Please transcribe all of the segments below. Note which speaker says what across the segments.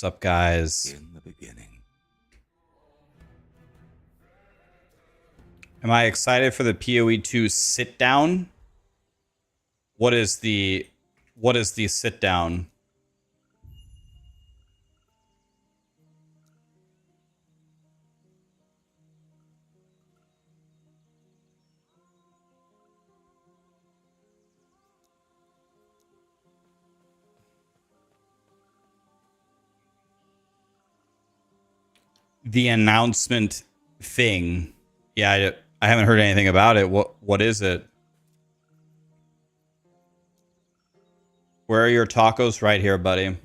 Speaker 1: What's up, guys?
Speaker 2: In the beginning.
Speaker 1: Am I excited for the POE2 sit down? What is the sit down? The announcement thing. Yeah, I haven't heard anything about it. What is it? Where are your tacos? Right here, buddy.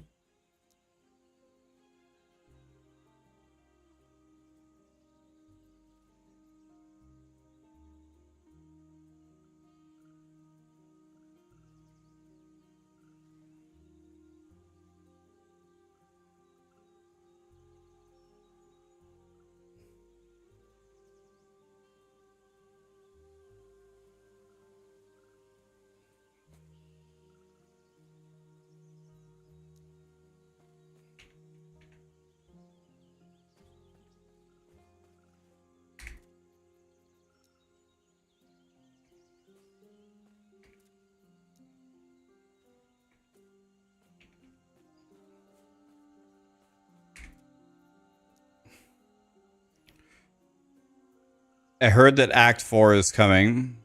Speaker 1: I heard that Act 4 is coming.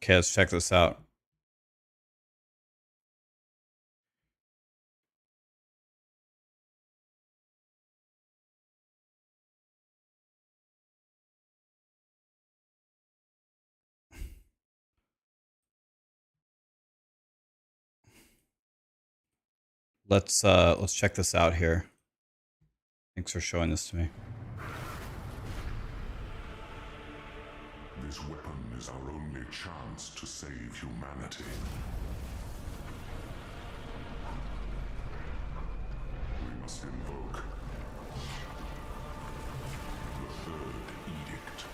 Speaker 1: Okay, let's check this out. Let's check this out here. Thanks for showing this to me.
Speaker 3: This weapon is our only chance to save humanity. We must invoke the Third Edict.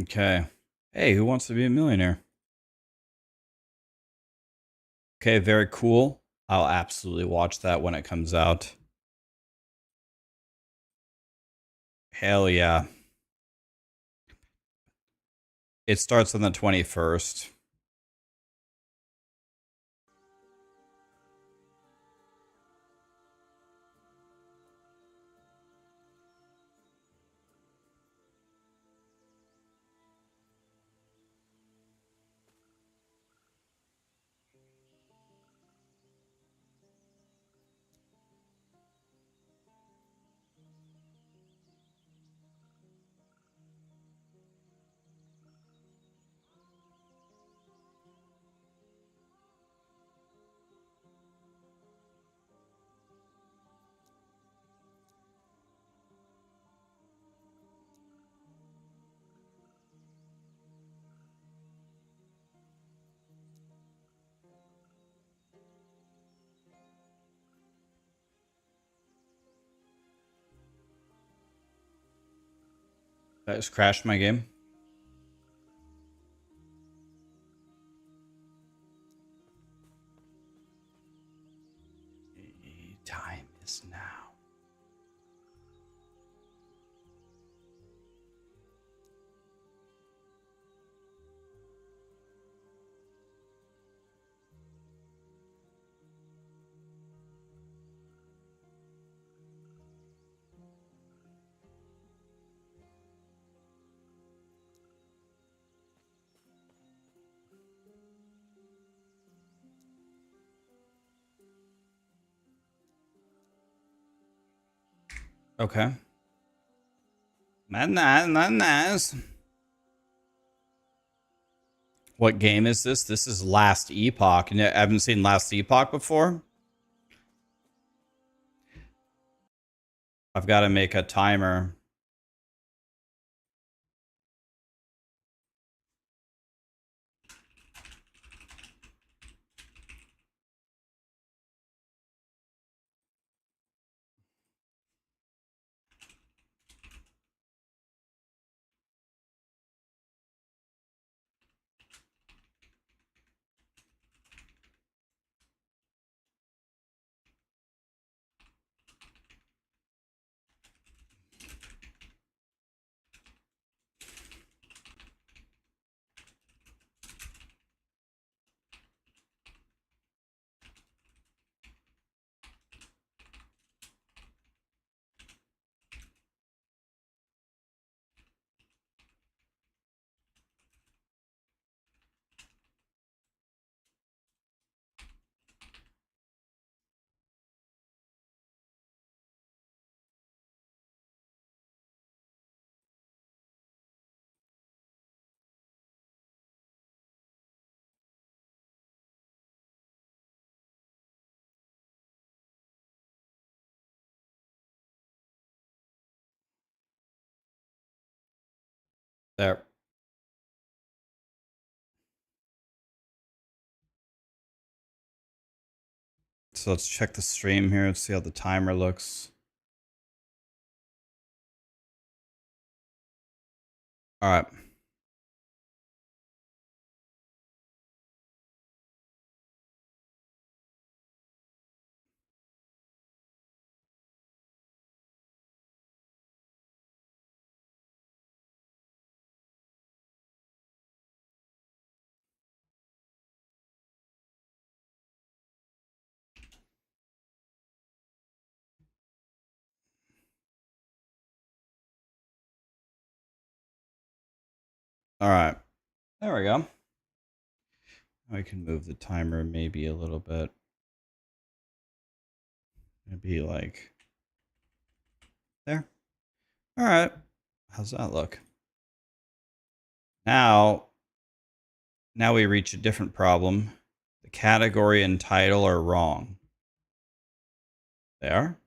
Speaker 1: Okay. Hey, who wants to be a millionaire? Okay, very cool. I'll absolutely watch that when it comes out. Hell yeah. It starts on the 21st. I just crashed my game. Time is now. Okay. Nice. What game is this? This is Last Epoch. And I haven't seen Last Epoch before. I've got to make a timer. There. So let's check the stream here and see how the timer looks. All right. All right. There we go. I can move the timer maybe a little bit. Maybe like there. All right. How's that look? Now we reach a different problem. The category and title are wrong. They are?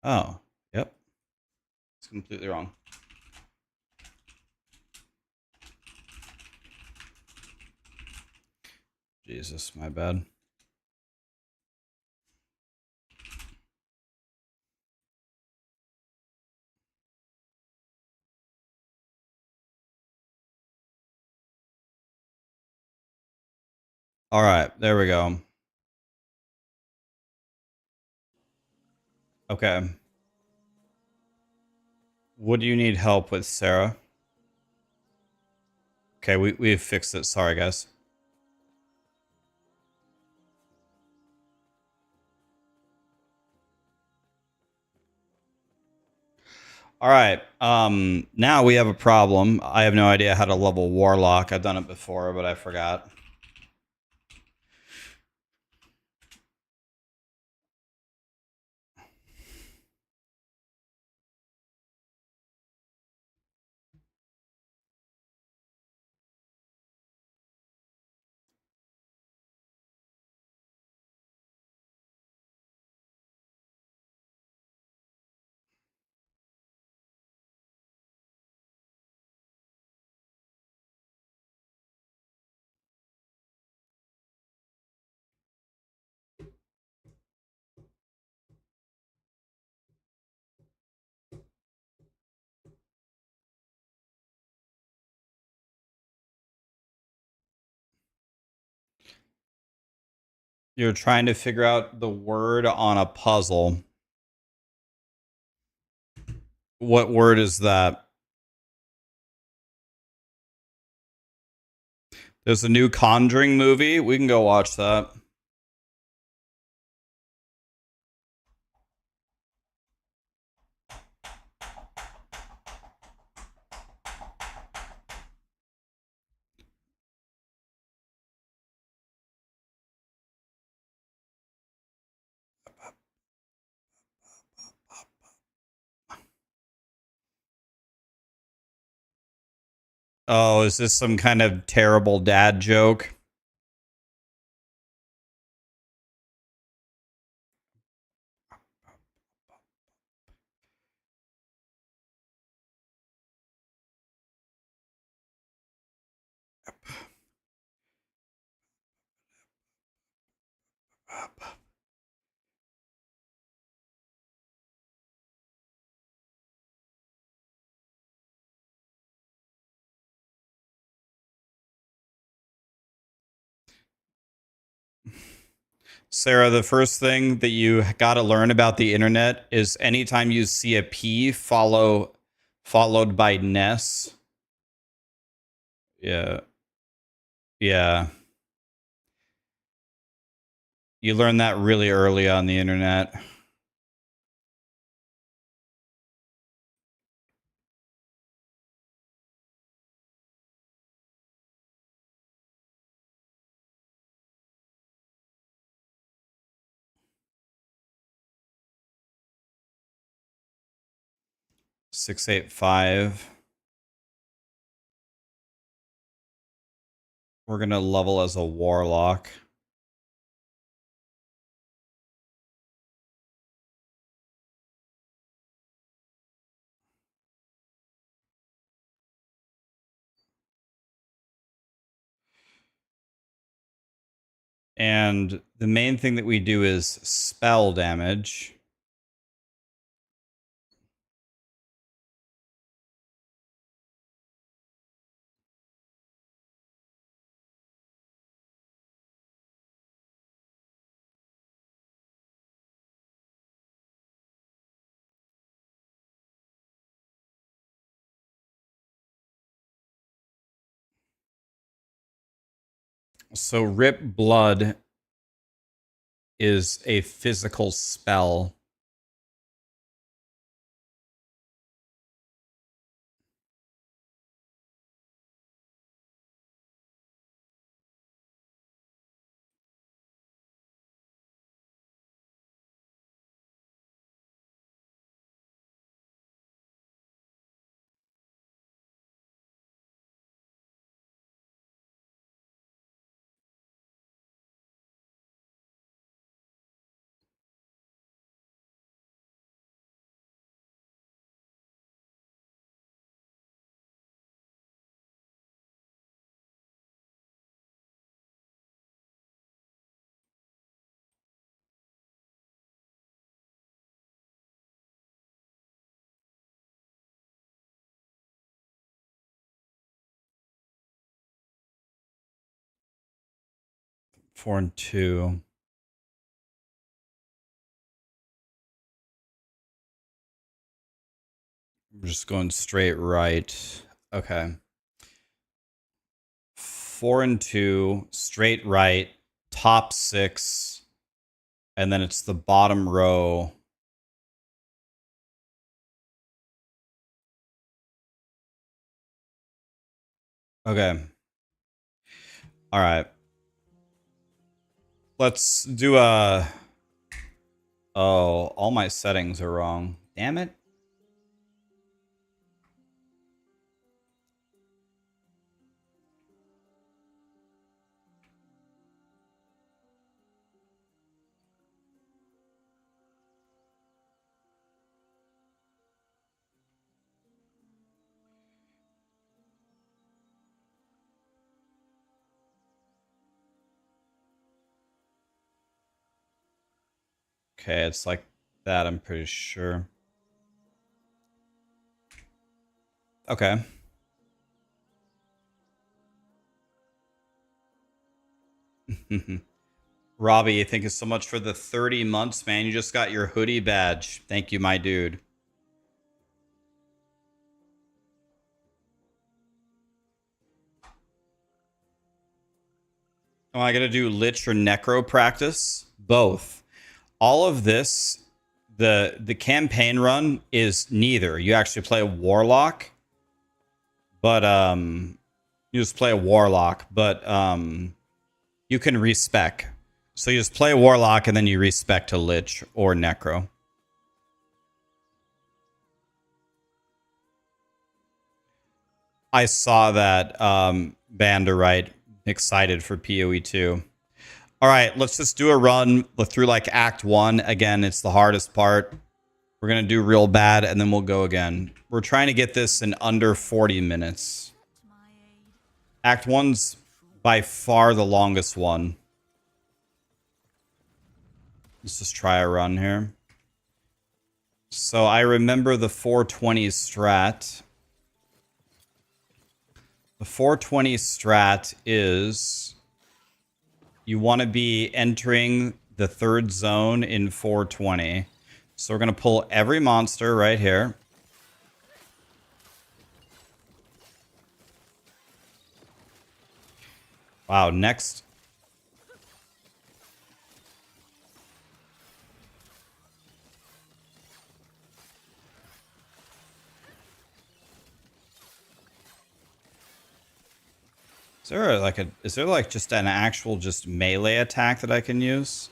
Speaker 1: Oh, yep. It's completely wrong. Jesus, my bad. All right, there we go. Okay. What do you need help with, Sarah? Okay, we've fixed it. Sorry, guys. All right. Now we have a problem. I have no idea how to level Warlock. I've done it before, but I forgot. You're trying to figure out the word on a puzzle. What word is that? There's a new Conjuring movie. We can go watch that. Oh, is this some kind of terrible dad joke? Sarah, the first thing that you got to learn about the internet is anytime you see a P followed by Ness. Yeah. Yeah. You learn that really early on the internet. Six, 8, 5. We're gonna level as a warlock. And the main thing that we do is spell damage. So Rip Blood is a physical spell. Four and two. I'm just going straight right. Okay. 4 and 2, straight right, top 6, and then it's the bottom row. Okay. All right. Let's do a... Oh, all my settings are wrong. Damn it. Okay, it's like that, I'm pretty sure. Okay. Robbie, thank you so much for the 30 months, man. You just got your hoodie badge. Thank you, my dude. Oh, I gotta do Lich or Necro practice? Both. All of this, the campaign run is neither. You actually play a Warlock, but you just play a Warlock, but you can respec. So you just play a Warlock and then you respec to Lich or Necro. I saw that Banderite excited for POE2. All right, let's just do a run through like Act 1. Again, it's the hardest part. We're going to do real bad and then we'll go again. We're trying to get this in under 40 minutes. Act 1's by far the longest one. Let's just try a run here. So I remember the 420 strat. The 420 strat is you want to be entering the third zone in 420. So we're going to pull every monster right here. Wow, next. Is there like just an actual just melee attack that I can use?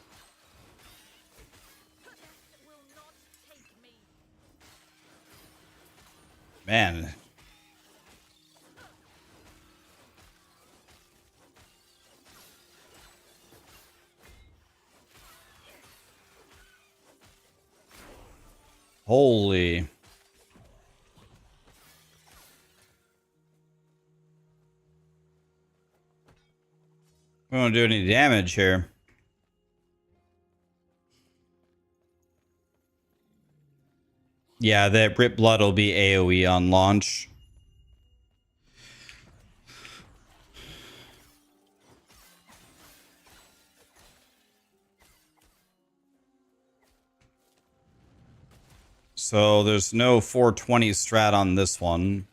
Speaker 1: Man. Holy. We don't do any damage here. Yeah, that Rip Blood will be AoE on launch. So there's no 420 strat on this one.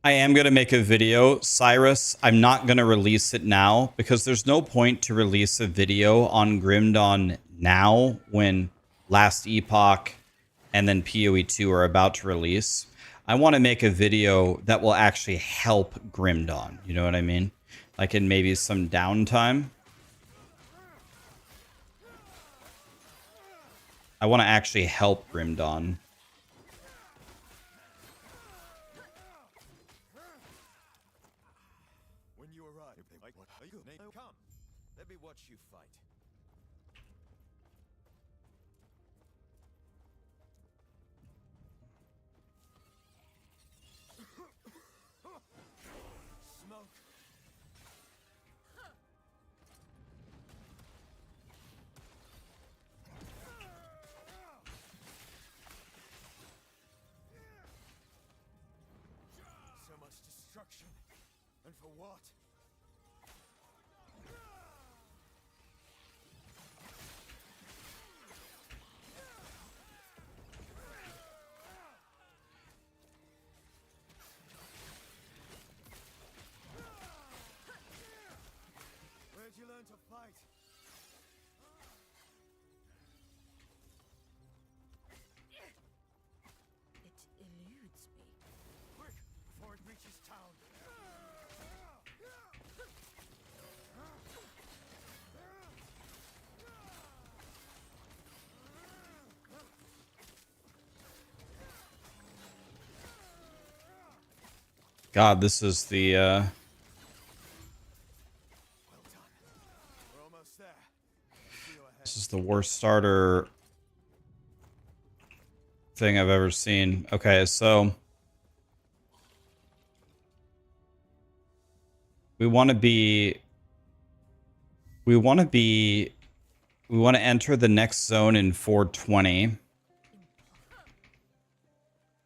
Speaker 1: I am going to make a video, Cyrus. I'm not going to release it now because there's no point to release a video on Grim Dawn now when Last Epoch and then POE2 are about to release. I want to make a video that will actually help Grim Dawn. You know what I mean? Like in maybe some downtime. I want to actually help Grim Dawn.
Speaker 2: When you arrive, come. Let me watch you fight. Smoke. So much destruction. And for what? Where'd you learn to fight?
Speaker 4: It eludes me.
Speaker 2: Quick, before it reaches town.
Speaker 1: God, this is the
Speaker 2: Well done. We're almost there. See you ahead.
Speaker 1: this is the worst starter thing I've ever seen. Okay, so we want to enter the next zone in 420.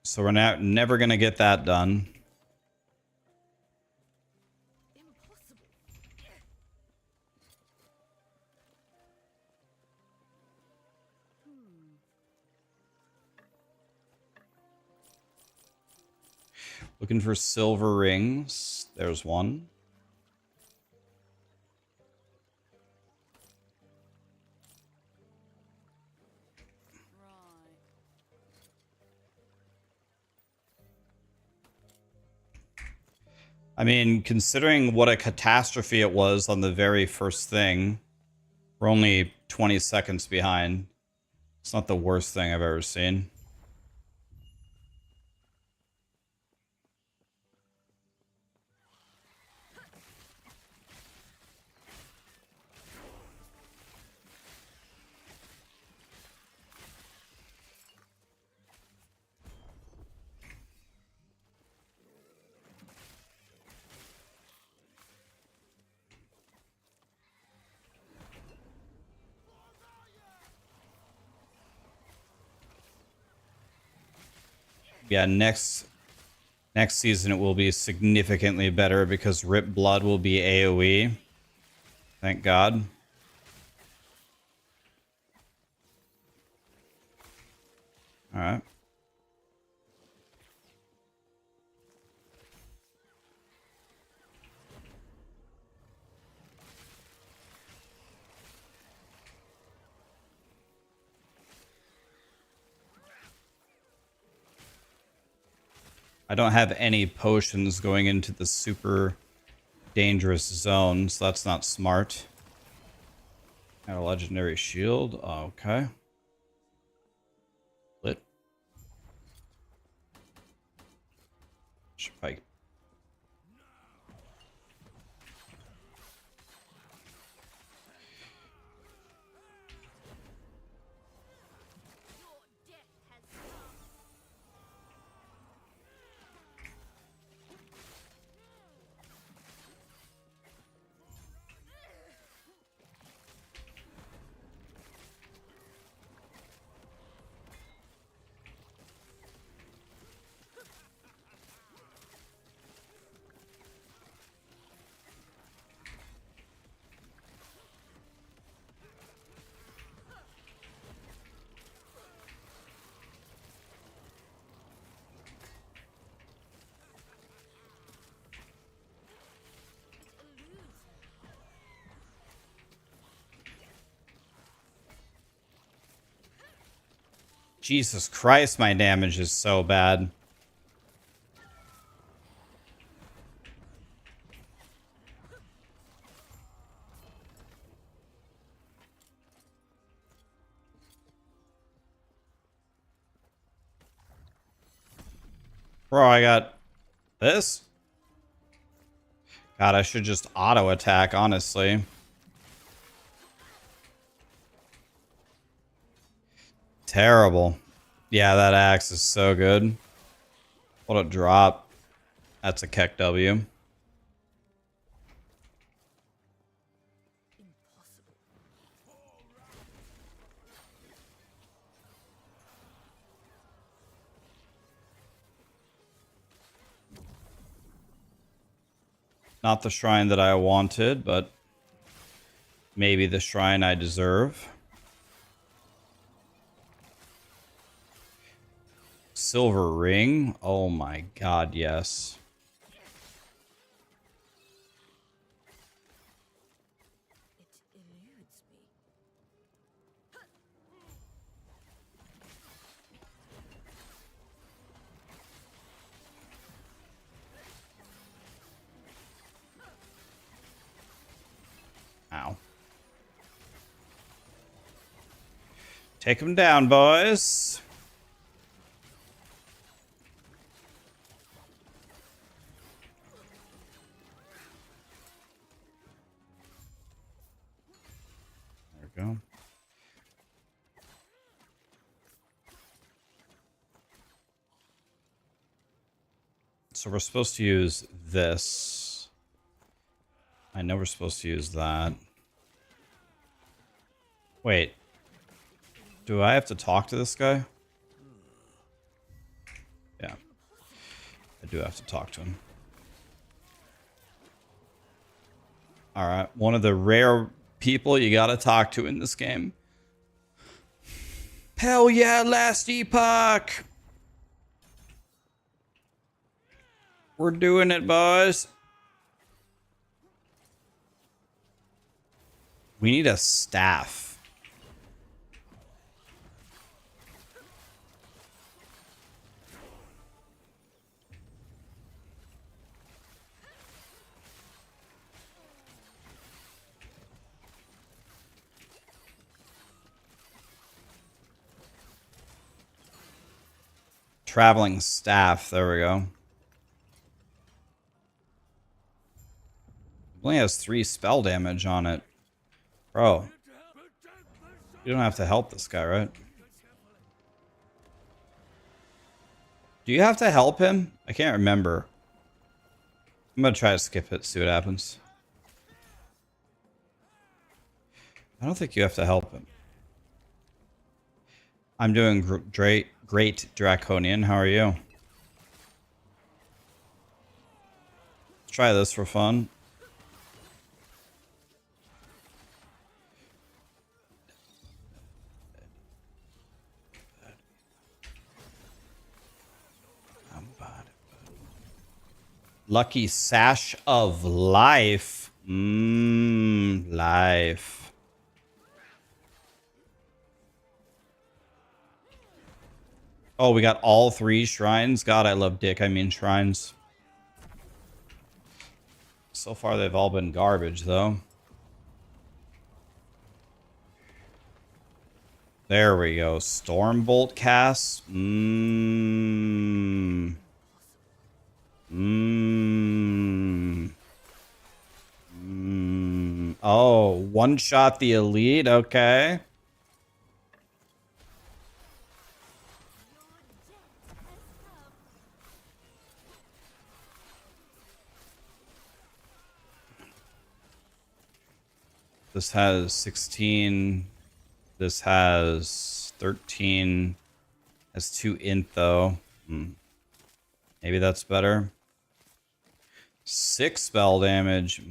Speaker 1: So we're never going to get that done.
Speaker 4: Impossible.
Speaker 1: Looking for silver rings. There's one.
Speaker 4: Right.
Speaker 1: I mean, considering what a catastrophe it was on the very first thing, we're only 20 seconds behind. It's not the worst thing I've ever seen. Yeah, next season it will be significantly better because Rip Blood will be AoE. Thank God. All right. I don't have any potions going into the super dangerous zone, so that's not smart. Got a legendary shield. Okay. Lit. Should probably...
Speaker 4: Your death has come.
Speaker 1: Jesus Christ, my damage is so bad. Bro, I got this. God, I should just auto attack, honestly. Terrible. Yeah, that axe is so good. What a drop. That's a Keck W.
Speaker 4: Impossible.
Speaker 1: Not the shrine that I wanted, but maybe the shrine I deserve. Silver ring. Oh my god, yes.
Speaker 4: It eludes me.
Speaker 1: Ow. Take him down, boys. There we go. So we're supposed to use this. I know we're supposed to use that. Wait. Do I have to talk to this guy? Yeah. I do have to talk to him. Alright. One of the rare people you gotta talk to in this game. Hell yeah, last Epoch! We're doing it, boys. We need a staff. Traveling staff. There we go. It only has 3 spell damage on it. Bro. You don't have to help this guy, right? Do you have to help him? I can't remember. I'm gonna try to skip it, see what happens. I don't think you have to help him. I'm doing great, Draconian. How are you? Let's try this for fun. Lucky Sash of Life. Life. Oh, we got all 3 shrines. God, I love dick. I mean shrines. So far, they've all been garbage, though. There we go. Stormbolt cast. Oh, one shot the elite. Okay. This has 16. This has 13. Has 2 int though. Maybe that's better. 6 spell damage.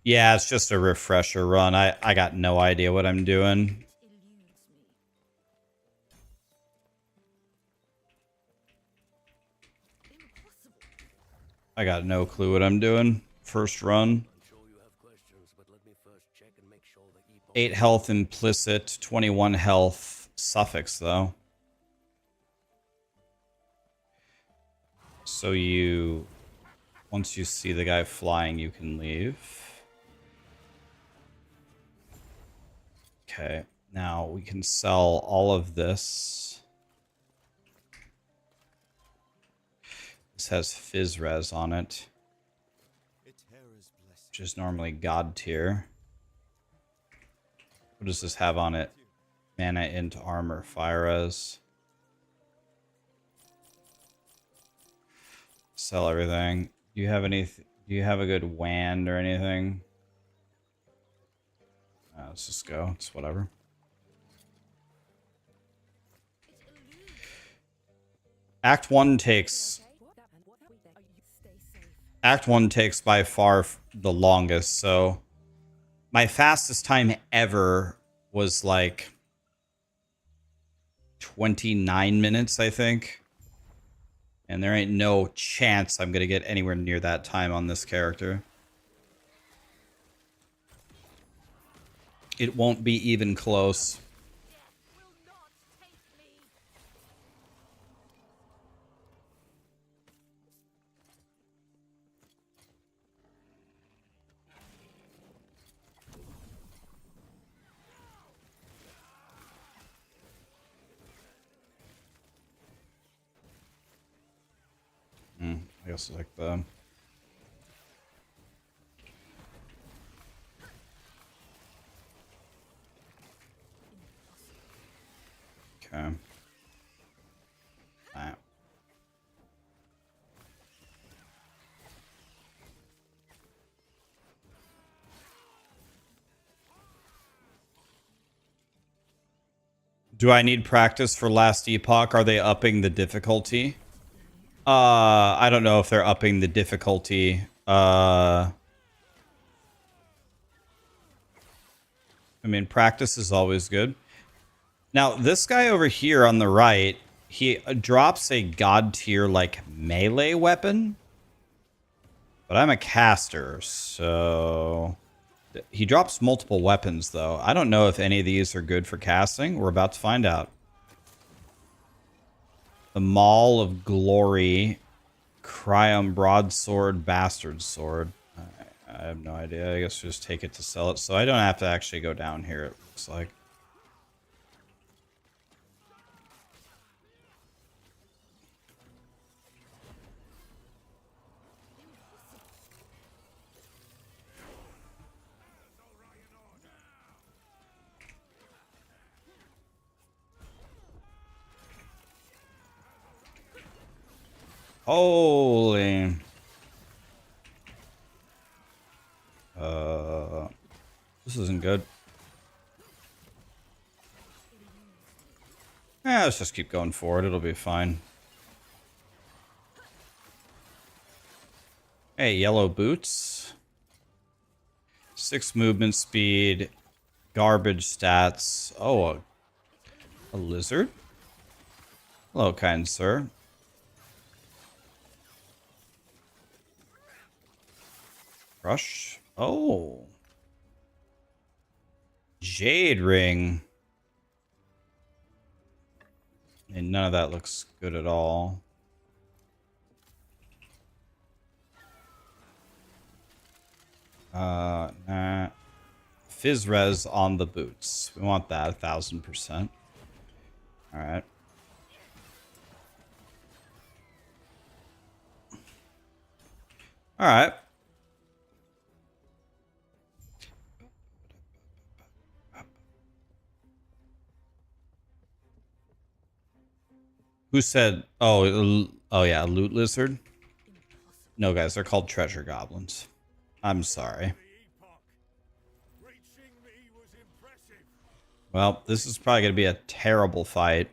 Speaker 1: Yeah, it's just a refresher run. I got no idea what I'm doing.
Speaker 4: Eludes me. Impossible.
Speaker 1: I got no clue what I'm doing. First run.
Speaker 5: I'm sure you have questions, but let me first check and make sure the
Speaker 1: 8 health implicit, 21 health suffix, though. So you... Once you see the guy flying, you can leave. Okay, now we can sell all of this. This has Fizz Res on it, which is normally God tier. What does this have on it? Mana int armor, fire res. Sell everything. Do you have any? Do you have a good wand or anything? Let's just go. It's whatever. Act 1 takes... Act 1 takes by far the longest, so... My fastest time ever was like 29 minutes, I think. And there ain't no chance I'm going to get anywhere near that time on this character. It won't be even close. I guess like the... Okay. Alright. Do I need practice for last Epoch? Are they upping the difficulty? I don't know if they're upping the difficulty. I mean, practice is always good. Now, this guy over here on the right, he drops a god tier like melee weapon. But I'm a caster, so... He drops multiple weapons, though. I don't know if any of these are good for casting. We're about to find out. The Maul of Glory, Cryum Broadsword, Bastard Sword. I have no idea. I guess we'll just take it to sell it. So I don't have to actually go down here, it looks like. Holy. This isn't good. Let's just keep going forward. It'll be fine. Hey, yellow boots. 6 movement speed. Garbage stats. Oh, a lizard? Hello, kind sir. Crush. Oh. Jade ring. And none of that looks good at all. Nah. Fizz res on the boots. We want that 1000%. Alright. Alright. Who said, oh yeah, loot lizard? No, guys, they're called treasure goblins. I'm sorry. Well, this is probably going to be a terrible fight.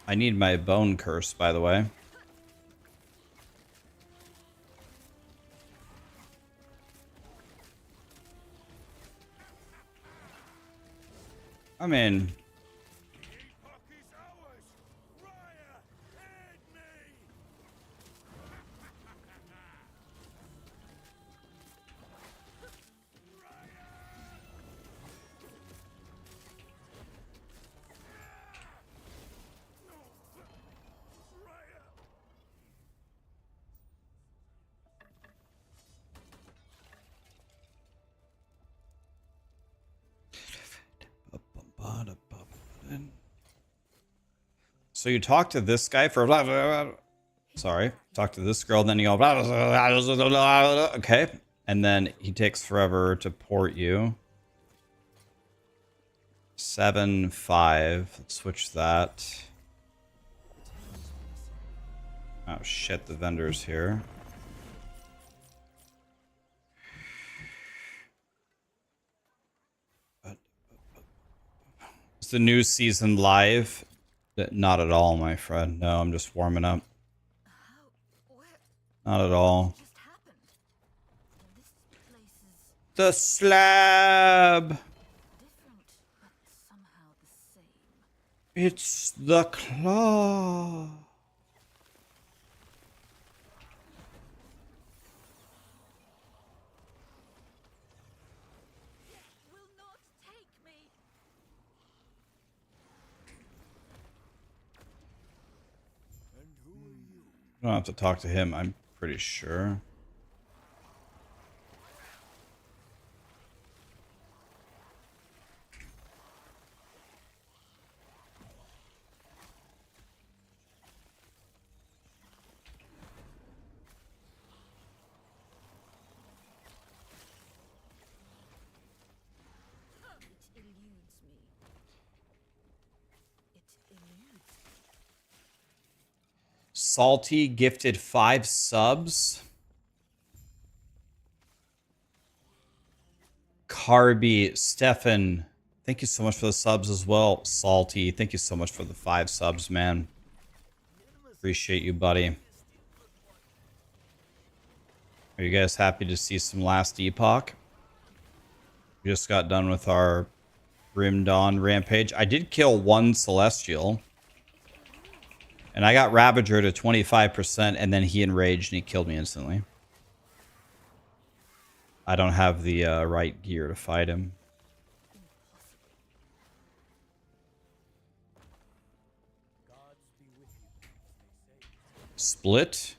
Speaker 1: I need my bone curse, by the way. I'm in. So you talk to this guy for blah, blah, blah. Sorry, talk to this girl, then you go blah, blah, blah, blah, blah, blah. Okay, and then he takes forever to port you. 7-5. Let's switch that. Oh shit, the vendor's here. Is the new season live? Not at all, my friend. No, I'm just warming up.
Speaker 4: How? Where?
Speaker 1: Not at all.
Speaker 4: Just happened. This place is
Speaker 1: The slab!
Speaker 4: different, but somehow the same.
Speaker 1: It's the claw.
Speaker 4: Will not take me.
Speaker 2: And who are you?
Speaker 1: I don't have to talk to him, I'm pretty sure.
Speaker 4: It eludes me. It eludes me.
Speaker 1: Salty gifted 5 subs. Carby, Stefan, thank you so much for the subs as well. Salty, thank you so much for the 5 subs, man. Appreciate you, buddy. Are you guys happy to see some last Epoch? We just got done with our Grim Dawn rampage. I did kill 1 Celestial. And I got Ravager to 25%, and then he enraged and he killed me instantly. I don't have the right gear to fight him. Split?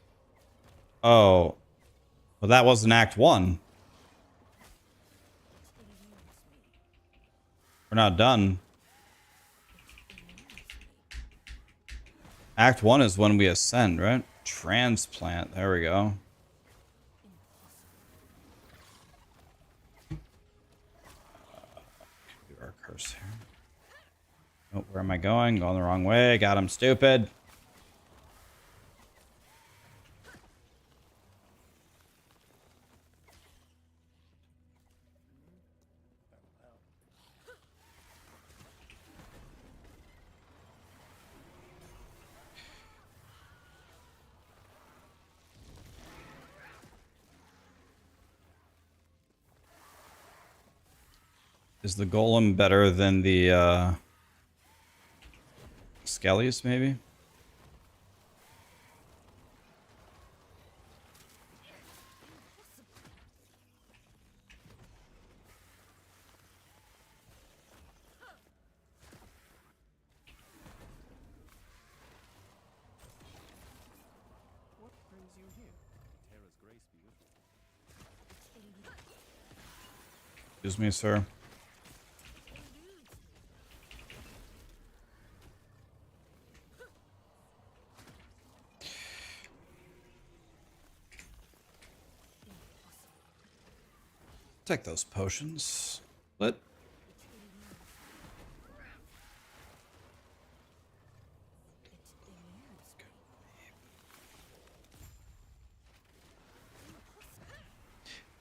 Speaker 1: Oh. Well, that wasn't Act 1. We're not done. Act 1 is when we ascend, right? Transplant. There we go. Do our curse here. Oh, where am I going? Going the wrong way. Got him, stupid. Is the golem better than the skellies, maybe?
Speaker 2: What brings you here? Terra's grace be with you.
Speaker 1: Excuse me, sir. Take those potions. What?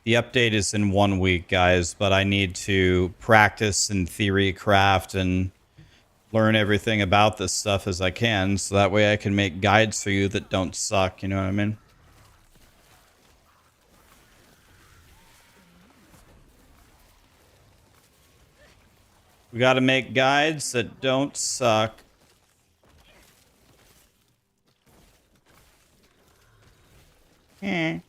Speaker 1: The update is in 1 week, guys, but I need to practice and theory craft and learn everything about this stuff as I can, so that way I can make guides for you that don't suck, you know what I mean? We gotta make guides that don't suck. Eh.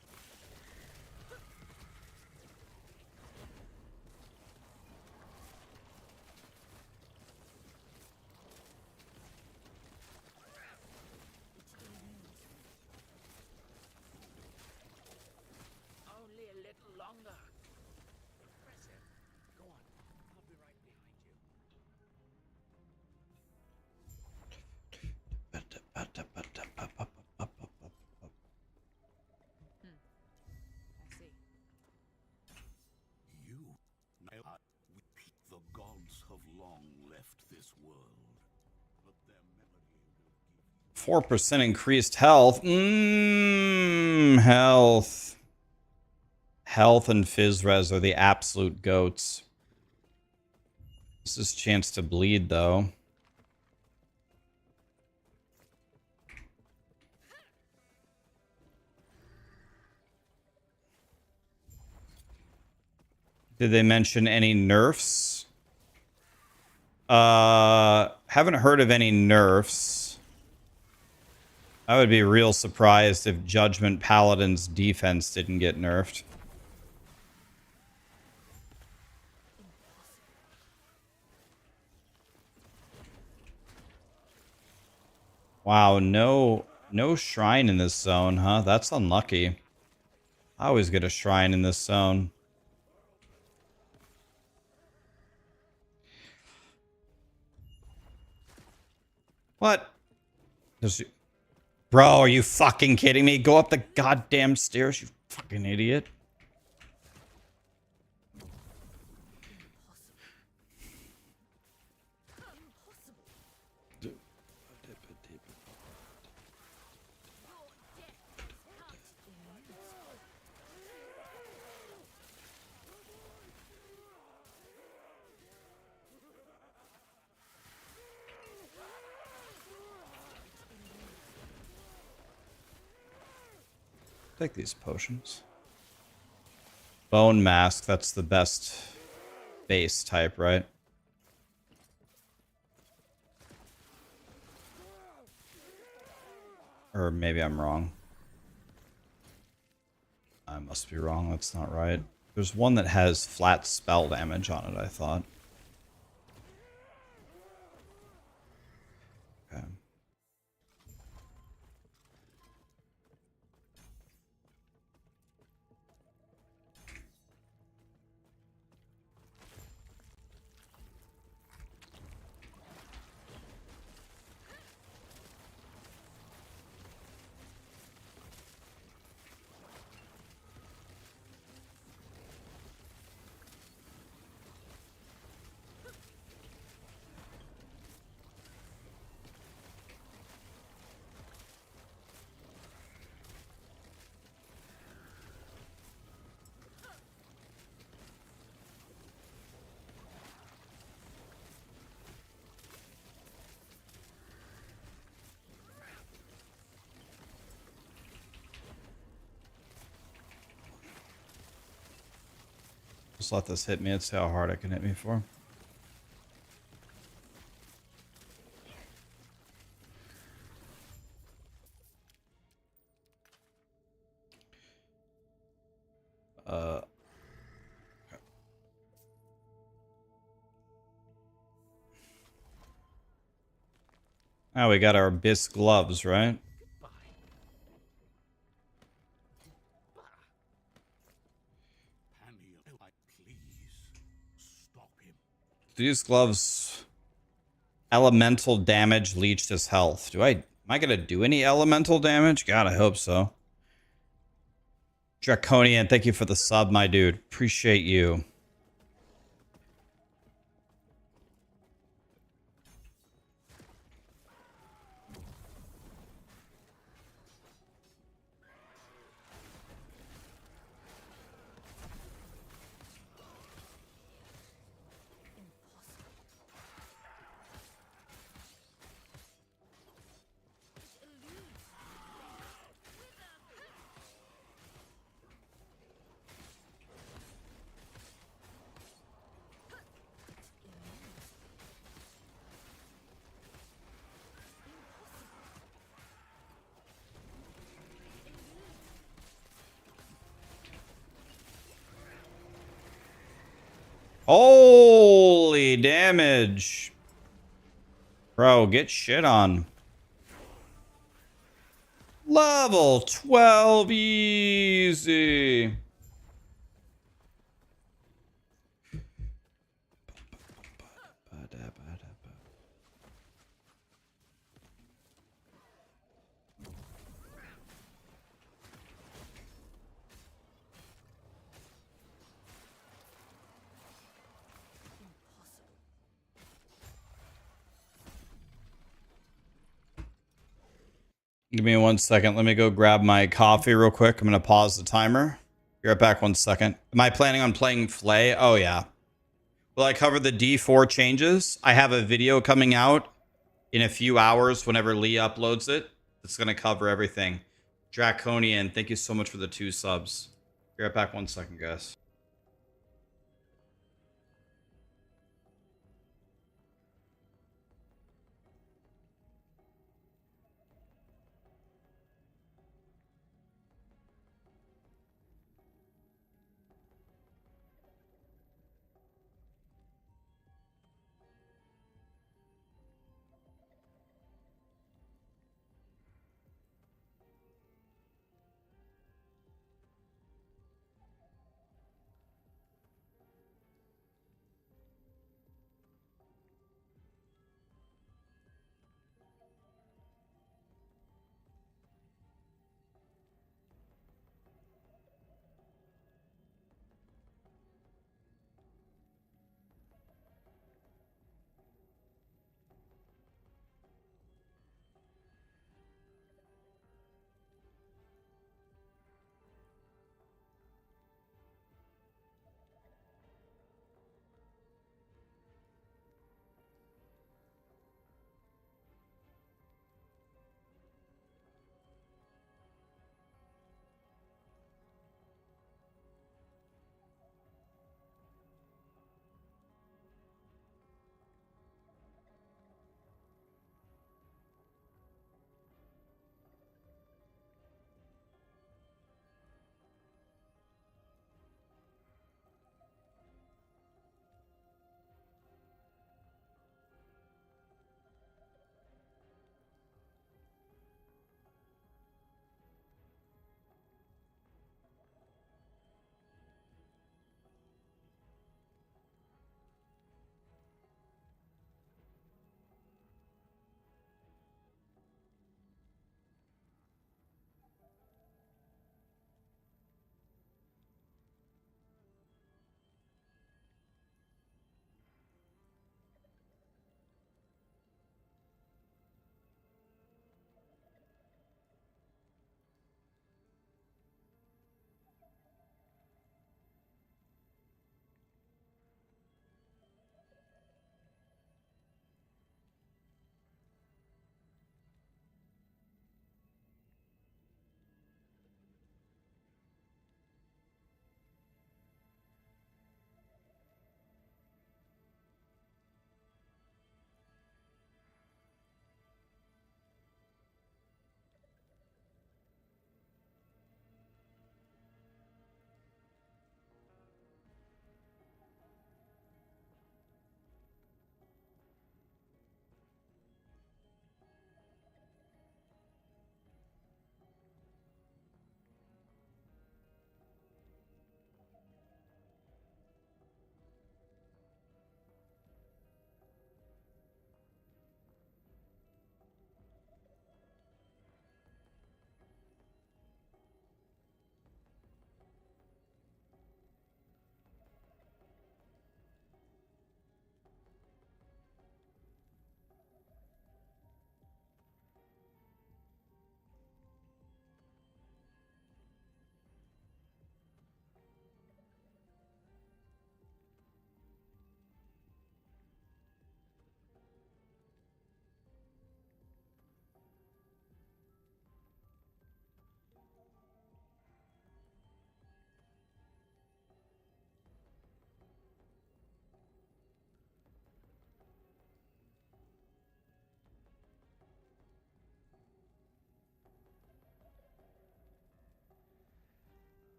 Speaker 5: Only a little longer. Press it. Go on. I'll be right behind you.
Speaker 3: long left this world, but their memory will give
Speaker 1: 4% increased health. Health. Health and Phys Res are the absolute goats. This is chance to bleed, though. Did they mention any nerfs? Haven't heard of any nerfs. I would be real surprised if Judgment Paladin's defense didn't get nerfed. Wow, no shrine in this zone, huh? That's unlucky. I always get a shrine in this zone. What? Bro, are you fucking kidding me? Go up the goddamn stairs, you fucking idiot. Take these potions. Bone Mask, that's the best base type, right? Or maybe I'm wrong. I must be wrong, that's not right. There's one that has flat spell damage on it, I thought. Okay. Just let this hit me. Let's see how hard it can hit me for. Now we got our Abyss gloves, right? These gloves elemental damage leached his health. Am I gonna do any elemental damage? God, I hope so. Draconian, thank you for the sub, my dude. Appreciate you. Holy damage. Bro, get shit on. Level 12 easy. Give me 1 second. Let me go grab my coffee real quick. I'm going to pause the timer. Be right back 1 second. Am I planning on playing Flay? Oh, yeah. Will I cover the D4 changes? I have a video coming out in a few hours whenever Lee uploads it. It's going to cover everything. Draconian, thank you so much for the 2 subs. Be right back 1 second, guys.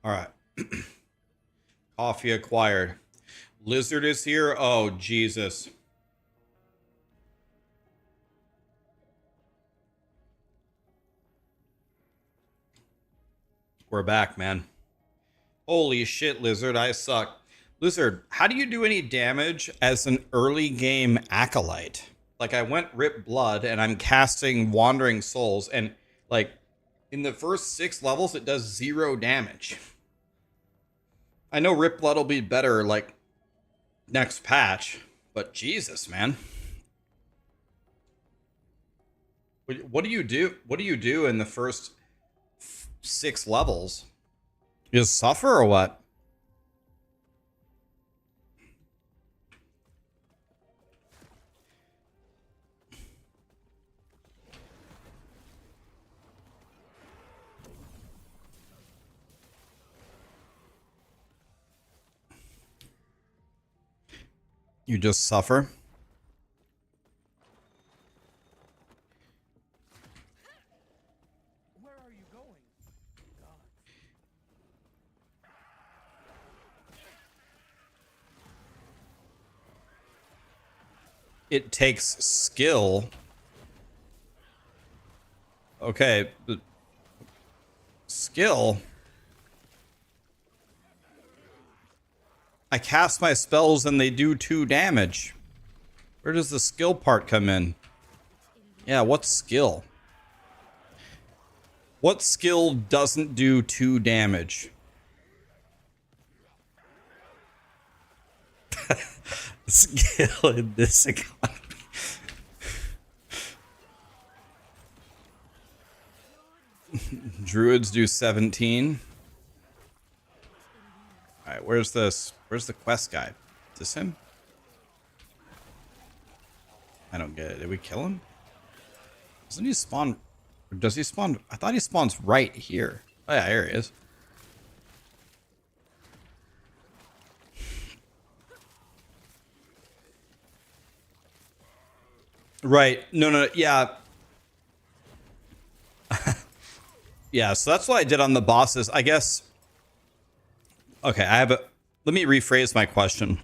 Speaker 1: All right. Coffee acquired. Lizard is here. Oh, Jesus. We're back, man. Holy shit, Lizard. I suck. Lizard, how do you do any damage as an early game acolyte? Like, I went Rip Blood and I'm casting Wandering Souls, and like in the first 6 levels, it does 0 damage. I know Rip Blood will be better like next patch, but Jesus, man. What do you do? What do you do in the first 6 levels? You just suffer or what? You just suffer?
Speaker 2: Where are you going? God.
Speaker 1: It takes skill. Okay, but skill. I cast my spells and they do 2 damage. Where does the skill part come in? Yeah, what's skill? What skill doesn't do 2 damage? Skill in this economy. Druids do 17. Alright, where's this? Where's the quest guy? Is this him? I don't get it. Did we kill him? Doesn't he spawn? Or does he spawn? I thought he spawns right here. Oh yeah, here he is. Right. No, yeah. Yeah, so that's what I did on the bosses. I guess. Okay, let me rephrase my question.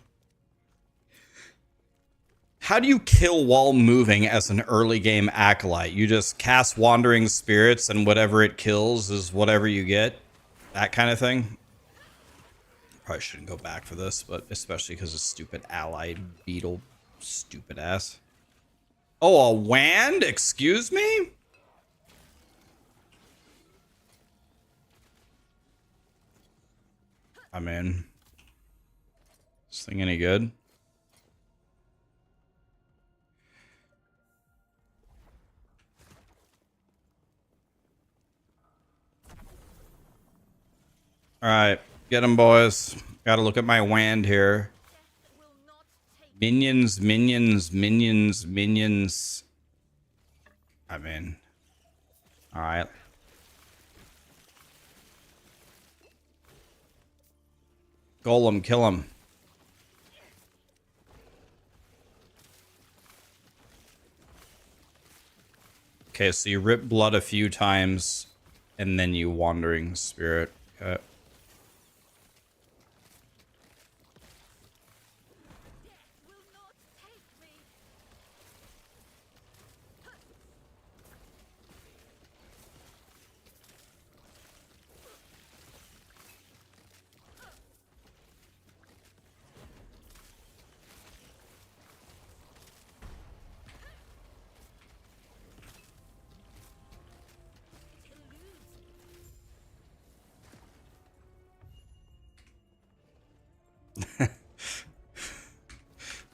Speaker 1: How do you kill while moving as an early game acolyte? You just cast Wandering Spirits and whatever it kills is whatever you get? That kind of thing? Probably shouldn't go back for this, but especially because of stupid allied beetle stupid ass. Oh, a wand? Excuse me? I mean, this thing any good? All right, get them, boys. Got to look at my wand here. Minions, minions, minions, minions. I mean, all right. Golem, kill him. Okay, so you rip blood a few times, and then you Wandering Spirit. Okay.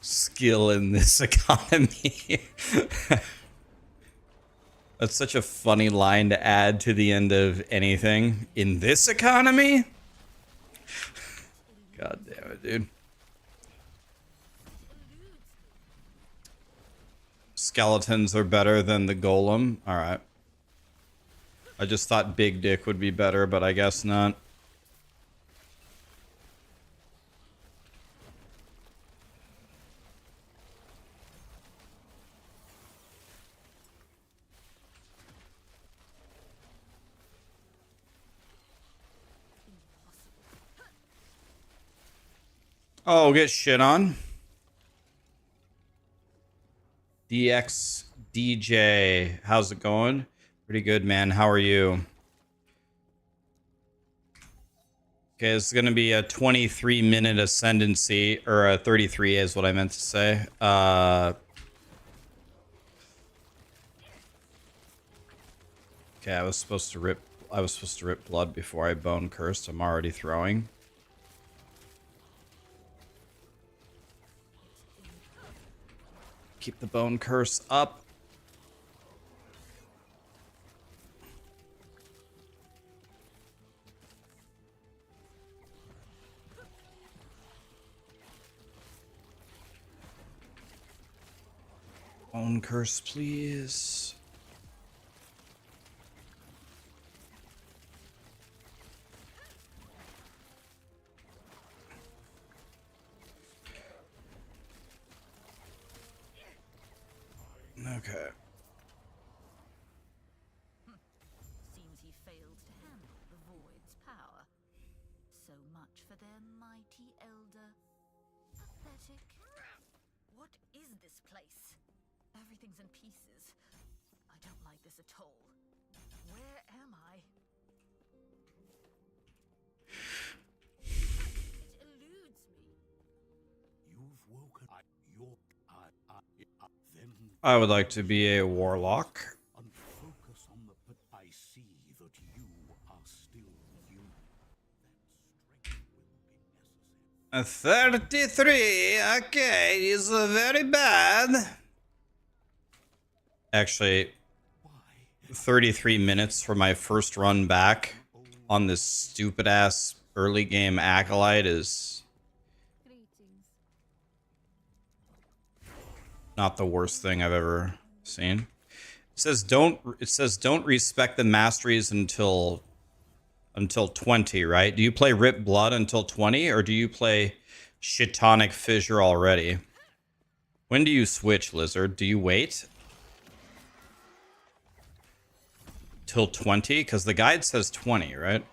Speaker 1: Skill in this economy. That's such a funny line to add to the end of anything. In this economy? God damn it, dude. Skeletons are better than the golem. Alright. I just thought Big Dick would be better, but I guess not. Oh, get shit on. DX DJ, how's it going? Pretty good, man. How are you? Okay, this is going to be a 23-minute ascendancy, or a 33 is what I meant to say. Okay, I was supposed to rip blood before I bone cursed. I'm already throwing. Keep the bone curse up. Bone curse, please. Okay.
Speaker 4: Seems he failed to handle the void's power. So much for their mighty elder. Pathetic. What is this place? Everything's in pieces. I don't like this at all. Where am I? It eludes me.
Speaker 3: You've woken. Then
Speaker 1: I would like to be a warlock.
Speaker 3: and focus on the. But I see that you are still you. That strength will be necessary.
Speaker 1: A 33. Okay, is very bad. Actually,
Speaker 3: Why?
Speaker 1: 33 minutes for my first run back on this stupid ass early game acolyte is not the worst thing I've ever seen. It says don't respect the masteries until 20, right? Do you play Rip Blood until 20, or do you play Shitonic Fissure already? When do you switch, Lizard? Do you wait till 20? Because the guide says 20, right?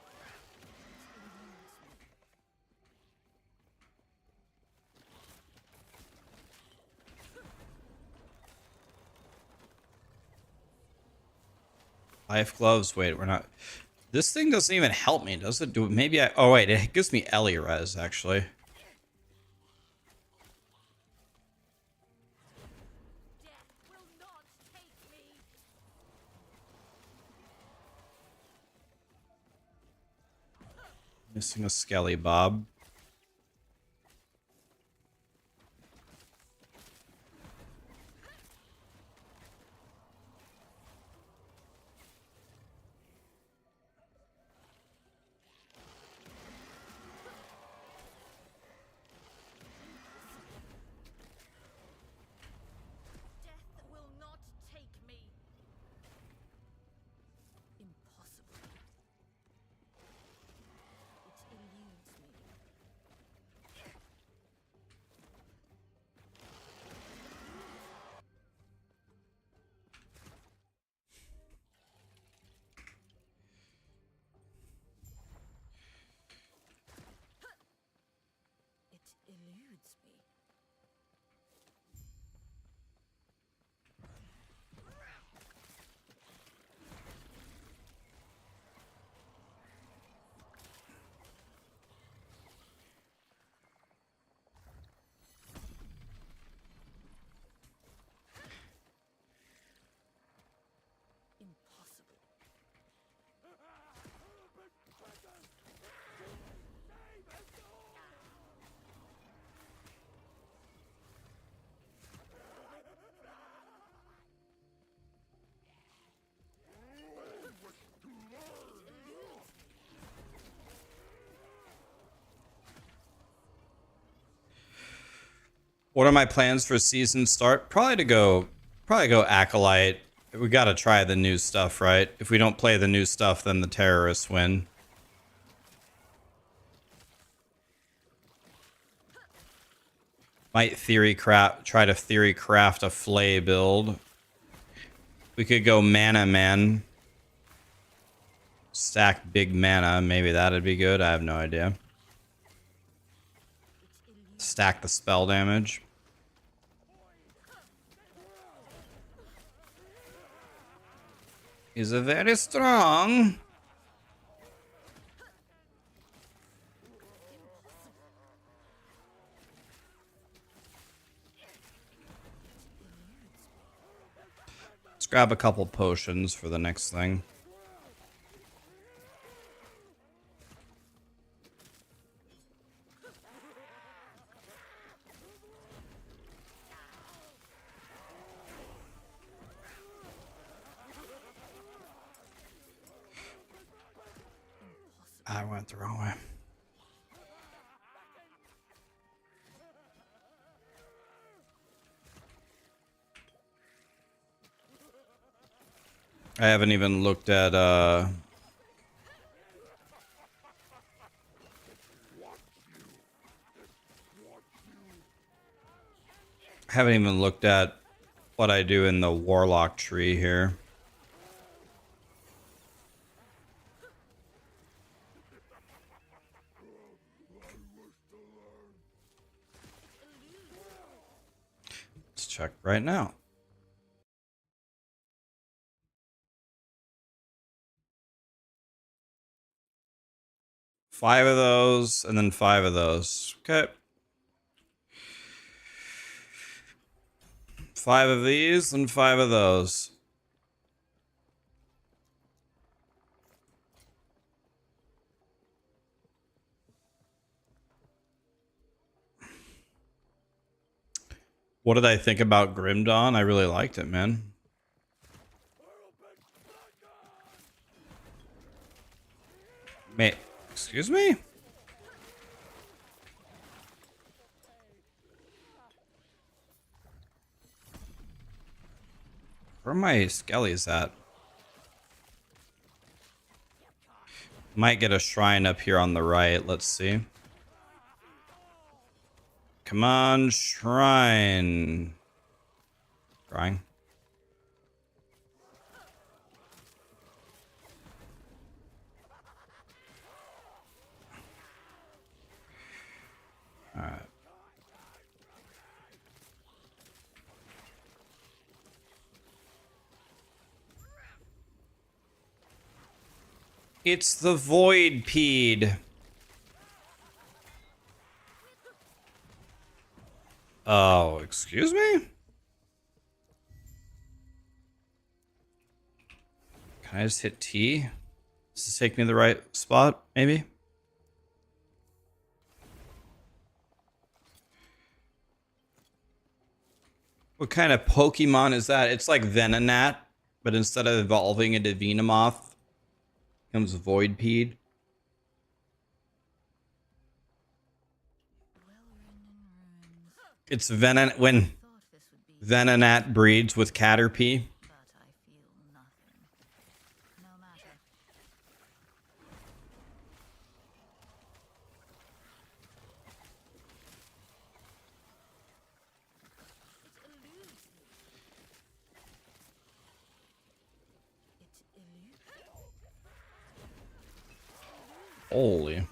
Speaker 1: Life gloves. Wait, we're not. This thing doesn't even help me, does it? Do maybe I? Oh wait, it gives me Ellie res actually.
Speaker 4: Death will not take me.
Speaker 1: Missing a Skelly Bob.
Speaker 4: Death will not take me. Impossible. It eludes me. It eludes me. Impossible.
Speaker 1: What are my plans for season start? Probably go acolyte. We got to try the new stuff, right? If we don't play the new stuff, then the terrorists win. Might try to theory craft a flay build. We could go mana man. Stack big mana. Maybe that'd be good. I have no idea. Stack the spell damage. Is a very strong. Let's grab a couple potions for the next thing. I went the wrong way. I haven't even looked at what I do in the Warlock tree here. Let's check right now. Five of those, and then 5 of those. Okay. 5 of these, and 5 of those. What did I think about Grim Dawn? I really liked it, man. Mate, excuse me? Where are my skellies at? Might get a shrine up here on the right. Let's see. Come on, shrine. Shrine. All right. It's the Void Peed. Oh, excuse me? Can I just hit T? Does this take me to the right spot, maybe? What kind of Pokemon is that? It's like Venonat, but instead of evolving into Venomoth, comes Void Peed. It's Venonat when Venonat breeds with Caterpie.
Speaker 4: But I feel nothing. No matter. It eludes me. It eludes.
Speaker 1: Holy.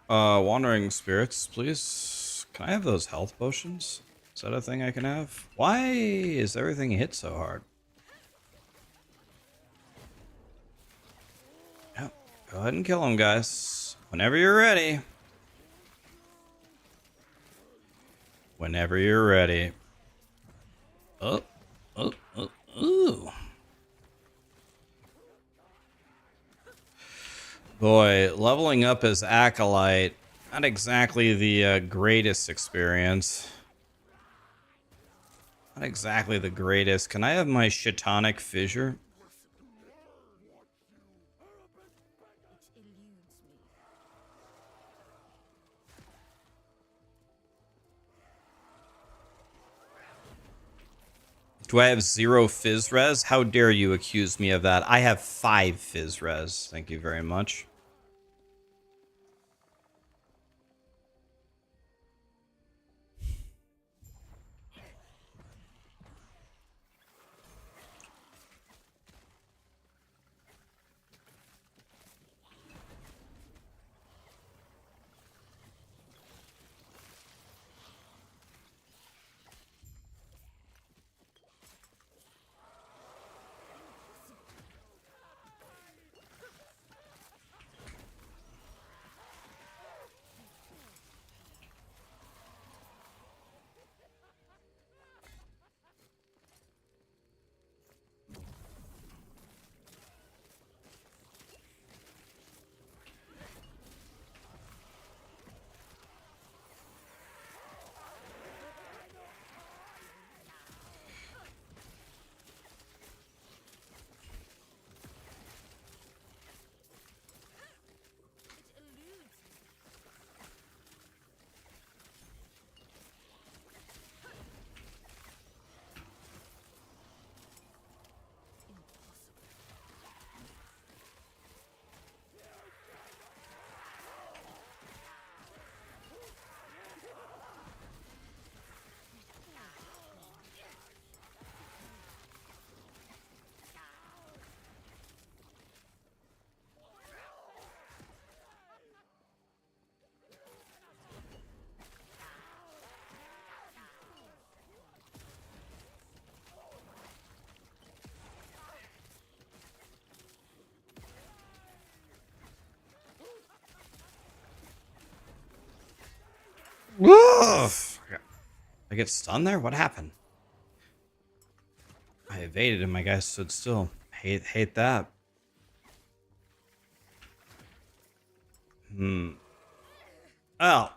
Speaker 1: Wandering spirits, please. Can I have those health potions? Is that a thing I can have? Why is everything hit so hard? Yep. Go ahead and kill them, guys. Whenever you're ready. Whenever you're ready. Oh. Ooh. Boy, leveling up as Acolyte, not exactly the greatest experience. Not exactly the greatest. Can I have my Chitonic Fissure?
Speaker 4: It eludes me.
Speaker 1: Do I have 0 Fizz Res? How dare you accuse me of that? I have 5 Fizz Res. Thank you very much. I get stunned there? What happened? I evaded him. My guy stood still. Hate that. Oh.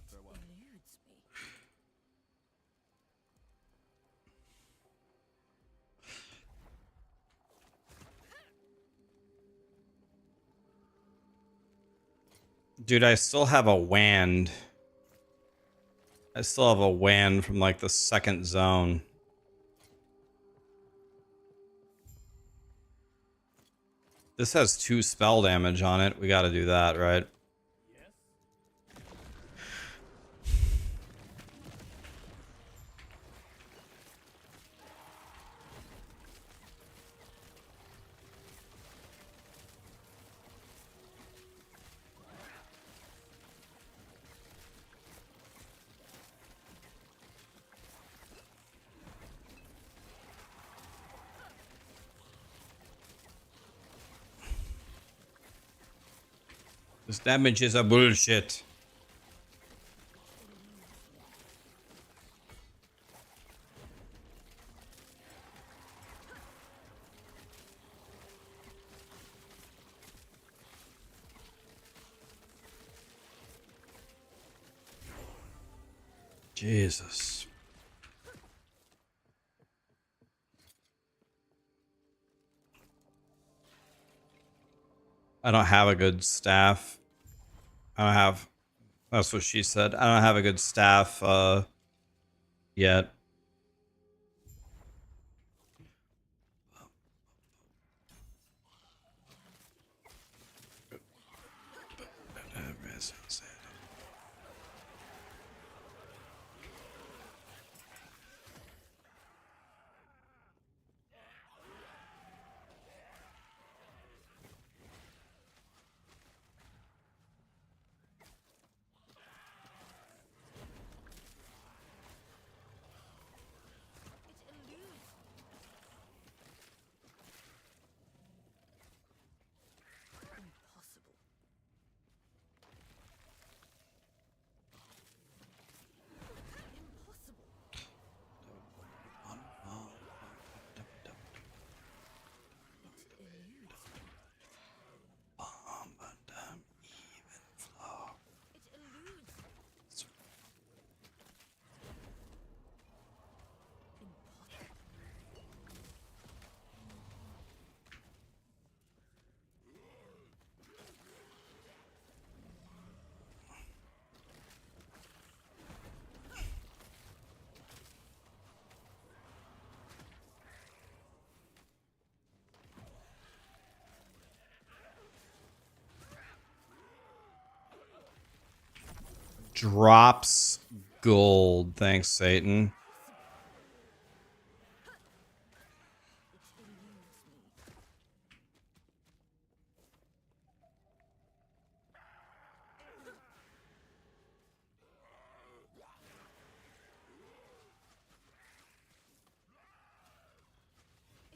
Speaker 4: It eludes me.
Speaker 1: Dude, I still have a wand. I still have a wand from like the second zone. This has 2 spell damage on it. We gotta do that, right? This damage is a bullshit. Jesus. I don't have a good staff. I don't have... That's what she said. I don't have a good staff, yet. Drops gold. Thanks, Satan.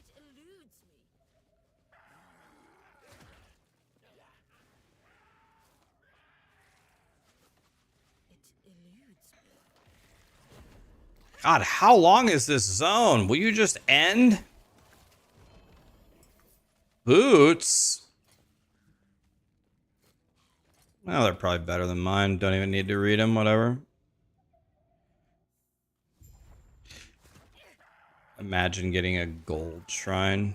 Speaker 4: It eludes me. It eludes me.
Speaker 1: God, how long is this zone? Will you just end? Boots? Well, they're probably better than mine. Don't even need to read them, whatever. Imagine getting a gold shrine.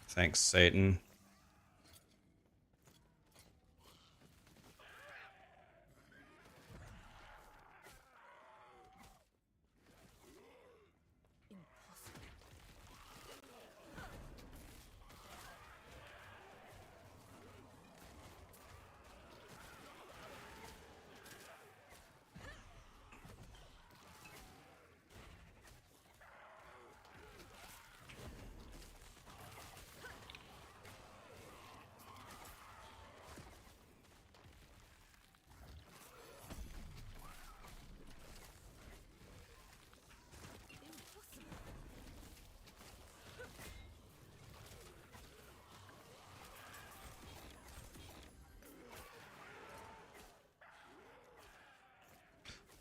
Speaker 1: Thanks, Satan.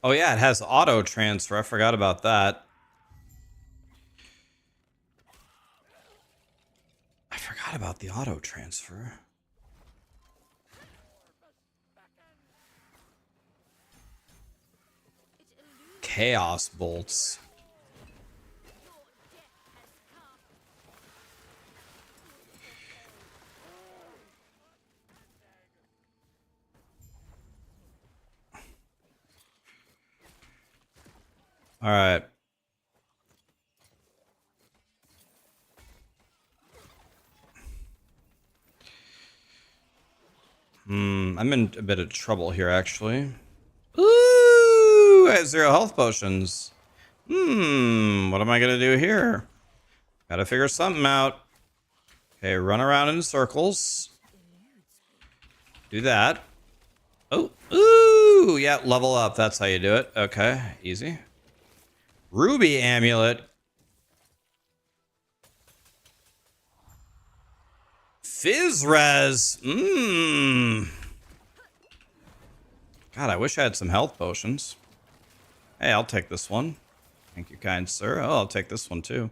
Speaker 1: Oh yeah, it has auto transfer. I forgot about that. I forgot about the auto transfer. Chaos bolts. All right. I'm in a bit of trouble here, actually. Ooh, I have 0 health potions. What am I gonna do here? Gotta figure something out. Okay, run around in circles. Do that. Oh, ooh, yeah, level up. That's how you do it. Okay, easy. Ruby amulet. Fizz res. God, I wish I had some health potions. Hey, I'll take this one. Thank you, kind sir. Oh, I'll take this one too.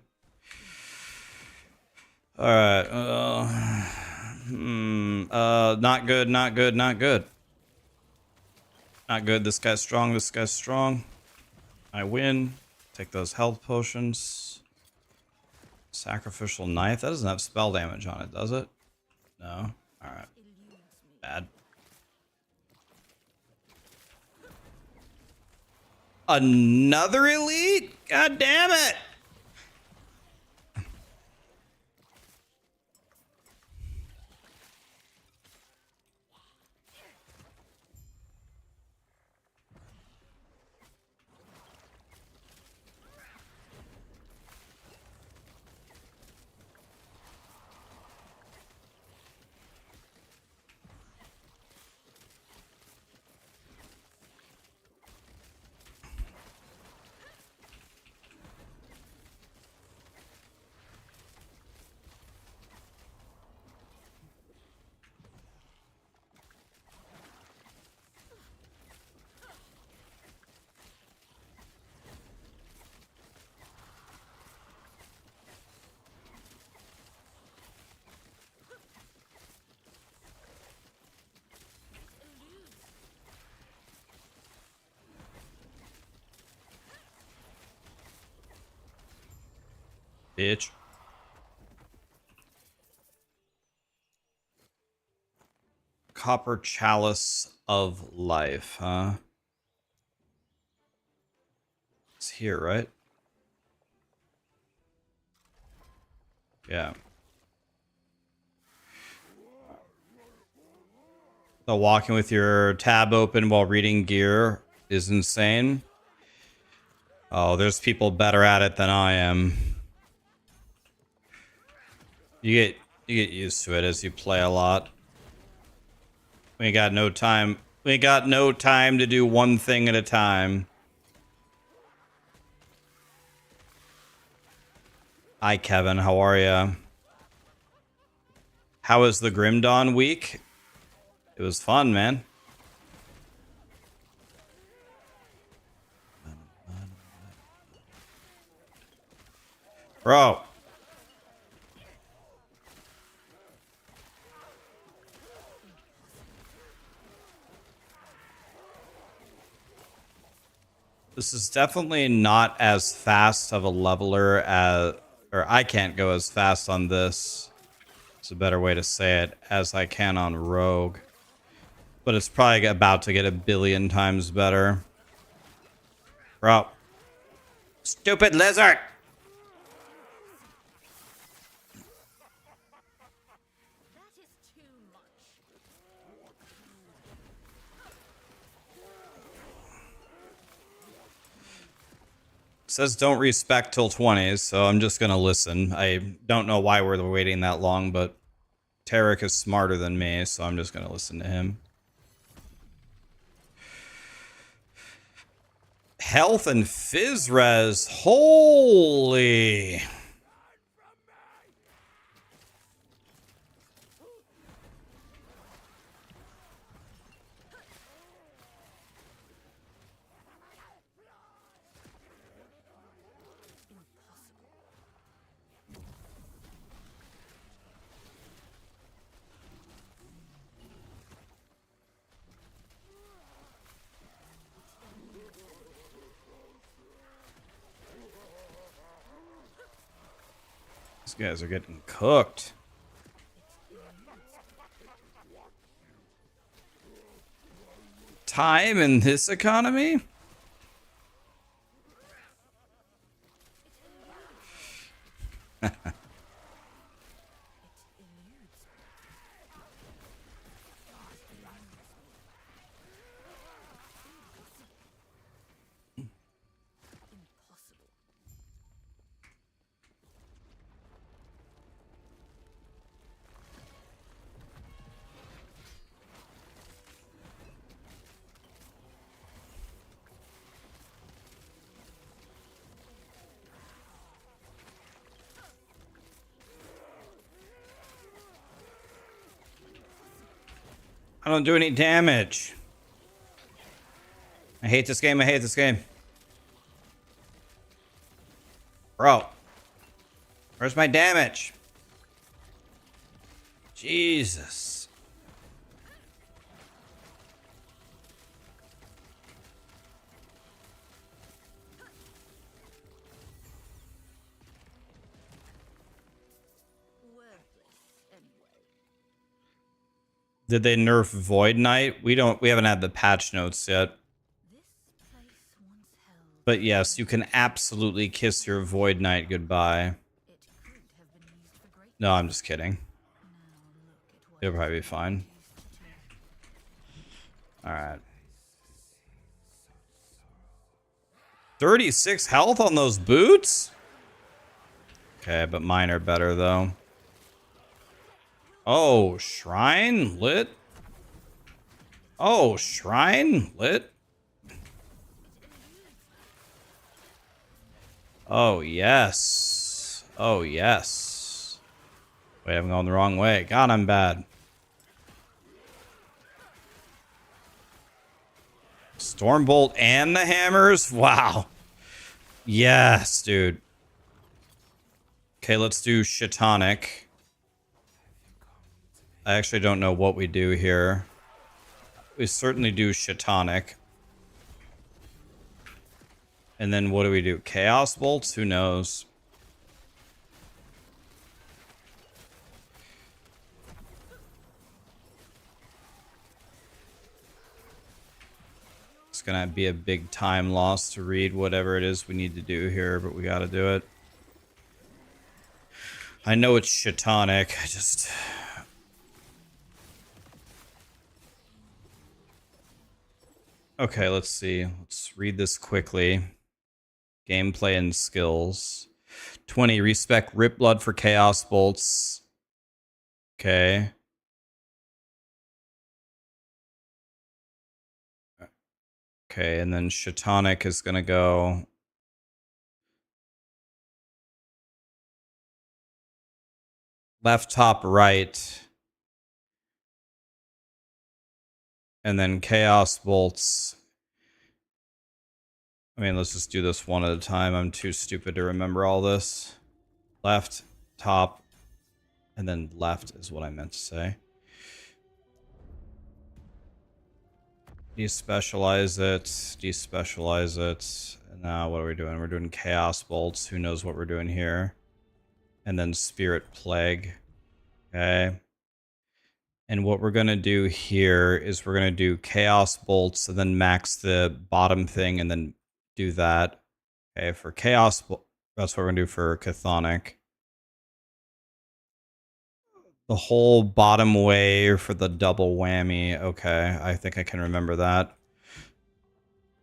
Speaker 1: All right. Not good. Not good. Not good. Not good. This guy's strong. This guy's strong. I win. Take those health potions. Sacrificial knife. That doesn't have spell damage on it, does it? No. All right. Bad. Another elite? God damn it! Bitch. Copper chalice of life, huh? It's here, right? Yeah. So walking with your tab open while reading gear is insane. Oh, there's people better at it than I am. You get used to it as you play a lot. We ain't got no time. We ain't got no time to do one thing at a time. Hi, Kevin. How are ya? How was the Grim Dawn week? It was fun, man. Bro. This is definitely not as fast of a leveler as... Or I can't go as fast on this. It's a better way to say it. As I can on Rogue. But it's probably about to get a billion times better. Bro. Stupid lizard!
Speaker 4: That is too much.
Speaker 1: Says don't respect till 20s, so I'm just gonna listen. I don't know why we're waiting that long, but Tarek is smarter than me, so I'm just gonna listen to him. Health and Fizz res. Holy. These guys are getting cooked. Time in this economy? I don't do any damage. I hate this game. I hate this game. Bro. Where's my damage? Jesus. Did they nerf Void Knight? We haven't had the patch notes yet. But yes, you can absolutely kiss your Void Knight goodbye. No, I'm just kidding. It'll probably be fine. Alright. 36 health on those boots? Okay, but mine are better though. Oh, shrine lit? Oh, shrine lit? Oh, yes. Oh, yes. Wait, I'm going the wrong way. God, I'm bad. Stormbolt and the hammers? Wow. Yes, dude. Okay, let's do Shatonic. I actually don't know what we do here. We certainly do Shatonic. And then what do we do? Chaos Bolts? Who knows? It's gonna be a big time loss to read whatever it is we need to do here, but we gotta do it. I know it's Shatonic, I just... Okay, let's see. Let's read this quickly. Gameplay and skills. 20, respec Rip Blood for Chaos Bolts. Okay. Okay, and then Shatonic is gonna go... left, top, right. And then Chaos Bolts. I mean, let's just do this one at a time. I'm too stupid to remember all this. Left, top, and then left is what I meant to say. Despecialize it, despecialize it. And now what are we doing? We're doing Chaos Bolts. Who knows what we're doing here? And then Spirit Plague. Okay. And what we're going to do here is we're going to do Chaos Bolts and then max the bottom thing and then do that. Okay, for Chaos, that's what we're going to do for Chthonic. The whole bottom way for the double whammy. Okay, I think I can remember that.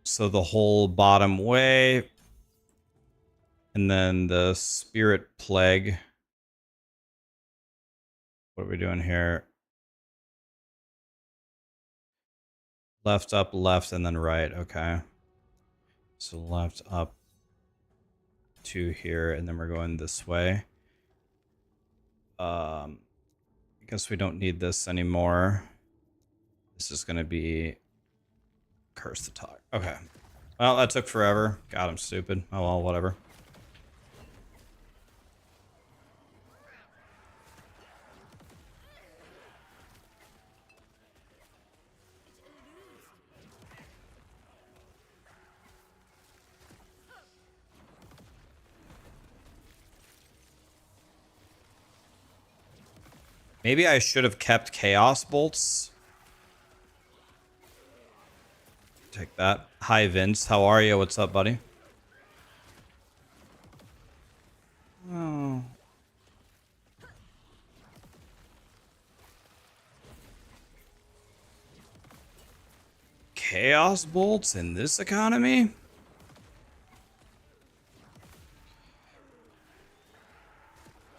Speaker 1: So the whole bottom way. And then the Spirit Plague. What are we doing here? Left, up, left, and then right. Okay. So left, up, to here, and then we're going this way. I guess we don't need this anymore. This is going to be Curse the Talk. Okay. Well, that took forever. God, I'm stupid. Oh well, whatever. Maybe I should have kept Chaos Bolts. Take that. Hi, Vince. How are you? What's up, buddy? Oh. Chaos Bolts in this economy?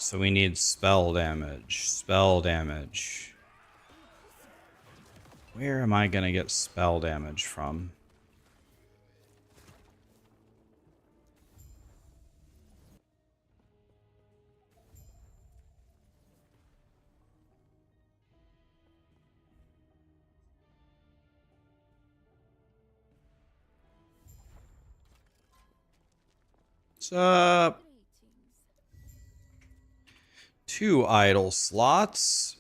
Speaker 1: So we need spell damage. Spell damage. Where am I going to get spell damage from? What's up? 2 idle slots.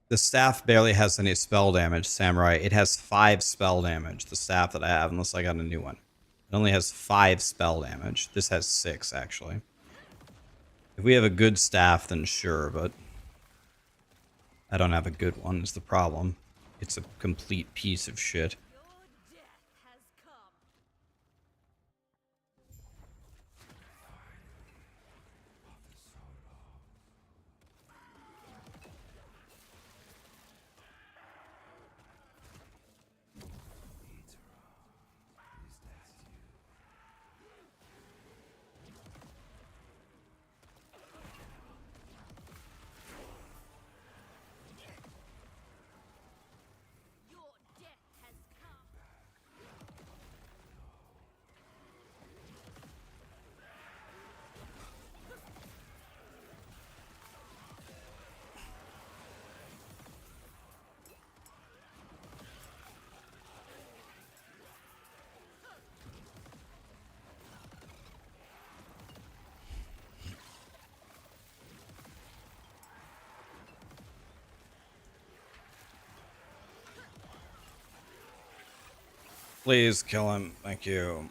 Speaker 1: The staff barely has any spell damage, Samurai. It has 5 spell damage, the staff that I have, unless I got a new one. It only has 5 spell damage. This has 6, actually. If we have a good staff, then sure, but I don't have a good one is the problem. It's a complete piece of shit. Please kill him. Thank you.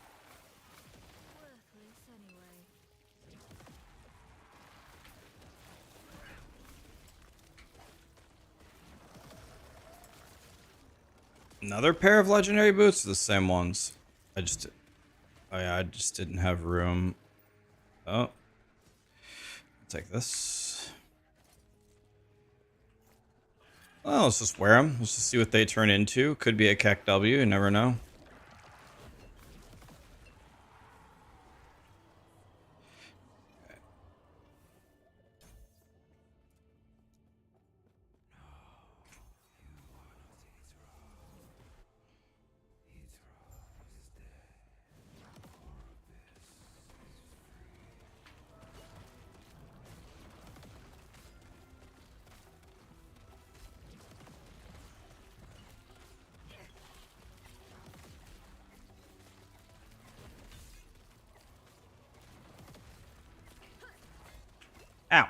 Speaker 1: Another pair of legendary boots? The same ones. Oh yeah, I just didn't have room. Oh. I'll take this. Well, let's just wear them. Let's just see what they turn into. Could be a Keck W, you never know. Ow.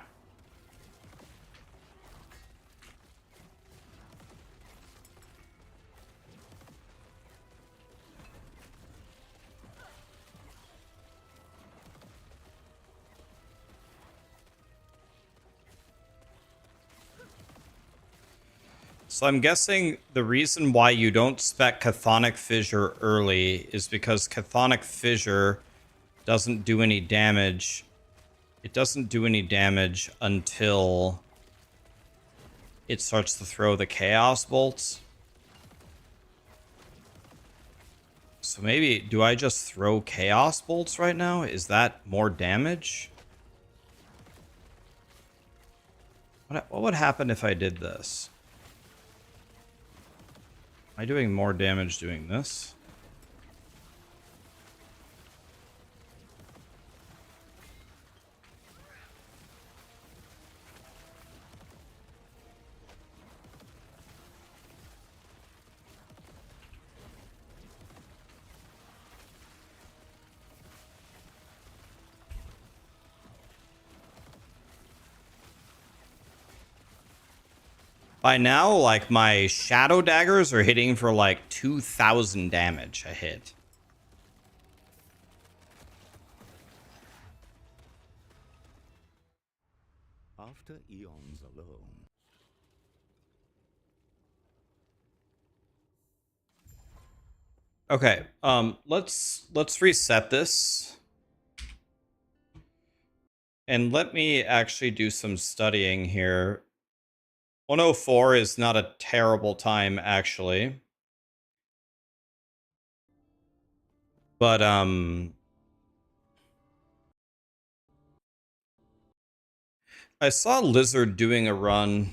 Speaker 1: So I'm guessing the reason why you don't spec Chthonic Fissure early is because Chthonic Fissure doesn't do any damage. It doesn't do any damage until it starts to throw the Chaos Bolts. So maybe, do I just throw Chaos Bolts right now? Is that more damage? What would happen if I did this? Am I doing more damage doing this? By now, like, my Shadow Daggers are hitting for like 2,000 damage a hit.
Speaker 3: After eons alone,
Speaker 1: Okay, let's reset this. And let me actually do some studying here. 104 is not a terrible time, actually. But, I saw Lizard doing a run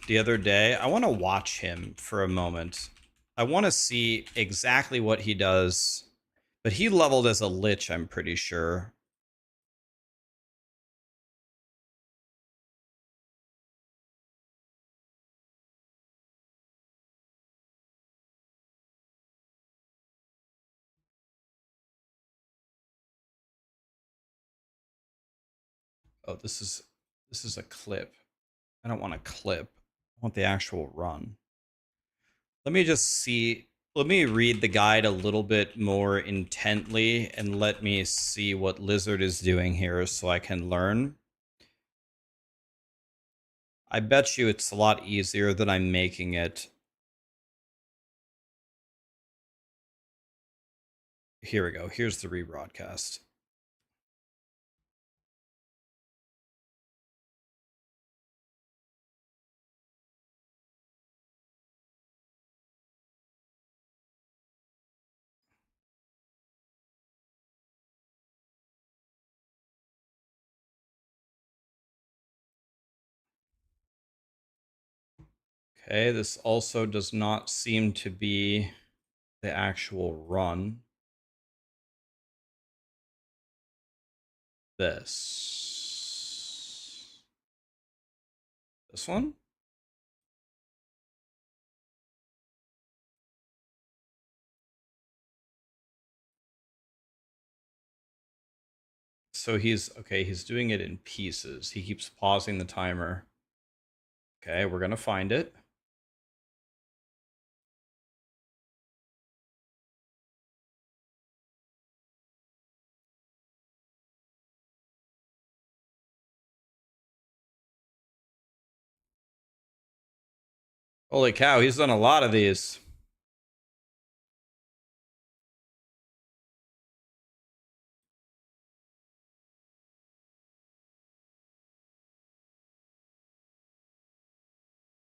Speaker 1: the other day. I want to watch him for a moment. I want to see exactly what he does. But he leveled as a Lich, I'm pretty sure. Oh, this is a clip. I don't want a clip. I want the actual run. Let me just see. Let me read the guide a little bit more intently and let me see what Lizard is doing here so I can learn. I bet you it's a lot easier than I'm making it. Here we go. Here's the rebroadcast. Okay, this also does not seem to be the actual run. This one? So he's okay, he's doing it in pieces. He keeps pausing the timer. Okay, we're gonna find it. Holy cow, he's done a lot of these.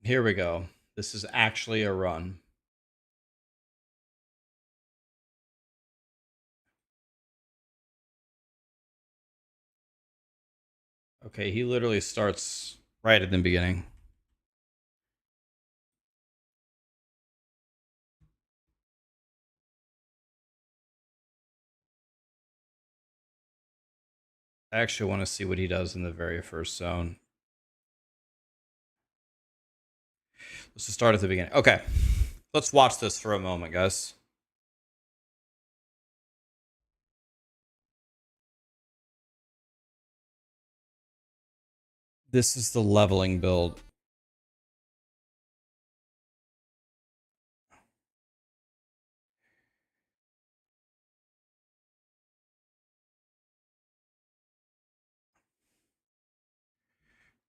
Speaker 1: Here we go. This is actually a run. Okay, he literally starts right at the beginning. I actually want to see what he does in the very first zone. Let's just start at the beginning. Okay, let's watch this for a moment, guys. This is the leveling build.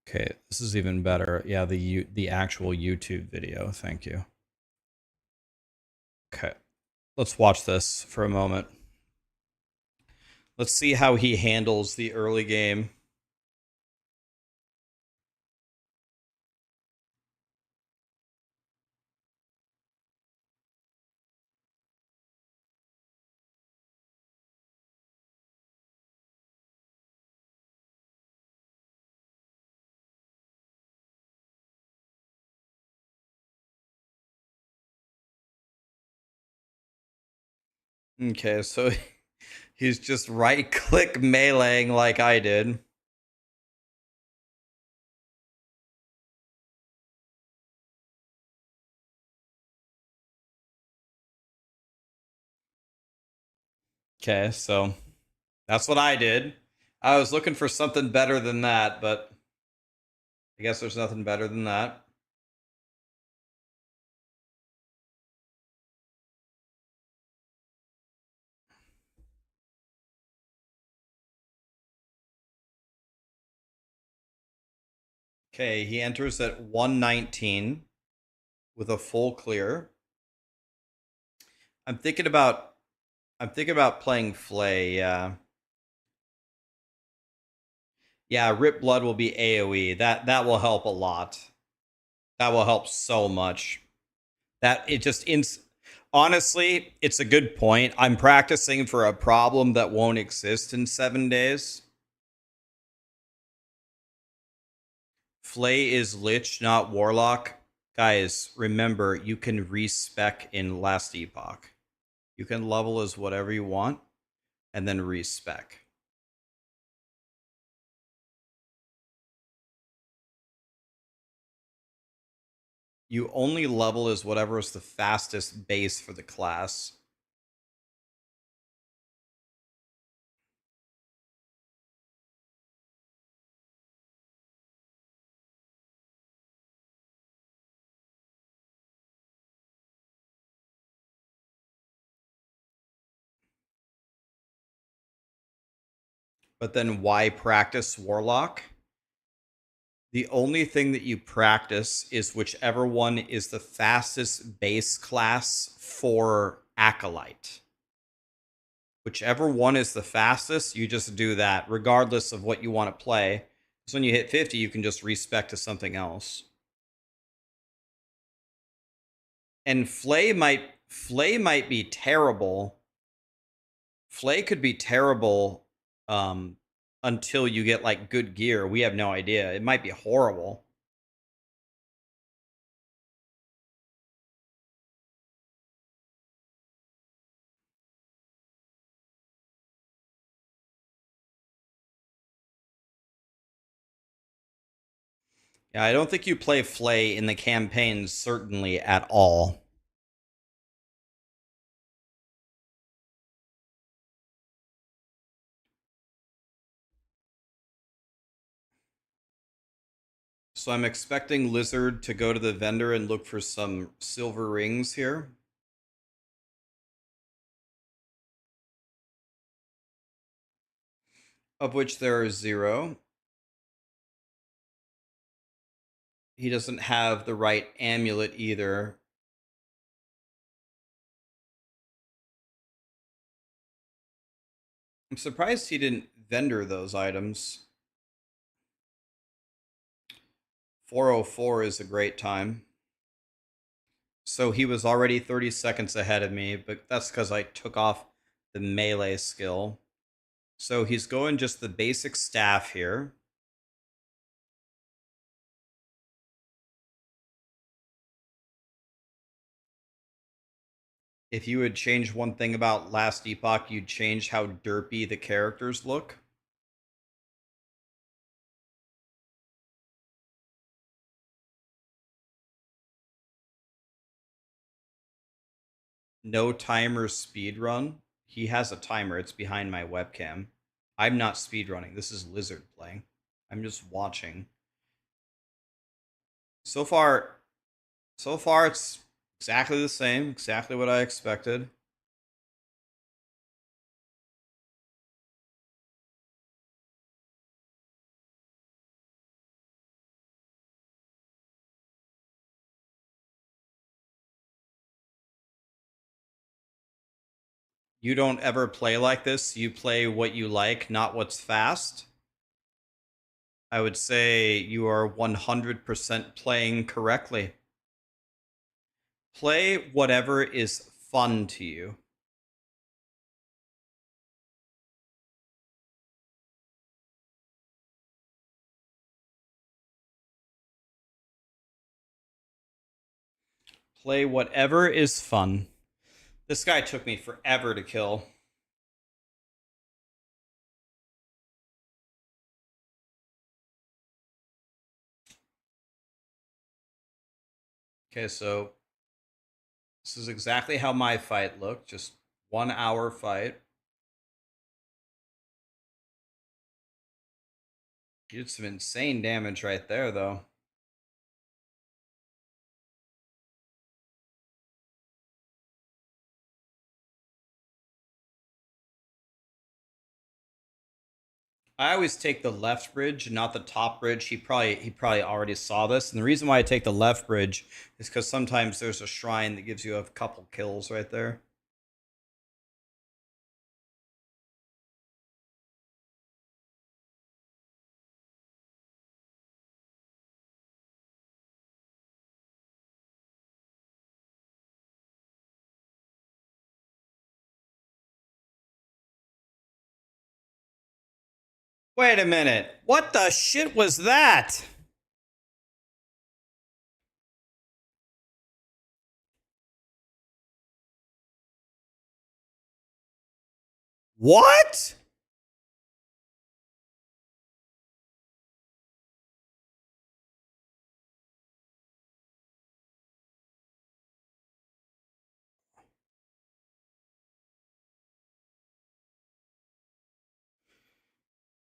Speaker 1: Okay, this is even better. Yeah, the actual YouTube video. Thank you. Okay, let's watch this for a moment. Let's see how he handles the early game. Okay, so he's just right click meleeing like I did. Okay, so that's what I did. I was looking for something better than that, but I guess there's nothing better than that. Okay, he enters at 119 with a full clear. I'm thinking about playing Flay, yeah. Yeah, Rip Blood will be AoE. That will help a lot. That will help so much. That it just honestly, it's a good point. I'm practicing for a problem that won't exist in 7 days. Flay is Lich, not Warlock. Guys, remember, you can respec in Last Epoch. You can level as whatever you want, and then respec. You only level as whatever is the fastest base for the class. But then why practice Warlock? The only thing that you practice is whichever one is the fastest base class for Acolyte. Whichever one is the fastest, you just do that, regardless of what you want to play. So when you hit 50, you can just respec to something else. And Flay might be terrible. Flay could be terrible until you get like good gear. We have no idea. It might be horrible. Yeah, I don't think you play Flay in the campaigns, certainly at all. So I'm expecting Lizard to go to the vendor and look for some silver rings here. Of which there are 0. He doesn't have the right amulet either. I'm surprised he didn't vendor those items. 404 is a great time. So he was already 30 seconds ahead of me, but that's because I took off the melee skill. So he's going just the basic staff here. If you would change one thing about Last Epoch, you'd change how derpy the characters look. No timer speedrun. He has a timer. It's behind my webcam. I'm not speedrunning. This is Lizard playing. I'm just watching. So far it's exactly the same. Exactly what I expected. You don't ever play like this. You play what you like, not what's fast. I would say you are 100% playing correctly. Play whatever is fun to you. Play whatever is fun. This guy took me forever to kill. Okay, so this is exactly how my fight looked. Just 1 hour fight. He did some insane damage right there, though. I always take the left bridge, not the top bridge. He probably already saw this. And the reason why I take the left bridge is because sometimes there's a shrine that gives you a couple kills right there. Wait a minute. What the shit was that? What?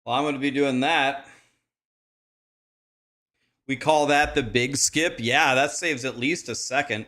Speaker 1: Well, I'm going to be doing that. We call that the big skip. Yeah, that saves at least a second.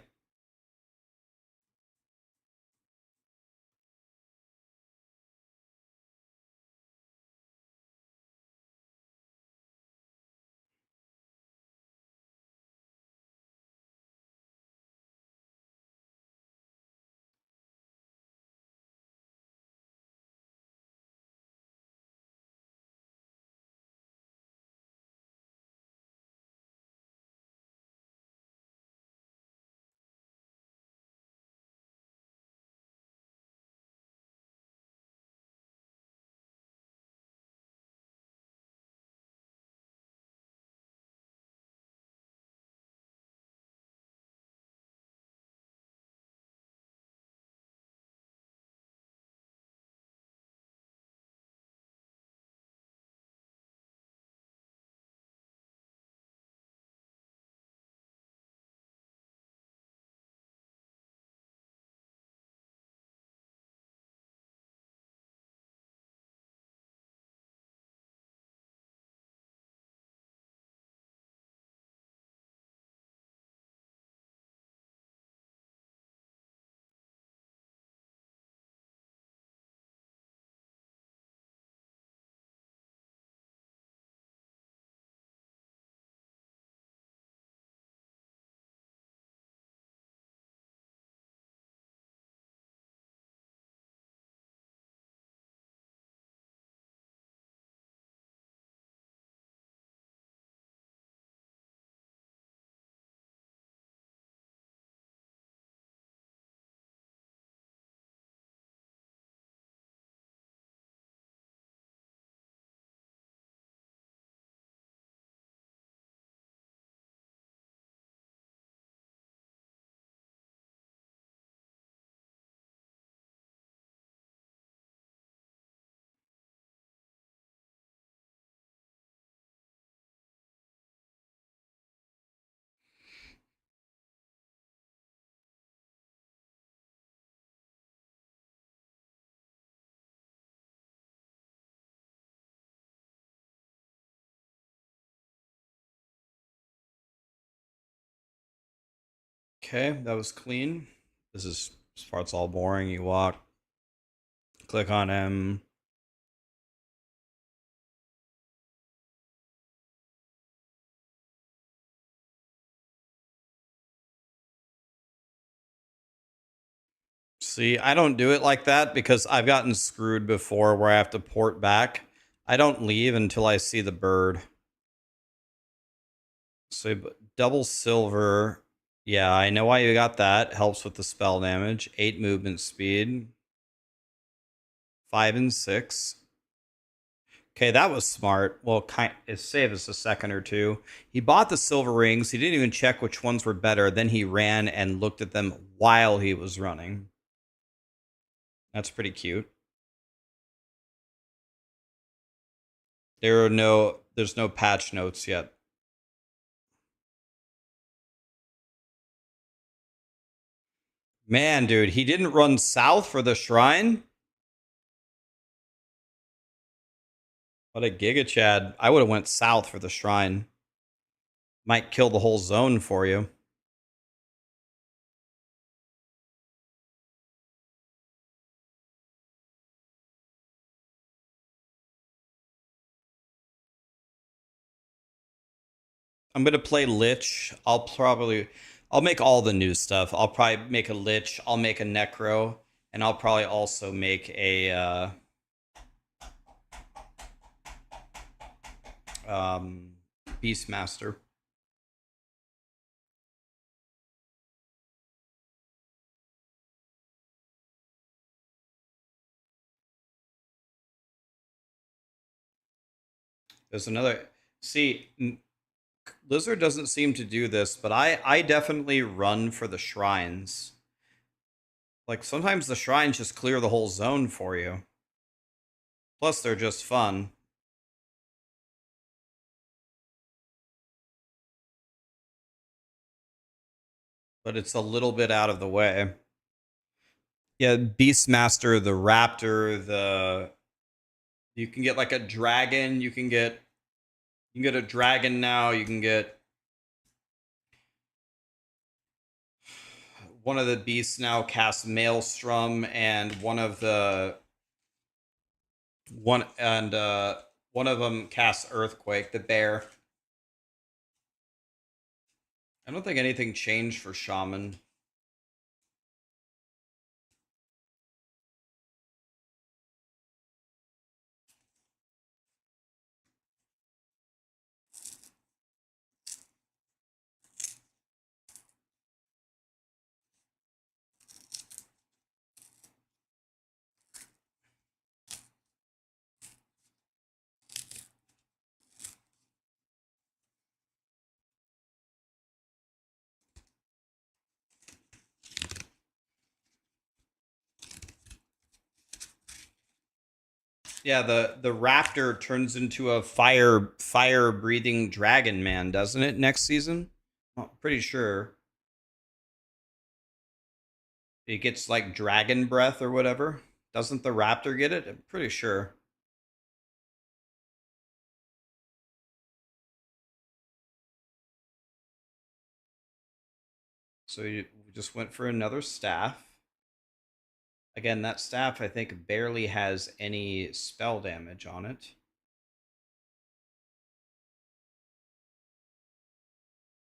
Speaker 1: Okay, that was clean. This part's all boring. You walk, click on M. See, I don't do it like that because I've gotten screwed before where I have to port back. I don't leave until I see the bird. So double silver. Yeah, I know why you got that. Helps with the spell damage. 8 movement speed. 5 and 6. Okay, that was smart. Well, it saved us a second or two. He bought the silver rings. He didn't even check which ones were better. Then he ran and looked at them while he was running. That's pretty cute. There's no patch notes yet. Man, dude, he didn't run south for the shrine? What a giga chad. I would have went south for the shrine. Might kill the whole zone for you. I'm gonna play Lich. I'll make all the new stuff. I'll probably make a Lich. I'll make a Necro, and I'll probably also make a Beastmaster. There's another. See, Lizard doesn't seem to do this, but I definitely run for the shrines. Like sometimes the shrines just clear the whole zone for you. Plus they're just fun. But it's a little bit out of the way. Yeah, Beastmaster, the Raptor, you can get like a dragon, you can get a dragon now, you can get one of the beasts now casts Maelstrom, and one of them casts Earthquake, the bear. I don't think anything changed for Shaman. Yeah, the raptor turns into a fire breathing dragon man, doesn't it? Next season, I'm pretty sure it gets like dragon breath or whatever. Doesn't the raptor get it? I'm pretty sure. So you just went for another staff. Again, that staff I think barely has any spell damage on it.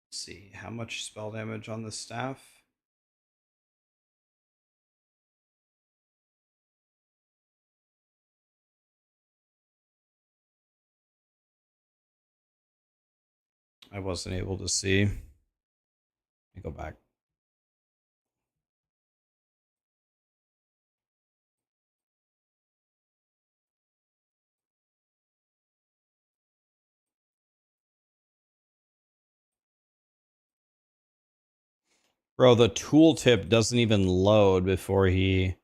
Speaker 1: Let's see, how much spell damage on the staff? I wasn't able to see. Let me go back. Bro, the tooltip doesn't even load before he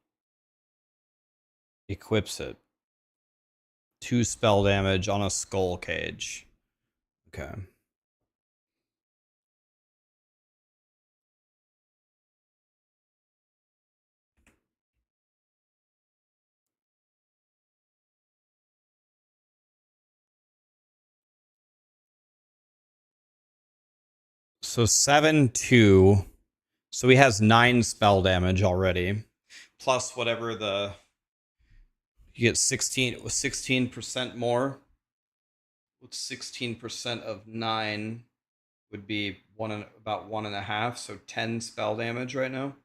Speaker 1: equips it. 2 spell damage on a skull cage. Okay. So 7-2. So he has 9 spell damage already. Plus whatever you get 16% more. With 16% of 9 would be about 1.5, so 10 spell damage right now.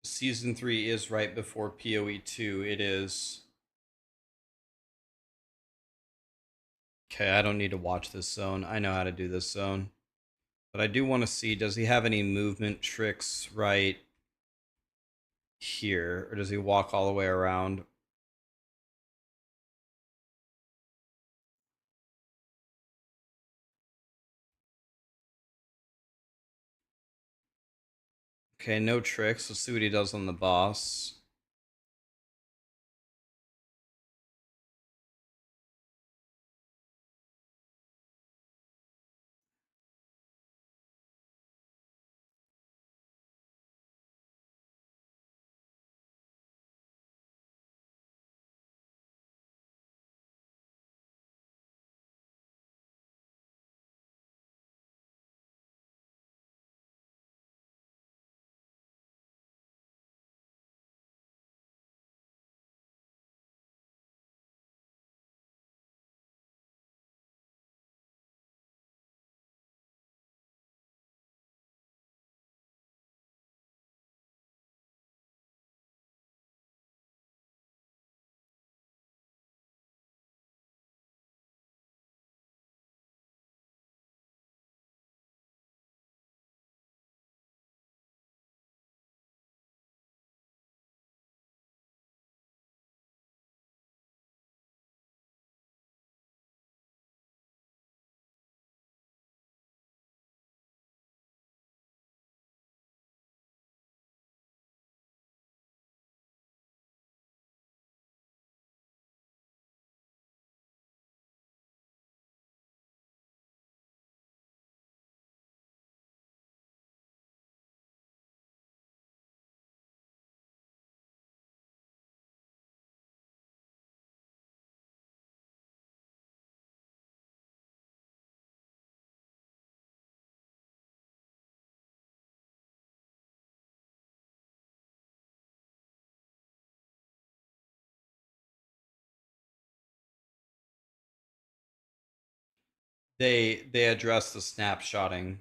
Speaker 1: Season 3 is right before POE2. It is. Okay, I don't need to watch this zone. I know how to do this zone. But I do want to see, does he have any movement tricks right here? Or does he walk all the way around? Okay, no tricks. Let's see what he does on the boss. They address the snapshotting.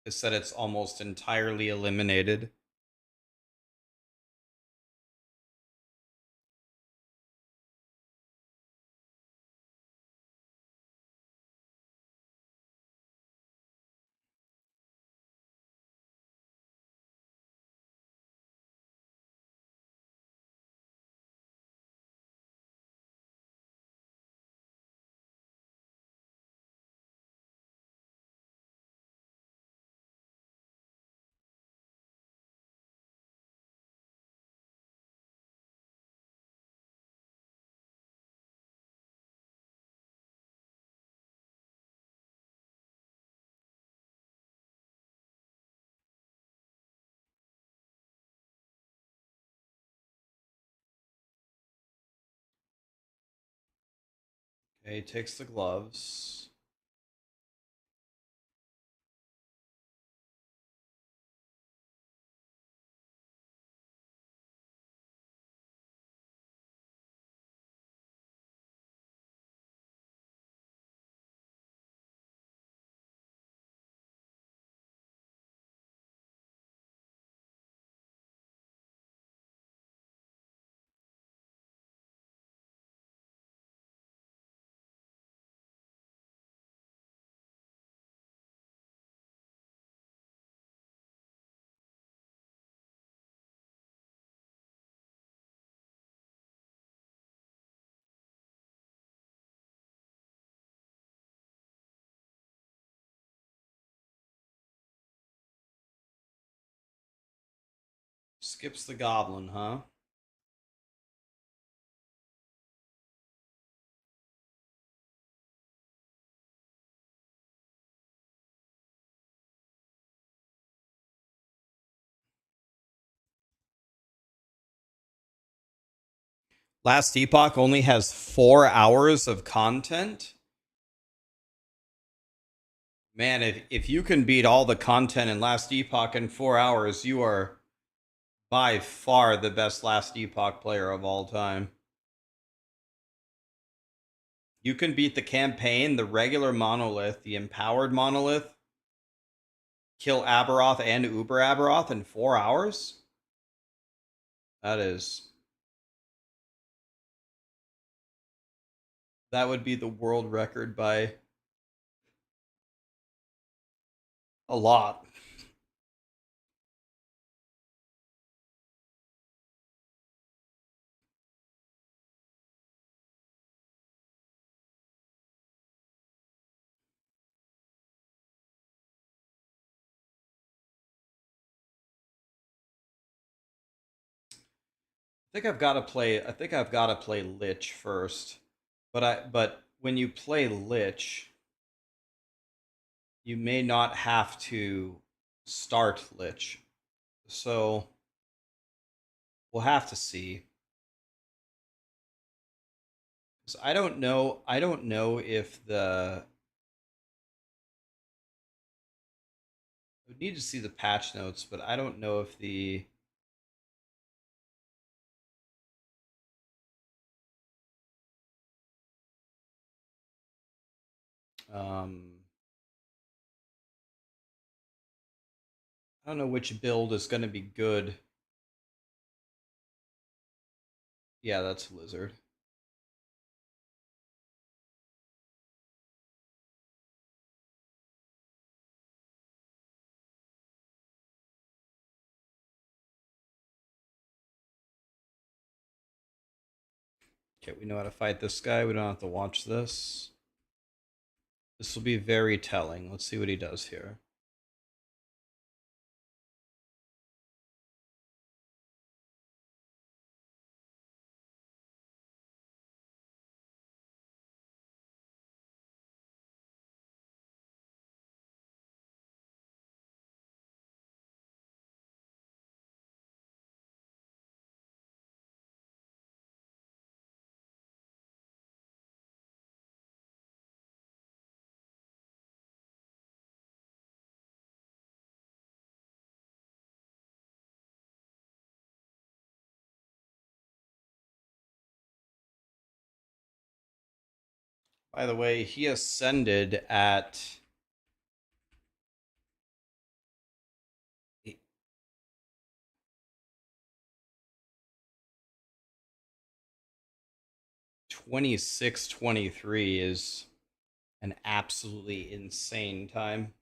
Speaker 1: It said it's almost entirely eliminated. Okay, he takes the gloves. Skips the goblin, huh? Last Epoch only has 4 hours of content. Man, if you can beat all the content in Last Epoch in 4 hours, you are by far the best Last Epoch player of all time. You can beat the campaign, the regular monolith, the empowered monolith, kill Aberoth and Uber Aberoth in 4 hours? That would be the world record by a lot. I think I've got to play Lich first. But when you play Lich, you may not have to start Lich. So we'll have to see. 'Cause I don't know if the I would need to see the patch notes, but I don't know if the um I don't know which build is going to be good. Yeah, that's Lizard. Okay, we know how to fight this guy. We don't have to watch this. This will be very telling. Let's see what he does here. By the way, he ascended at 26:23 is an absolutely insane time.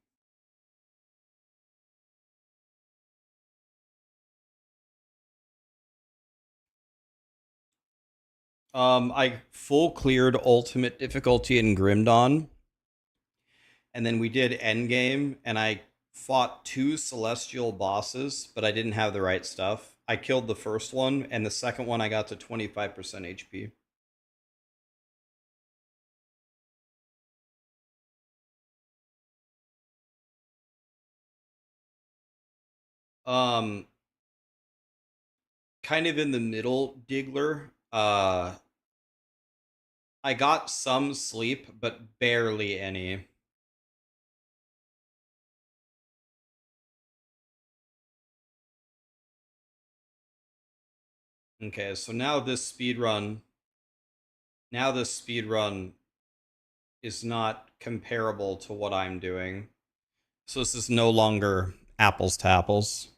Speaker 1: I full cleared ultimate difficulty in Grimdawn, and then we did endgame, and I fought 2 celestial bosses, but I didn't have the right stuff. I killed the first one, and the second one I got to 25% HP. Um, kind of in the middle, Diggler. I got some sleep, but barely any. Okay, so now this speed run is not comparable to what I'm doing. So this is no longer apples to apples.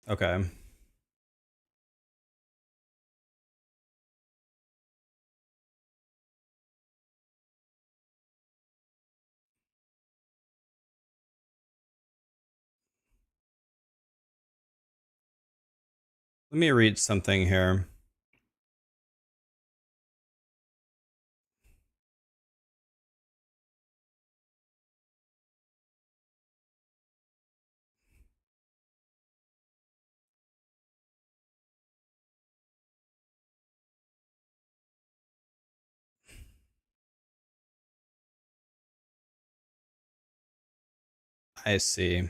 Speaker 1: Okay. Let me read something here. I see.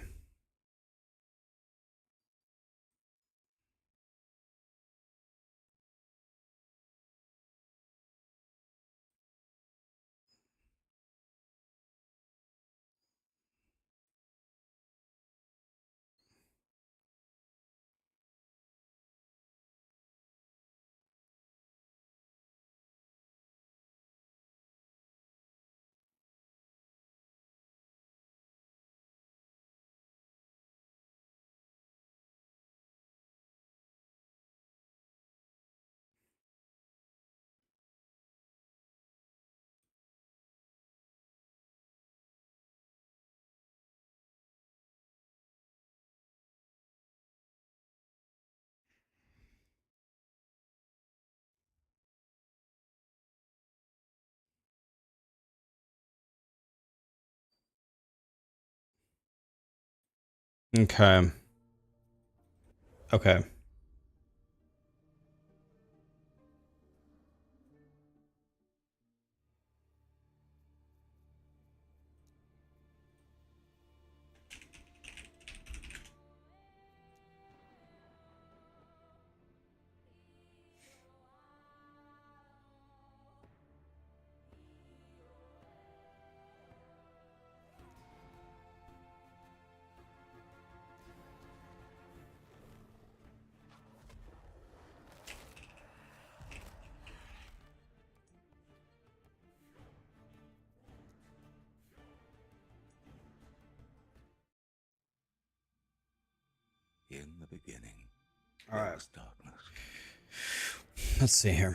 Speaker 1: Okay. Okay.
Speaker 3: In the beginning,
Speaker 1: All
Speaker 3: there
Speaker 1: right.
Speaker 3: was darkness.
Speaker 1: Let's see here.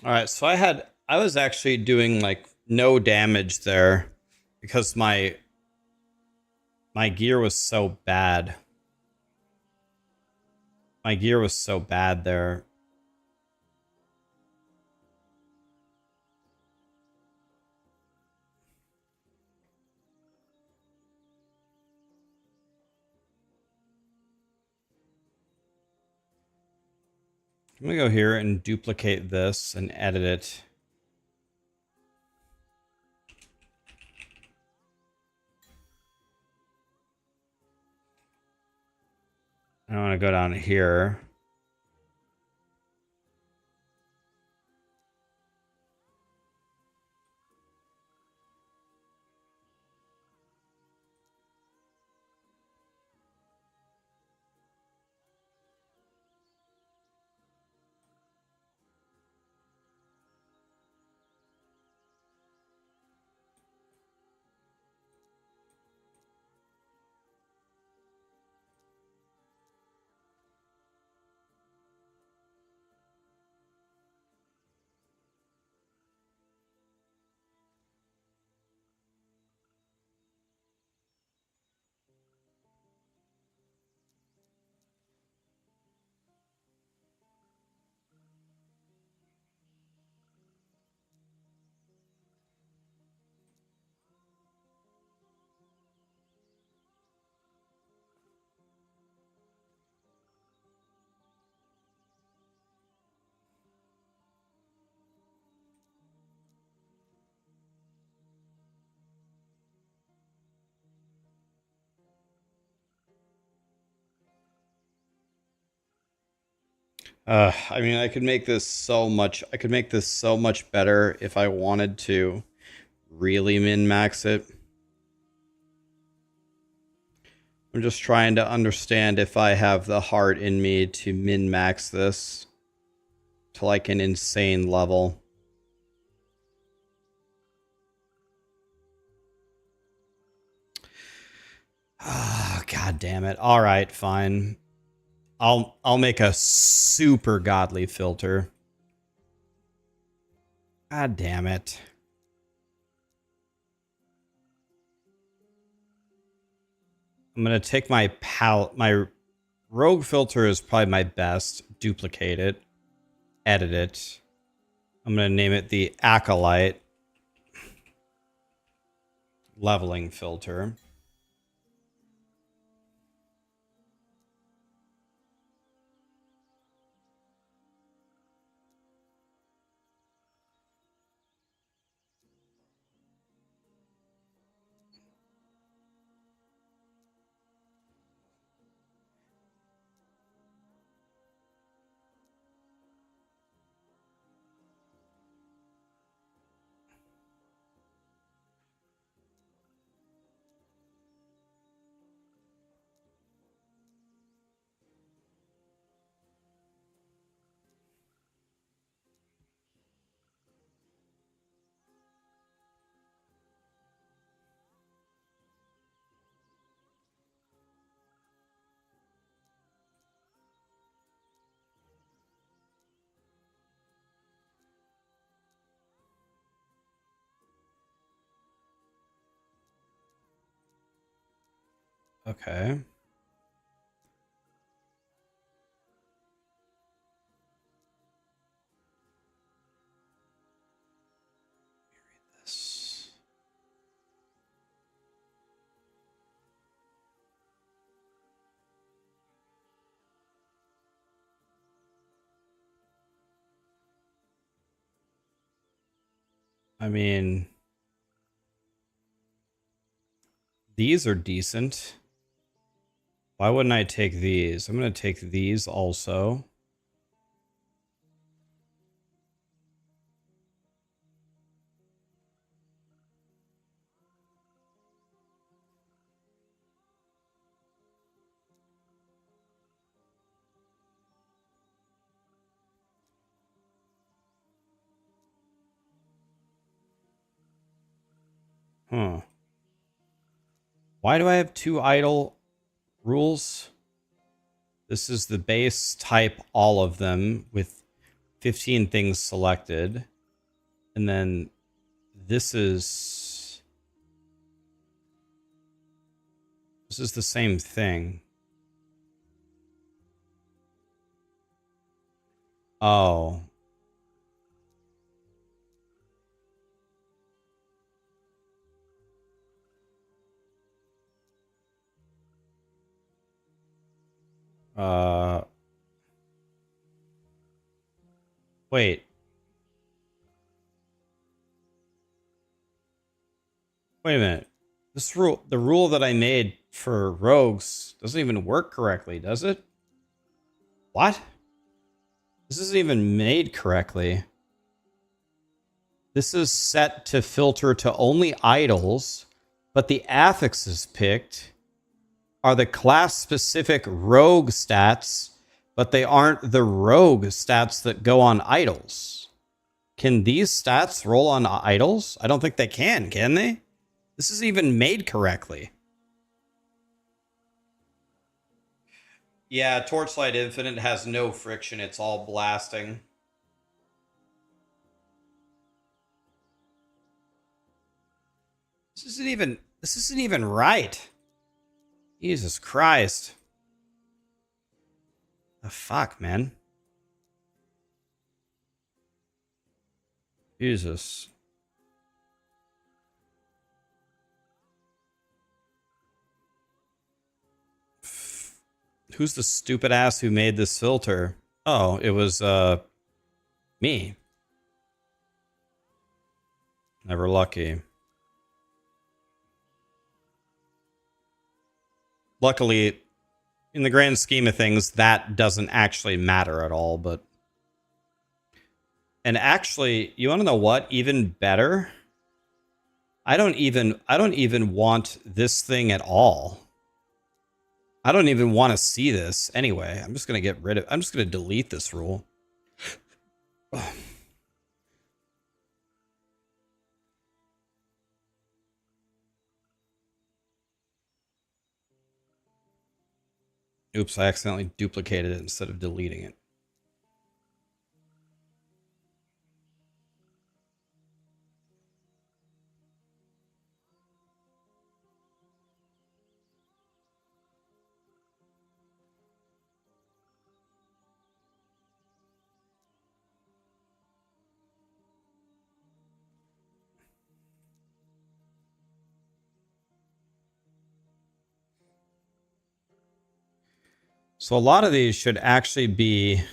Speaker 1: All right, so I was actually doing like no damage there because my gear was so bad. My gear was so bad there. I'm gonna go here and duplicate this and edit it. I want to go down here. I mean, I could make this so much. I could make this so much better if I wanted to really min-max it. I'm just trying to understand if I have the heart in me to min-max this to like an insane level. Ah, God damn it. All right, fine. I'll make a super godly filter. God damn it. I'm gonna take my my rogue filter is probably my best. Duplicate it, edit it. I'm gonna name it the Acolyte leveling filter. Okay. This. I mean, these are decent. Why wouldn't I take these? I'm going to take these also. Huh. Why do I have 2 idle rules? This is the base type, all of them, with 15 things selected. And then this is the same thing. Oh. Wait. Wait a minute. This rule, the rule that I made for rogues doesn't even work correctly, does it? What? This isn't even made correctly. This is set to filter to only idols, but the affixes picked are the class-specific rogue stats, but they aren't the rogue stats that go on idols. Can these stats roll on idols? I don't think they can they? This is even made correctly. Yeah, Torchlight Infinite has no friction. It's all blasting. This isn't even right. Jesus Christ. The fuck, man. Jesus. Who's the stupid ass who made this filter? Oh, it was me. Never lucky. Luckily, in the grand scheme of things, that doesn't actually matter at all, but... And actually, you want to know what? Even better? I don't even want this thing at all. I don't even want to see this anyway. I'm just going to get rid of... I'm just going to delete this rule. Oops, I accidentally duplicated it instead of deleting it. So a lot of these should actually be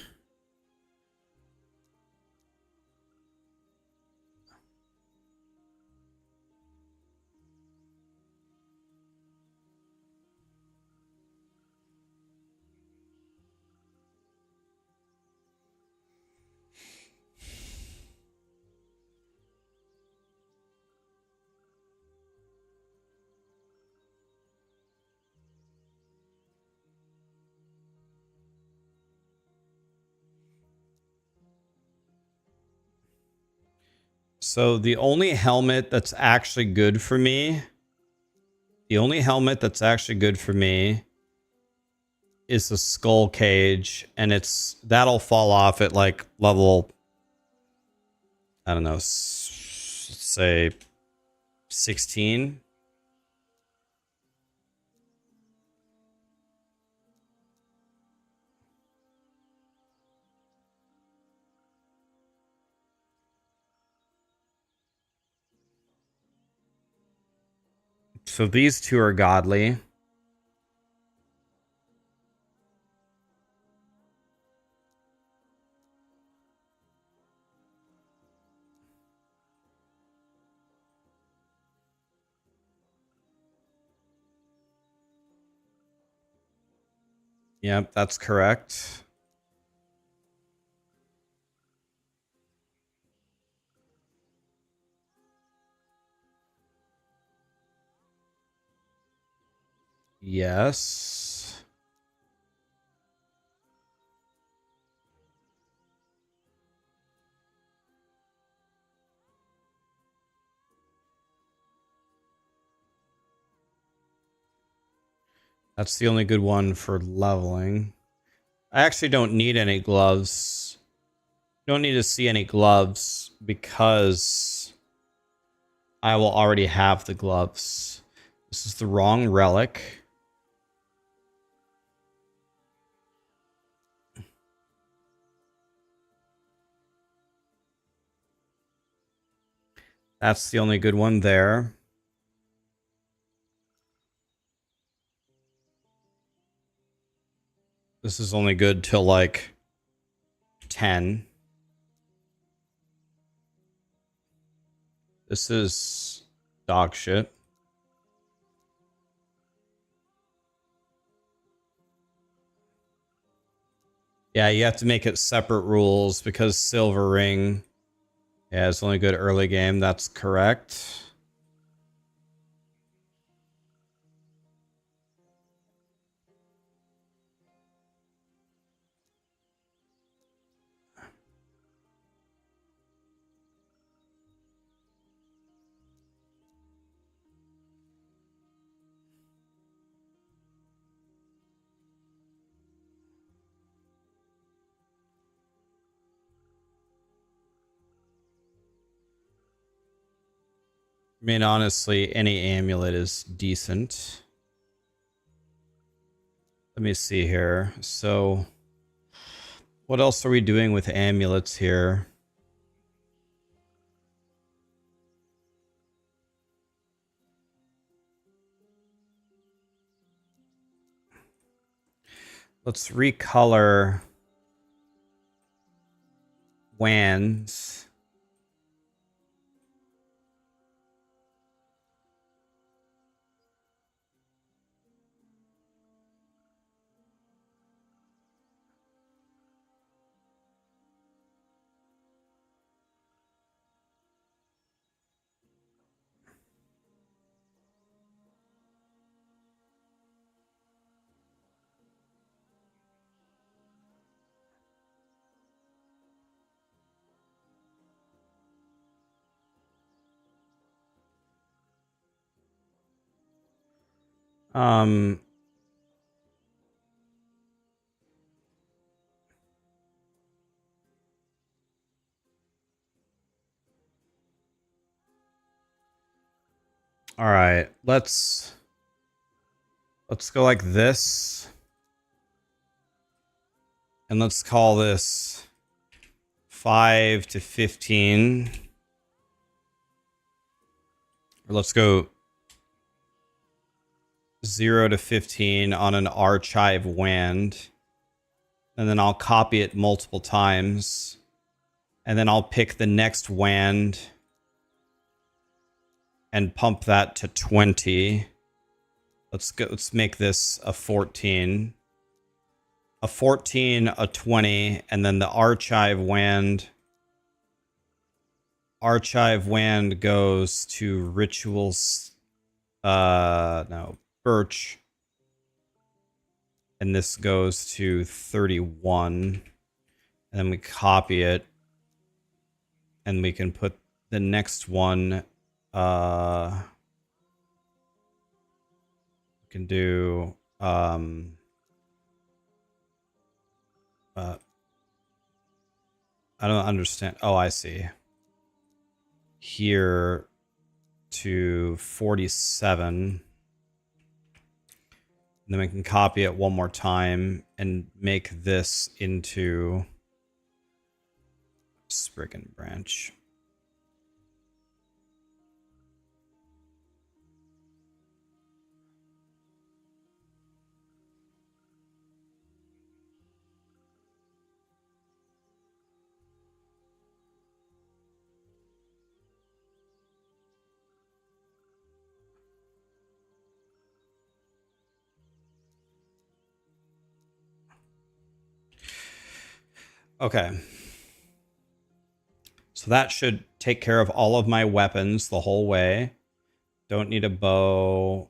Speaker 1: so the only helmet that's actually good for me, is the skull cage, and that'll fall off at like level, I don't know, let's say 16. So these two are godly. Yep, that's correct. Yes. That's the only good one for leveling. I actually don't need any gloves. Don't need to see any gloves because I will already have the gloves. This is the wrong relic. That's the only good one there. This is only good till like 10. This is dog shit. Yeah, you have to make it separate rules because Silver Ring. Yeah, it's only good early game. That's correct. I mean, honestly, any amulet is decent. Let me see here. So, what else are we doing with amulets here? Let's recolor wands. Um, All right, let's go like this. And let's call this 5 to 15. Or let's go 0 to 15 on an archive wand. And then I'll copy it multiple times. And then I'll pick the next wand and pump that to 20. Let's make this a 14. A 14, a 20, and then the archive wand. Archive wand goes to rituals. No, birch. And this goes to 31. And then we copy it. And we can put the next one. We can do I don't understand. Oh, I see. Here to 47. And then we can copy it one more time and make this into Spriggan branch. Okay. So that should take care of all of my weapons the whole way. Don't need a bow.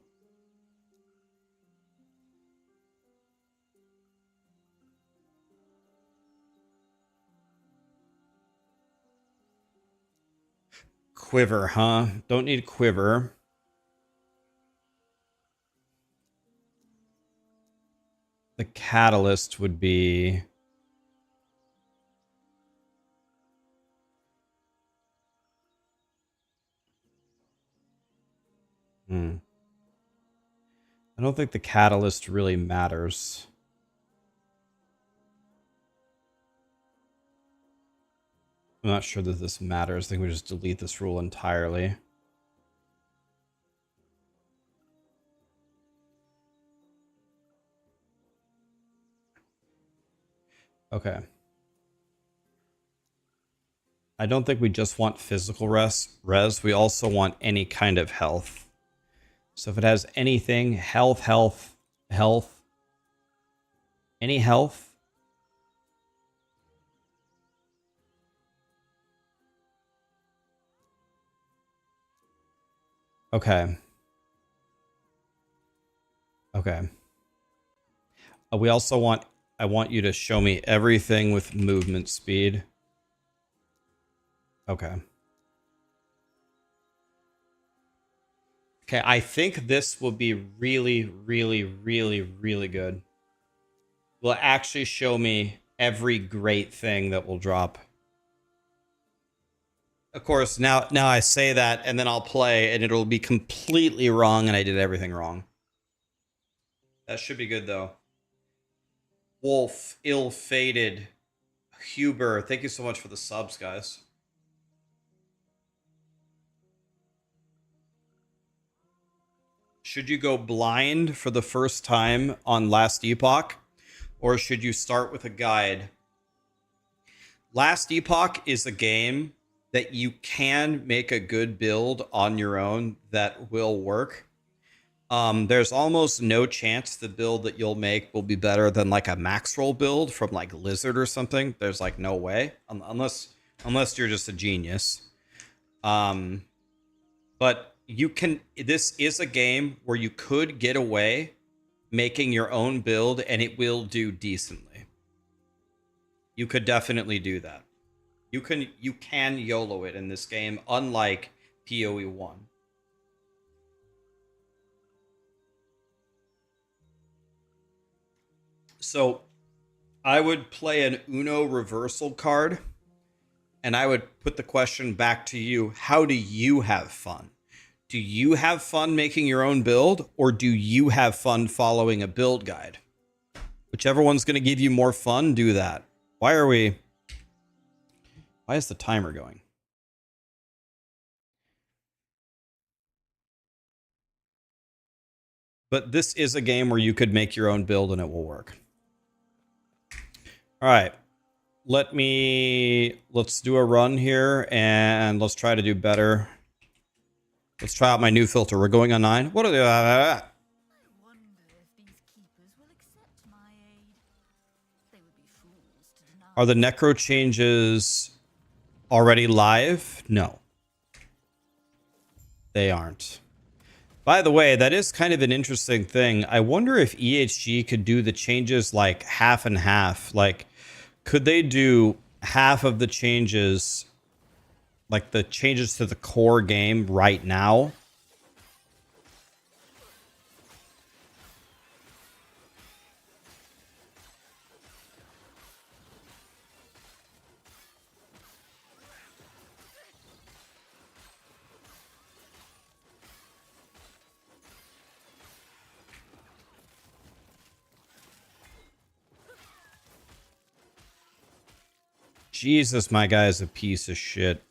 Speaker 1: Quiver, huh? Don't need quiver. The catalyst would be... I don't think the catalyst really matters. I'm not sure that this matters. I think we just delete this rule entirely. Okay. I don't think we just want physical res. We also want any kind of health. So if it has anything, health, any health. Okay. Okay. We also want, I want you to show me everything with movement speed. Okay. Okay, I think this will be really, really, really, really good. Will actually show me every great thing that will drop. Of course, now I say that, and then I'll play, and it'll be completely wrong, and I did everything wrong. That should be good, though. Wolf, ill-fated, Huber, thank you so much for the subs, guys. Should you go blind for the first time on Last Epoch, or should you start with a guide? Last Epoch is a game that you can make a good build on your own that will work. There's almost no chance the build that you'll make will be better than like a max roll build from like Lizard or something. There's like no way, unless you're just a genius. But you can. This is a game where you could get away making your own build, and it will do decently. You could definitely do that. You can YOLO it in this game, unlike POE1. So I would play an Uno reversal card, and I would put the question back to you. How do you have fun? Do you have fun making your own build, or do you have fun following a build guide? Whichever one's going to give you more fun, do that. Why is the timer going? But this is a game where you could make your own build and it will work. All right. Let's do a run here and let's try to do better. Let's try out my new filter. We're going on 9. What are they?
Speaker 4: I wonder if these keepers will accept my aid. They would be fools to deny.
Speaker 1: Are the necro changes already live? No. They aren't. By the way, that is kind of an interesting thing. I wonder if EHG could do the changes like half and half. Like, could they do half of the changes, like the changes to the core game right now? Jesus, my guy's a piece of shit.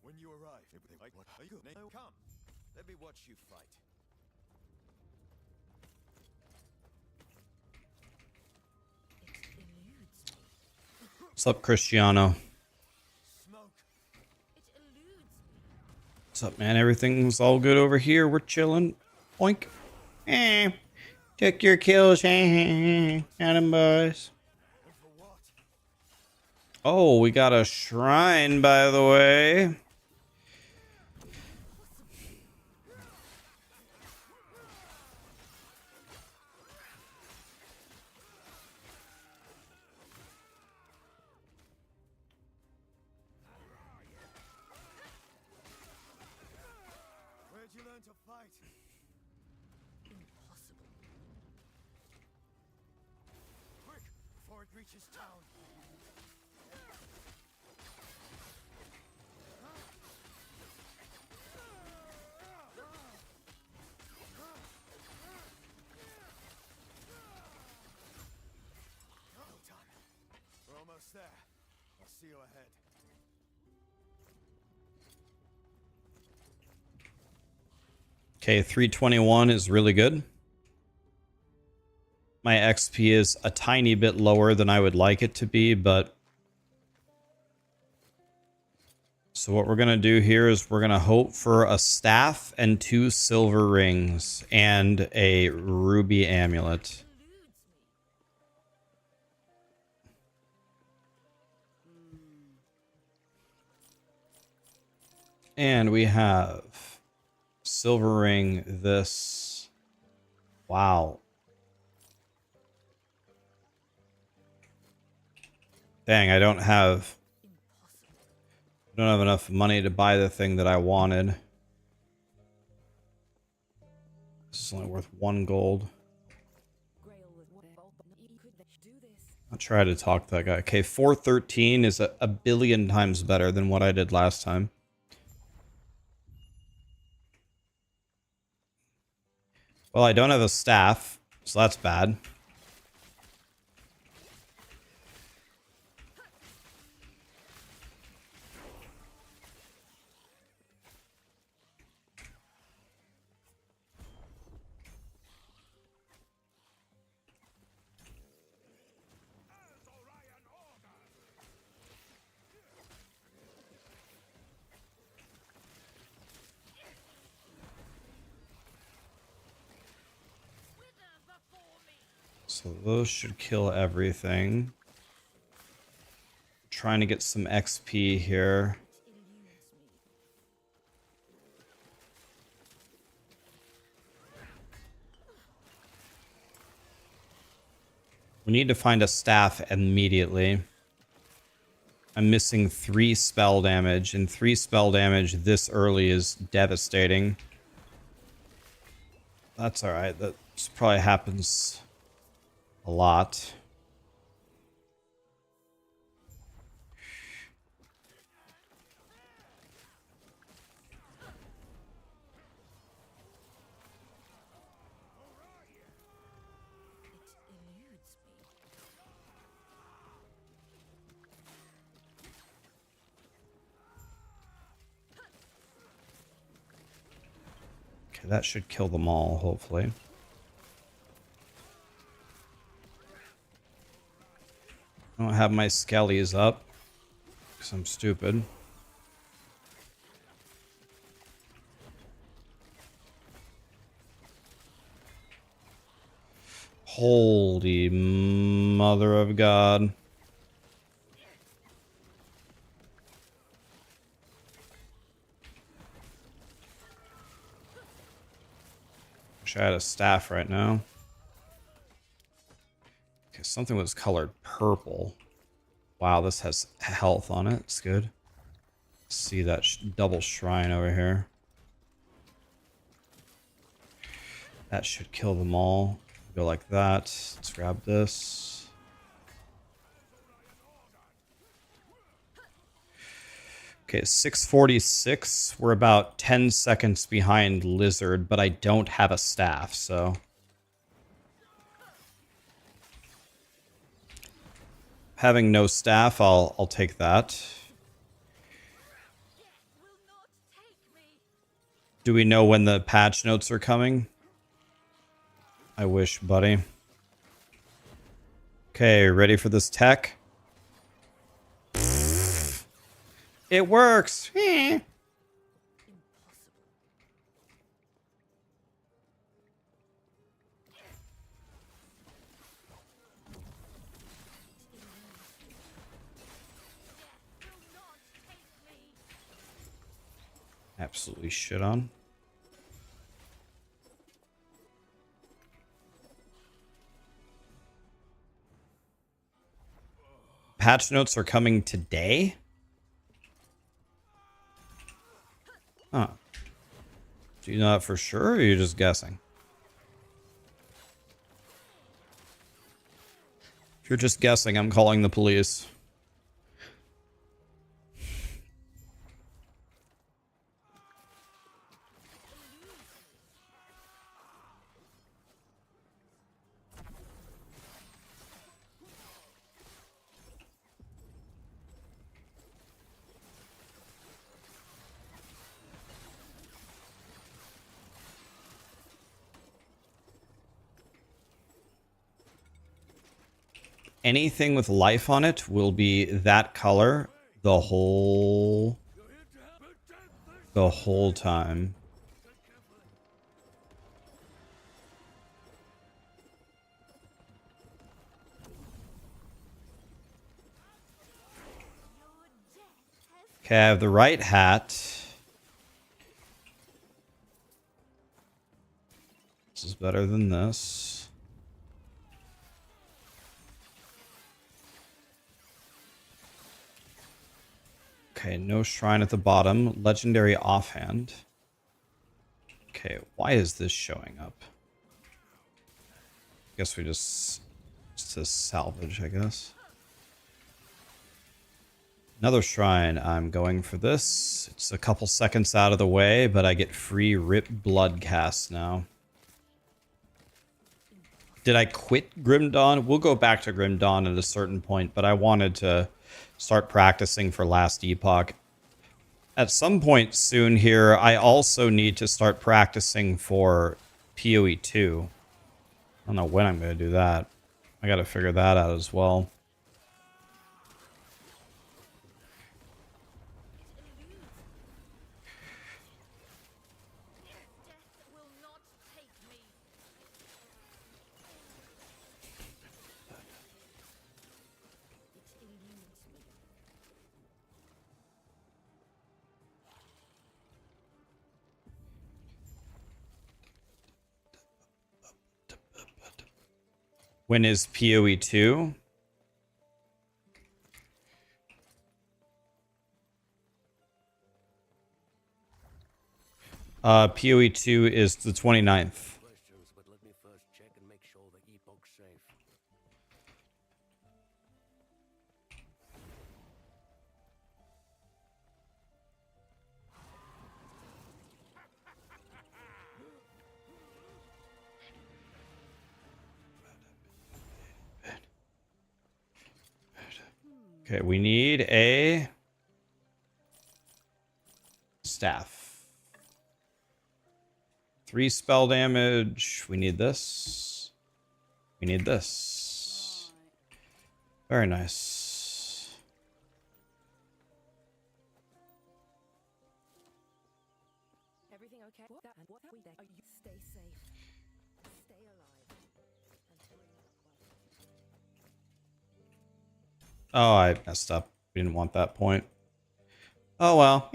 Speaker 2: When you arrive, what are you? Come, let me watch you fight.
Speaker 4: It eludes me.
Speaker 1: What's up, Cristiano?
Speaker 2: Smoke.
Speaker 4: It eludes me.
Speaker 1: What's up, man? Everything's all good over here. We're chilling. Oink. Took your kills. Adam boys.
Speaker 2: And for what?
Speaker 1: Oh, we got a shrine, by the way.
Speaker 2: Where'd you learn to fight?
Speaker 4: Impossible.
Speaker 2: Quick, before it reaches town. No time. We're almost there. I'll see you ahead.
Speaker 1: Okay, 321 is really good. My XP is a tiny bit lower than I would like it to be, but... So what we're going to do here is we're going to hope for a staff and 2 silver rings and a ruby amulet. And we have silver ring, this. Wow. Dang, I don't have enough money to buy the thing that I wanted. This is only worth 1 gold. I'll try to talk to that guy. Okay, 413 is a billion times better than what I did last time. Well, I don't have a staff, so that's bad. So those should kill everything. Trying to get some XP here. We need to find a staff immediately. I'm missing 3 spell damage, and 3 spell damage this early is devastating. That's alright. That probably happens a lot. Okay, that should kill them all, hopefully. I don't have my skellies up because I'm stupid. Holy mother of God. Wish I had a staff right now. Okay, something was colored purple. Wow, this has health on it. It's good. See that double shrine over here. That should kill them all. Go like that. Let's grab this. Okay, 646. We're about 10 seconds behind Lizard, but I don't have a staff, so... Having no staff, I'll take that. Do we know when the patch notes are coming? I wish, buddy. Okay, ready for this tech? It works! Absolutely shit on. Patch notes are coming today? Huh. Do you know that for sure, or are you just guessing? If you're just guessing, I'm calling the police. Anything with life on it will be that color the whole time. Okay, I have the right hat. This is better than this. Okay, no shrine at the bottom. Legendary offhand. Okay, why is this showing up? Guess we just a salvage, I guess. Another shrine. I'm going for this. It's a couple seconds out of the way, but I get free Rip Blood cast now. Did I quit Grim Dawn? We'll go back to Grim Dawn at a certain point, but I wanted to start practicing for Last Epoch. At some point soon here, I also need to start practicing for POE2. I don't know when I'm going to do that. I got to figure that out as well. When is POE2? POE2 is the 29th.
Speaker 2: Questions, but let me first check and make sure the Epoch's safe.
Speaker 1: Okay, we need a staff. 3 spell damage. We need this. We need this. Very nice.
Speaker 6: Everything okay? What? And what we then? Oh, you stay safe. Stay alive. And bring up
Speaker 1: Oh, I messed up. We didn't want that point. Oh well.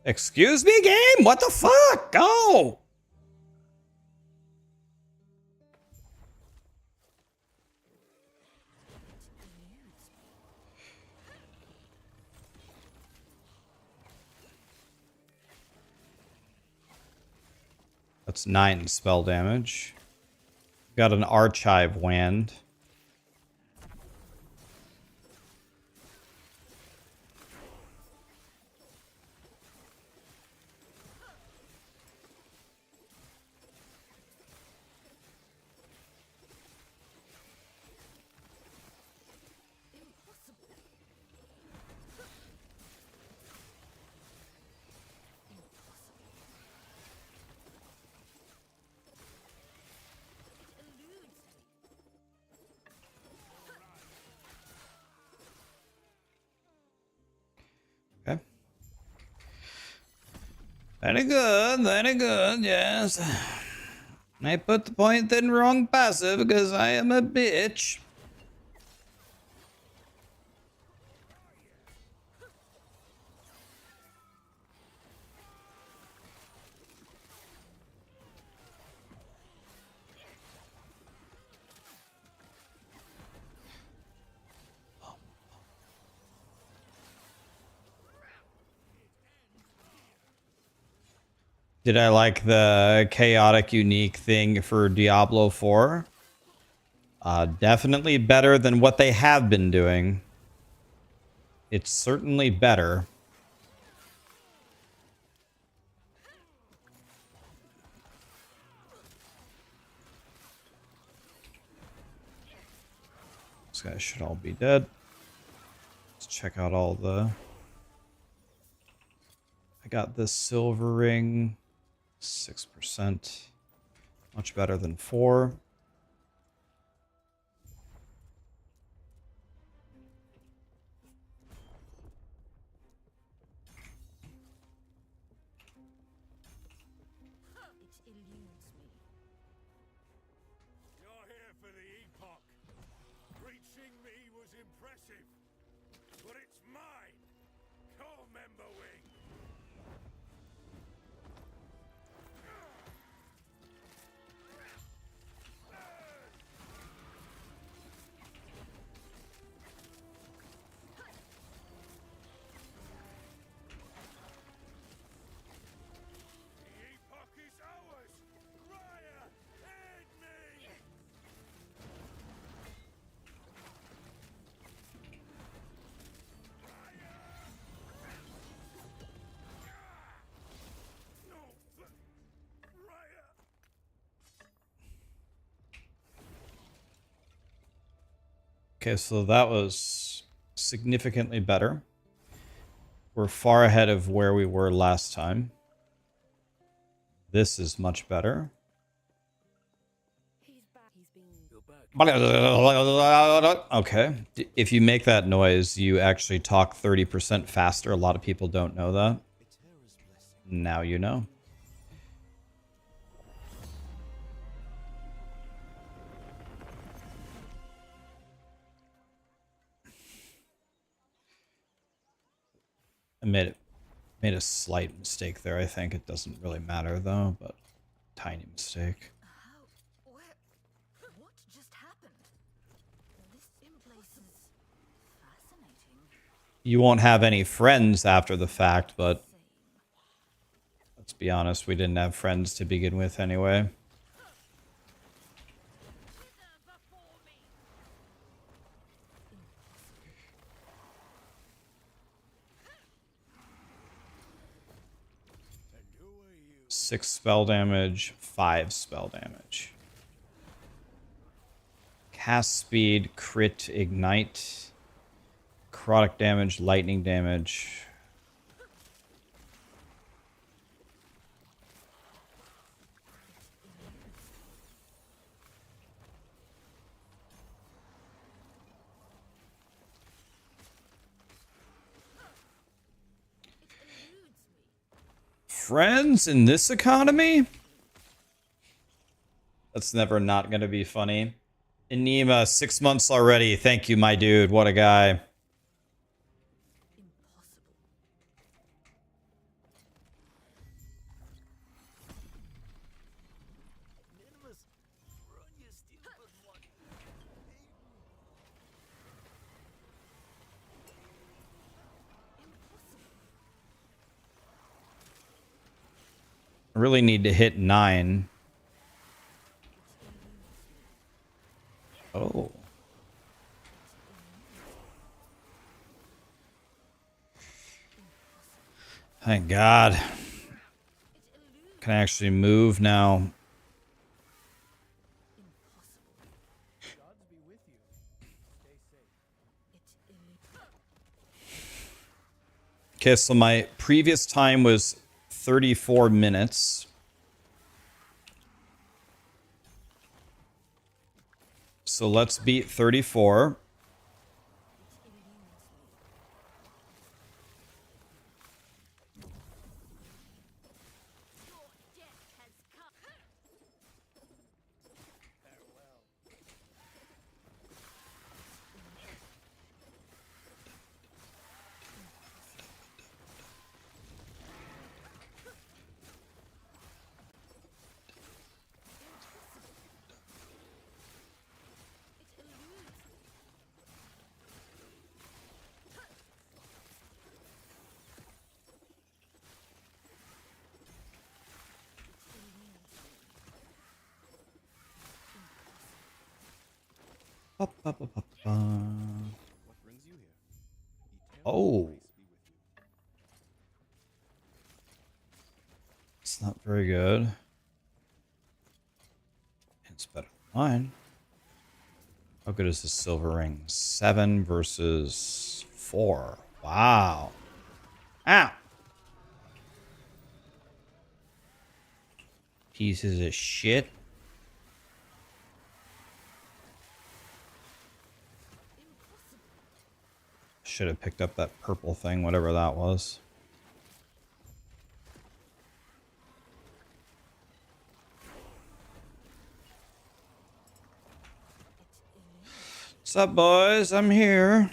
Speaker 1: Excuse me, game? What the fuck? Go! That's 9 spell damage. Got an archive wand. Okay. Very good, yes. I put the point in wrong passive because I am a bitch. Did I like the chaotic unique thing for Diablo 4? Definitely better than what they have been doing. It's certainly better. These guys should all be dead. Let's check out all the... I got this silver ring. 6%. Much better than 4.
Speaker 4: It eludes me.
Speaker 3: You're here for the Epoch. Reaching me was impressive, but it's mine. Core member wing. The Epoch is ours. Raya, aid me. No, Raya.
Speaker 1: Okay, so that was significantly better. We're far ahead of where we were last time. This is much better.
Speaker 6: He's back. He's been.
Speaker 2: You're back.
Speaker 1: Okay. If you make that noise, you actually talk 30% faster. A lot of people don't know that. Now you know. I made a slight mistake there. I think it doesn't really matter though, but tiny mistake.
Speaker 4: How
Speaker 1: You won't have any friends after the fact, but let's be honest, we didn't have friends to begin with anyway.
Speaker 3: And who are you?
Speaker 1: 6 spell damage, 5 spell damage. Cast speed, crit, ignite, necrotic damage, lightning damage. Friends in this economy? That's never not gonna be funny. Enema, 6 months already. Thank you, my dude. What a guy.
Speaker 5: Minimus, run your stupid one.
Speaker 1: I really need to hit 9. Oh. Thank God. Can I actually move now?
Speaker 2: Gods be with you. Stay safe.
Speaker 1: Okay, so my previous time was 34 minutes. So let's beat 34. Ba, ba, ba, ba, ba.
Speaker 2: What brings you here? Eternal
Speaker 1: Oh,
Speaker 2: grace be with you.
Speaker 1: it's not very good. It's better than mine. How good is this silver ring? 7 versus 4. Wow. Ow. Pieces of shit. Should have picked up that purple thing, whatever that was. What's up, boys? I'm here.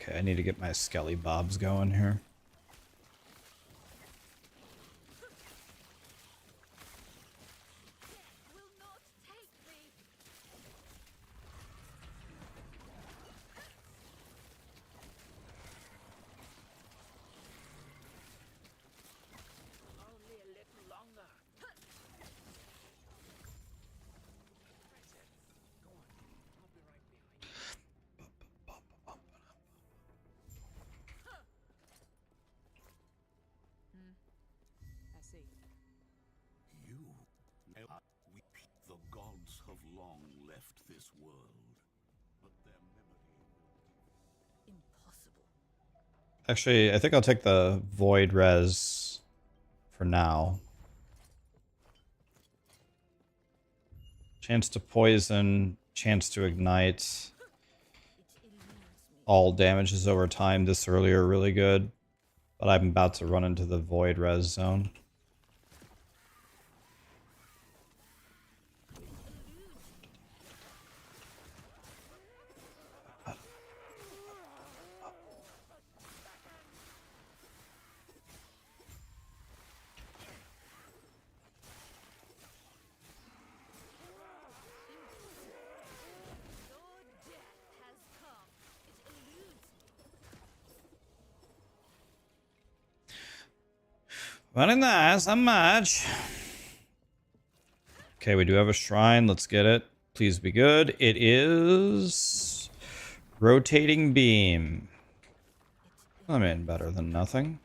Speaker 1: Okay, I need to get my skelly bobs going here.
Speaker 4: will not take me.
Speaker 5: Only a little longer. Press it. Go on. I'll be right behind you.
Speaker 6: I see.
Speaker 3: You. The gods have long left this world, but their memory will.
Speaker 4: Impossible.
Speaker 1: Actually, I think I'll take the void res for now. Chance to poison, chance to ignite.
Speaker 4: It eludes me.
Speaker 1: All damages over time this early are really good. But I'm about to run into the void res zone. Very nice, not much. Okay, we do have a shrine. Let's get it. Please be good. It is rotating beam. I mean, better than nothing.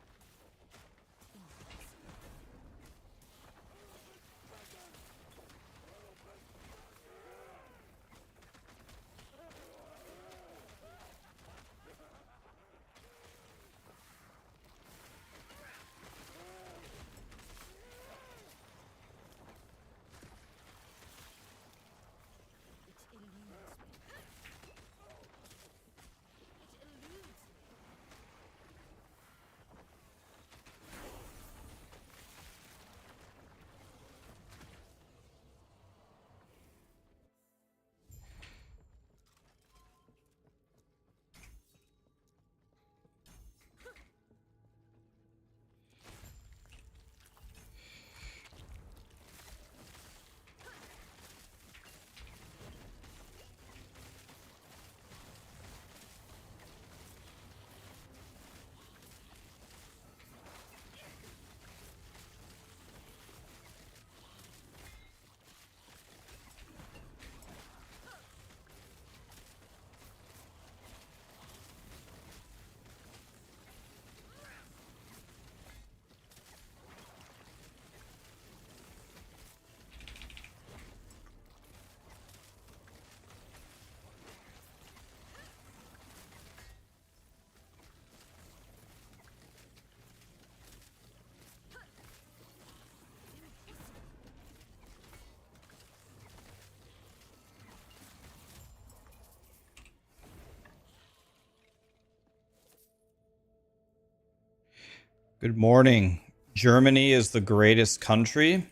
Speaker 1: Good morning. Germany is the greatest country.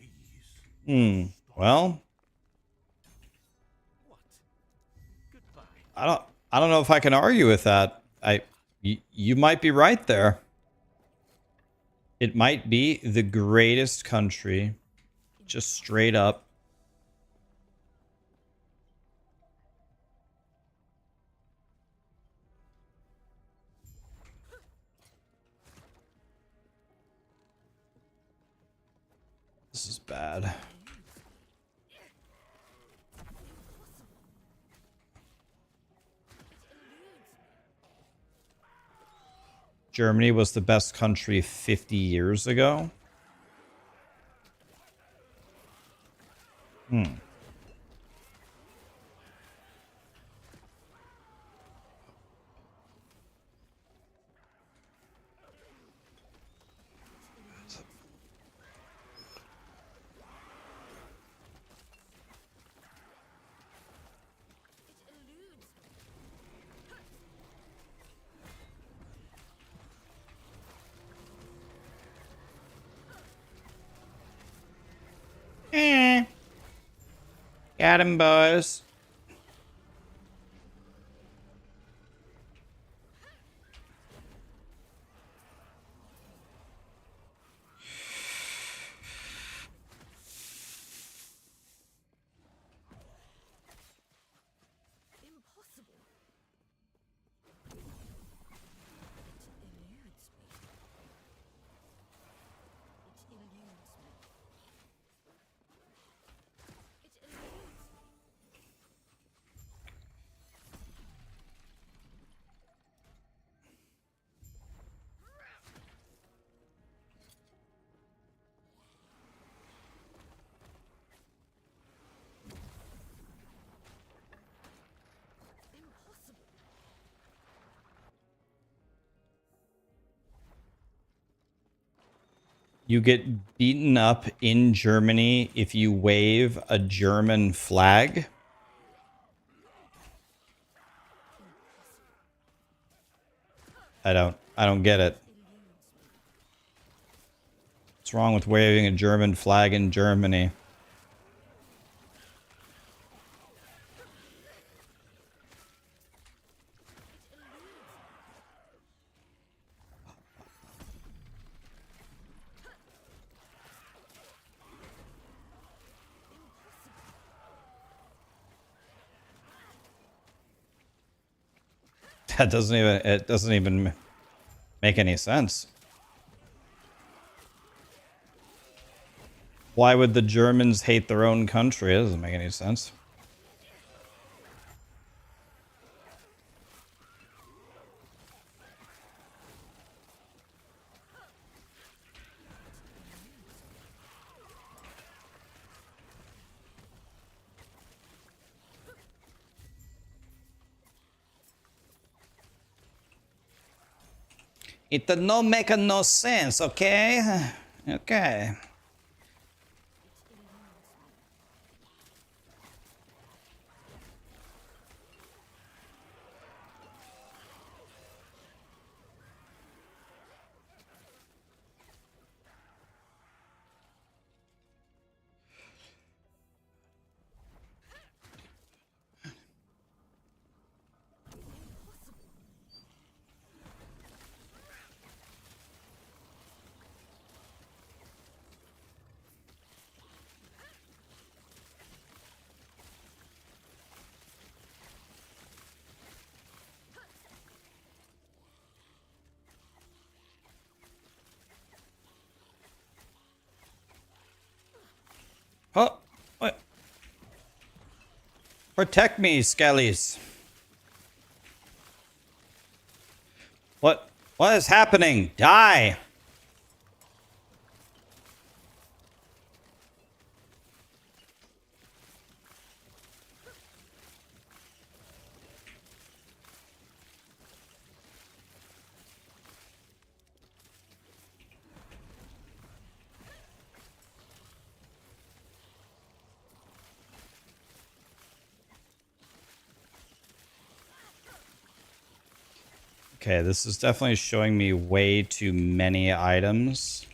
Speaker 1: Well,
Speaker 2: Goodbye.
Speaker 1: I don't know if I can argue with that. You might be right there. It might be the greatest country, just straight up. This is bad. Germany was the best country 50 years ago. Got him, boys.
Speaker 4: Impossible. It eludes me. It eludes me. It eludes me. Impossible.
Speaker 1: You get beaten up in Germany if you wave a German flag. I don't get it. What's wrong with waving a German flag in Germany? That doesn't even make any sense. Why would the Germans hate their own country? It doesn't make any sense. It does not make no sense, okay? Okay. Oh, what? Protect me, Skellies. What is happening? Die! Okay, this is definitely showing me way too many items.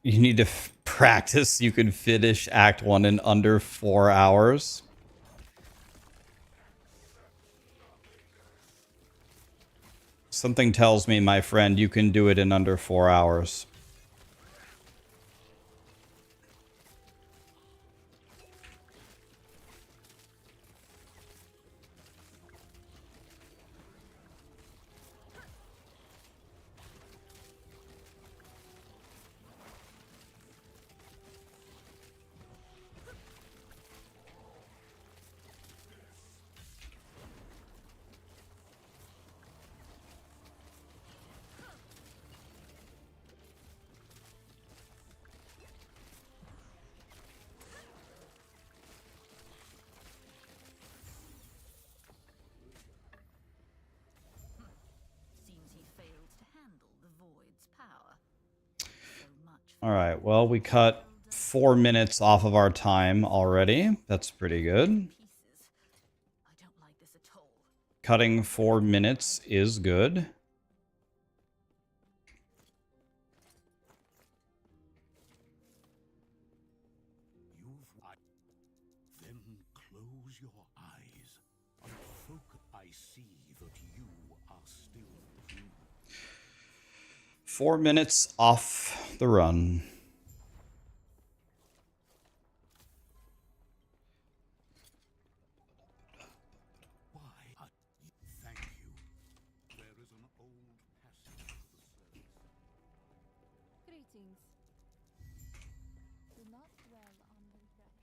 Speaker 1: You need to practice. You can finish Act 1 in under 4 hours. Something tells me, my friend, you can do it in under 4 hours.
Speaker 4: Seems he failed to handle the void's power. So much
Speaker 1: All right, well, we cut 4 minutes off of our time already. That's pretty good.
Speaker 4: pieces. I don't like this at all.
Speaker 1: Cutting 4 minutes is good.
Speaker 3: Then close your eyes and focus. I see that you are still human.
Speaker 1: 4 minutes off the run.
Speaker 3: Why? Thank you. There is an old passage to the service.
Speaker 7: Greetings. Do not dwell on regret.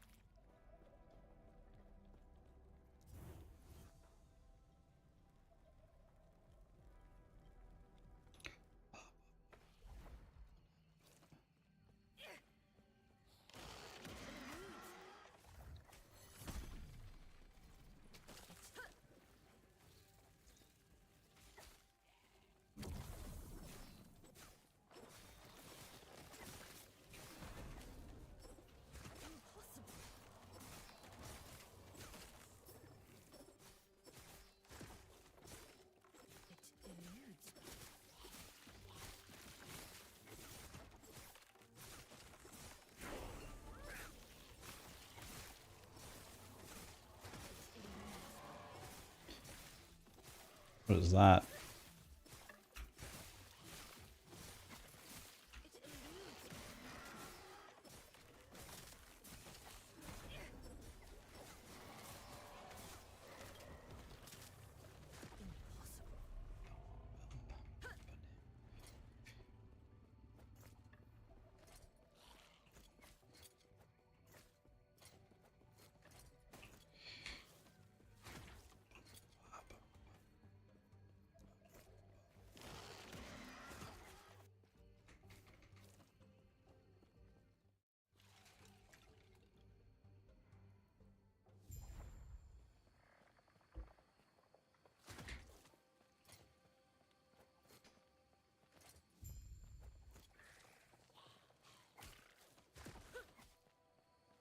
Speaker 1: What is that?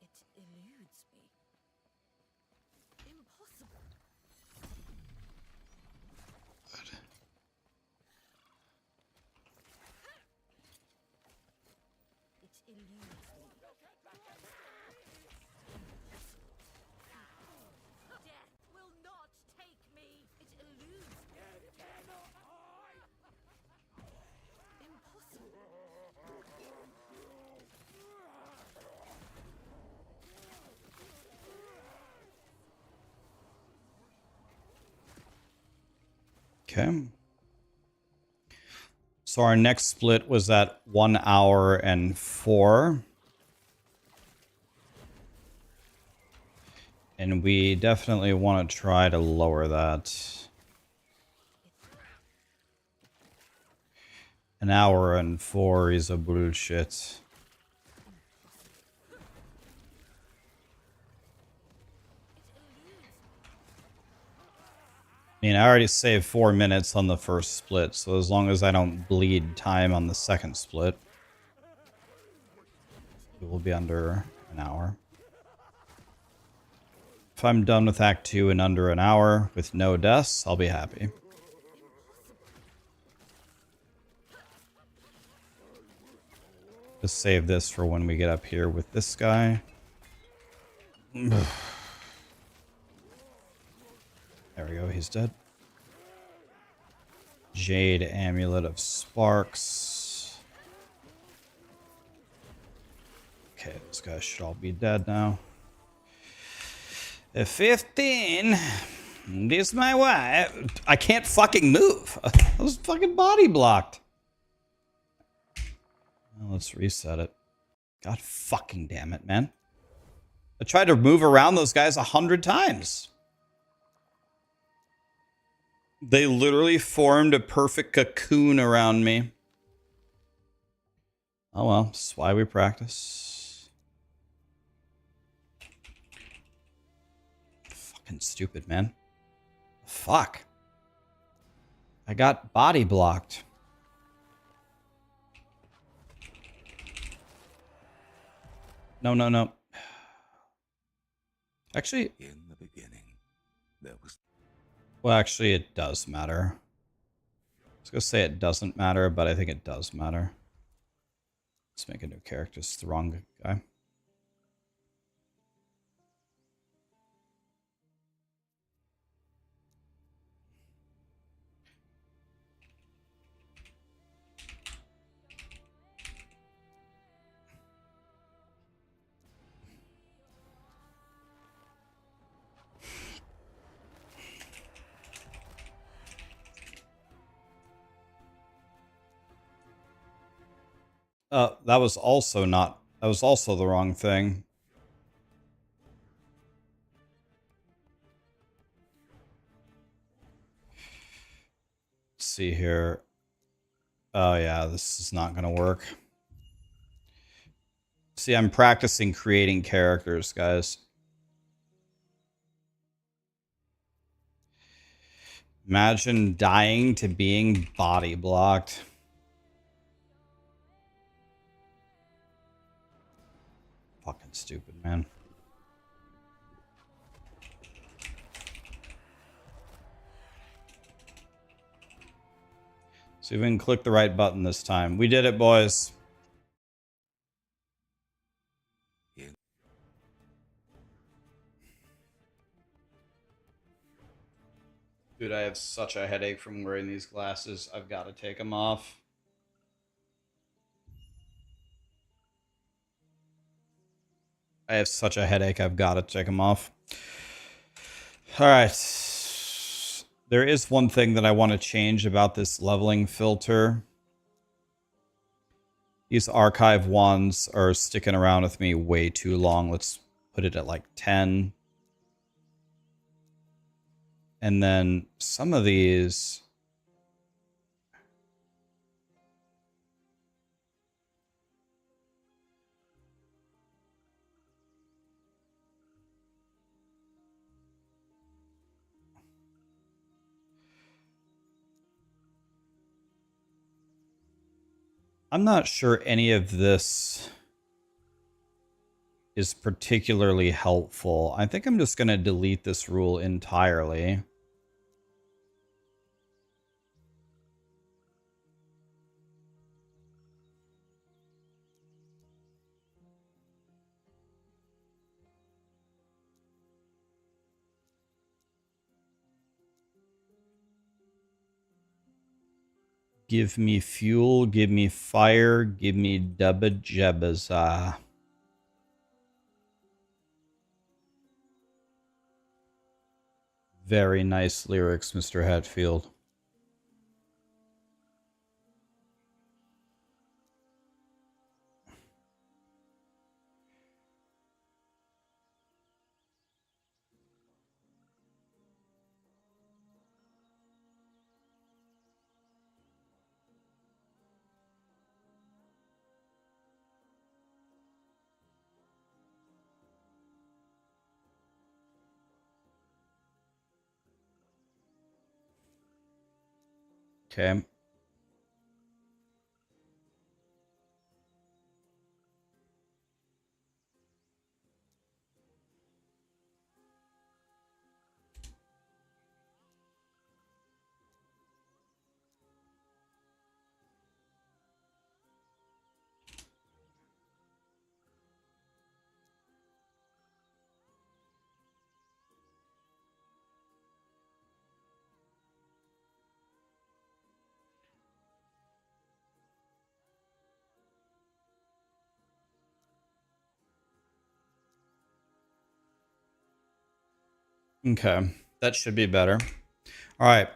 Speaker 4: It eludes me. Impossible. It eludes me. Death will not take me. It eludes me. Impossible.
Speaker 1: Okay. So our next split was at 1 hour and 4. And we definitely want to try to lower that. An hour and 4 is a bullshit. I mean, I already saved 4 minutes on the first split, so as long as I don't bleed time on the second split, it will be under an hour. If I'm done with Act 2 in under an hour with no deaths, I'll be happy. Just save this for when we get up here with this guy. There we go, he's dead. Jade Amulet of Sparks. Okay, those guys should all be dead now. At 15, this is my wife. I can't fucking move. I was fucking body blocked. Well, let's reset it. God fucking damn it, man. I tried to move around those guys 100 times. They literally formed a perfect cocoon around me. Oh well, that's why we practice. Fucking stupid, man. Fuck. I got body blocked. No, no, no. Actually,
Speaker 3: In the beginning, there was...
Speaker 1: well, actually, it does matter. I was gonna say it doesn't matter, but I think it does matter. Let's make a new character. It's the wrong guy. That was also not... That was also the wrong thing. Let's see here. Oh yeah, this is not gonna work. See, I'm practicing creating characters, guys. Imagine dying to being body blocked. Fucking stupid, man. See if we can click the right button this time. We did it, boys. Dude, I have such a headache from wearing these glasses. I've got to take them off. I have such a headache. I've got to take them off. All right. There is one thing that I want to change about this leveling filter. These archive ones are sticking around with me way too long. Let's put it at like 10. And then some of these... I'm not sure any of this is particularly helpful. I think I'm just going to delete this rule entirely. Give me fuel, give me fire, give me dubba jebbaza. Very nice lyrics, Mr. Hatfield. Okay. Okay. That should be better. All right.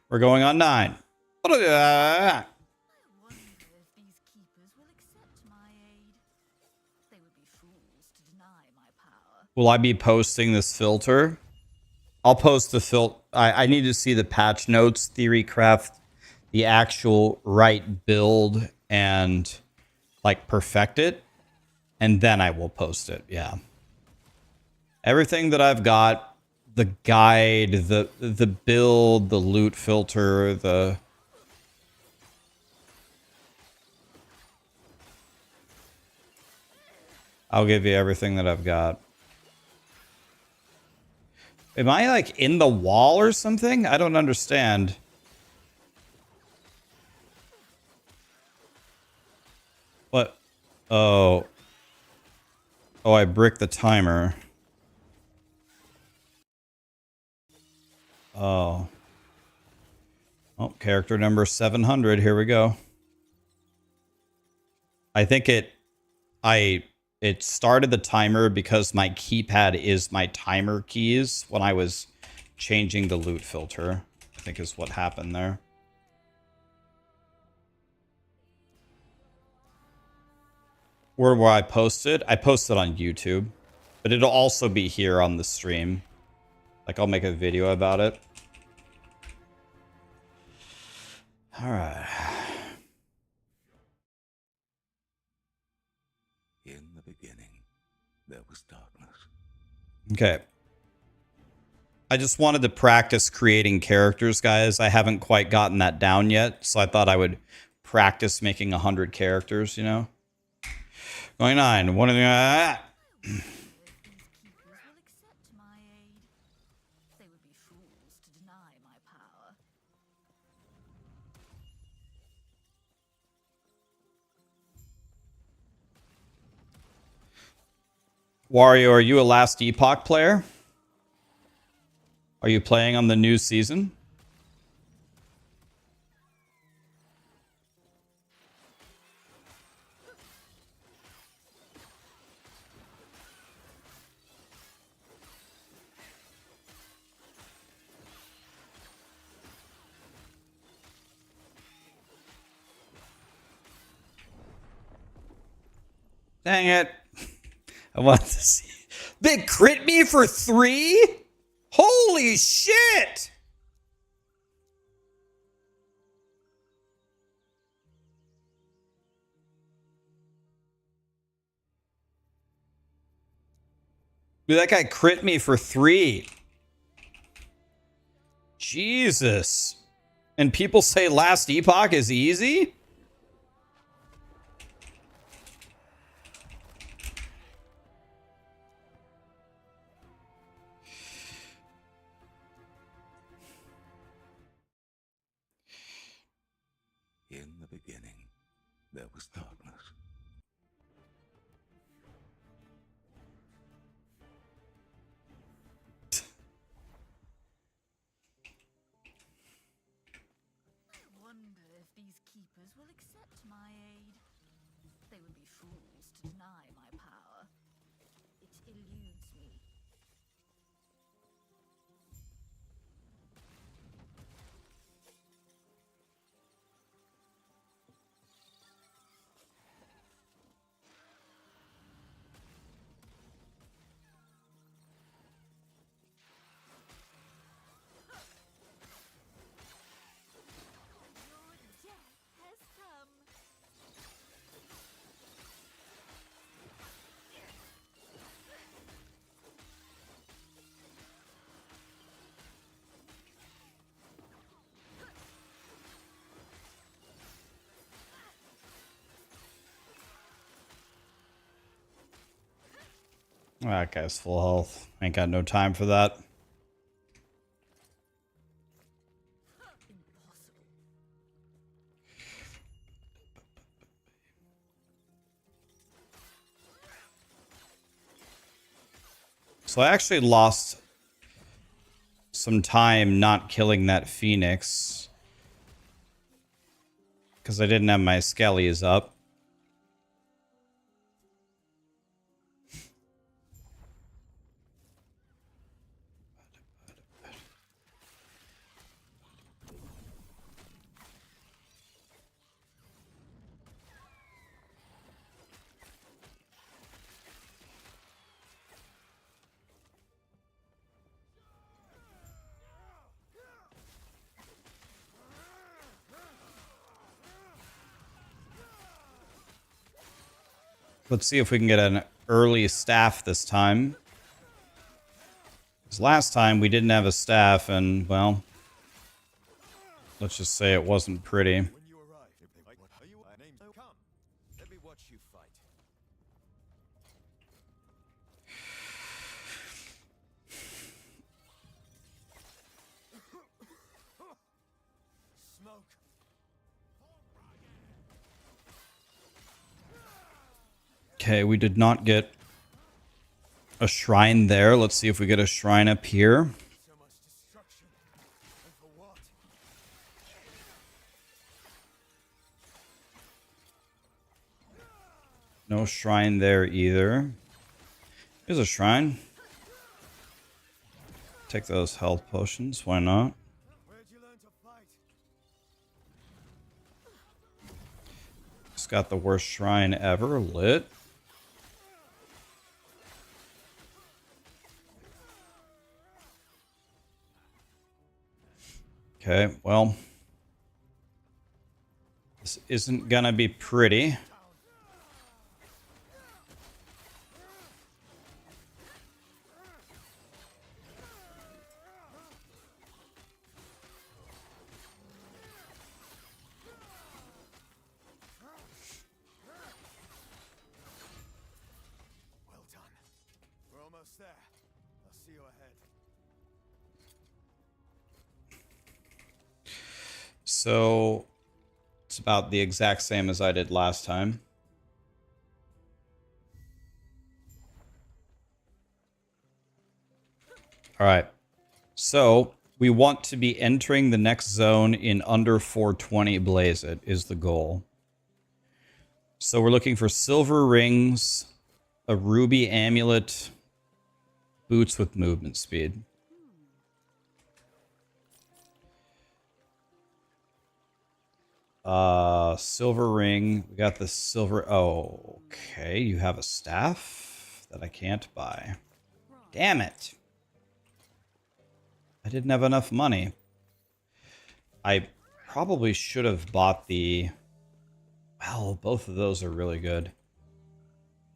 Speaker 1: We're going on 9.
Speaker 4: I wonder if these keepers will accept my aid. They would be fools to deny my power.
Speaker 1: Will I be posting this filter? I'll post the filter. I need to see the patch notes, Theorycraft, the actual right build, and like perfect it. And then I will post it. Yeah. Everything that I've got, the guide, the build, the loot filter, the... I'll give you everything that I've got. Am I like in the wall or something? I don't understand. What? Oh. Oh, I bricked the timer. Oh. Oh, character number 700. Here we go. I think it started the timer because my keypad is my timer keys when I was changing the loot filter, I think is what happened there. Where will I post it? I post it on YouTube, but it'll also be here on the stream. Like I'll make a video about it. All right.
Speaker 3: In the beginning, there was darkness.
Speaker 1: Okay. I just wanted to practice creating characters, guys. I haven't quite gotten that down yet, so I thought I would practice making 100 characters, you know? Going 9. One of the...
Speaker 4: These keepers will accept my aid. They would be fools to deny my power.
Speaker 1: Wario, are you a Last Epoch player? Are you playing on the new season? Dang it. I want to see. They crit me for 3? Holy shit! Dude, that guy crit me for 3. Jesus. And people say last Epoch is easy?
Speaker 3: In the beginning, there was darkness.
Speaker 4: I wonder if these keepers will accept my aid. They would be fools to deny my power. It eludes me. Your death has come.
Speaker 1: That guy's full health. Ain't got no time for that.
Speaker 4: Impossible.
Speaker 1: So I actually lost some time not killing that Phoenix because I didn't have my skellies up. Let's see if we can get an early staff this time. Because last time we didn't have a staff and, well, let's just say it wasn't pretty.
Speaker 3: When you arrive, are you a name? Come, let me watch you fight. Smoke.
Speaker 1: Okay, we did not get a shrine there. Let's see if we get a shrine up here.
Speaker 3: So much destruction. And for what?
Speaker 1: No shrine there either. Here's a shrine. Take those health potions. Why not?
Speaker 3: Where'd you learn to fight?
Speaker 1: Just got the worst shrine ever. Lit. Okay, well. This isn't gonna be pretty.
Speaker 3: Well done. We're almost there. I'll see you ahead.
Speaker 1: So it's about the exact same as I did last time. All right. So we want to be entering the next zone in under 420 blaze it is the goal. So we're looking for silver rings, a ruby amulet, boots with movement speed. Silver ring. We got the silver. Oh, okay. You have a staff that I can't buy. Damn it. I didn't have enough money. I probably should have bought the... Well, both of those are really good.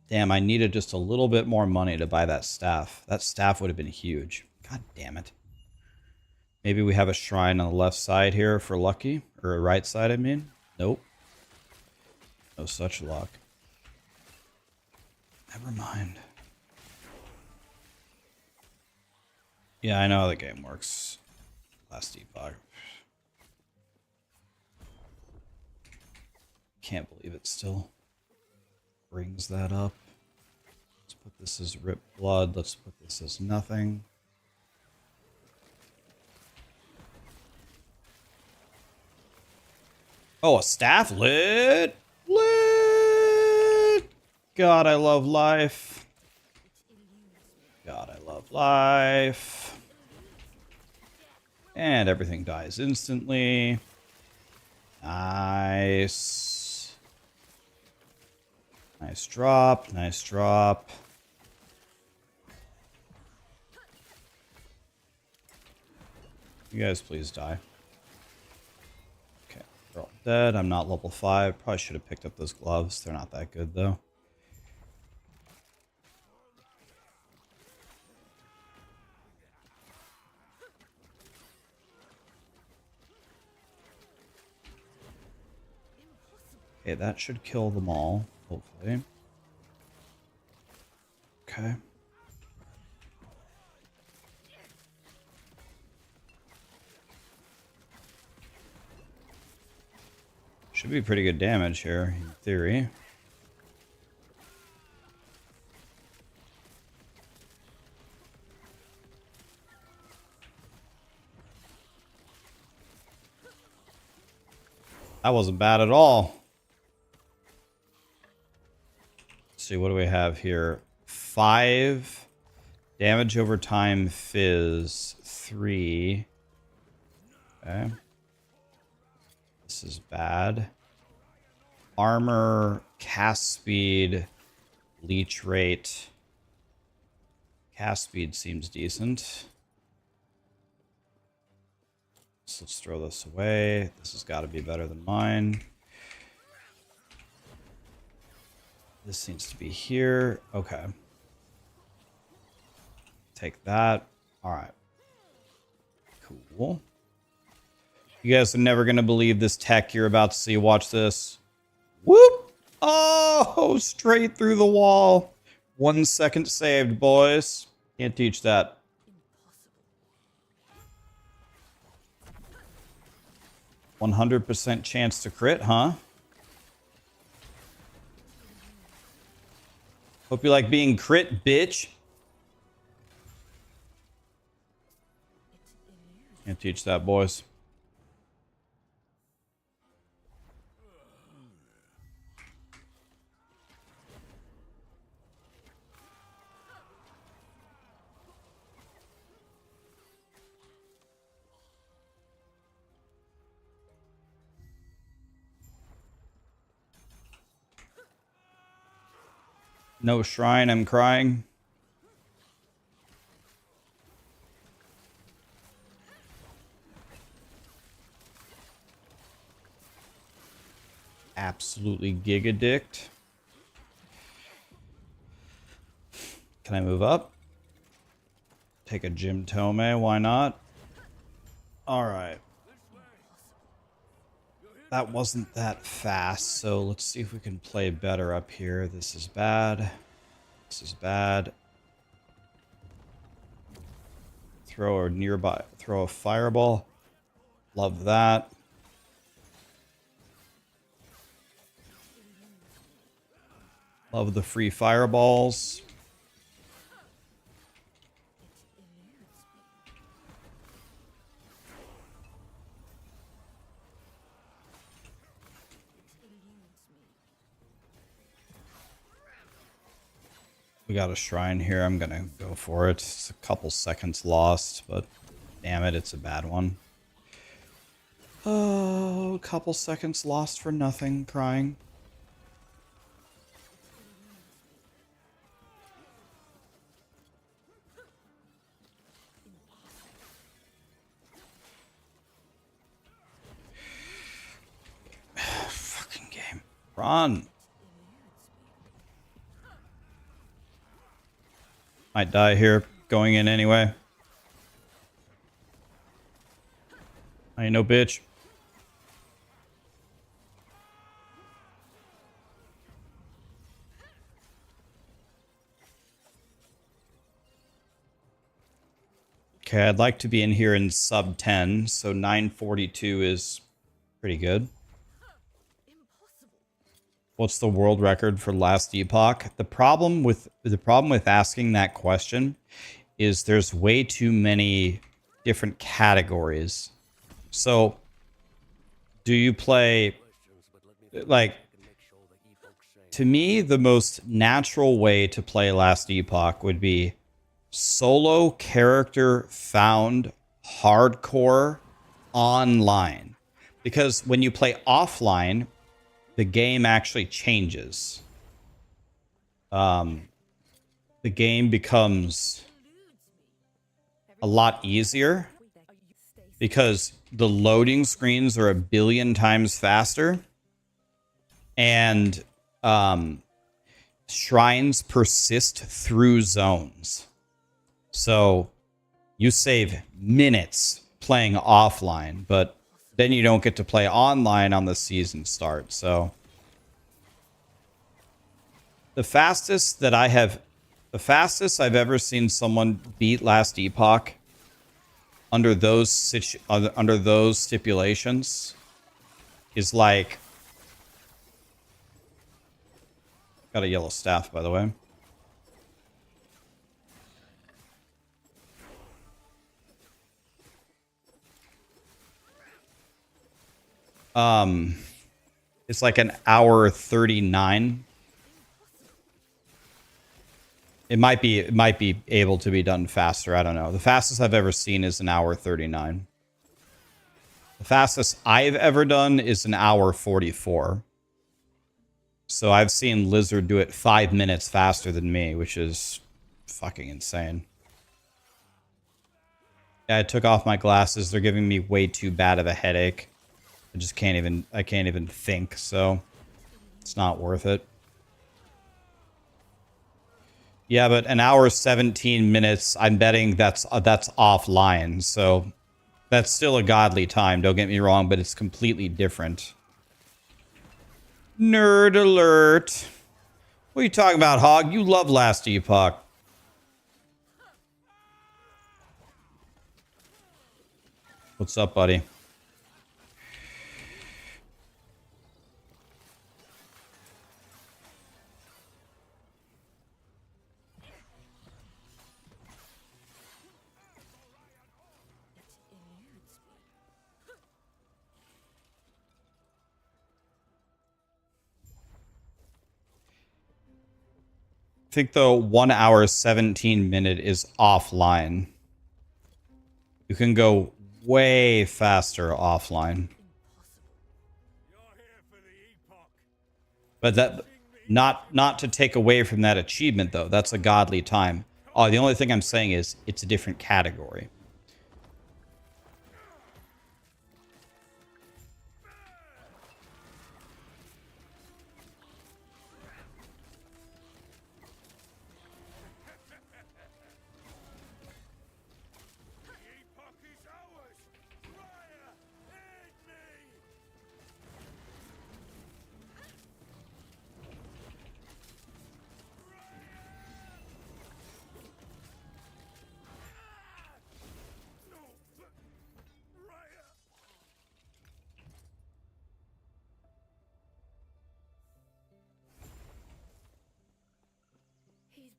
Speaker 1: Damn, I needed just a little bit more money to buy that staff. That staff would have been huge. God damn it. Maybe we have a shrine on the left side here for lucky. Or right side, I mean. Nope. No such luck. Never mind. Yeah, I know how the game works. Last Epoch. Can't believe it still brings that up. Let's put this as rip blood. Let's put this as nothing. Oh, a staff lit. Lit. God, I love life. God, I love life. And everything dies instantly. Nice. Nice drop. Nice drop. You guys please die. Okay, they're all dead. I'm not level 5. Probably should have picked up those gloves. They're not that good though. Okay, that should kill them all, hopefully. Okay. Should be pretty good damage here, in theory. That wasn't bad at all. Let's see, what do we have here? 5 damage over time, fizz 3. Okay. This is bad. Armor, cast speed, leech rate. Cast speed seems decent. So let's throw this away. This has got to be better than mine. This seems to be here. Okay. Take that. All right. Cool. You guys are never going to believe this tech you're about to see. Watch this. Whoop! Oh, straight through the wall. 1 second saved, boys. Can't teach that. 100% chance to crit, huh? Hope you like being crit, bitch. Can't teach that, boys. No shrine, I'm crying. Absolutely giga-dicked. Can I move up? Take a Jim Tome, why not? Alright. That wasn't that fast, so let's see if we can play better up here. This is bad. This is bad. Throw a nearby, throw a fireball. Love that. Love the free fireballs. We got a shrine here. I'm gonna go for it. It's a couple seconds lost, but damn it, it's a bad one. Oh, a couple seconds lost for nothing, crying. Fucking game. Run. Might die here, going in anyway. I ain't no bitch. Okay, I'd like to be in here in sub 10, so 942 is pretty good. What's the world record for last epoch? The problem with asking that question is there's way too many different categories. So, do you play, like, to me, the most natural way to play last epoch would be solo character found hardcore online. Because when you play offline, the game actually changes. The game becomes a lot easier because the loading screens are a billion times faster, and shrines persist through zones. So you save minutes playing offline, but then you don't get to play online on the season start. So the fastest I've ever seen someone beat last epoch under those stipulations is like, got a yellow staff, by the way. It's like an hour 39. It might be able to be done faster. I don't know. The fastest I've ever seen is an hour 39. The fastest I've ever done is an hour 44. So I've seen Lizard do it 5 minutes faster than me, which is fucking insane. Yeah, I took off my glasses. They're giving me way too bad of a headache. I can't even think, so it's not worth it. Yeah, but an hour 17 minutes, I'm betting that's offline, so that's still a godly time, don't get me wrong, but it's completely different. Nerd alert. What are you talking about, Hog? You love last epoch. What's up, buddy? I think the 1 hour 17 minute is offline. You can go way faster offline. But that not to take away from that achievement though. That's a godly time. Oh, the only thing I'm saying is it's a different category.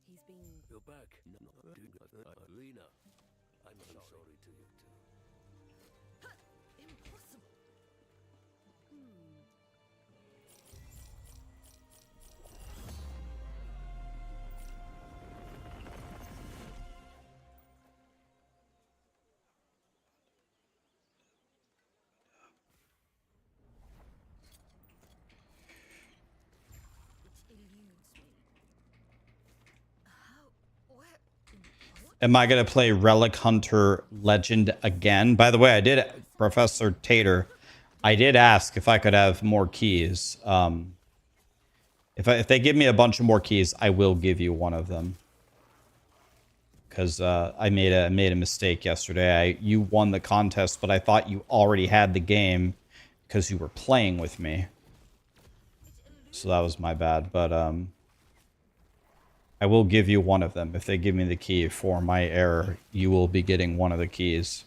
Speaker 6: He's been...
Speaker 2: You're back. Arena. I'm sorry to you too.
Speaker 6: Impossible!
Speaker 1: Am I going to play Relic Hunter Legend again? By the way, I did, Professor Tater, I did ask if I could have more keys. If they give me a bunch of more keys, I will give you one of them. Because I made a mistake yesterday. You won the contest, but I thought you already had the game because you were playing with me. So that was my bad. But I will give you one of them. If they give me the key for my error, you will be getting one of the keys.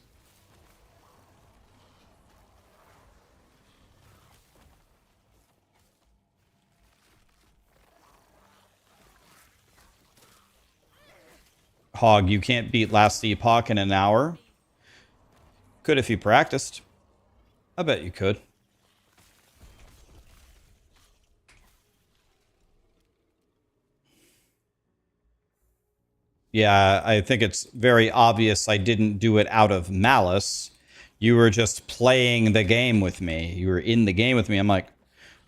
Speaker 1: Hog, you can't beat Last Epoch in an hour. Could if you practiced. I bet you could. Yeah, I think it's very obvious I didn't do it out of malice. You were just playing the game with me. You were in the game with me. I'm like,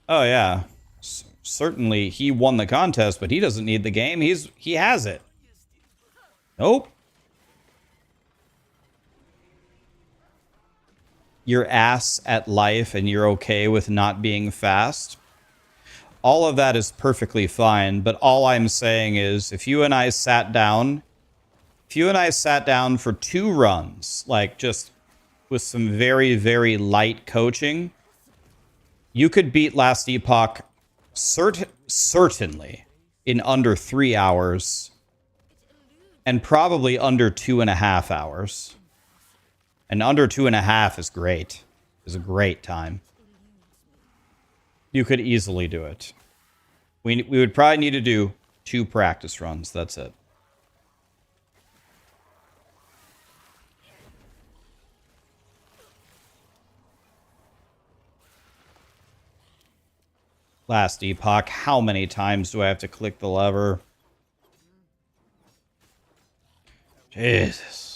Speaker 1: oh yeah, certainly he won the contest, but he doesn't need the game. He has it. Nope. You're ass at life and you're okay with not being fast. All of that is perfectly fine, but all I'm saying is if you and I sat down for 2 runs, like just with some very, very light coaching, you could beat Last Epoch certainly in under 3 hours and probably under 2.5 hours. And under 2.5 is great. Is a great time. You could easily do it. We would probably need to do 2 practice runs. That's it. Last Epoch. How many times do I have to click the lever? Jesus.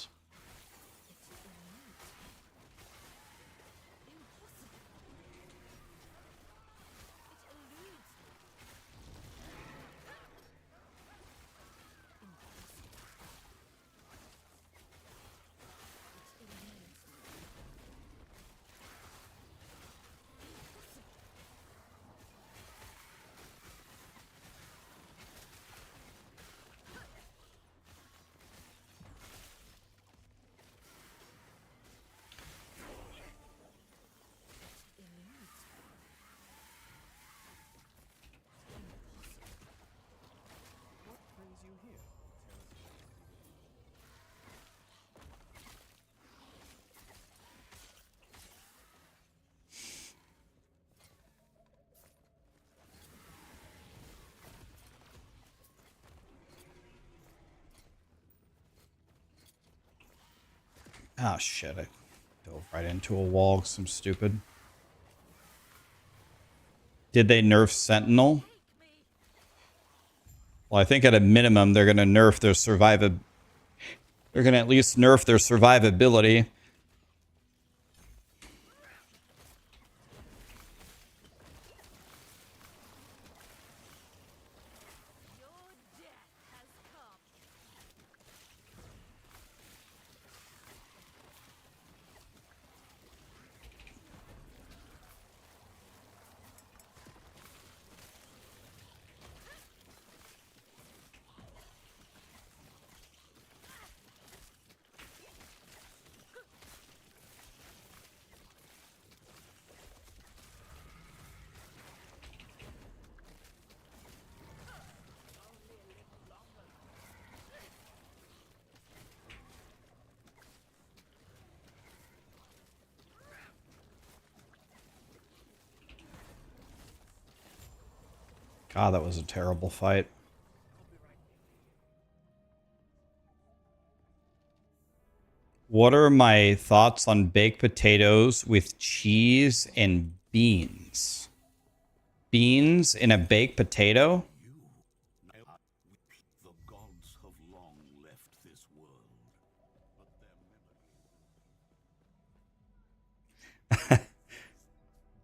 Speaker 1: Oh shit, I dove right into a wall because I'm stupid. Did they nerf Sentinel? Well, I think at a minimum they're going to nerf their survivability. They're going to at least nerf their survivability. God, that was a terrible fight. What are my thoughts on baked potatoes with cheese and beans? Beans in a baked potato?
Speaker 3: The gods have long left this world, but their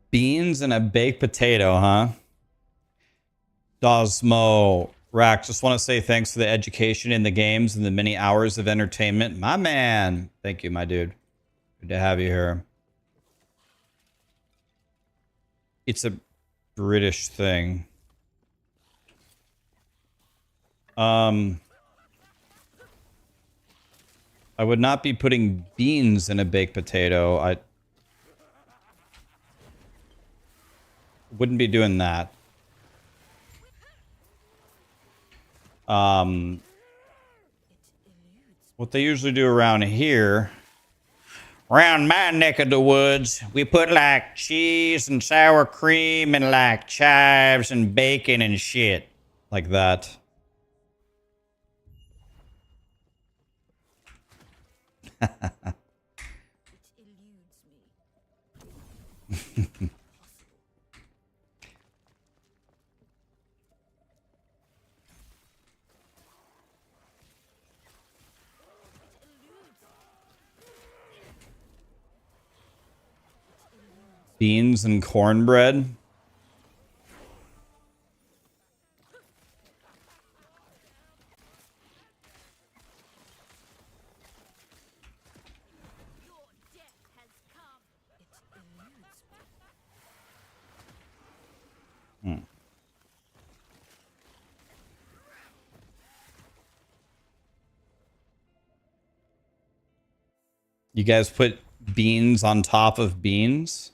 Speaker 1: Beans in a baked potato, huh? Dosmo, Rack, just want to say thanks for the education in the games and the many hours of entertainment. My man. Thank you, my dude. Good to have you here. It's a British thing. I would not be putting beans in a baked potato. I wouldn't be doing that. What they usually do around here, around my neck of the woods, we put like cheese and sour cream and like chives and bacon and shit like that. Beans and cornbread. You guys put beans on top of beans?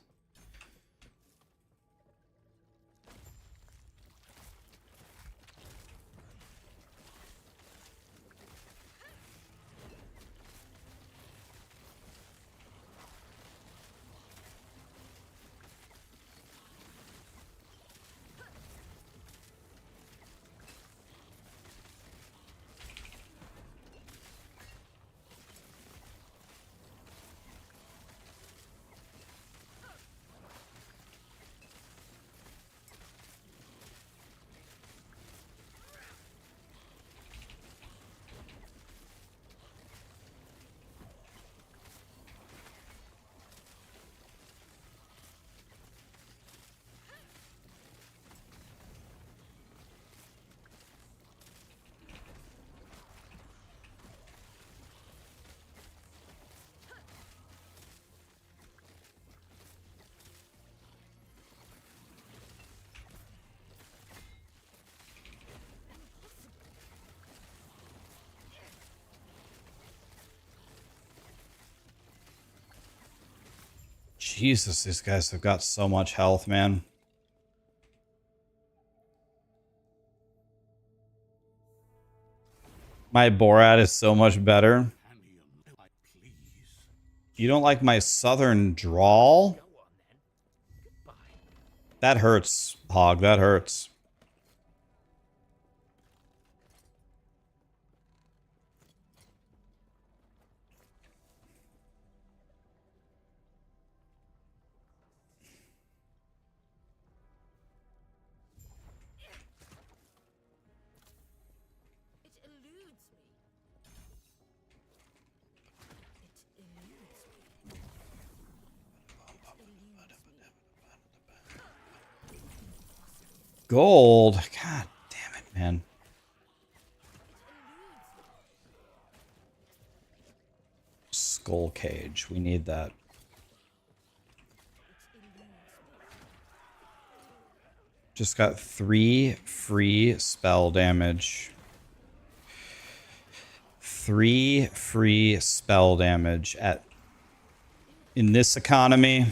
Speaker 1: Jesus, these guys have got so much health, man. My Borat is so much better. You don't like my southern drawl? That hurts, Hog. That hurts. Gold. God damn it, man. Skull cage. We need that. Just got 3 free spell damage. 3 free spell damage in this economy.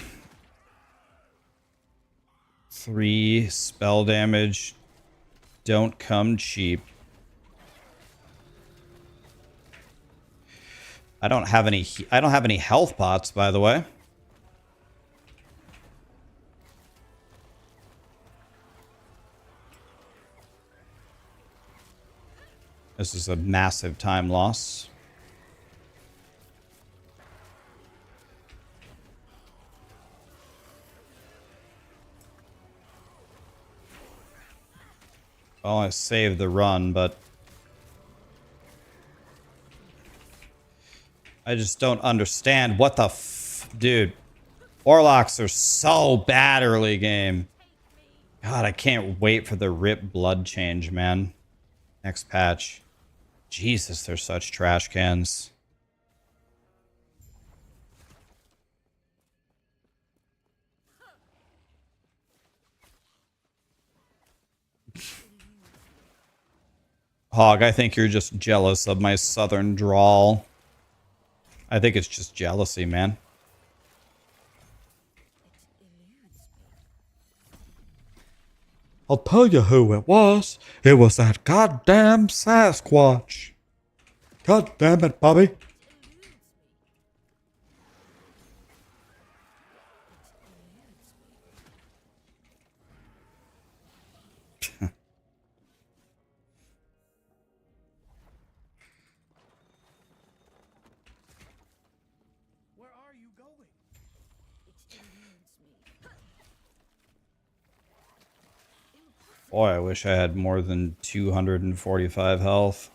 Speaker 1: 3 spell damage don't come cheap. I don't have any health pots, by the way. This is a massive time loss. Well, I saved the run, but I just don't understand what the dude. Warlocks are so bad early game. God, I can't wait for the rip blood change, man. Next patch. Jesus, they're such trash cans. Hog, I think you're just jealous of my southern drawl. I think it's just jealousy, man. I'll tell you who it was. It was that goddamn Sasquatch. God damn it, Bobby.
Speaker 2: Where are you going?
Speaker 1: Boy, I wish I had more than 245 health.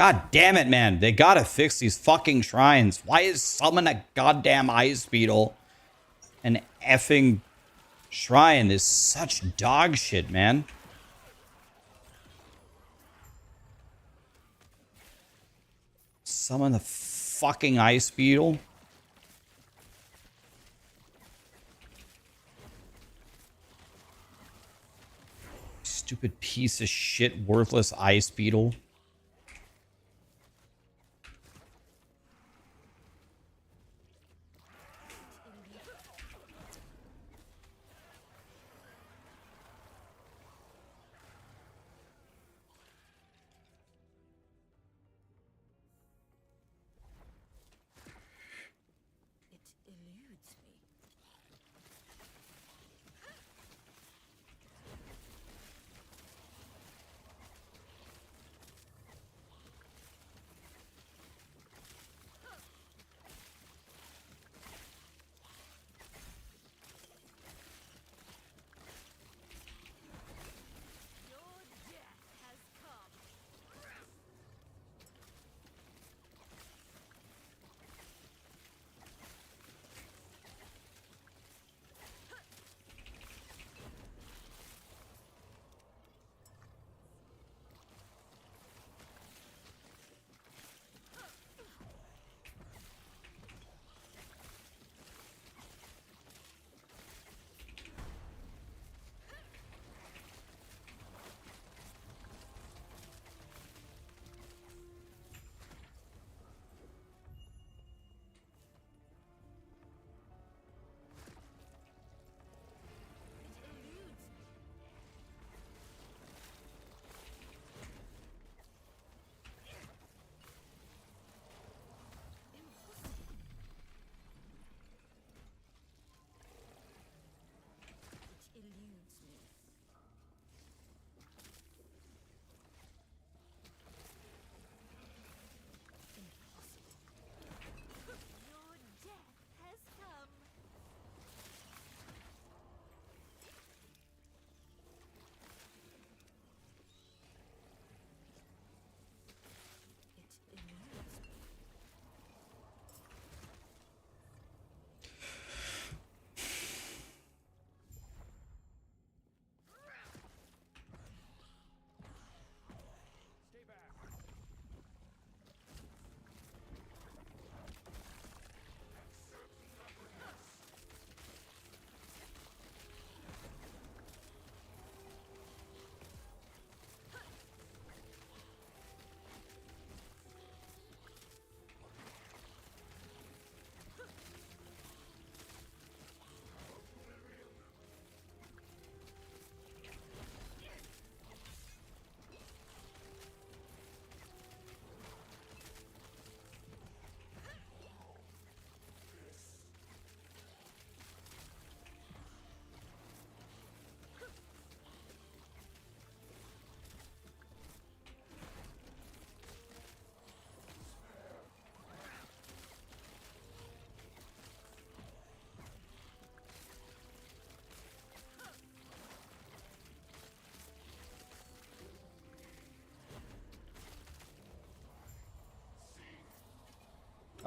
Speaker 1: God damn it, man. They gotta fix these fucking shrines. Why is summon a goddamn ice beetle an effing shrine is such dog shit, man? Summon the fucking ice beetle? Stupid piece of shit, worthless ice beetle.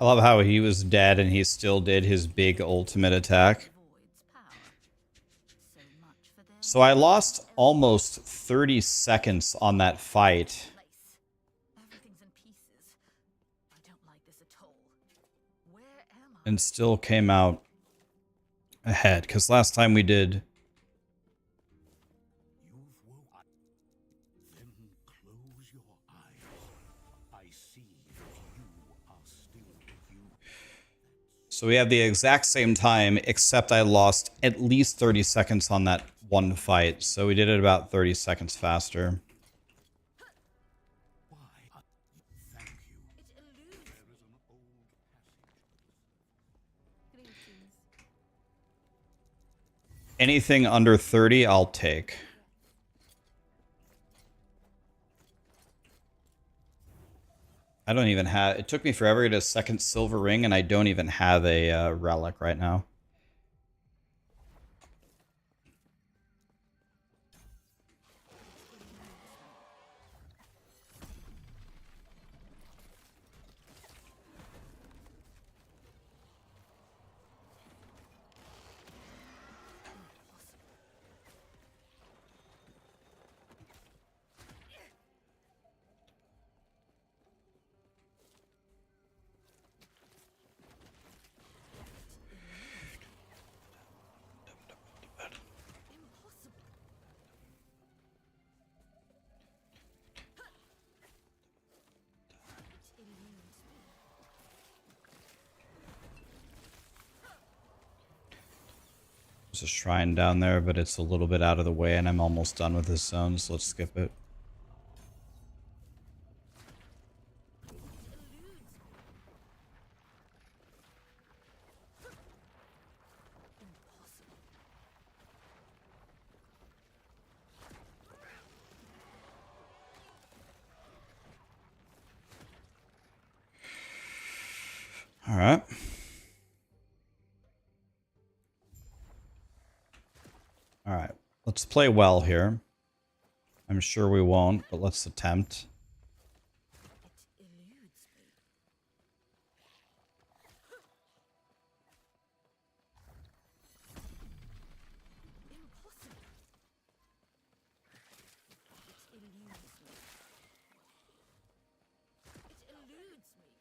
Speaker 1: I love how he was dead and he still did his big ultimate attack.
Speaker 4: Void's power. So much for their
Speaker 1: So I lost almost 30 seconds on that fight
Speaker 4: place. Everything's in pieces. I don't like this at all. Where am I?
Speaker 1: and still came out ahead. Because last time we did...
Speaker 3: You've woke. Then close your eyes. I see that you are still you.
Speaker 1: So we have the exact same time, except I lost at least 30 seconds on that one fight. So we did it about 30 seconds faster.
Speaker 3: Why? Thank you.
Speaker 4: It eludes.
Speaker 3: There is an old passage.
Speaker 7: Greetings.
Speaker 1: Anything under 30, I'll take. I don't even have... It took me forever to get a second silver ring, and I don't even have a relic right now. There's a shrine down there, but it's a little bit out of the way, and I'm almost done with this zone, so let's skip it. All right. All right. Let's play well here. I'm sure we won't, but let's attempt.
Speaker 4: It eludes me. Impossible. It eludes me. It eludes me.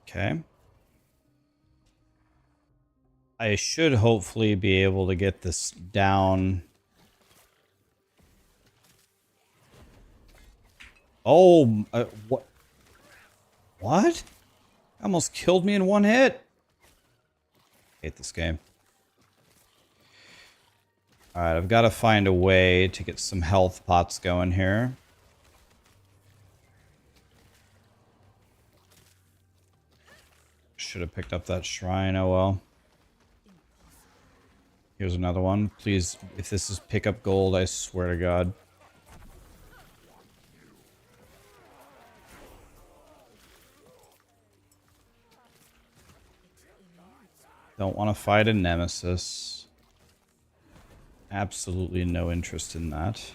Speaker 1: Okay. I should hopefully be able to get this down. Oh, what? What? Almost killed me in one hit. Hate this game. Alright, I've got to find a way to get some health pots going here. Should have picked up that shrine, oh well. Here's another one. Please, if this is pick up gold, I swear to God. Don't want to fight a nemesis. Absolutely no interest in that.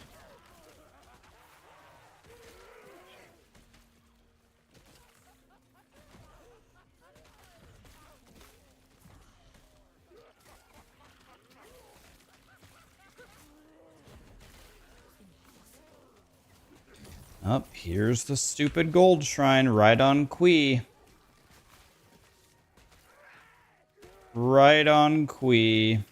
Speaker 1: Up, here's the stupid gold shrine right on Qui. Right on Qui.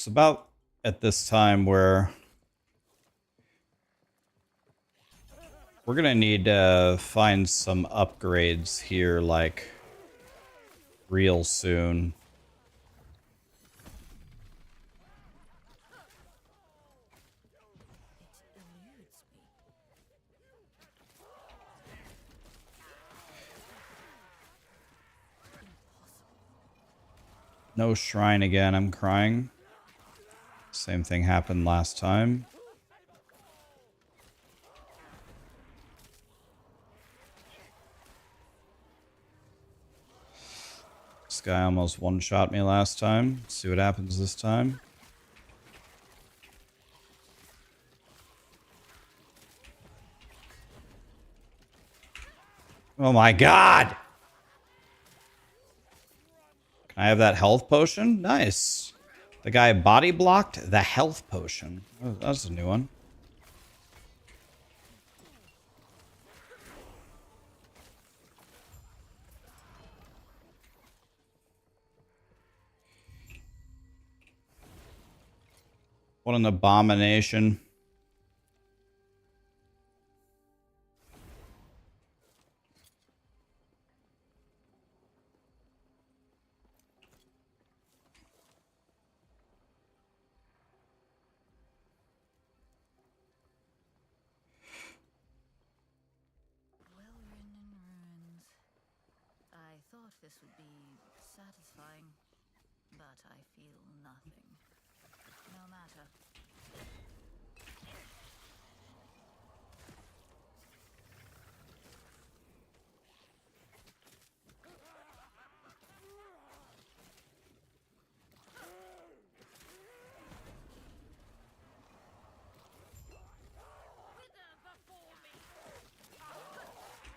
Speaker 1: It's about at this time where we're gonna need to find some upgrades here, like, real soon. No shrine again, I'm crying. Same thing happened last time. This guy almost one-shot me last time. Let's see what happens this time. Oh my god! Can I have that health potion? Nice. The guy body blocked the health potion. Oh, that's a new one. What an abomination.
Speaker 4: Well-ridden ruins. I thought this would be satisfying, but I feel nothing. No matter.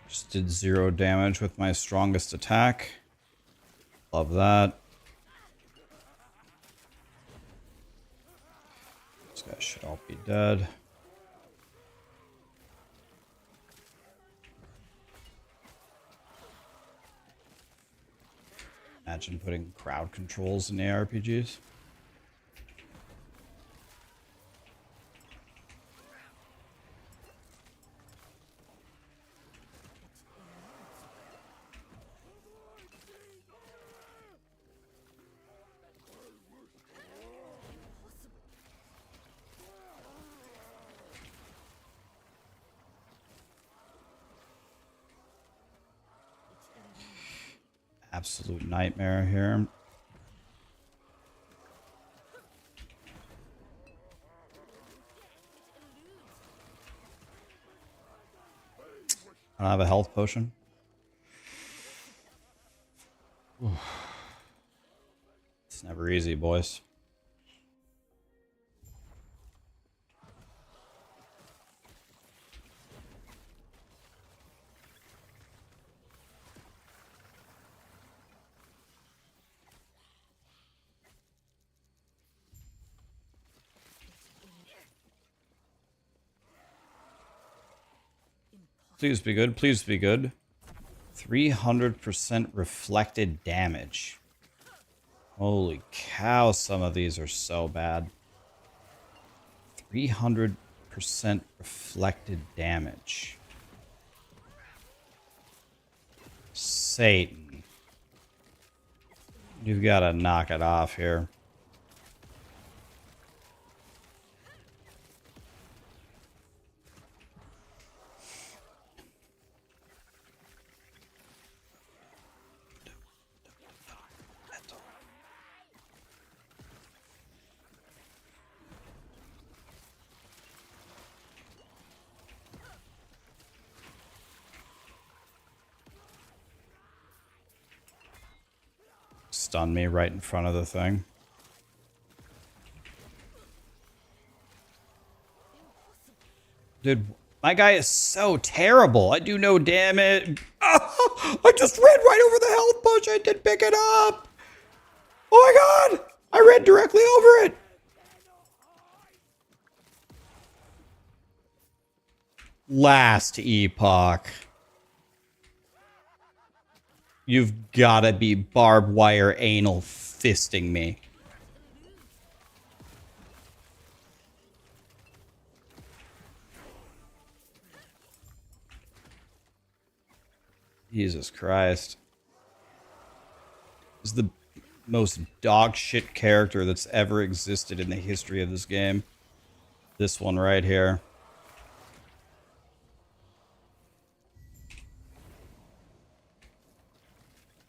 Speaker 1: Just did 0 damage with my strongest attack. Love that. These guys should all be dead. Imagine putting crowd controls in ARPGs. Absolute nightmare here. I don't have a health potion. It's never easy, boys. Please be good. Please be good. 300% reflected damage. Holy cow, some of these are so bad. 300% reflected damage. Satan. You've got to knock it off here. Stun me right in front of the thing. Dude, my guy is so terrible. I do no damage. Oh, I just ran right over the health bush. I didn't pick it up. Oh my god. I ran directly over it. Last Epoch. You've got to be barbed wire anal fisting me. Jesus Christ. This is the most dog shit character that's ever existed in the history of this game. This one right here.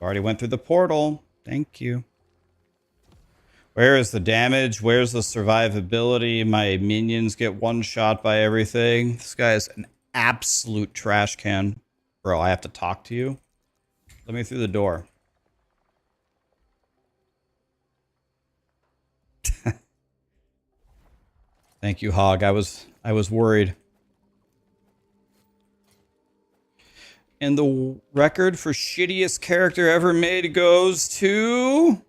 Speaker 1: Already went through the portal. Thank you. Where is the damage? Where's the survivability? My minions get one shot by everything. This guy is an absolute trash can. Bro, I have to talk to you. Let me through the door. Thank you, Hog. I was worried. And the record for shittiest character ever made goes to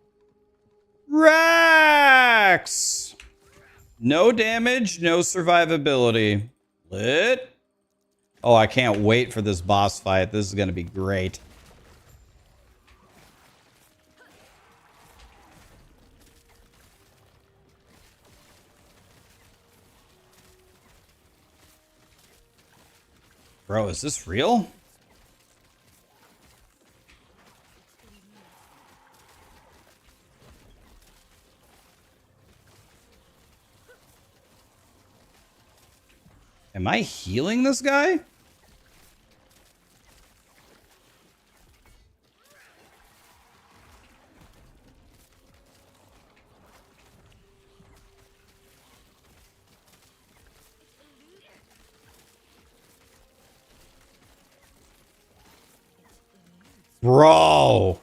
Speaker 1: Rax. No damage, no survivability. Lit. Oh, I can't wait for this boss fight. This is going to be great. Bro, is this real? Am I healing this guy? Bro.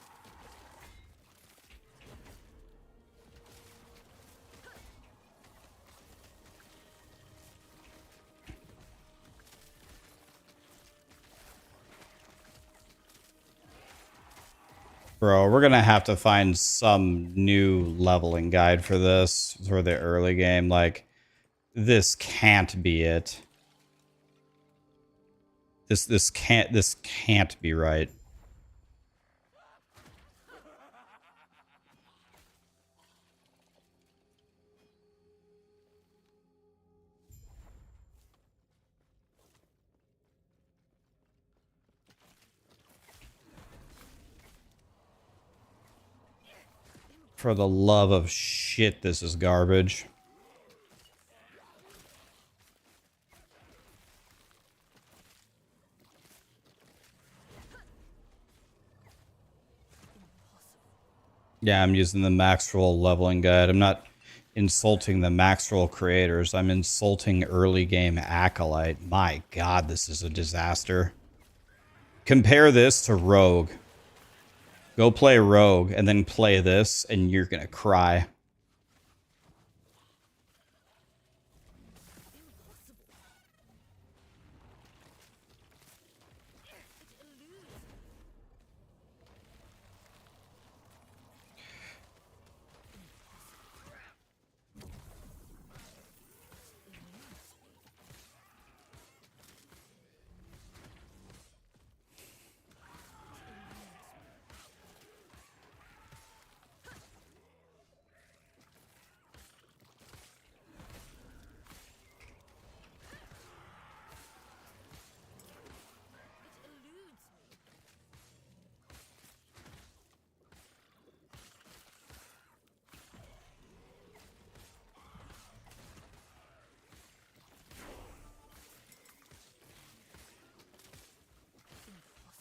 Speaker 1: Bro, we're gonna have to find some new leveling guide for this for the early game. Like, this can't be it. This can't be right. For the love of shit, this is garbage. Yeah, I'm using the max roll leveling guide. I'm not insulting the max roll creators. I'm insulting early game Acolyte. My God, this is a disaster. Compare this to Rogue. Go play Rogue and then play this and you're gonna cry.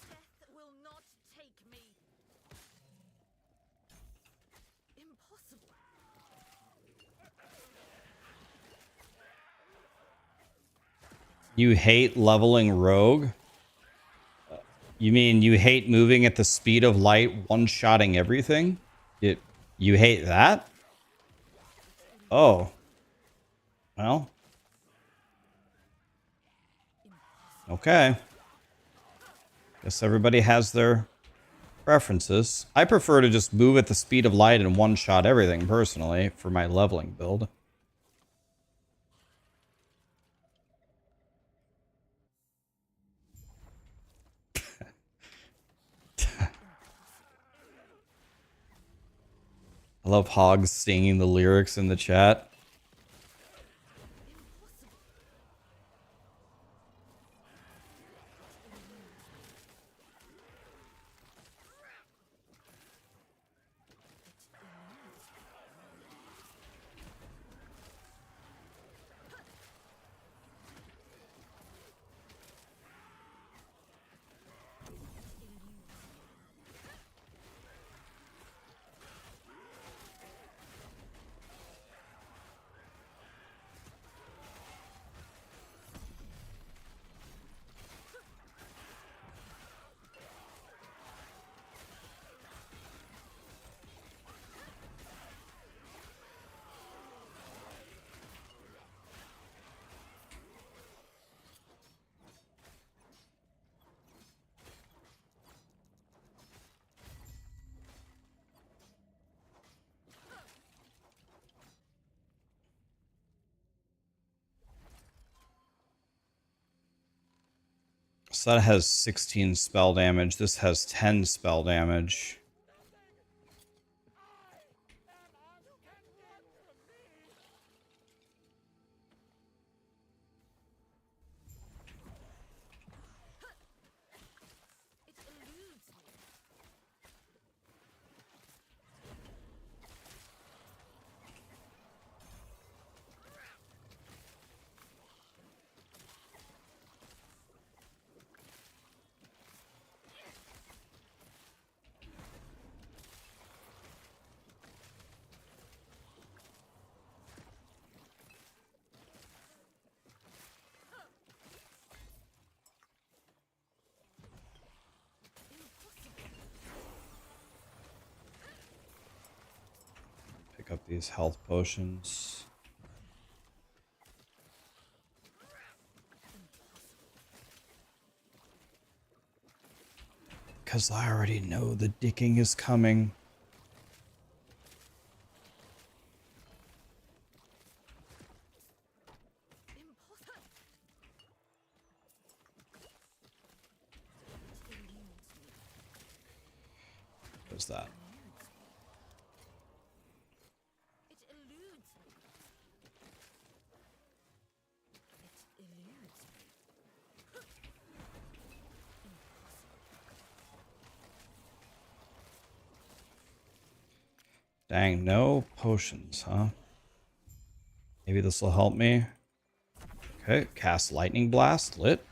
Speaker 4: Death will not take me. Impossible.
Speaker 1: You hate leveling Rogue? You mean you hate moving at the speed of light, one-shotting everything? You hate that? Oh. Well. Okay. Guess everybody has their preferences. I prefer to just move at the speed of light and one-shot everything, personally, for my leveling build. I love Hogs singing the lyrics in the chat. So that has 16 spell damage. This has 10 spell damage.
Speaker 4: It eludes me.
Speaker 1: Pick up these health potions. Because I already know the dicking is coming. What's that?
Speaker 4: It eludes me. It eludes me.
Speaker 1: Dang, no potions, huh? Maybe this will help me. Okay, cast Lightning Blast, lit.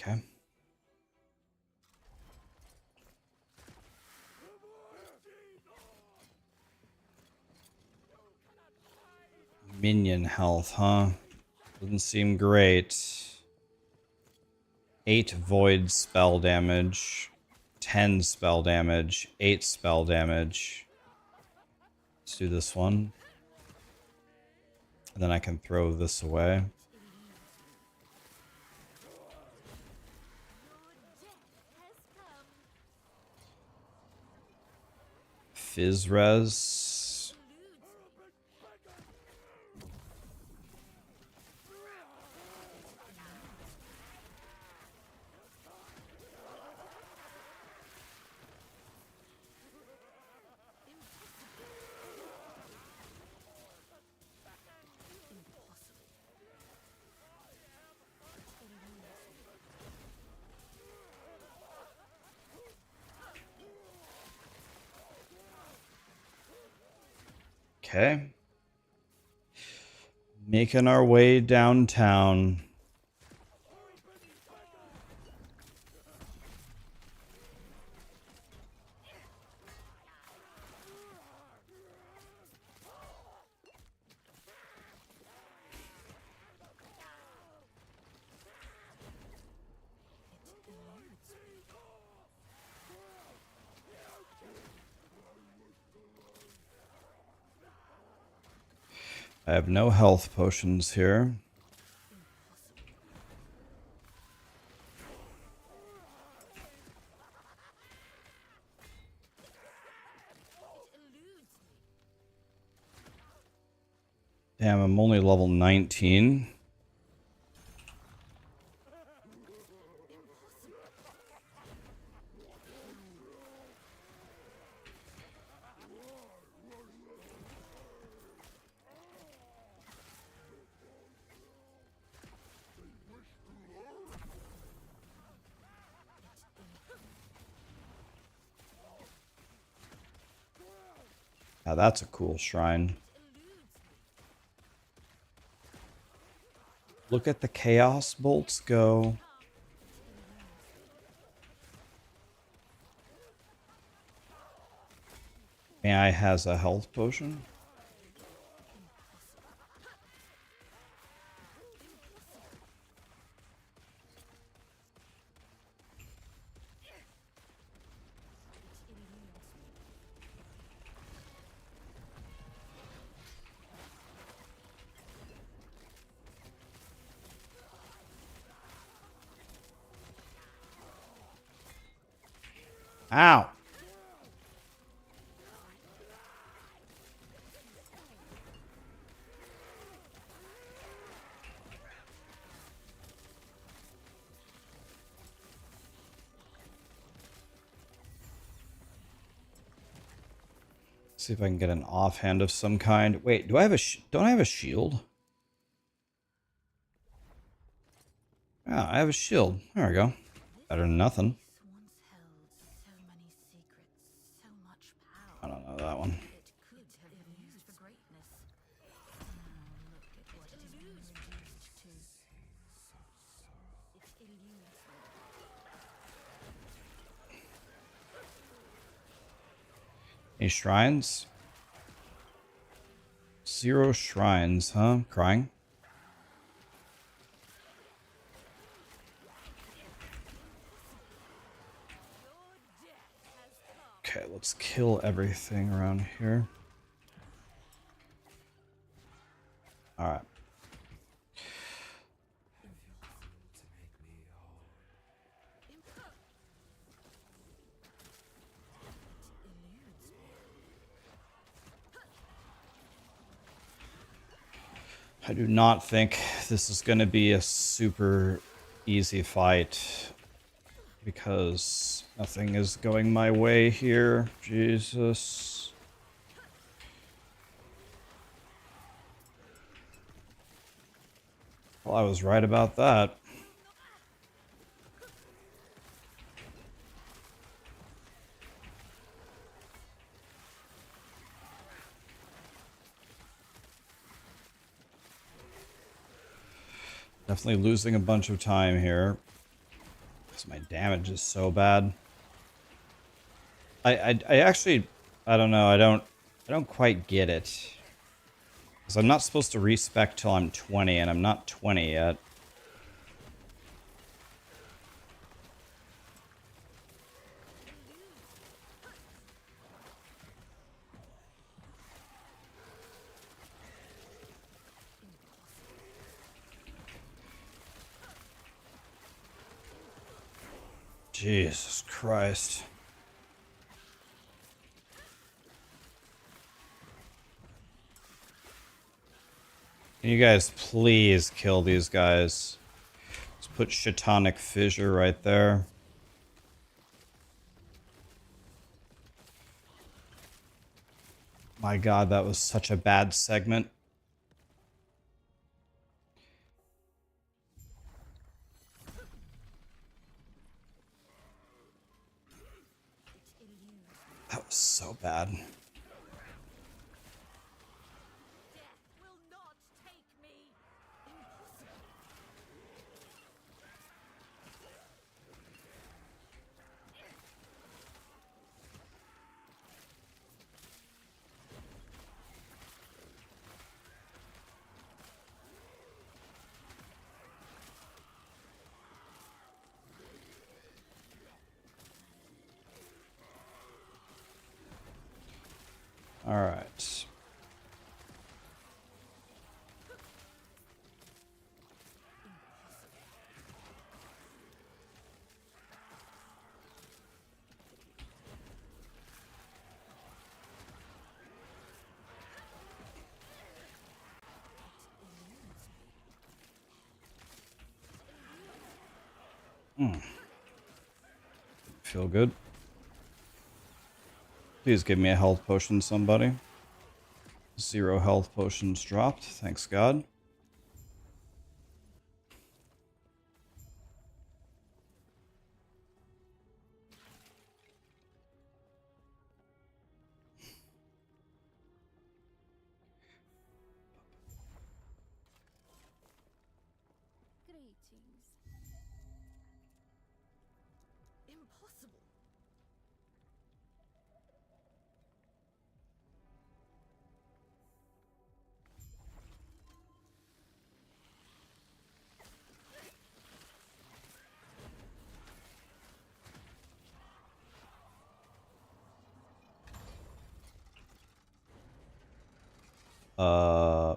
Speaker 1: Okay. Minion health, huh? Doesn't seem great. 8 void spell damage. 10 spell damage. 8 spell damage. Let's do this one. And then I can throw this away. Fizz res. Okay. Making our way downtown. I have no health potions here. Damn, I'm only level 19. Now that's a cool shrine. Look at the chaos bolts go. AI has a health potion. Ow. See if I can get an offhand of some kind. Wait, do I have a don't I have a shield? Yeah, I have a shield. There we go. Better than nothing.
Speaker 4: Once held so many secrets, so much power.
Speaker 1: I don't know that one.
Speaker 4: It could have been used for greatness. Now look at what it has been reduced to. It eludes me.
Speaker 1: Any shrines? 0 shrines, huh? Crying. Okay, let's kill everything around here. Alright. I do not think this is going to be a super easy fight because nothing is going my way here. Jesus. Well, I was right about that. Definitely losing a bunch of time here. Because my damage is so bad. I actually, I don't know, I don't quite get it. Because I'm not supposed to respec till I'm 20, and I'm not 20 yet. Jesus Christ. Can you guys please kill these guys? Let's put Shatanic Fissure right there. My god, that was such a bad segment. That was so bad.
Speaker 4: Death will not take me. Impossible.
Speaker 1: All right. Feel good. Please give me a health potion, somebody. 0 health potions dropped. Thanks God.
Speaker 7: Greetings.
Speaker 4: Impossible.
Speaker 1: Uh...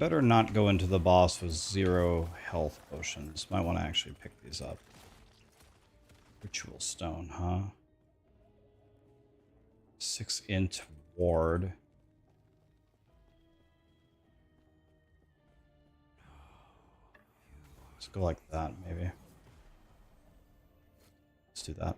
Speaker 1: better not go into the boss with 0 health potions. Might want to actually pick these up. Ritual stone, huh? 6 int ward. Let's go like that, maybe. Let's do that.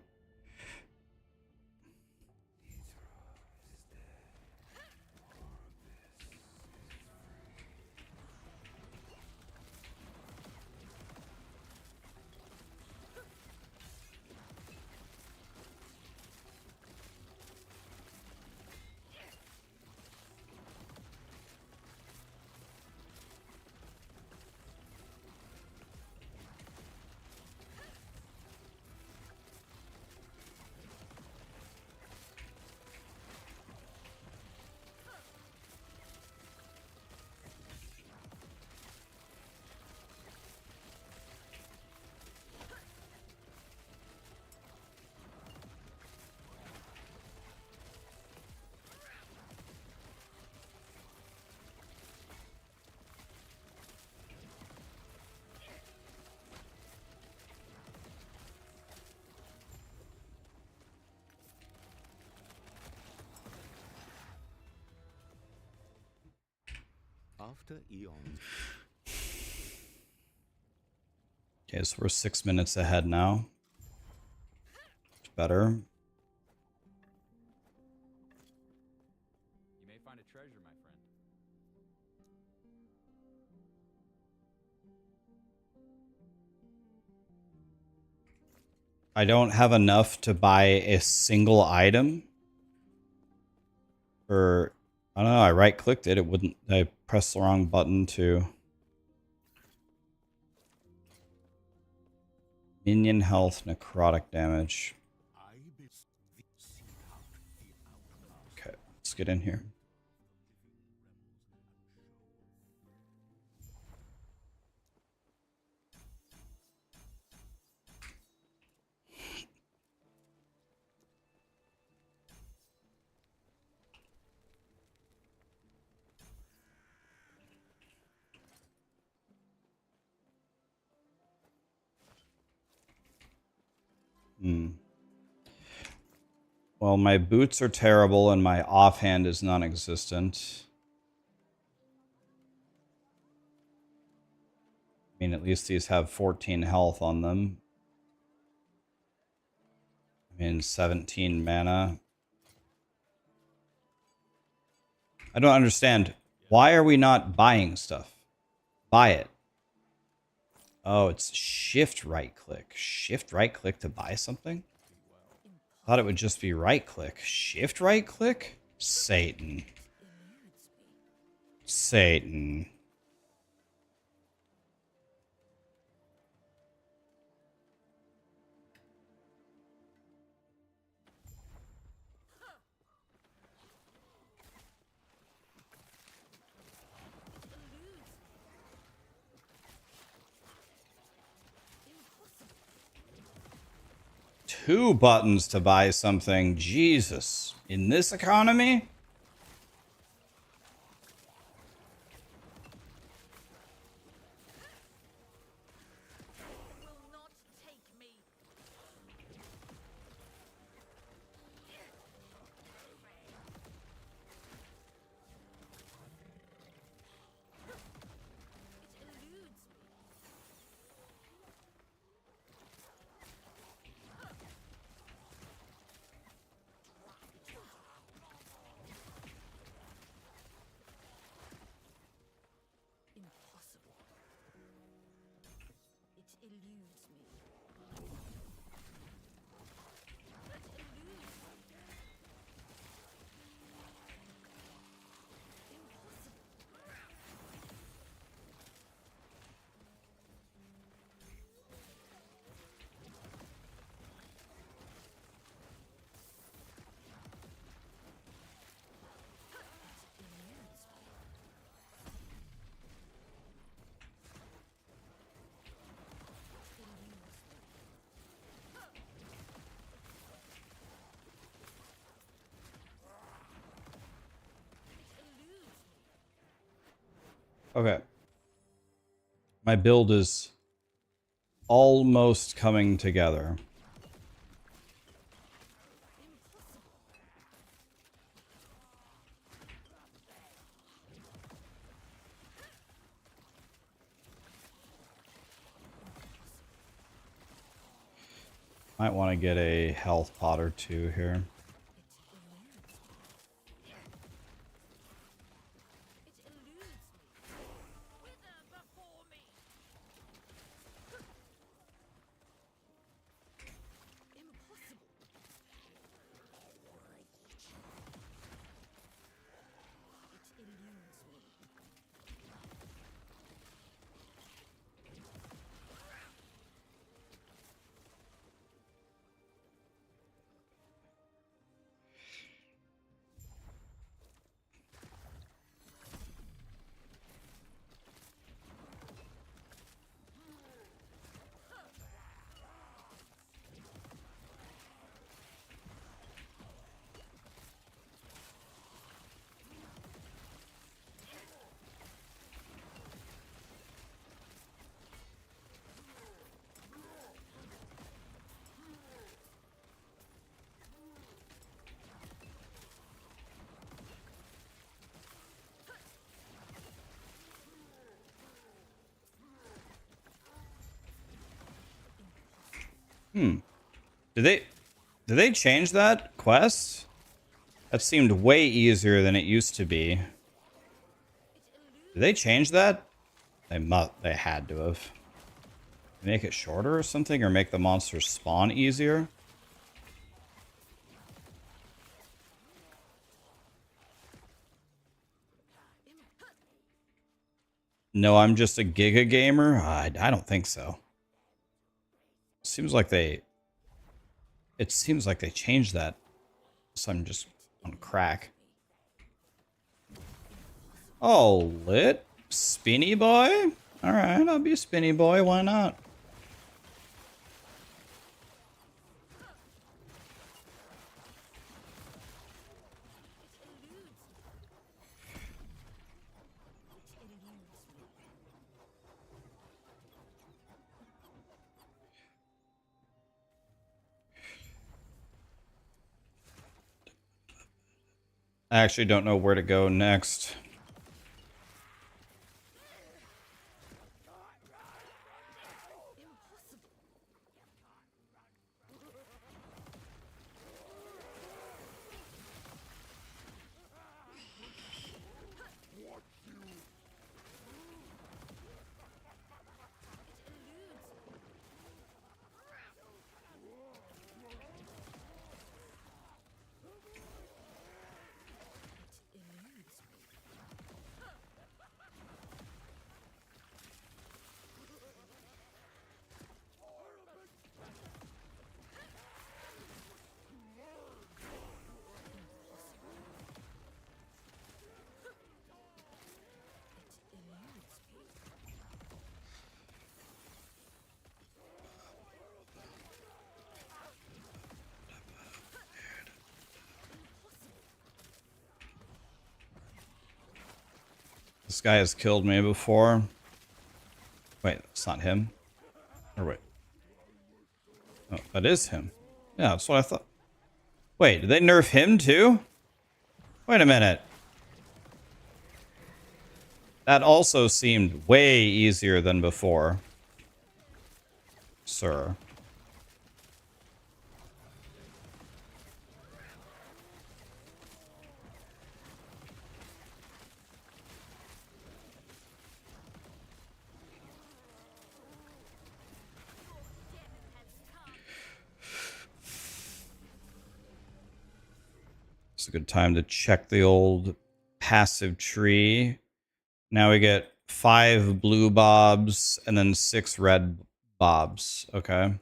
Speaker 2: After eons.
Speaker 1: Okay, so we're 6 minutes ahead now. Much better.
Speaker 5: You may find a treasure, my friend.
Speaker 1: I don't have enough to buy a single item. Or, I don't know, I right-clicked it. It wouldn't, I pressed the wrong button to... Minion health, necrotic damage. Okay, let's get in here. Well, my boots are terrible and my offhand is non-existent. I mean, at least these have 14 health on them. I mean, 17 mana. I don't understand. Why are we not buying stuff? Buy it. Oh, it's shift right click. Shift right click to buy something? Thought it would just be right click. Shift right click? Satan. Satan. Two buttons to buy something. Jesus. In this economy?
Speaker 4: Will not take me. It eludes me.
Speaker 1: Okay. My build is almost coming together. Might want to get a health pot or two here. Did they change that quest? That seemed way easier than it used to be. Did they change that? They had to have. Make it shorter or something, or make the monsters spawn easier? No, I'm just a Giga gamer? I don't think so. Seems like they... It seems like they changed that. So I'm just on crack. Oh, lit? Spinny boy? Alright, I'll be a spinny boy. Why not? I actually don't know where to go next. This guy has killed me before. Wait, it's not him. Or wait. Oh, that is him. Yeah, that's what I thought. Wait, did they nerf him too? Wait a minute. That also seemed way easier than before. Sir. It's a good time to check the old passive tree. Now we get 5 blue bobs and then 6 red bobs. Okay.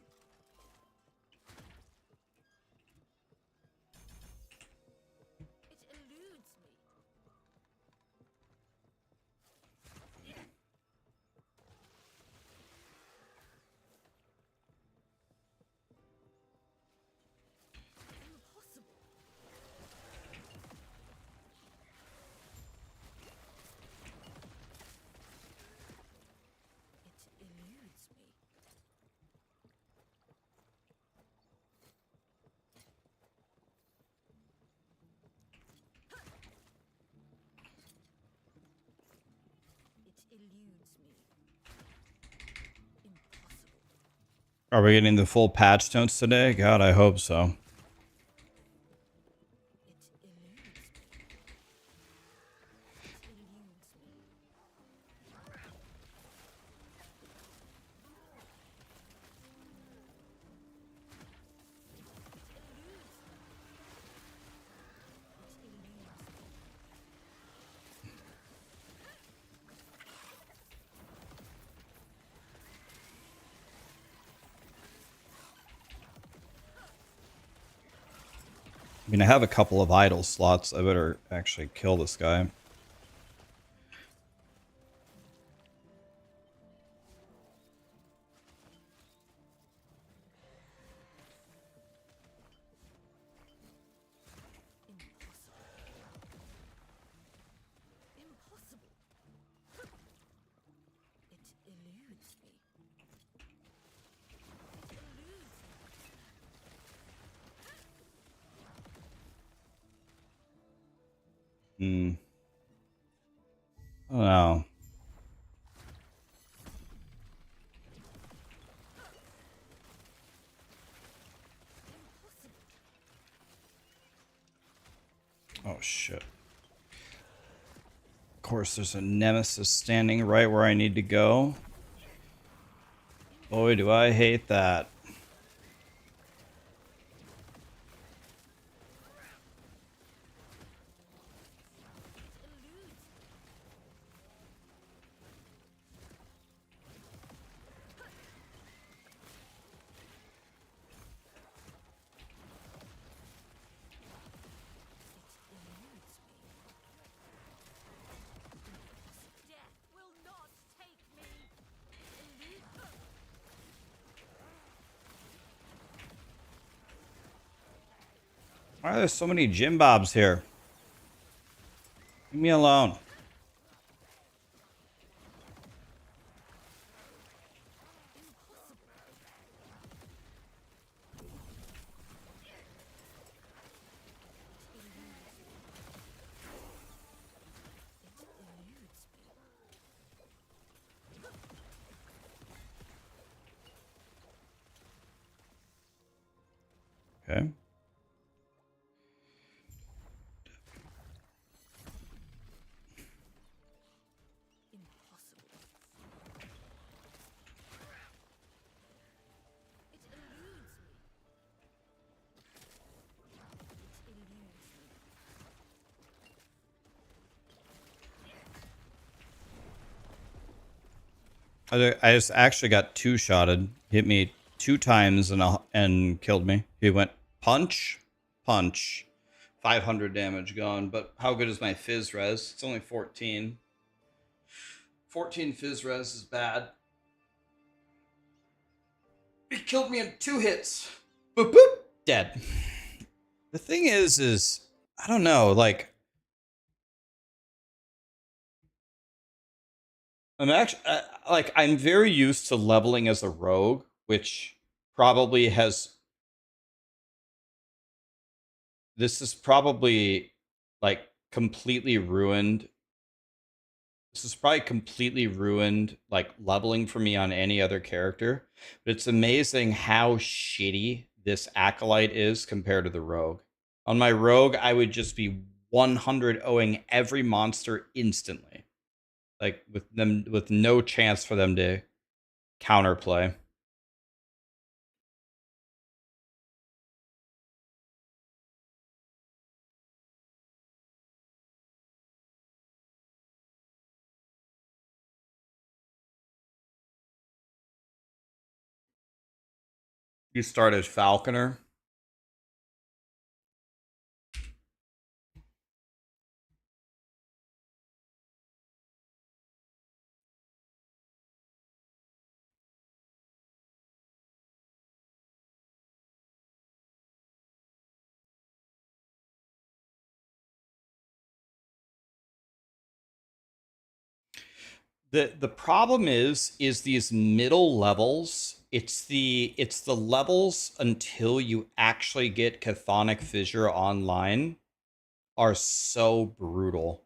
Speaker 1: Are we getting the full patch notes today? God, I hope so. I mean, I have a couple of idle slots. I better actually kill this guy. Hmm. Oh no. Oh shit. Of course, there's a nemesis standing right where I need to go. Boy, do I hate that. Why are there so many Jim Bobs here? Leave me alone. Okay. I just actually got two-shotted. Hit me 2 times and killed me. He went punch, punch. 500 damage gone. But how good is my fizz res? It's only 14. 14 fizz res is bad. He killed me in 2 hits. Boop boop. Dead. The thing is I don't know, like I'm actually like I'm very used to leveling as a rogue, which probably has this is probably like completely ruined. This is probably completely ruined like leveling for me on any other character. But it's amazing how shitty this acolyte is compared to the rogue. On my rogue, I would just be 100 owing every monster instantly. Like with no chance for them to counterplay. You start as Falconer. The problem is these middle levels. It's the levels until you actually get Chthonic Fissure online are so brutal.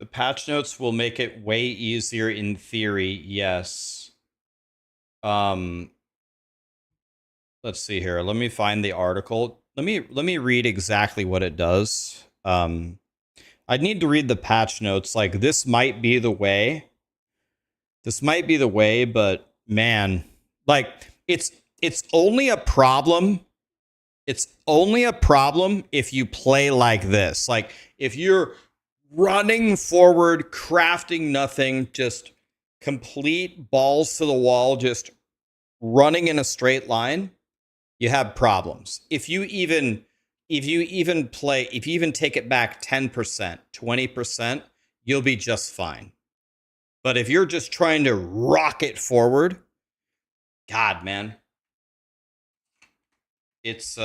Speaker 1: The patch notes will make it way easier in theory, yes. Let's see here. Let me find the article. Let me read exactly what it does. I'd need to read the patch notes. Like, this might be the way. This might be the way, but man, like, it's only a problem. It's only a problem if you play like this. Like, if you're running forward, crafting nothing, just complete balls to the wall, just running in a straight line, you have problems. If you even take it back 10%, 20%, you'll be just fine. But if you're just trying to rocket forward, God, man, it's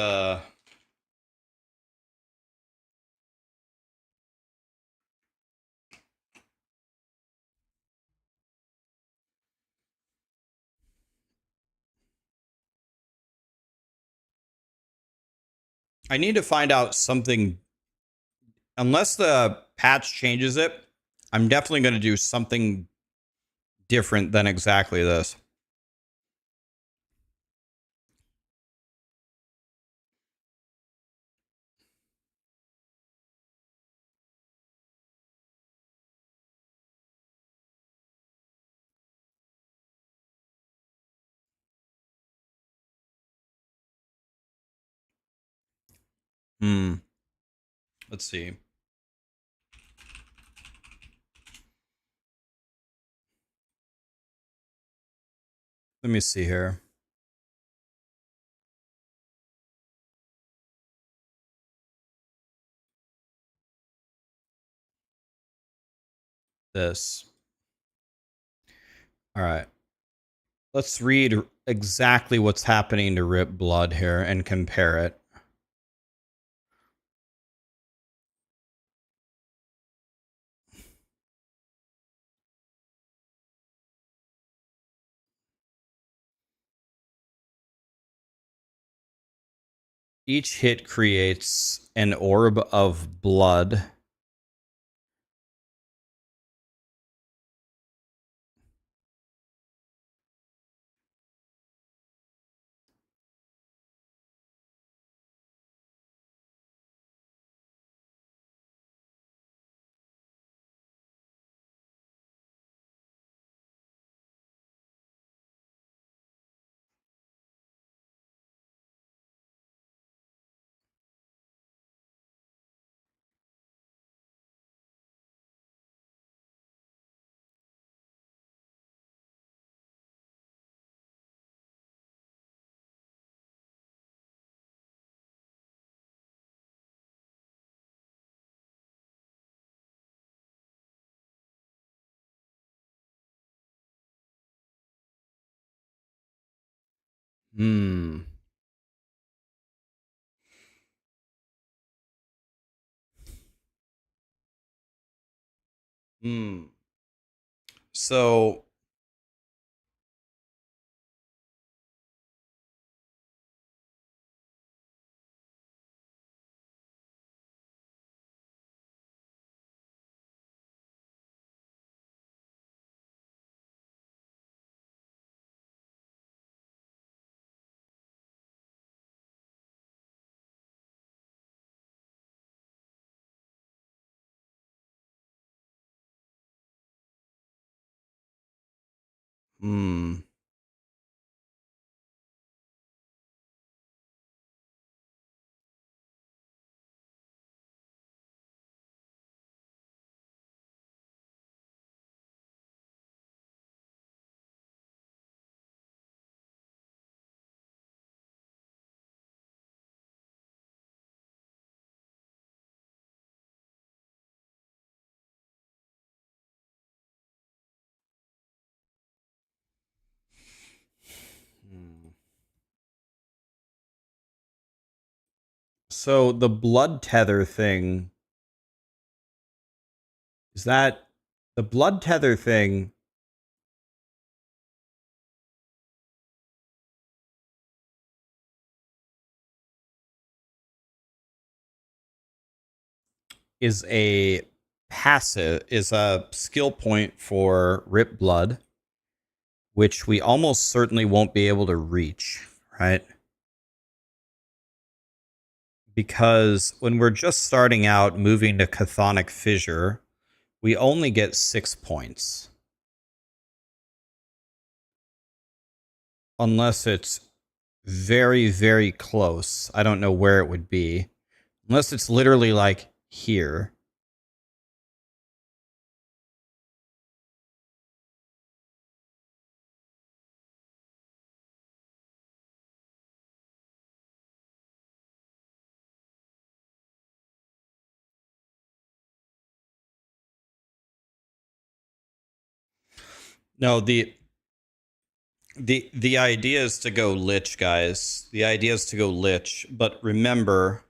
Speaker 1: I need to find out something. Unless the patch changes it, I'm definitely going to do something different than exactly this. Let's see. Let me see here. This. All right. Let's read exactly what's happening to Rip Blood here and compare it. Each hit creates an orb of blood. Hmm. Hmm. So hmm. So the blood tether thing, is that the blood tether thing is a passive is a skill point for Rip Blood, which we almost certainly won't be able to reach, right? Because when we're just starting out moving to Chthonic Fissure, we only get 6 points. Unless it's very, very close. I don't know where it would be. Unless it's literally like here. No, the idea is to go Lich, guys. The idea is to go Lich, but remember,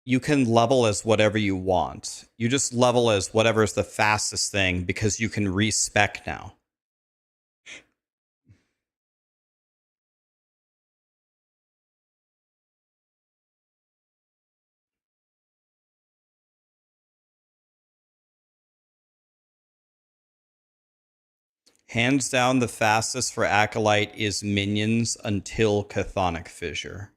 Speaker 1: you can level as whatever you want. You just level as whatever is the fastest thing because you can respec now. Hands down, the fastest for Acolyte is minions until Chthonic Fissure.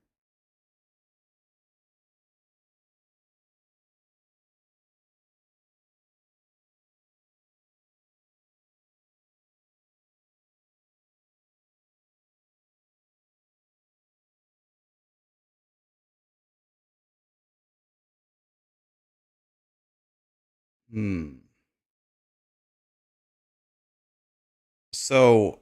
Speaker 1: So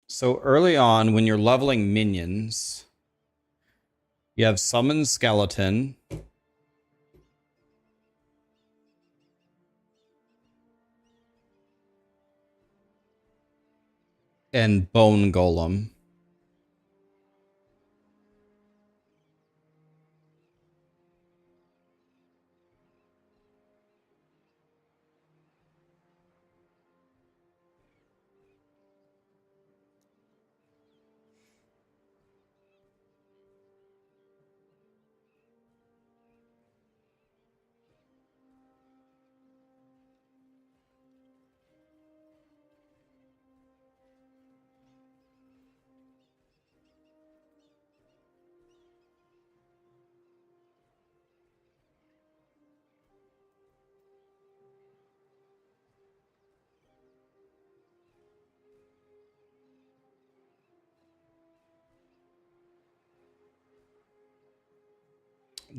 Speaker 1: So early on, when you're leveling minions, you have Summon Skeleton. And Bone Golem.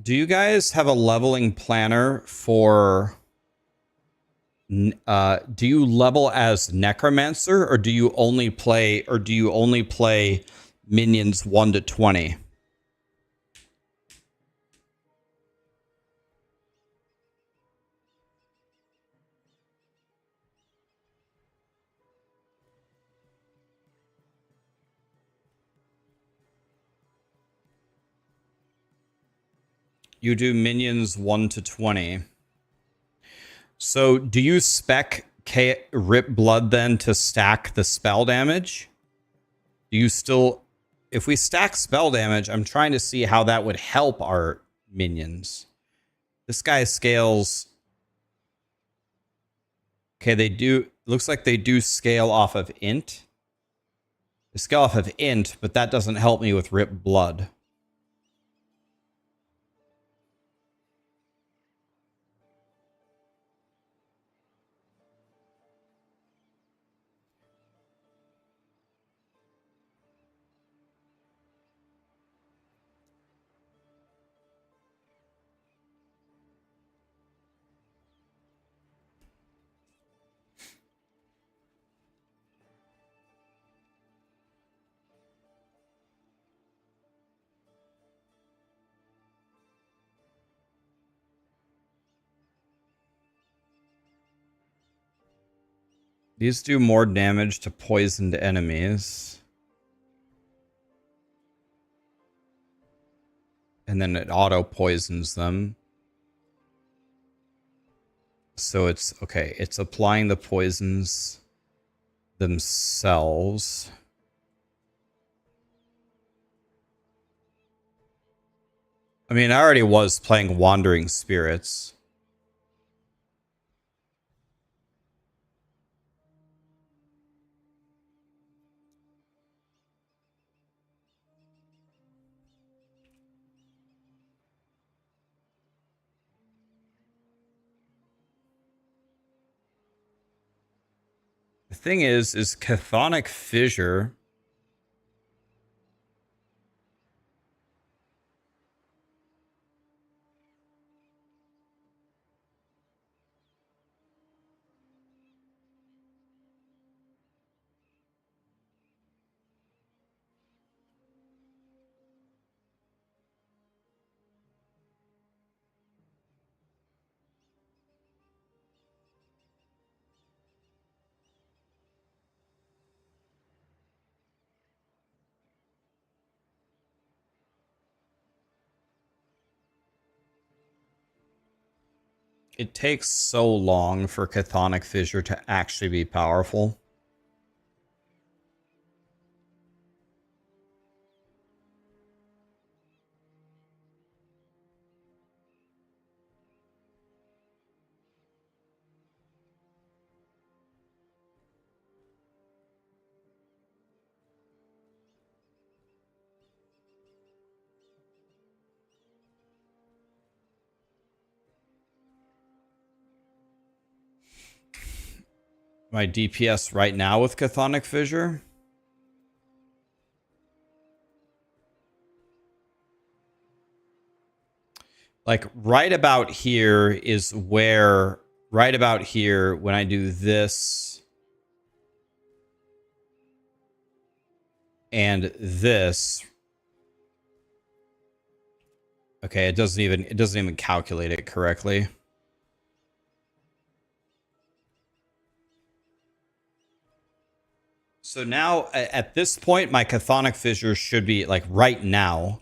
Speaker 1: Do you guys have a leveling planner for... do you level as Necromancer, or do you only play minions 1 to 20? You do minions 1 to 20. So do you spec Rip Blood then to stack the spell damage? Do you still... If we stack spell damage, I'm trying to see how that would help our minions. This guy scales... Okay, they do... Looks like they do scale off of int. They scale off of int, but that doesn't help me with Rip Blood. These do more damage to poisoned enemies. And then it auto poisons them. So it's okay. It's applying the poisons themselves. I mean, I already was playing Wandering Spirits. The thing is Chthonic Fissure. It takes so long for Chthonic Fissure to actually be powerful. My DPS right now with Chthonic Fissure? Like right about here is where, right about here, when I do this and this. Okay, it doesn't even calculate it correctly. So now at this point, my Chthonic Fissure should be like right now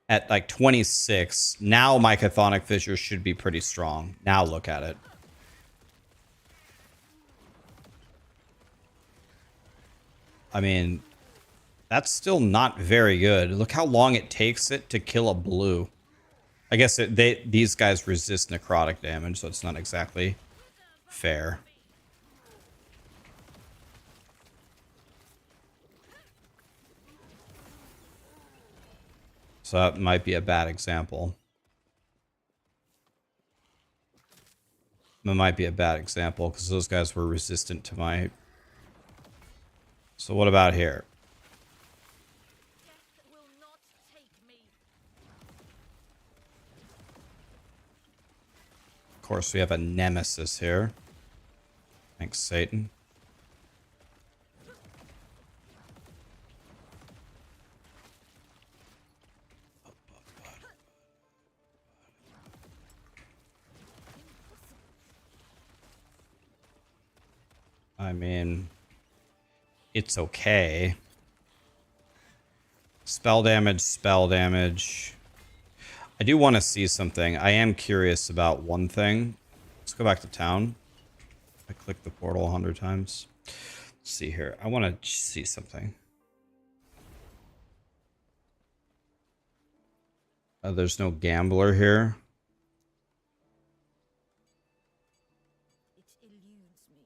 Speaker 1: at like 26. Now my Chthonic Fissure should be pretty strong. Now look at it. I mean, that's still not very good. Look how long it takes it to kill a blue. I guess these guys resist necrotic damage, so it's not exactly fair. So that might be a bad example. It might be a bad example because those guys were resistant to my... So what about here?
Speaker 4: Death will not take me.
Speaker 1: Of course, we have a nemesis here. Thanks, Satan. I mean, it's okay. Spell damage, spell damage. I do want to see something. I am curious about one thing. Let's go back to town. I clicked the portal 100 times. Let's see here. I want to see something. There's no gambler here.
Speaker 4: It eludes me.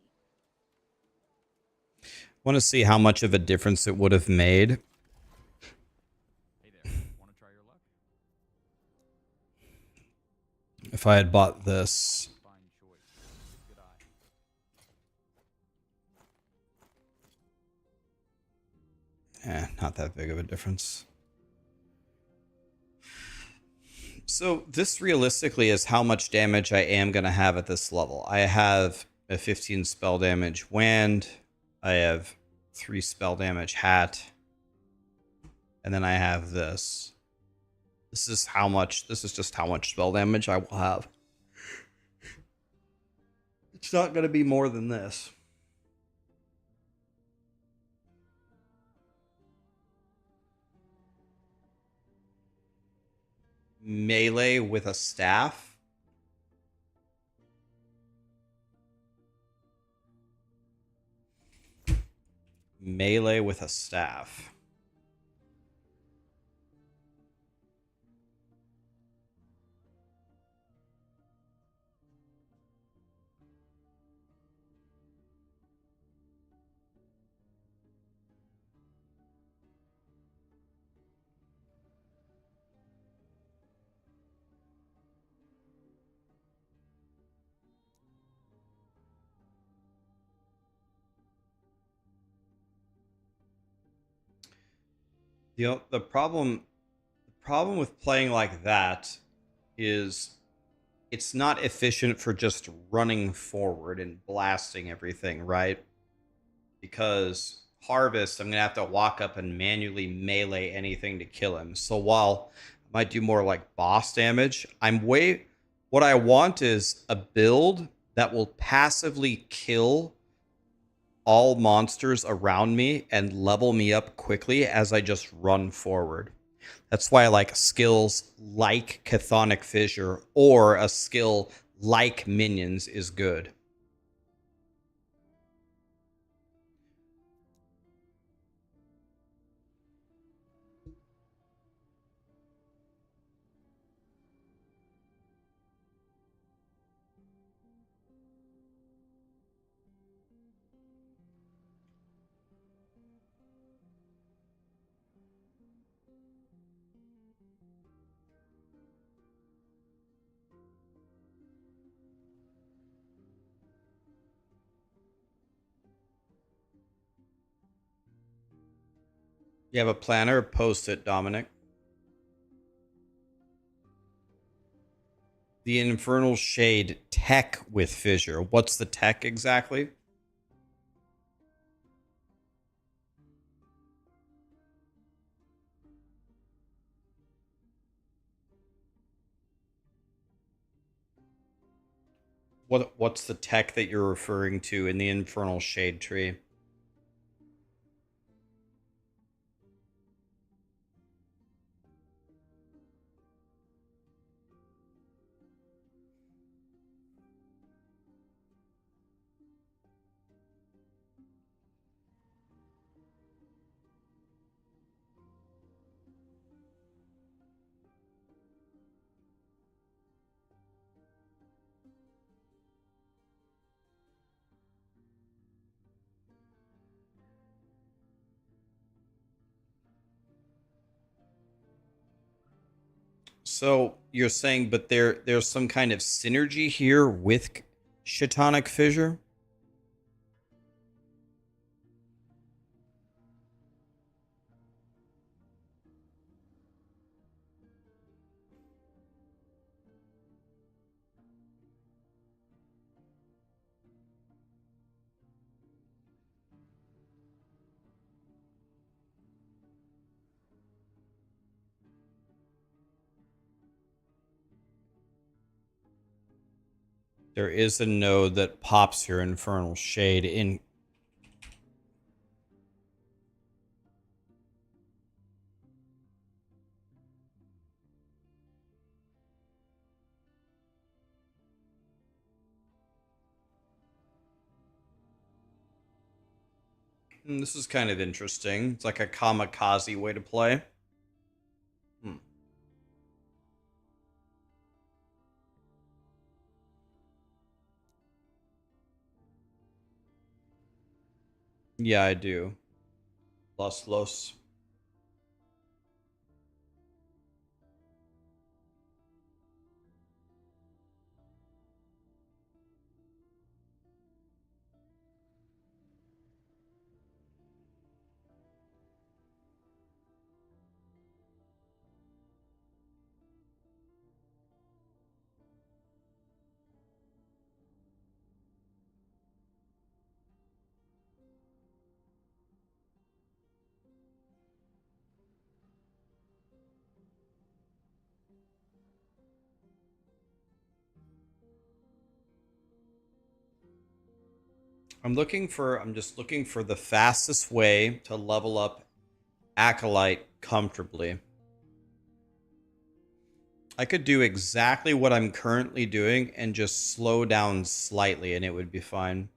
Speaker 1: Want to see how much of a difference it would have made.
Speaker 2: Hey there, want to try your luck?
Speaker 1: If I had bought this.
Speaker 2: Fine choice. Good eye.
Speaker 1: Not that big of a difference. So this realistically is how much damage I am going to have at this level. I have a 15 spell damage wand. I have 3 spell damage hat. And then I have this. This is just how much spell damage I will have. It's not going to be more than this. melee with a staff. Melee with a staff. You know, the problem with playing like that is it's not efficient for just running forward and blasting everything, right? Because Harvest, I'm gonna have to walk up and manually melee anything to kill him. So while I might do more like boss damage, what I want is a build that will passively kill all monsters around me and level me up quickly as I just run forward. That's why I like skills like Chthonic Fissure or a skill like Minions is good. You have a planner? Post it, Dominic. The Infernal Shade tech with Fissure. What's the tech exactly? What's the tech that you're referring to in the Infernal Shade tree? So you're saying, but there's some kind of synergy here with Chthonic Fissure? There is a node that pops your Infernal Shade in. This is kind of interesting. It's like a kamikaze way to play. Yeah, I do. Los. I'm just looking for the fastest way to level up Acolyte comfortably. I could do exactly what I'm currently doing and just slow down slightly and it would be fine.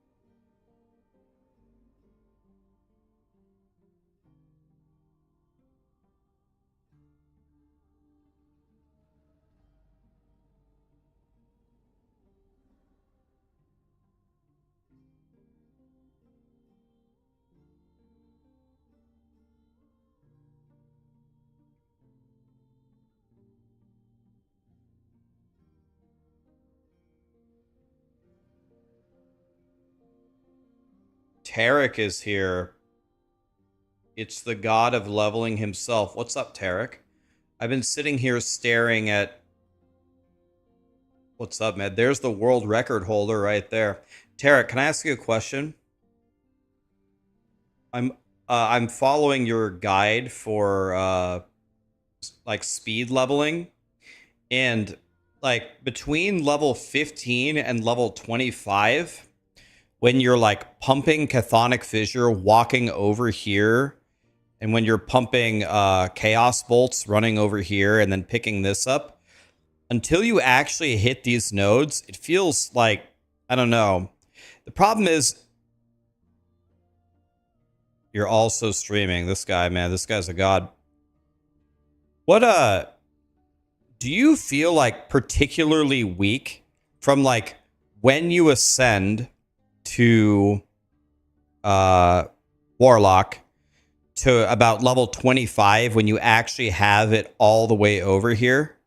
Speaker 1: Tarek is here. It's the god of leveling himself. What's up, Tarek? I've been sitting here staring at... What's up, man? There's the world record holder right there. Tarek, can I ask you a question? I'm following your guide for like speed leveling, and like between level 15 and level 25, when you're like pumping Chthonic Fissure, walking over here, and when you're pumping Chaos Bolts, running over here, and then picking this up, until you actually hit these nodes, it feels like, I don't know. The problem is, you're also streaming. This guy, man, this guy's a god. What, do you feel like particularly weak from like when you ascend to Warlock to about level 25 when you actually have it all the way over here?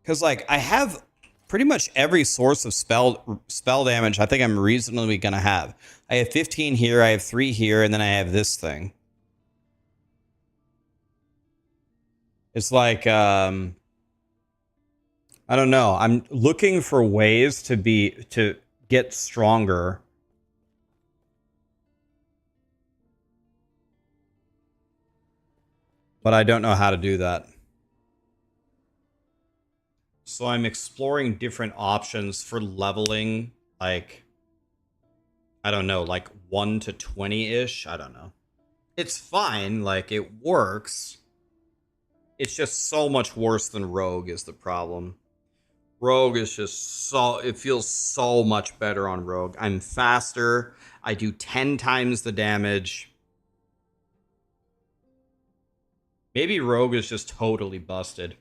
Speaker 1: Because like I have pretty much every source of spell damage I think I'm reasonably gonna have. I have 15 here, I have 3 here, and then I have this thing. It's like I don't know. I'm looking for ways to get stronger. But I don't know how to do that. So I'm exploring different options for leveling, like, I don't know, like 1 to 20-ish. I don't know. It's fine, like, it works. It's just so much worse than Rogue is the problem. Rogue is just so... It feels so much better on Rogue. I'm faster. I do 10 times the damage. Maybe Rogue is just totally busted.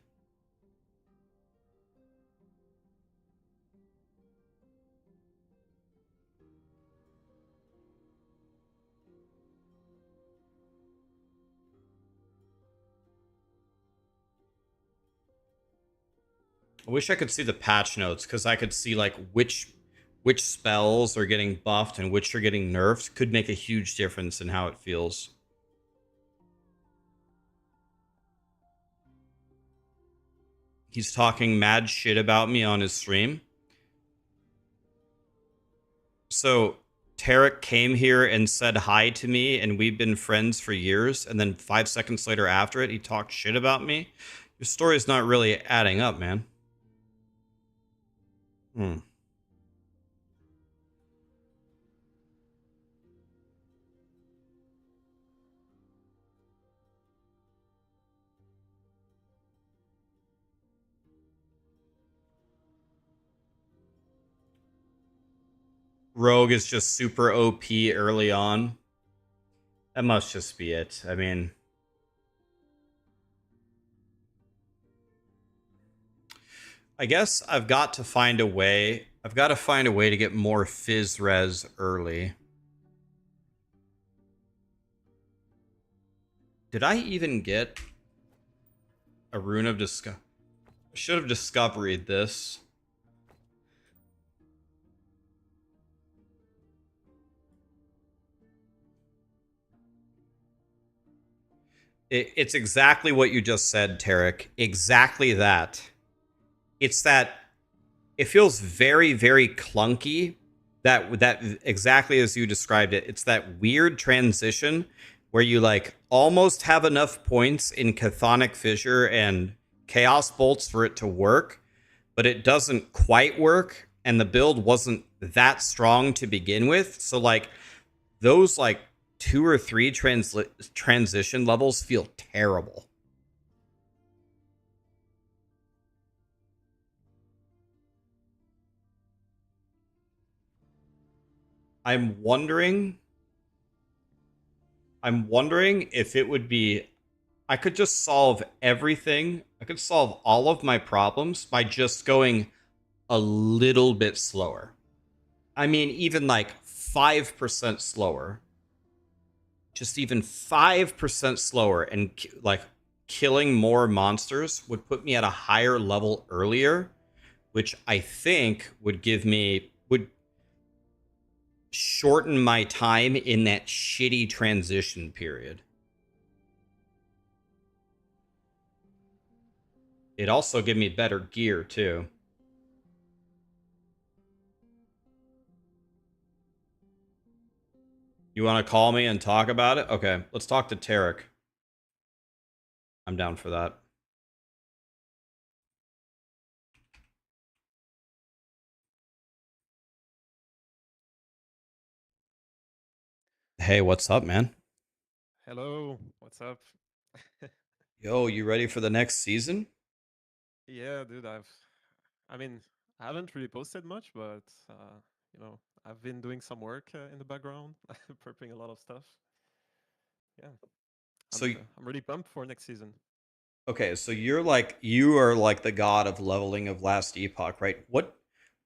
Speaker 1: I wish I could see the patch notes, because I could see like which spells are getting buffed and which are getting nerfed. Could make a huge difference in how it feels. He's talking mad shit about me on his stream. So Tarek came here and said hi to me, and we've been friends for years, and then 5 seconds later after it, he talked shit about me. Your story's not really adding up, man. Rogue is just super OP early on. That must just be it. I mean, I guess I've got to find a way. I've got to find a way to get more Fizz Res early. Did I even get a Rune of Discovery? I should have discoveried this. It's exactly what you just said, Tarek. Exactly that. It's that it feels very, very clunky. That exactly as you described it. It's that weird transition where you like almost have enough points in Chthonic Fissure and Chaos Bolts for it to work, but it doesn't quite work, and the build wasn't that strong to begin with. So like those like 2 or 3 transition levels feel terrible. I'm wondering if it would be I could just solve everything. I could solve all of my problems by just going a little bit slower. I mean, even like 5% slower. Just even 5% slower and like killing more monsters would put me at a higher level earlier, which I think would shorten my time in that shitty transition period. It also give me better gear too. You want to call me and talk about it? Okay, let's talk to Tarek. I'm down for that. Hey, what's up, man?
Speaker 8: Hello, what's up?
Speaker 1: Yo, you ready for the next season?
Speaker 8: Yeah, dude, I mean, I haven't really posted much, but you know, I've been doing some work in the background, prepping a lot of stuff. Yeah,
Speaker 1: So,
Speaker 8: I'm really pumped for next season.
Speaker 1: okay, so you are like the god of leveling of Last Epoch, right? What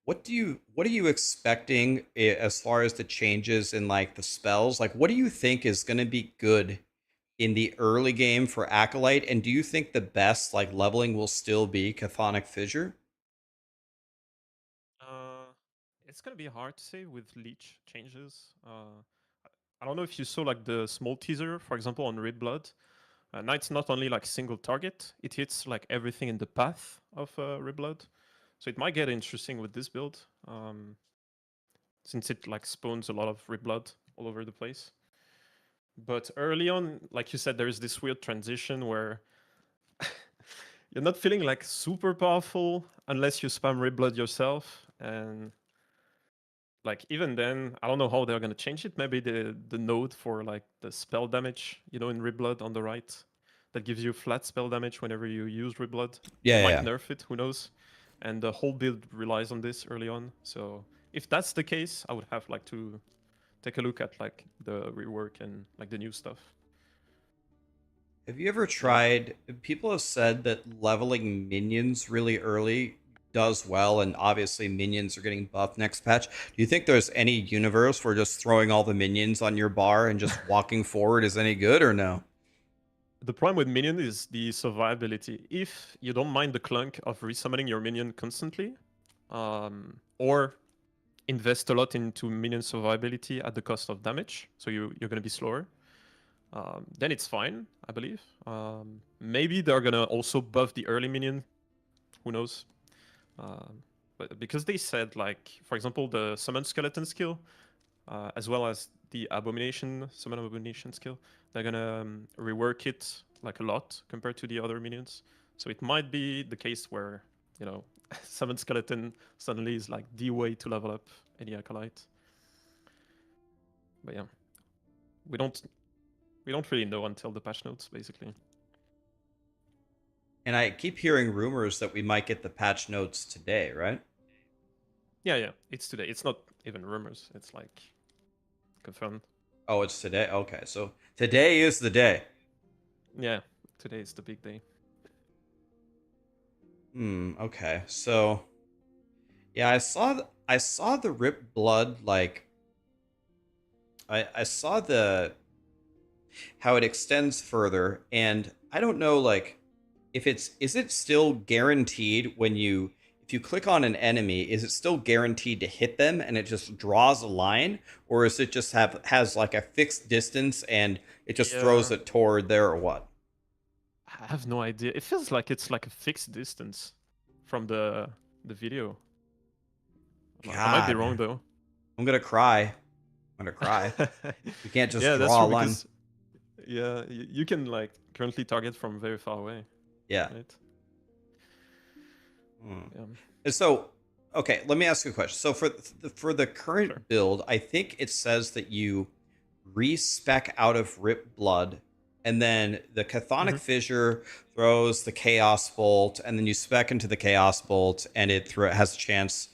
Speaker 1: are you expecting as far as the changes in like the spells? Like, what do you think is going to be good in the early game for Acolyte? And do you think the best like leveling will still be Chthonic Fissure?
Speaker 8: Uh, it's gonna be hard to say with Leech changes. I don't know if you saw like the small teaser, for example, on Red Blood. Now it's not only like single target; it hits like everything in the path of Red Blood. So it might get interesting with this build. Since it like spawns a lot of reblood all over the place. But early on, like you said, there's this weird transition where you're not feeling like super powerful unless you spam reblood yourself. And like even then, I don't know how they're gonna change it. Maybe the node for like the spell damage, you know, in reblood on the right, that gives you flat spell damage whenever you use reblood. They
Speaker 1: Yeah,
Speaker 8: might
Speaker 1: yeah.
Speaker 8: nerf it, who knows? And the whole build relies on this early on. So if that's the case, I would have like to take a look at like the rework and like the new stuff.
Speaker 1: Have you ever tried? People have said that leveling minions really early does well, and obviously minions are getting buffed next patch. Do you think there's any universe where just throwing all the minions on your bar and just walking forward is any good, or no?
Speaker 8: The problem with minion is the survivability. If you don't mind the clunk of resummoning your minion constantly, or invest a lot into minion survivability at the cost of damage, so you're going to be slower, then it's fine, I believe. Maybe they're going to also buff the early minion. Who knows? But because they said, like, for example, the summon skeleton skill, as well as the summon abomination skill, they're gonna rework it like a lot compared to the other minions. So it might be the case where, you know, summon skeleton suddenly is like the way to level up any acolyte. But yeah, we don't really know until the patch notes, basically.
Speaker 1: And I keep hearing rumors that we might get the patch notes today, right?
Speaker 8: Yeah, it's today. It's not even rumors. It's like confirmed.
Speaker 1: Oh, it's today. Okay, so today is the day.
Speaker 8: Yeah, today is the big day.
Speaker 1: Okay. So, yeah, I saw the Rip Blood like I saw the how it extends further, and I don't know like if is it still guaranteed when if you click on an enemy, is it still guaranteed to hit them and it just draws a line, or is it just has like a fixed distance and it just throws it toward there, or what?
Speaker 8: I have no idea. It feels like it's like a fixed distance from the video. I might be wrong
Speaker 1: God,
Speaker 8: though.
Speaker 1: I'm gonna cry. I'm gonna cry. You can't just
Speaker 8: Yeah, that's
Speaker 1: draw a
Speaker 8: true
Speaker 1: line.
Speaker 8: because yeah, you can like currently target from very far away.
Speaker 1: Yeah.
Speaker 8: Right? Yeah.
Speaker 1: And so, okay, let me ask you a question. So for the current build, I think it says that you respec out of Rip Blood, and then the Chthonic Fissure throws the Chaos Bolt, and then you spec into the Chaos Bolt, and it has a chance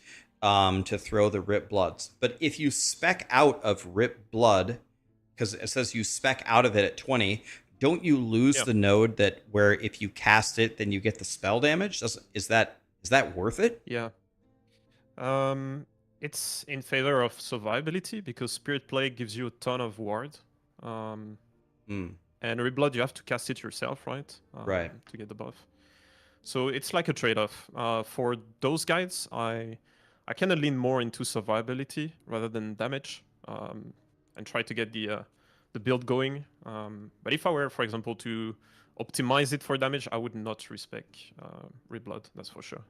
Speaker 1: to throw the Rip Bloods. But if you spec out of Rip Blood, because it says you spec out of it at 20, don't you lose
Speaker 8: Yeah.
Speaker 1: the node that where if you cast it, then you get the spell damage? Is that worth it?
Speaker 8: Yeah. It's in favor of survivability because Spirit Plague gives you a ton of ward.
Speaker 1: Hmm.
Speaker 8: And Reblood, you have to cast it yourself, right?
Speaker 1: Right.
Speaker 8: To get the buff. So it's like a trade-off. For those guides, I kind of lean more into survivability rather than damage, and try to get the build going. But if I were, for example, to optimize it for damage, I would not respec Reblood, that's for sure.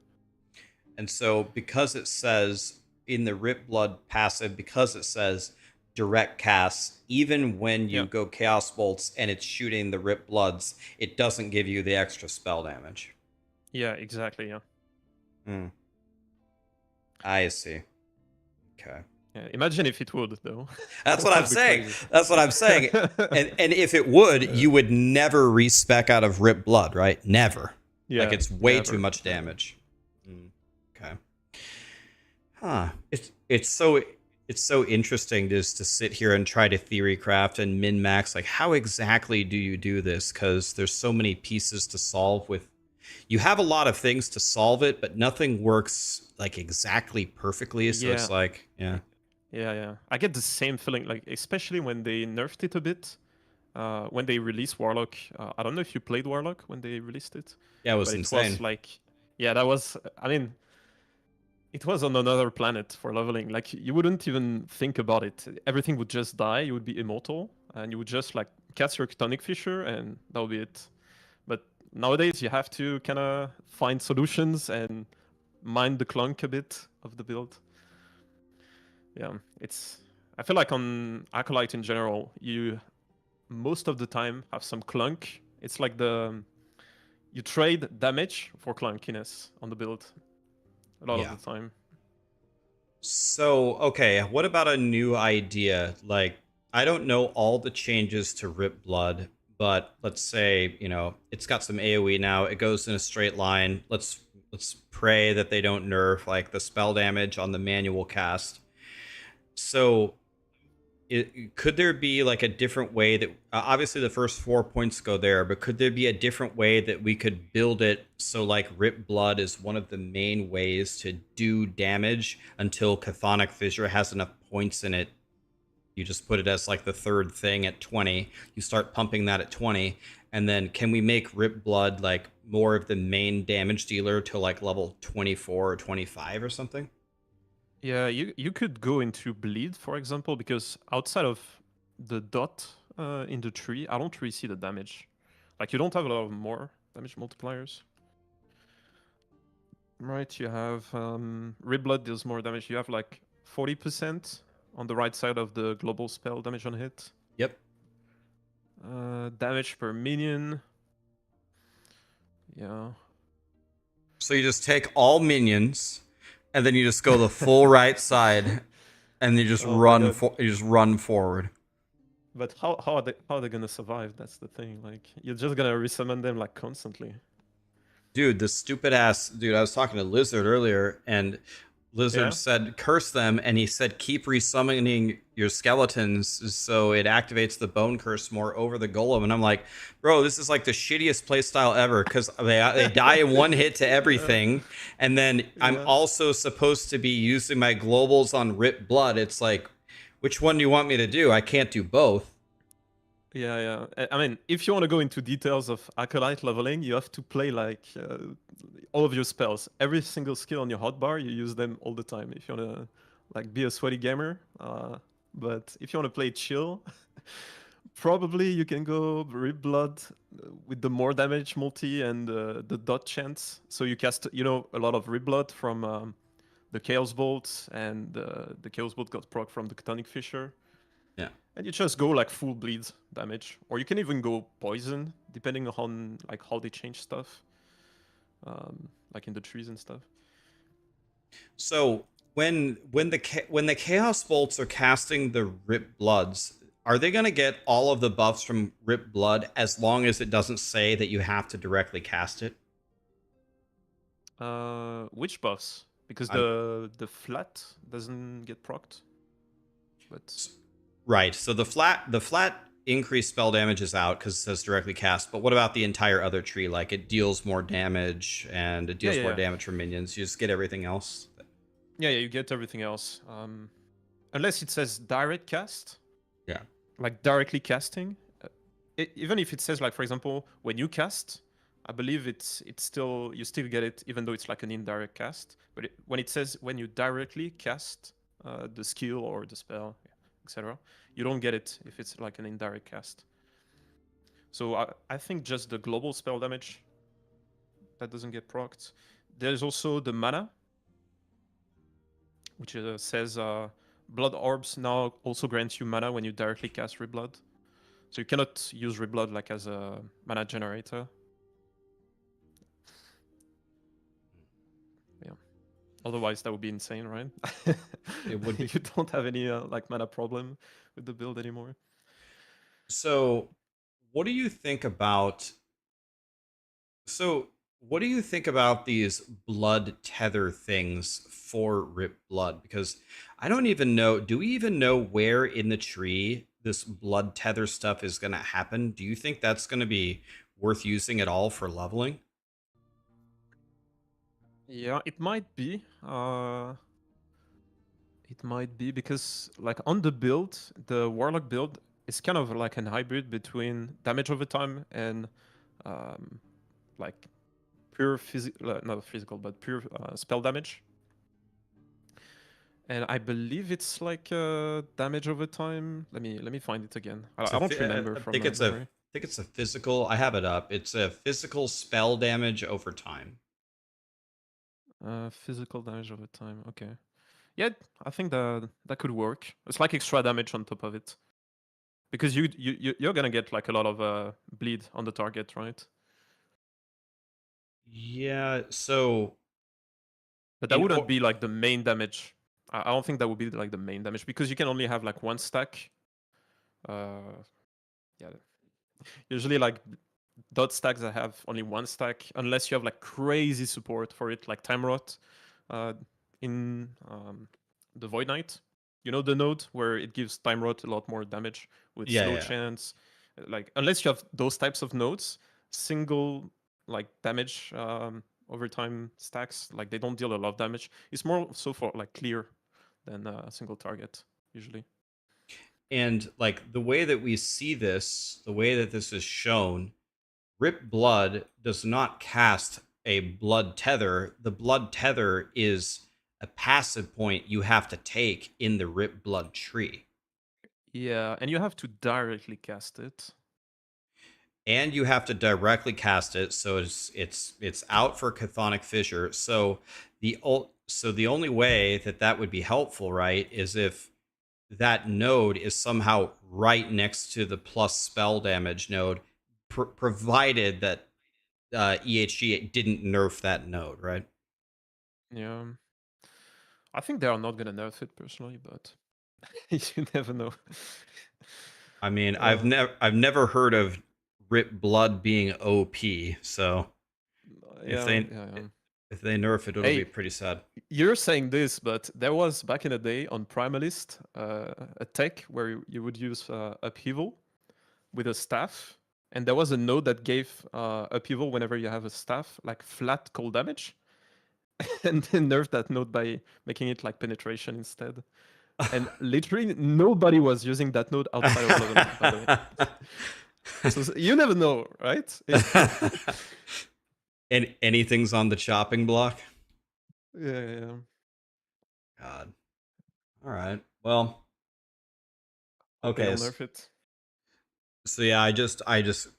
Speaker 1: And so because it says in the Rip Blood passive, because it says direct cast, even when you
Speaker 8: Yeah.
Speaker 1: go Chaos Bolts and it's shooting the Rip Bloods, it doesn't give you the extra spell damage.
Speaker 8: Yeah, exactly, yeah.
Speaker 1: Hmm. I see. Okay.
Speaker 8: Yeah, imagine if it would, though.
Speaker 1: That's what I'm
Speaker 8: That'd be
Speaker 1: saying.
Speaker 8: crazy.
Speaker 1: That's what I'm saying. And if it would, you would never respec out of Rip Blood, right? Never.
Speaker 8: Yeah,
Speaker 1: Like it's way
Speaker 8: never.
Speaker 1: too much damage. Okay. Huh. It's so interesting just to sit here and try to theory craft and min max. Like, how exactly do you do this? Because there's so many pieces to solve with. You have a lot of things to solve it, but nothing works like exactly perfectly. So it's
Speaker 8: Yeah.
Speaker 1: like, yeah.
Speaker 8: Yeah. I get the same feeling, like especially when they nerfed it a bit. When they released Warlock, I don't know if you played Warlock when they released it.
Speaker 1: Yeah, it was
Speaker 8: But
Speaker 1: insane.
Speaker 8: it was like, yeah, that was. I mean, it was on another planet for leveling. Like you wouldn't even think about it. Everything would just die. You would be immortal, and you would just like cast your Chthonic Fissure, and that would be it. But nowadays, you have to kind of find solutions and mind the clunk a bit of the build. Yeah, it's. I feel like on Acolyte in general, you most of the time have some clunk. It's like you trade damage for clunkiness on the build a lot
Speaker 1: Yeah.
Speaker 8: of the time.
Speaker 1: So, okay, what about a new idea? Like, I don't know all the changes to Rip Blood, but let's say, it's got some AoE now. It goes in a straight line. Let's pray that they don't nerf like the spell damage on the manual cast. So, could there be like a different way that obviously the first 4 points go there, but could there be a different way that we could build it so like Rip Blood is one of the main ways to do damage until Chthonic Fissure has enough points in it? You just put it as like the third thing at 20. You start pumping that at 20, and then can we make Rip Blood like more of the main damage dealer to like level 24 or 25 or something?
Speaker 8: Yeah, you could go into bleed, for example, because outside of the dot in the tree, I don't really see the damage. Like you don't have a lot of more damage multipliers. Right, you have Red Blood deals more damage. You have like 40% on the right side of the global spell damage on hit.
Speaker 1: Yep.
Speaker 8: Damage per minion. Yeah.
Speaker 1: So you just take all minions, and then you just go the full right side, and you just
Speaker 8: Oh my
Speaker 1: run.
Speaker 8: God.
Speaker 1: You just run forward.
Speaker 8: But how are they gonna survive? That's the thing. Like you're just gonna resummon them like constantly.
Speaker 1: Dude, the stupid ass dude. I was talking to Lizard earlier, and Lizard
Speaker 8: Yeah?
Speaker 1: said curse them, and he said keep resummoning your skeletons so it activates the bone curse more over the golem. And I'm like, bro, this is like the shittiest playstyle ever because they die in one hit to everything, and then I'm
Speaker 8: Yeah.
Speaker 1: also supposed to be using my globals on Rip Blood. It's like, which one do you want me to do? I can't do both.
Speaker 8: Yeah. I mean, if you want to go into details of Acolyte leveling, you have to play like all of your spells. Every single skill on your hotbar, you use them all the time. If you want to like be a sweaty gamer, but if you want to play chill, probably you can go Rip Blood with the more damage multi and the dot chance. So you cast, a lot of Rip Blood from the Chaos Bolt, and the Chaos Bolt got proc from the Chthonic Fissure.
Speaker 1: Yeah.
Speaker 8: And you just go like full bleed damage, or you can even go poison, depending on like how they change stuff, like in the trees and stuff.
Speaker 1: So when the Chaos Bolts are casting the Rip Bloods, are they gonna get all of the buffs from Rip Blood as long as it doesn't say that you have to directly cast it?
Speaker 8: Which buffs? because
Speaker 1: I'm-
Speaker 8: the flat doesn't get procced. But
Speaker 1: Right. So the flat increased spell damage is out because it says directly cast. But what about the entire other tree? Like it deals more damage and it deals more
Speaker 8: yeah.
Speaker 1: damage from minions. You just get everything else.
Speaker 8: Yeah, you get everything else. Unless it says direct cast,
Speaker 1: Yeah.
Speaker 8: like directly casting. Even if it says like, for example, when you cast, I believe it's still you still get it even though it's like an indirect cast. But when it says when you directly cast the skill or the spell, etc., you don't get it if it's like an indirect cast. So I think just the global spell damage that doesn't get procced. There's also the mana, which says blood orbs now also grant you mana when you directly cast Reblood. So you cannot use Reblood like as a mana generator. Yeah. Otherwise, that would be insane, right?
Speaker 1: It would be.
Speaker 8: You don't have any like mana problem with the build anymore.
Speaker 1: So, what do you think about? So, what do you think about these blood tether things for Rip Blood? Because I don't even know. Do we even know where in the tree this blood tether stuff is going to happen? Do you think that's going to be worth using at all for leveling?
Speaker 8: Yeah, it might be. It might be because like on the build, the Warlock build is kind of like an hybrid between damage over time and like pure physical, not physical, but pure spell damage. And I believe it's like damage over time. Let me find it again. I don't remember from
Speaker 1: think it's
Speaker 8: memory.
Speaker 1: I think it's a physical. I have it up. It's a physical spell damage over time.
Speaker 8: Physical damage over time. Okay. Yeah, I think that could work. It's like extra damage on top of it, because you're gonna get like a lot of bleed on the target, right?
Speaker 1: Yeah. So,
Speaker 8: But that wouldn't be like the main damage. I don't think that would be like the main damage because you can only have like one stack. Yeah. Usually like dot stacks that have only one stack, unless you have like crazy support for it, like Time Rot in the Void Knight. You know the node where it gives Time Rot a lot more damage with slow chance. Like unless you have those types of nodes, single like damage over time stacks, like they don't deal a lot of damage. It's more so for like clear than a single target usually.
Speaker 1: And like the way that we see this, the way that this is shown, Rip Blood does not cast a blood tether. The blood tether is a passive point you have to take in the Rip Blood tree.
Speaker 8: Yeah, and you have to directly cast it.
Speaker 1: And you have to directly cast it, so it's out for Chthonic Fissure. So the only way that would be helpful, right, is if that node is somehow right next to the plus spell damage node, provided that EHG didn't nerf that node, right?
Speaker 8: Yeah. I think they are not gonna nerf it personally, but you never know.
Speaker 1: I mean, I've never heard of Rip Blood being OP, so if they if they nerf it, it'll be pretty sad.
Speaker 8: You're saying this, but there was back in the day on Primalist a tech where you would use upheaval with a staff, and there was a node that gave upheaval whenever you have a staff, like flat cold damage, and then nerfed that node by making it like penetration instead. And literally nobody was using that node outside of Lebanon, by the way. So you never know, right?
Speaker 1: And anything's on the chopping block.
Speaker 8: Yeah.
Speaker 1: God. All right. Well. Okay.
Speaker 8: They'll nerf it.
Speaker 1: So yeah, I just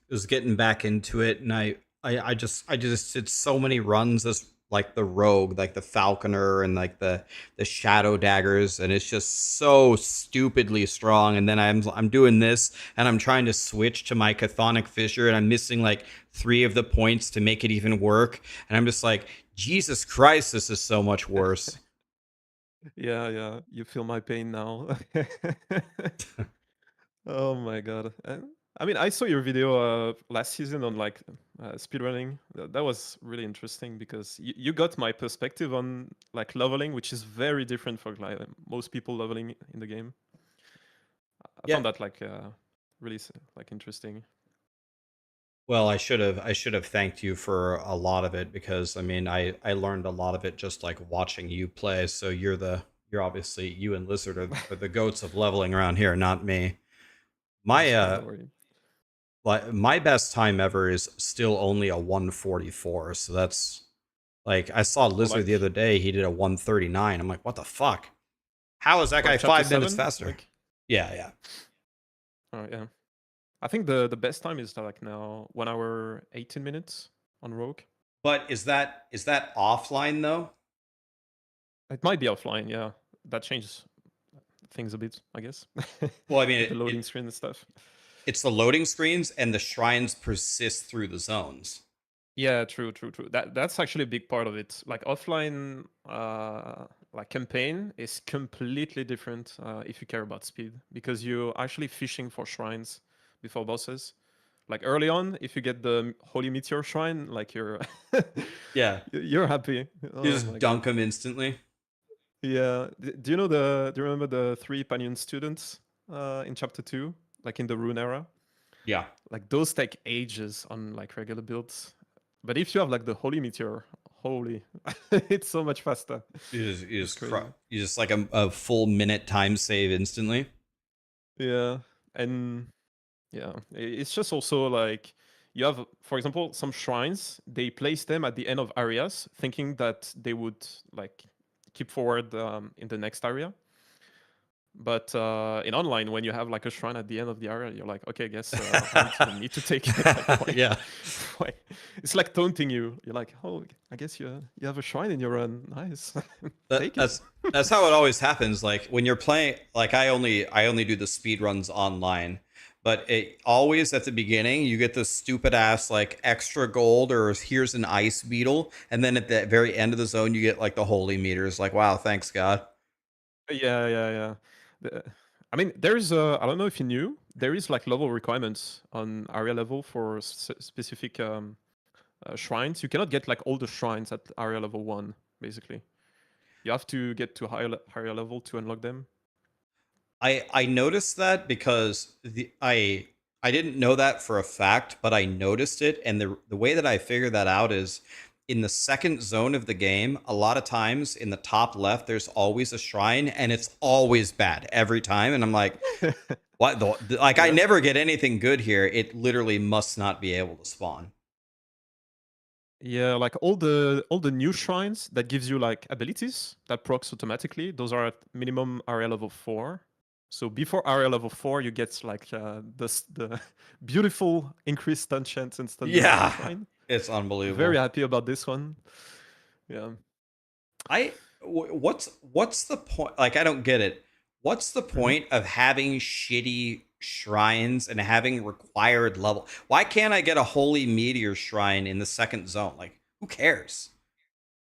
Speaker 1: was getting back into it, and I just did so many runs as like the rogue, like the falconer, and like the shadow daggers, and it's just so stupidly strong. And then I'm doing this, and I'm trying to switch to my Chthonic Fissure, and I'm missing like 3 of the points to make it even work. And I'm just like, Jesus Christ, this is so much worse.
Speaker 8: Yeah, you feel my pain now. Oh my god. I mean, I saw your video last season on like speedrunning. That was really interesting because you got my perspective on like leveling, which is very different from like most people leveling in the game. I
Speaker 1: Yeah.
Speaker 8: found that like really like interesting.
Speaker 1: Well, I should have thanked you for a lot of it because I mean I learned a lot of it just like watching you play. So you're obviously you and Lizard are the goats of leveling around here, not me. My
Speaker 8: Don't worry.
Speaker 1: like my best time ever is still only a 144. So that's like I saw Lizard the
Speaker 8: like-
Speaker 1: other day. He did a 139. I'm like, what the fuck? How is that guy
Speaker 8: Like chapter
Speaker 1: 5 minutes
Speaker 8: 7?
Speaker 1: faster?
Speaker 8: Like,
Speaker 1: Yeah, yeah.
Speaker 8: oh yeah. I think the best time is like now 1 hour 18 minutes on Rogue.
Speaker 1: But is that offline though?
Speaker 8: It might be offline, yeah. That changes things a bit, I guess.
Speaker 1: Well, I mean,
Speaker 8: With the loading screen and stuff.
Speaker 1: it's the loading screens and the shrines persist through the zones.
Speaker 8: Yeah, true. That's actually a big part of it. Like offline, like campaign is completely different if you care about speed because you're actually fishing for shrines before bosses. Like early on, if you get the Holy Meteor Shrine, like you're
Speaker 1: Yeah,
Speaker 8: you're happy.
Speaker 1: you
Speaker 8: Oh
Speaker 1: just
Speaker 8: my
Speaker 1: dunk
Speaker 8: God.
Speaker 1: them instantly.
Speaker 8: Yeah. Do you know do you remember the 3 Panion students in chapter 2, like in the Rune era?
Speaker 1: Yeah,
Speaker 8: Like those take ages on like regular builds. But if you have like the Holy Meteor, holy, it's so much faster. It's crazy.
Speaker 1: you just like a full minute time save instantly.
Speaker 8: Yeah, and yeah, it's just also like you have, for example, some shrines. They place them at the end of areas, thinking that they would like keep forward in the next area. But in online, when you have like a shrine at the end of the area, you're like, okay, I guess I don't need to take it. Like, why?
Speaker 1: Yeah.
Speaker 8: Why? It's like taunting you. You're like, oh, I guess you have a shrine in your run. Nice. Take it.
Speaker 1: That's how it always happens. Like when you're playing, like I only do the speed runs online, but it always at the beginning you get this stupid ass like extra gold or here's an ice beetle, and then at the very end of the zone you get like the holy meters. Like wow, thanks God.
Speaker 8: Yeah. I mean, there's I don't know if you knew, there is like level requirements on area level for specific shrines. You cannot get like all the shrines at area level 1, basically. You have to get to higher level to unlock them.
Speaker 1: I noticed that because I didn't know that for a fact, but I noticed it, and the way that I figured that out is in the second zone of the game. A lot of times in the top left, there's always a shrine, and it's always bad every time. And I'm like, what? Like I never get anything good here. It literally must not be able to spawn.
Speaker 8: Yeah, like all the new shrines that gives you like abilities that procs automatically, those are at minimum area level 4. So before area level 4, you get like the beautiful increased stun chance and stun
Speaker 1: Yeah,
Speaker 8: shrine.
Speaker 1: it's unbelievable.
Speaker 8: Very happy about this one. Yeah.
Speaker 1: What's the point? Like I don't get it. What's the point of having shitty shrines and having required level? Why can't I get a holy meteor shrine in the second zone? Like who cares?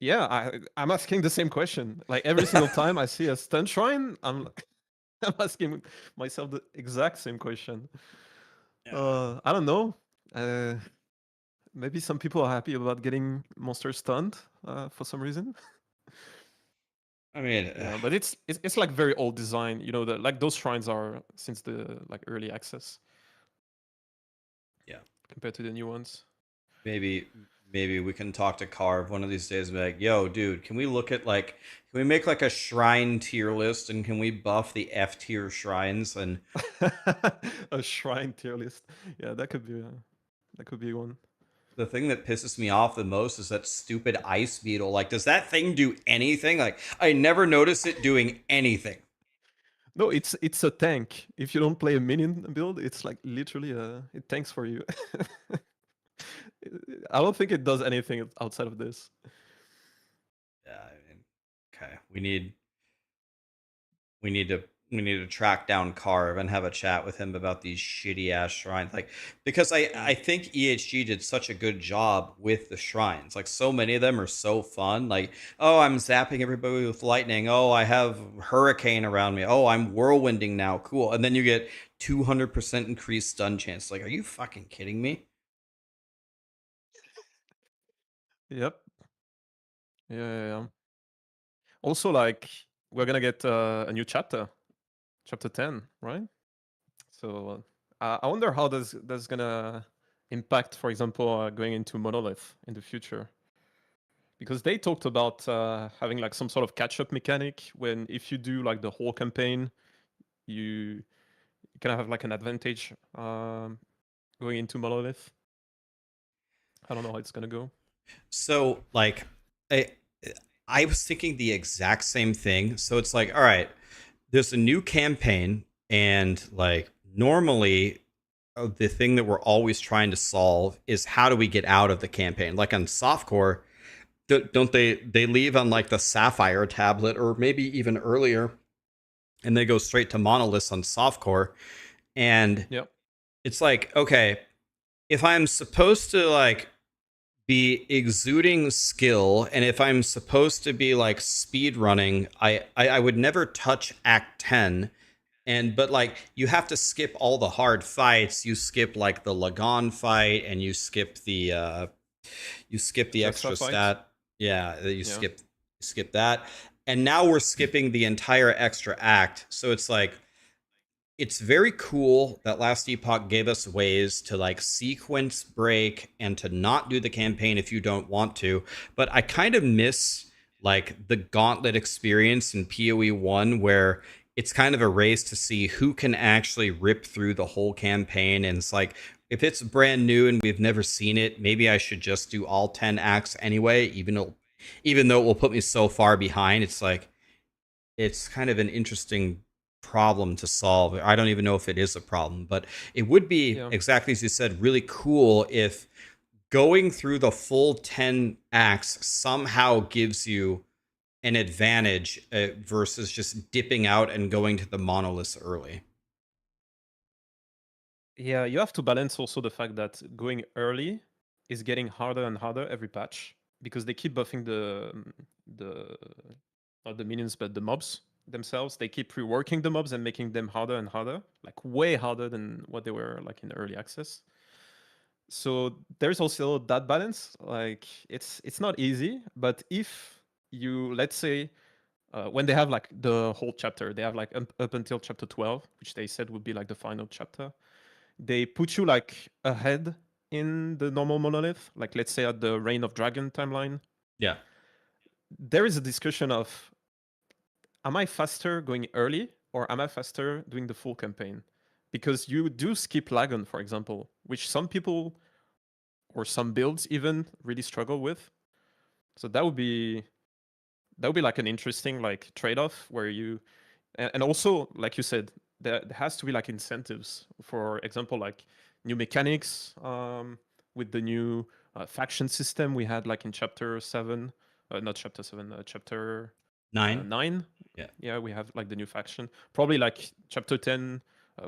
Speaker 8: Yeah, I'm asking the same question. Like every single time I see a stun shrine, I'm asking myself the exact same question. I don't know. Maybe some people are happy about getting monsters stunned for some reason.
Speaker 1: I mean,
Speaker 8: Yeah, but it's like very old design. You know, like those shrines are since the like early access.
Speaker 1: Yeah.
Speaker 8: Compared to the new ones.
Speaker 1: maybe we can talk to Carve one of these days and be like, yo, dude, can we look at like, can we make like a shrine tier list and can we buff the F tier shrines and
Speaker 8: A shrine tier list. Yeah, that could be one.
Speaker 1: the thing that pisses me off the most is that stupid ice beetle. Like, does that thing do anything? Like, I never notice it doing anything.
Speaker 8: No, it's a tank. If you don't play a minion build, it's like literally it tanks for you. I don't think it does anything outside of this.
Speaker 1: Yeah, I mean, okay. We need to We need to track down Carve and have a chat with him about these shitty ass shrines. Like, because I think EHG did such a good job with the shrines. Like, so many of them are so fun. Like, oh, I'm zapping everybody with lightning. Oh, I have hurricane around me. Oh, I'm whirlwinding now. Cool. And then you get 200% increased stun chance. Like, are you fucking kidding me?
Speaker 8: Yep. Yeah. Also, like, we're gonna get a new chapter, chapter 10, right? So I wonder how that's gonna impact, for example, going into Monolith in the future. Because they talked about having like some sort of catch-up mechanic when if you do like the whole campaign, you kind of have like an advantage going into Monolith. I don't know how it's gonna go.
Speaker 1: So, like, I, I was thinking the exact same thing. So it's like, all right, there's a new campaign, and like, normally the thing that we're always trying to solve is how do we get out of the campaign? Like on softcore, don't they leave on like the Sapphire tablet or maybe even earlier, and they go straight to monoliths on softcore, and
Speaker 8: Yep.
Speaker 1: it's like, okay, if I'm supposed to like be exuding skill, and if I'm supposed to be like speed running, I would never touch Act 10. And but like, you have to skip all the hard fights. You skip like the Lagon fight, and you skip the
Speaker 8: Extra
Speaker 1: extra
Speaker 8: fight.
Speaker 1: stat. Yeah, you
Speaker 8: Yeah.
Speaker 1: skip that. And now we're skipping the entire extra act. So it's like, it's very cool that Last Epoch gave us ways to like sequence break and to not do the campaign if you don't want to. But I kind of miss like the gauntlet experience in PoE1, where it's kind of a race to see who can actually rip through the whole campaign. And it's like, if it's brand new and we've never seen it, maybe I should just do all 10 acts anyway, even though it will put me so far behind. It's like, it's kind of an interesting problem to solve. I don't even know if it is a problem, but it would be,
Speaker 8: Yeah.
Speaker 1: exactly as you said, really cool if going through the full 10 acts somehow gives you an advantage versus just dipping out and going to the monoliths early.
Speaker 8: Yeah, you have to balance also the fact that going early is getting harder and harder every patch because they keep buffing the not the minions but the mobs themselves. They keep reworking the mobs and making them harder and harder, like way harder than what they were like in the early access. So there's also that balance. Like it's not easy, but if you let's say when they have like the whole chapter, they have like up until chapter 12, which they said would be like the final chapter. They put you like ahead in the normal monolith, like let's say at the Reign of Dragon timeline.
Speaker 1: Yeah.
Speaker 8: There is a discussion of am I faster going early or am I faster doing the full campaign? Because you do skip Lagon, for example, which some people or some builds even really struggle with. So that would be like an interesting like trade-off where you and also like you said there has to be like incentives, for example like new mechanics with the new faction system we had like in chapter 7, not chapter 7, chapter
Speaker 1: 9.
Speaker 8: 9.
Speaker 1: Yeah.
Speaker 8: Yeah, we have like the new faction, probably like chapter 10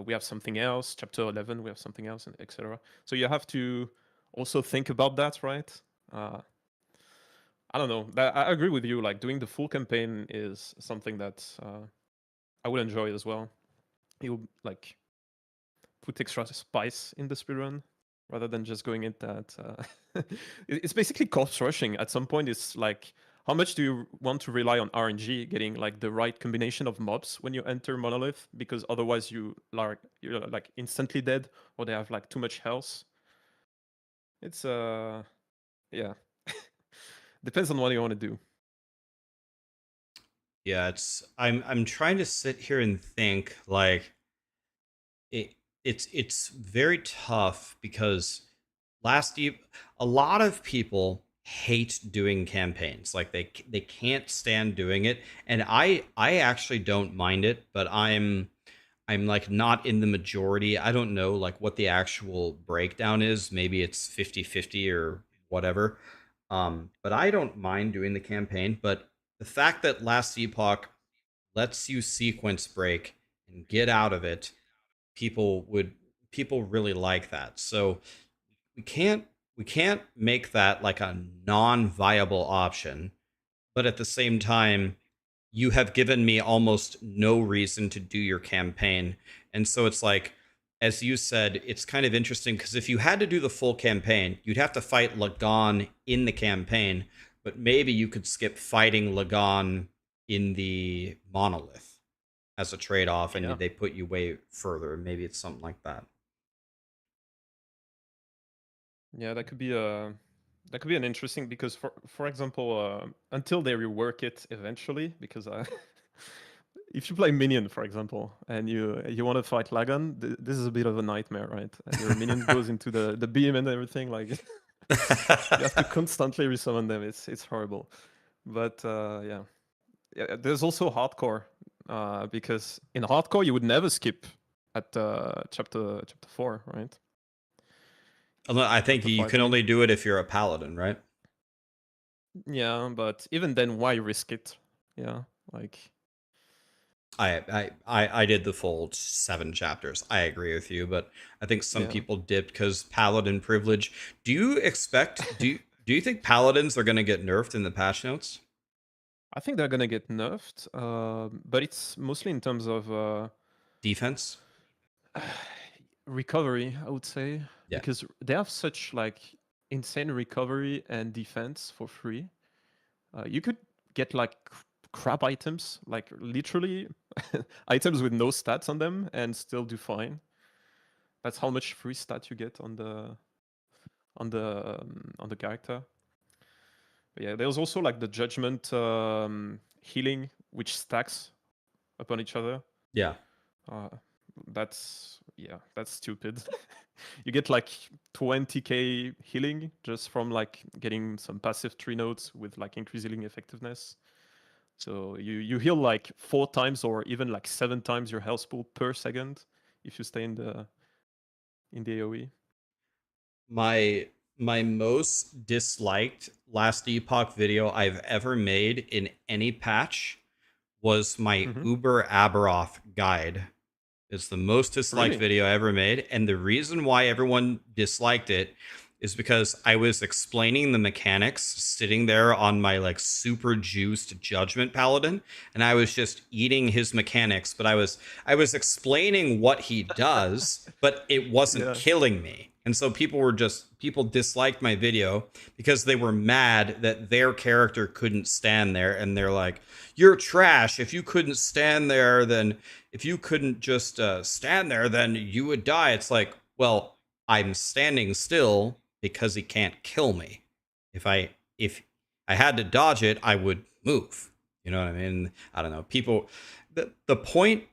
Speaker 8: we have something else, chapter 11 we have something else, and etc. So you have to also think about that, right? I don't know. I agree with you. Like doing the full campaign is something that I would enjoy as well. It would like put extra spice in the speedrun rather than just going in that. It's basically corpse rushing. At some point, it's like how much do you want to rely on RNG, getting like the right combination of mobs when you enter Monolith, because otherwise you're like instantly dead or they have like too much health. It's yeah. Depends on what you want to do.
Speaker 1: Yeah, I'm trying to sit here and think like it's very tough because a lot of people hate doing campaigns. Like they can't stand doing it, and I actually don't mind it, but I'm like not in the majority. I don't know like what the actual breakdown is. Maybe it's 50-50 or whatever. But I don't mind doing the campaign, but the fact that Last Epoch lets you sequence break and get out of it, people really like that. So we can't make that like a non-viable option, but at the same time, you have given me almost no reason to do your campaign. And so it's like, as you said, it's kind of interesting because if you had to do the full campaign, you'd have to fight Lagan in the campaign, but maybe you could skip fighting Lagan in the monolith as a trade-off, and
Speaker 8: Yeah.
Speaker 1: they put you way further. Maybe it's something like that.
Speaker 8: Yeah, that could be an interesting, because for example, until they rework it eventually, because if you play minion, for example, and you want to fight Lagan, this is a bit of a nightmare, right? Your minion goes into the beam and everything, like you have to constantly resummon them. It's horrible. But yeah, there's also hardcore, because in hardcore you would never skip at chapter 4, right?
Speaker 1: I think
Speaker 8: Chapter
Speaker 1: you
Speaker 8: 5,
Speaker 1: can
Speaker 8: I mean.
Speaker 1: only do it if you're a paladin, right?
Speaker 8: Yeah, but even then, why risk it? Yeah, like
Speaker 1: I did the full 7 chapters. I agree with you, but I think some
Speaker 8: yeah.
Speaker 1: people dipped because paladin privilege. Do you think paladins are going to get nerfed in the patch notes?
Speaker 8: I think they're gonna get nerfed, but it's mostly in terms of
Speaker 1: Defense?
Speaker 8: recovery, I would say,
Speaker 1: Yeah.
Speaker 8: because they have such like insane recovery and defense for free. You could get like crap items, like literally items with no stats on them, and still do fine. That's how much free stat you get on the character. But yeah, there's also like the judgment healing, which stacks upon each other.
Speaker 1: Yeah.
Speaker 8: Uh, that's stupid. You get like 20k healing just from like getting some passive tree nodes with like increased healing effectiveness. So you heal like 4 times or even like 7 times your health pool per second if you stay in the AoE.
Speaker 1: My most disliked last Epoch video I've ever made in any patch was my
Speaker 8: Mhm.
Speaker 1: Uber Aberoth guide. It's the most disliked
Speaker 8: Really?
Speaker 1: video I ever made. And the reason why everyone disliked it is because I was explaining the mechanics sitting there on my like super juiced judgment paladin, and I was just eating his mechanics, but I was explaining what he does, but it wasn't
Speaker 8: Yeah.
Speaker 1: killing me. And so people disliked my video because they were mad that their character couldn't stand there, and they're like, "You're trash. If you couldn't stand there, then if you couldn't just stand there, then you would die." It's like, well, I'm standing still because he can't kill me. If I had to dodge it, I would move. You know what I mean? I don't know. People, the point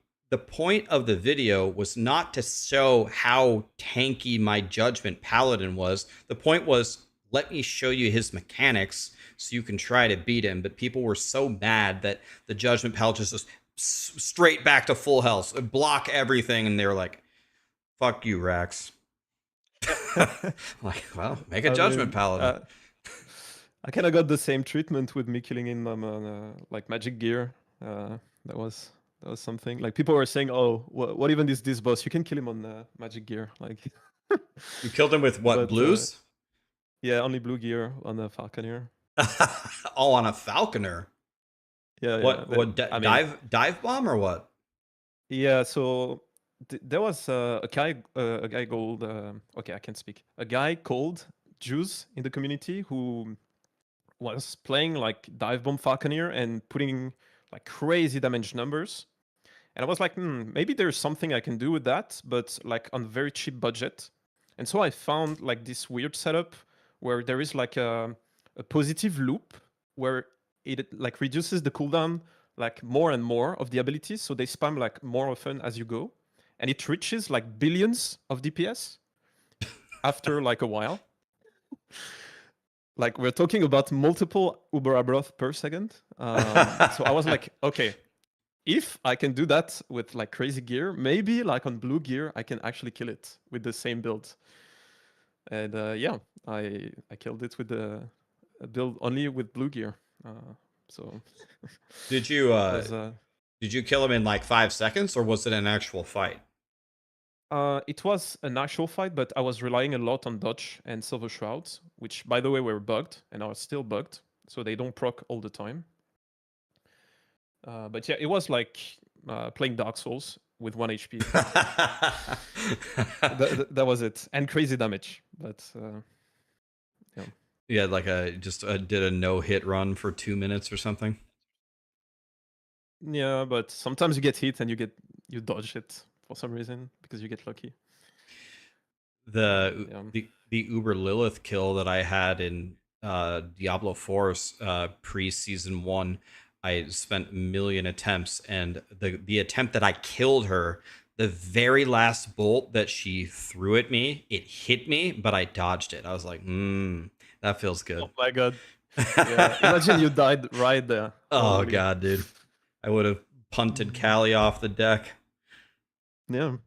Speaker 1: of the video was not to show how tanky my judgment paladin was. The point was, let me show you his mechanics so you can try to beat him. But people were so mad that the judgment paladin just straight back to full health, block everything, and they were like, "Fuck you, Rax." Like, well, make a
Speaker 8: I
Speaker 1: judgment
Speaker 8: mean,
Speaker 1: paladin.
Speaker 8: I kind of got the same treatment with me killing him on like magic gear. That was something. Like people were saying, "Oh, what even is this boss? You can kill him on magic gear." Like,
Speaker 1: You killed him with what,
Speaker 8: but
Speaker 1: blues?
Speaker 8: yeah, only blue gear on the falconer.
Speaker 1: Oh, on a falconer.
Speaker 8: Yeah, yeah.
Speaker 1: What
Speaker 8: I mean,
Speaker 1: dive bomb or what?
Speaker 8: yeah. So there was a guy called okay, I can't speak. A guy called Juice in the community who was playing like dive bomb falconer and putting like crazy damage numbers. And I was like, maybe there's something I can do with that, but like on very cheap budget. And so I found like this weird setup where there is like a positive loop where it like reduces the cooldown like more and more of the abilities. So they spam like more often as you go. And it reaches like billions of DPS after like a while. Like we're talking about multiple Uber Abroth per second. So I was like, okay, if I can do that with like crazy gear, maybe like on blue gear, I can actually kill it with the same build. And yeah, I killed it with the build only with blue gear. So
Speaker 1: Did you
Speaker 8: it was
Speaker 1: Did you kill him in like 5 seconds, or was it an actual fight?
Speaker 8: It was an actual fight, but I was relying a lot on dodge and silver shrouds, which, by the way, were bugged and are still bugged, so they don't proc all the time. But yeah, it was like playing Dark Souls with 1 HP. That was it, and crazy damage. But yeah.
Speaker 1: Yeah, like did a no hit run for 2 minutes or something.
Speaker 8: Yeah, but sometimes you get hit and you dodge it for some reason because you get lucky.
Speaker 1: The
Speaker 8: Yeah.
Speaker 1: the Uber Lilith kill that I had in Diablo 4's pre season 1, I spent a million attempts, and the attempt that I killed her, the very last bolt that she threw at me, it hit me, but I dodged it. I was like, that feels good.
Speaker 8: Oh my god. Yeah. Imagine you died right there.
Speaker 1: Oh
Speaker 8: Holy.
Speaker 1: god, dude. I would have punted Callie off the deck.
Speaker 8: Yeah.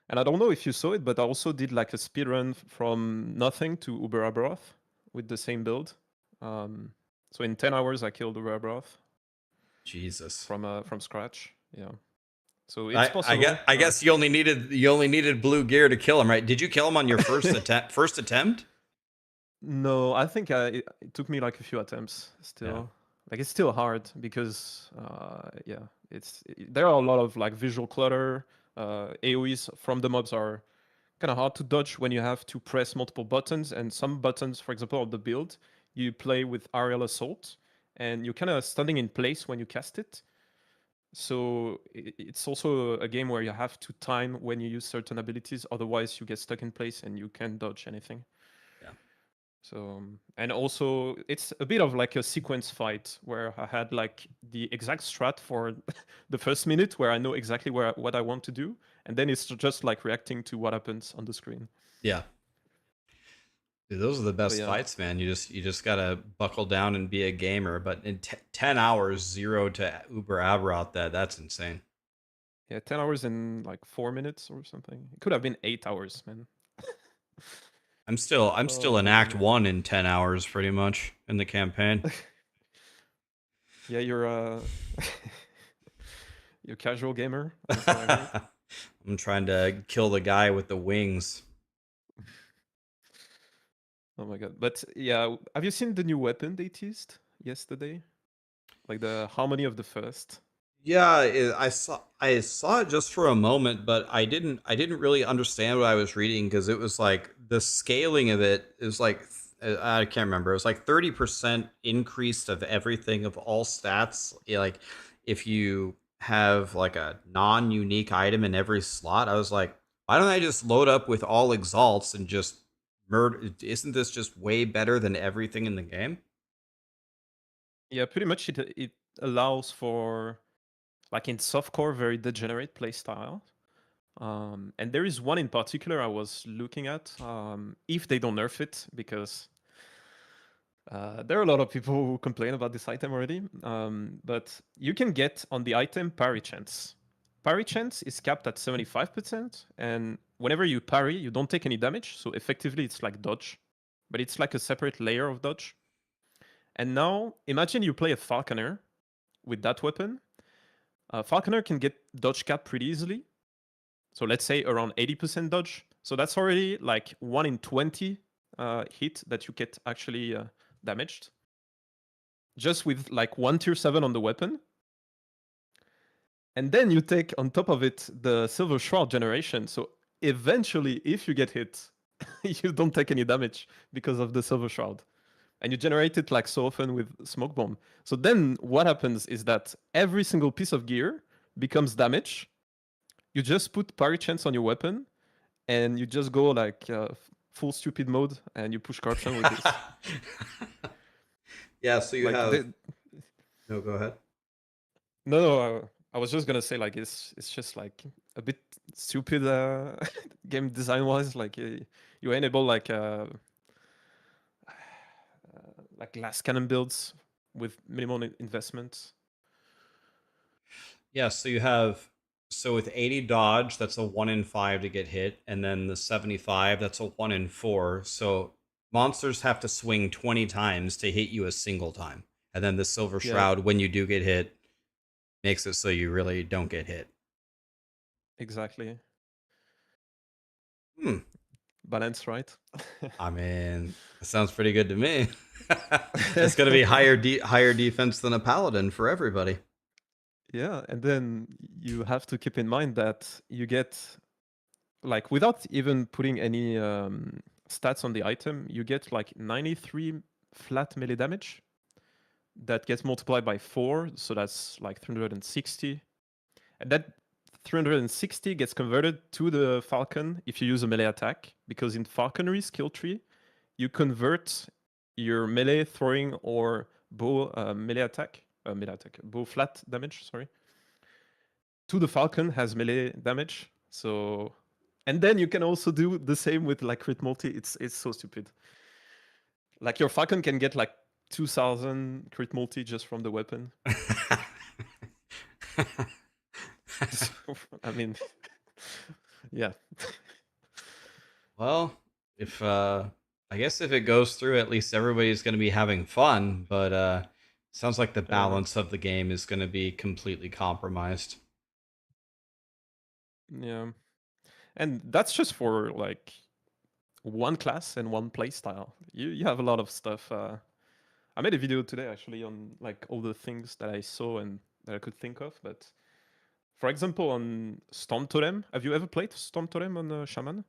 Speaker 8: And I don't know if you saw it, but I also did like a speedrun from nothing to Uber Abaroth with the same build. So in 10 hours I killed Uber Abaroth
Speaker 1: Jesus.
Speaker 8: from scratch. Yeah. So it's possible.
Speaker 1: I guess you only needed blue gear to kill him, right? Did you kill him on your first attempt?
Speaker 8: No, I think it took me like a few attempts still.
Speaker 1: Yeah.
Speaker 8: Like it's still hard because there are a lot of like visual clutter. AoEs from the mobs are kind of hard to dodge when you have to press multiple buttons, and some buttons, for example, of the build, you play with aerial assault, and you're kind of standing in place when you cast it. So it's also a game where you have to time when you use certain abilities, otherwise you get stuck in place and you can't dodge anything.
Speaker 1: Yeah.
Speaker 8: So, and also it's a bit of like a sequence fight where I had like the exact strat for the first minute where I know exactly what I want to do, and then it's just like reacting to what happens on the screen.
Speaker 1: Yeah. Dude, those are the best
Speaker 8: yeah.
Speaker 1: fights, man. You just gotta buckle down and be a gamer. But in 10 hours, 0 to Uber Abaroth, that's insane.
Speaker 8: Yeah, 10 hours in like 4 minutes or something. It could have been 8 hours, man.
Speaker 1: I'm still in Act 1 in 10 hours, pretty much, in the campaign.
Speaker 8: Yeah, you're you're a casual gamer.
Speaker 1: I'm trying to kill the guy with the wings.
Speaker 8: Oh my god. But yeah, have you seen the new weapon they teased yesterday? Like the Harmony of the First?
Speaker 1: Yeah, I saw it just for a moment, but I didn't really understand what I was reading, because it was like the scaling of it is like I can't remember. It was like 30% increase of everything, of all stats. Like if you have like a non-unique item in every slot, I was like, why don't I just load up with all exalts and just murder? Isn't this just way better than everything in the game?
Speaker 8: Yeah, pretty much it allows for, like in softcore, very degenerate playstyle. And there is one in particular I was looking at, if they don't nerf it, because there are a lot of people who complain about this item already. But you can get on the item parry chance. Parry chance is capped at 75%, and whenever you parry, you don't take any damage. So effectively, it's like dodge, but it's like a separate layer of dodge. And now, imagine you play a Falconer with that weapon. Falconer can get dodge cap pretty easily. So let's say around 80% dodge. So that's already like 1 in 20 hit that you get actually damaged. Just with like 1 tier 7 on the weapon. And then you take on top of it the Silver Shroud generation. So eventually, if you get hit, you don't take any damage because of the Silver Shroud. And you generate it like so often with Smoke Bomb. So then what happens is that every single piece of gear becomes damage. You just put parry chance on your weapon, and you just go like full stupid mode, and you push corruption with this.
Speaker 1: Yeah, so you
Speaker 8: like
Speaker 1: have... No, go ahead.
Speaker 8: No, I was just gonna say like it's just like a bit stupid game design wise. Like you enable like glass cannon builds with minimal investment.
Speaker 1: Yeah, so you have, so with 80 dodge, that's a 1 in 5 to get hit, and then the 75, that's a 1 in 4. So monsters have to swing 20 times to hit you a single time. And then the Silver Shroud, when you do get hit, makes it so you really don't get hit.
Speaker 8: Exactly.
Speaker 1: Hmm.
Speaker 8: Balance, right?
Speaker 1: I mean, it sounds pretty good to me. It's going to be higher defense than a paladin for everybody.
Speaker 8: Yeah, and then you have to keep in mind that you get, like, without even putting any stats on the item, you get like 93 flat melee damage that gets multiplied by 4, so that's like 360. And that 360 gets converted to the Falcon if you use a melee attack, because in Falconry skill tree, you convert your melee, throwing, or bow bow flat damage, sorry, to the Falcon has melee damage. So, and then you can also do the same with like crit multi. It's so stupid. Like your Falcon can get like 2,000 crit multi just from the weapon. I mean, yeah.
Speaker 1: Well, if I guess if it goes through, at least everybody's going to be having fun. But sounds like the balance of the game is going to be completely compromised.
Speaker 8: Yeah. And that's just for like one class and one play style. You have a lot of stuff. I made a video today actually on like all the things that I saw and that I could think of. But for example, on Storm Totem, have you ever played Storm Totem on Shaman?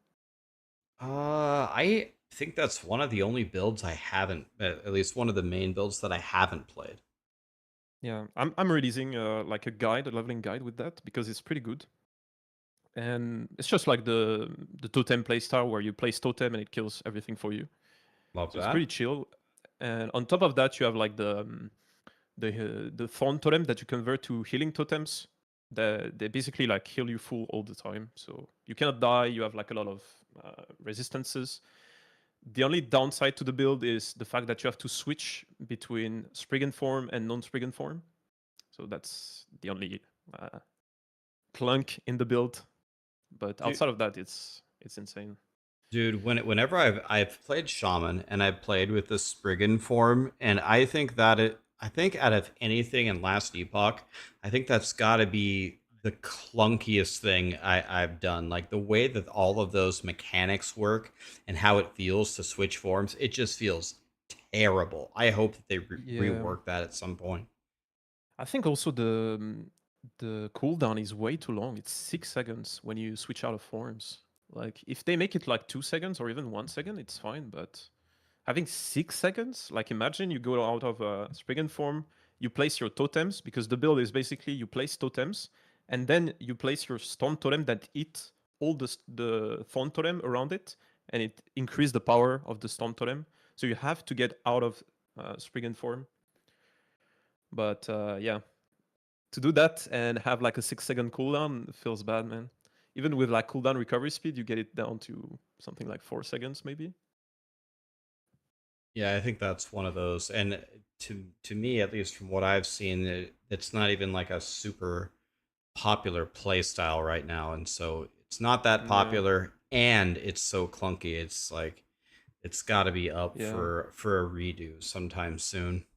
Speaker 1: I think that's one of the only builds I haven't, at least one of the main builds that I haven't played.
Speaker 8: Yeah, I'm releasing like a guide, a leveling guide with that because it's pretty good. And it's just like the totem playstyle where you place totem and it kills everything for you.
Speaker 1: Love
Speaker 8: So it's
Speaker 1: that.
Speaker 8: pretty chill. And on top of that, you have like the thorn totem that you convert to healing totems. They basically like heal you full all the time, so you cannot die. You have like a lot of resistances. The only downside to the build is the fact that you have to switch between Spriggan form and non-Spriggan form. So that's the only clunk in the build. But outside of that, it's insane.
Speaker 1: Dude, whenever I've played Shaman and I've played with the Spriggan form, and I think I think out of anything in Last Epoch, I think that's got to be the clunkiest thing I've done. Like the way that all of those mechanics work and how it feels to switch forms, it just feels terrible. I hope that they
Speaker 8: Yeah.
Speaker 1: rework that at some point.
Speaker 8: I think also the cooldown is way too long. It's 6 seconds when you switch out of forms. Like if they make it like 2 seconds or even 1 second, it's fine. But having 6 seconds, like imagine you go out of a Spriggan form, you place your totems because the build is basically you place totems and then you place your Storm Totem that eat all the Thorn Totem around it, and it increases the power of the Storm Totem. So you have to get out of Spriggan form. But yeah, to do that and have like a 6 second cooldown feels bad, man. Even with like cooldown recovery speed, you get it down to something like 4 seconds, maybe.
Speaker 1: Yeah, I think that's one of those. And to me, at least from what I've seen, it's not even like a super popular play style right now, and so it's not that
Speaker 8: Yeah.
Speaker 1: popular, and it's so clunky. It's like it's got to be up
Speaker 8: Yeah.
Speaker 1: for a redo sometime soon.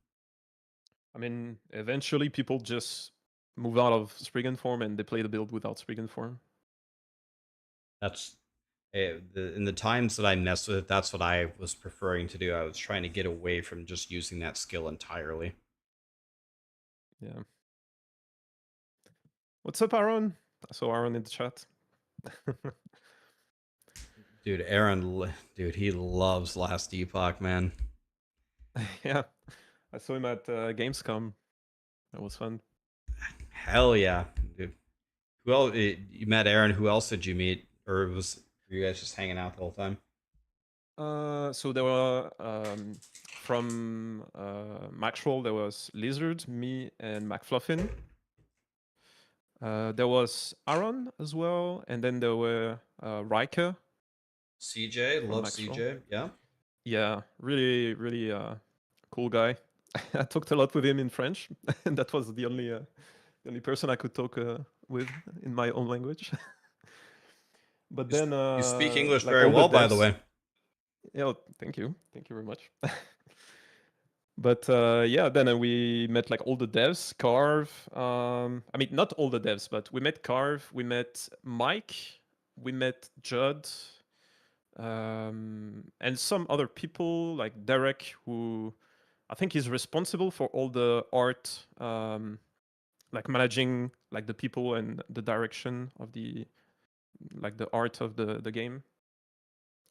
Speaker 8: I mean, eventually people just move out of Spriggan form and they play the build without Spriggan form.
Speaker 1: That's in the times that I messed with it, that's what I was preferring to do. I was trying to get away from just using that skill entirely.
Speaker 8: Yeah. What's up, Aaron? I saw Aaron in the chat.
Speaker 1: Dude, Aaron, dude, he loves Last Epoch, man.
Speaker 8: Yeah. I saw him at Gamescom. That was fun.
Speaker 1: Hell yeah, dude. Who else? You met Aaron. Who else did you meet, or were you guys just hanging out the whole time?
Speaker 8: So there were from Maxwell, there was Lizard, me, and McFluffin. There was Aaron as well, and then there were Riker.
Speaker 1: CJ,
Speaker 8: From
Speaker 1: love
Speaker 8: Maxwell.
Speaker 1: CJ. Yeah.
Speaker 8: Yeah, really, really cool guy. I talked a lot with him in French, and that was the only person I could talk with in my own language. But then,
Speaker 1: You speak English
Speaker 8: like
Speaker 1: very
Speaker 8: all the
Speaker 1: well, by the
Speaker 8: devs.
Speaker 1: way.
Speaker 8: Yeah, thank you very much. But yeah, then we met like all the devs, Carve. I mean, not all the devs, but we met Carve, we met Mike, we met Judd, and some other people like Derek, who I think is responsible for all the art, like managing like the people and the direction of the like the art of the game.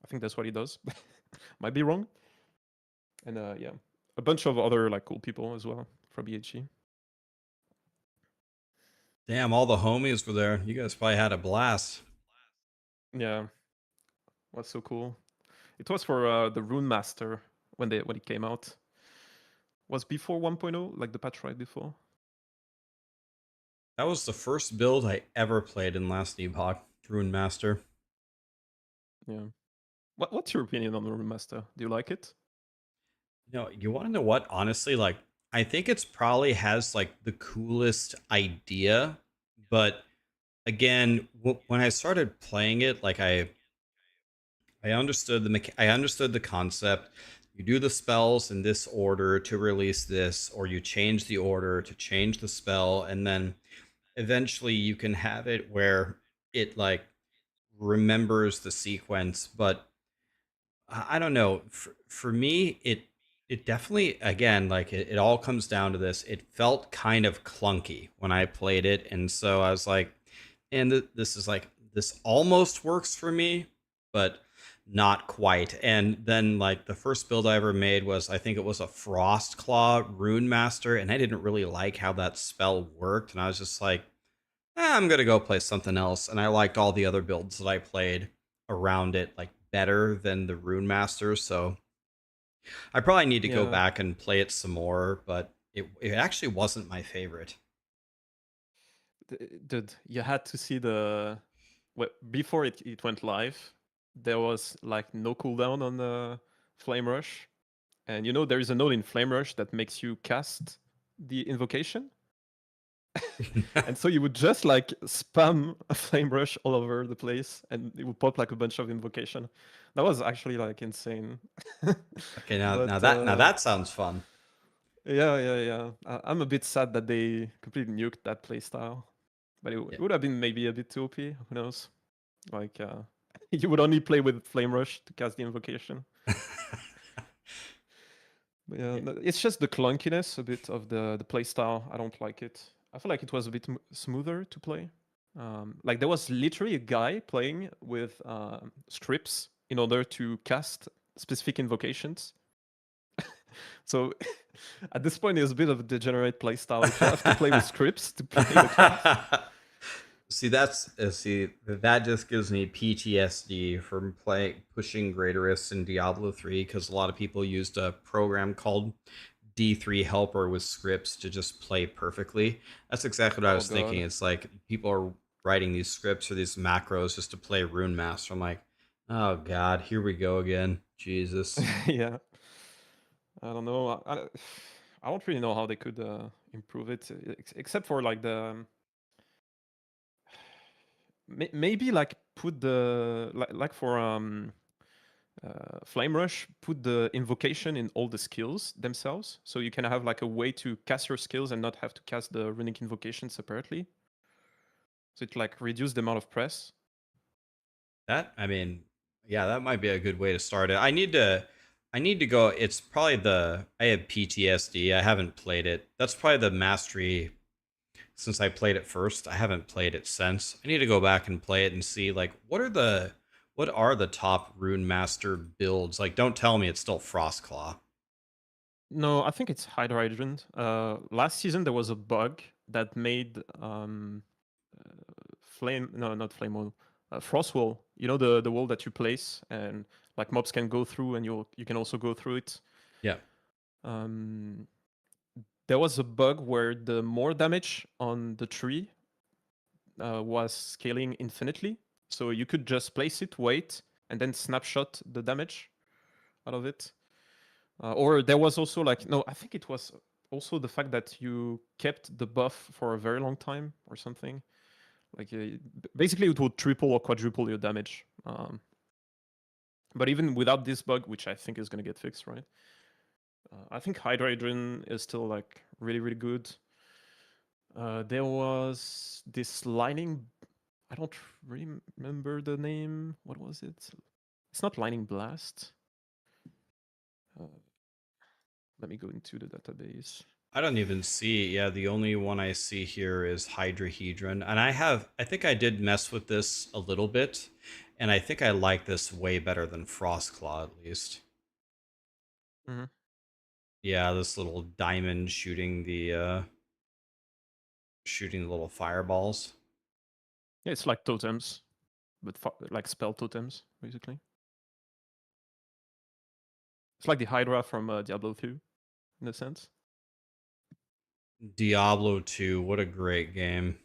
Speaker 8: I think that's what he does. Might be wrong. And yeah, a bunch of other like cool people as well from EHG.
Speaker 1: Damn, all the homies were there. You guys probably had a blast.
Speaker 8: Yeah, was so cool. It was for the Rune Master when it came out. Was before 1.0, like the patch right before.
Speaker 1: That was the first build I ever played in last Epoch, Rune Master.
Speaker 8: Yeah. What's your opinion on the Rune Master? Do you like it?
Speaker 1: You know, you want to know what? Honestly, like, I think it's probably has like the coolest idea, but again, when I started playing it, like I understood I understood the concept. You do the spells in this order to release this, or you change the order to change the spell, and then eventually you can have it where it like remembers the sequence. But I don't know. For me, it definitely again like it all comes down to this. It felt kind of clunky when I played it, and so I was like, and this is like this almost works for me, but not quite. And then like the first build I ever made was I think it was a Frost Claw Rune Master, and I didn't really like how that spell worked, and I was just like, I'm gonna go play something else. And I liked all the other builds that I played around it like better than the Rune Master, so I probably need to go
Speaker 8: Yeah.
Speaker 1: back and play it some more, but it actually wasn't my favorite.
Speaker 8: Dude, you had to see the before it went live. There was like no cooldown on the Flame Rush, and you know there is a node in Flame Rush that makes you cast the invocation, and so you would just like spam a Flame Rush all over the place, and it would pop like a bunch of invocation. That was actually like insane.
Speaker 1: Okay,
Speaker 8: But
Speaker 1: now that sounds fun.
Speaker 8: yeah. I'm a bit sad that they completely nuked that playstyle. But
Speaker 1: Yeah.
Speaker 8: it would have been maybe a bit too OP. Who knows? Like you would only play with Flame Rush to cast the invocation. But yeah,
Speaker 1: Yeah.
Speaker 8: it's just the clunkiness a bit of the playstyle. I don't like it. I feel like it was a bit smoother to play. Like there was literally a guy playing with scripts in order to cast specific invocations. So at this point, it's a bit of a degenerate playstyle. If you have to play with scripts to play the class.
Speaker 1: See, that just gives me PTSD from pushing Greaterists in Diablo 3 because a lot of people used a program called D3 Helper with scripts to just play perfectly. That's exactly what I
Speaker 8: Oh
Speaker 1: was thinking.
Speaker 8: god.
Speaker 1: It's like people are writing these scripts or these macros just to play Rune Master. I'm like, oh god, here we go again. Jesus.
Speaker 8: Yeah. I don't know. I don't really know how they could improve it, except for like the maybe like put the like for Flame Rush, put the invocation in all the skills themselves, so you can have like a way to cast your skills and not have to cast the runic invocation separately. So it like reduce the amount of press.
Speaker 1: That I mean, yeah, that might be a good way to start it. I need to go. It's probably I have PTSD. I haven't played it. That's probably the mastery since I played it first. I haven't played it since. I need to go back and play it and see like what are the top Rune Master builds? Like don't tell me it's still Frostclaw.
Speaker 8: No, I think it's Hydra Hydrant. Last season there was a bug that made flame no not flame wall frost wall, you know, the wall that you place and like mobs can go through and you can also go through it.
Speaker 1: Yeah.
Speaker 8: um there was a bug where the more damage on the tree was scaling infinitely, so you could just place it, wait, and then snapshot the damage out of it. Or there was also like, no, I think it was also the fact that you kept the buff for a very long time or something. Like basically, it would triple or quadruple your damage. But even without this bug, which I think is going to get fixed, right? I think Hydration is still like really good. There was this lightning. I don't remember the name. What was it? It's not Lightning Blast. Let me go into the database.
Speaker 1: I don't even see. Yeah, the only one I see here is Hydrahedron, and I think I did mess with this a little bit, and I think I like this way better than Frostclaw at least.
Speaker 8: Mhm.
Speaker 1: Yeah, this little diamond shooting the little fireballs.
Speaker 8: Yeah, it's like totems, but like spell totems, basically. It's like the Hydra from Diablo 2, in a sense.
Speaker 1: Diablo 2, what a great game.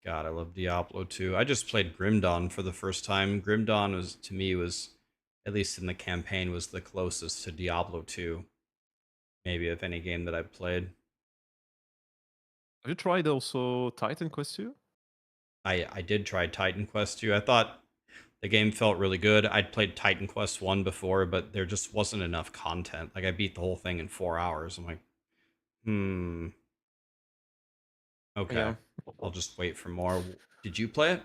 Speaker 1: God, I love Diablo 2. I just played Grim Dawn for the first time. Grim Dawn was, to me, was, at least in the campaign, was the closest to Diablo 2, maybe of any game that I've played.
Speaker 8: Have you tried also Titan Quest 2?
Speaker 1: I did try Titan Quest 2. I thought the game felt really good. I'd played Titan Quest 1 before, but there just wasn't enough content. Like, I beat the whole thing in 4 hours. I'm like, okay.
Speaker 8: Yeah.
Speaker 1: I'll just wait for more. Did you play it?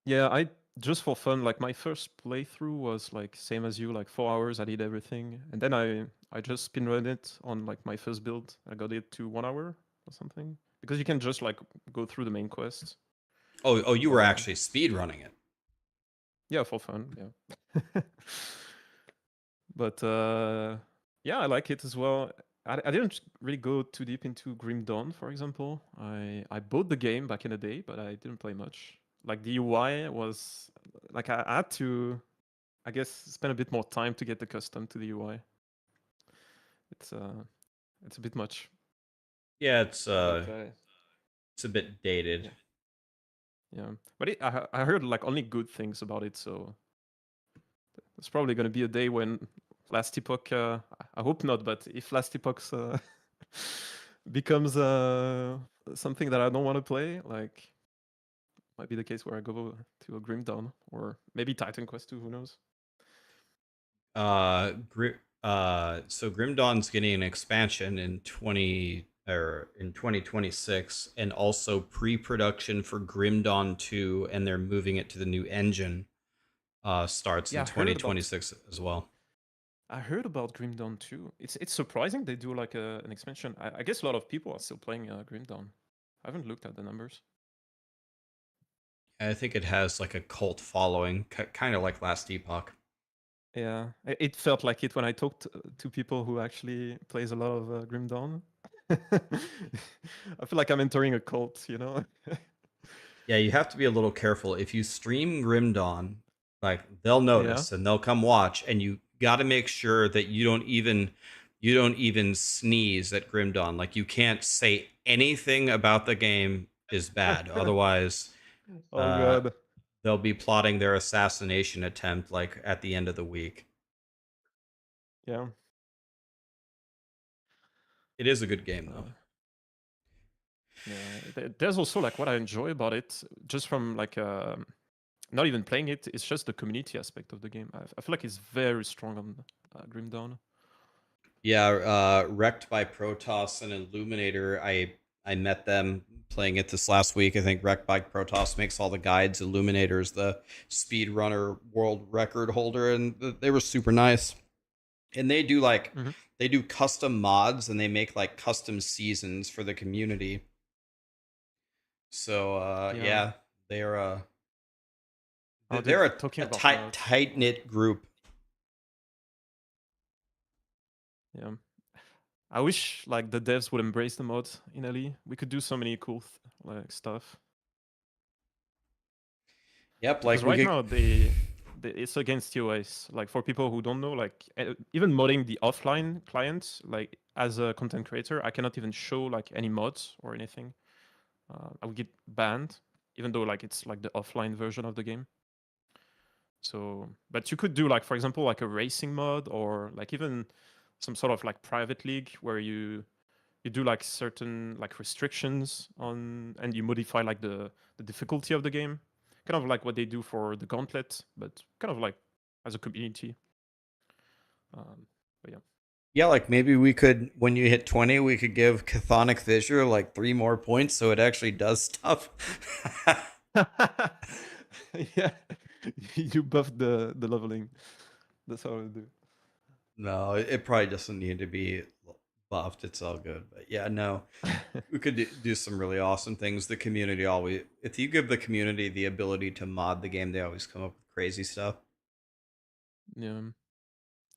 Speaker 8: Yeah, I just for fun, like my first playthrough was like same as you, like 4 hours. I did everything, and then I just speedrun it on like my first build. I got it to 1 hour or something because you can just like go through the main quest.
Speaker 1: Oh, you were
Speaker 8: Or
Speaker 1: actually speed running it.
Speaker 8: yeah, for fun. Yeah. But yeah, I like it as well. I didn't really go too deep into Grim Dawn, for example. I bought the game back in the day, but I didn't play much. Like the UI was like I had to, I guess, spend a bit more time to get accustomed to the UI. It's a bit much.
Speaker 1: Yeah,
Speaker 8: But
Speaker 1: it's a bit dated.
Speaker 8: yeah, yeah. But I heard like only good things about it, so there's probably gonna be a day when Last Epoch. I hope not, but if Last Epoch becomes something that I don't want to play, like might be the case where I go to a Grim Dawn or maybe Titan Quest 2. Who knows?
Speaker 1: So Grim Dawn's getting an expansion in 2026, and also pre-production for Grim Dawn 2, and they're moving it to the new engine. Starts
Speaker 8: Yeah,
Speaker 1: in 2026 as well.
Speaker 8: I heard about Grim Dawn 2. It's surprising they do like an expansion. I guess a lot of people are still playing Grim Dawn. I haven't looked at the numbers.
Speaker 1: I think it has like a cult following, kind of like Last Epoch.
Speaker 8: Yeah, it felt like it when I talked to people who actually plays a lot of Grim Dawn. I feel like I'm entering a cult, you know?
Speaker 1: Yeah, you have to be a little careful. If you stream Grim Dawn, like they'll
Speaker 8: Yeah.
Speaker 1: notice and they'll come watch, and you got to make sure that you don't even sneeze at Grim Dawn. Like you can't say anything about the game is bad. Otherwise,
Speaker 8: Oh
Speaker 1: uh,
Speaker 8: god.
Speaker 1: they'll be plotting their assassination attempt like at the end of the week.
Speaker 8: Yeah.
Speaker 1: It is a good game though.
Speaker 8: Uh, yeah. There's also like what I enjoy about it, just from like not even playing it. It's just the community aspect of the game. I feel like it's very strong on Grim Dawn.
Speaker 1: Yeah, Wrecked by Protoss and Illuminator. I met them playing it this last week. I think Wrecked by Protoss makes all the guides. Illuminator's the speedrunner world record holder, and they were super nice. And they do like
Speaker 8: Mhm.
Speaker 1: they do custom mods, and they make like custom seasons for the community. So yeah, they're
Speaker 8: Oh,
Speaker 1: they're
Speaker 8: talking
Speaker 1: a
Speaker 8: about
Speaker 1: tight knit group.
Speaker 8: yeah. I wish like the devs would embrace the mod in LE. We could do so many cool like stuff.
Speaker 1: Yep,
Speaker 8: Because
Speaker 1: like we
Speaker 8: right
Speaker 1: could.
Speaker 8: now it's against TOS. Like for people who don't know, like even modding the offline client, like as a content creator, I cannot even show like any mods or anything. I would get banned, even though like it's like the offline version of the game. So, but you could do like, for example, like a racing mod or like even some sort of like private league where you do like certain like restrictions on and you modify like the difficulty of the game, kind of like what they do for the Gauntlet, but kind of like as a community. But yeah.
Speaker 1: Yeah, like maybe we could, when you hit 20, we could give Chthonic Fissure like 3 more points so it actually does stuff.
Speaker 8: Yeah, you buff the leveling. That's how I do.
Speaker 1: No, it probably doesn't need to be buffed. It's all good. But yeah, no, we could do some really awesome things. The community always, if you give the community the ability to mod the game, they always come up with crazy stuff.
Speaker 8: Yeah,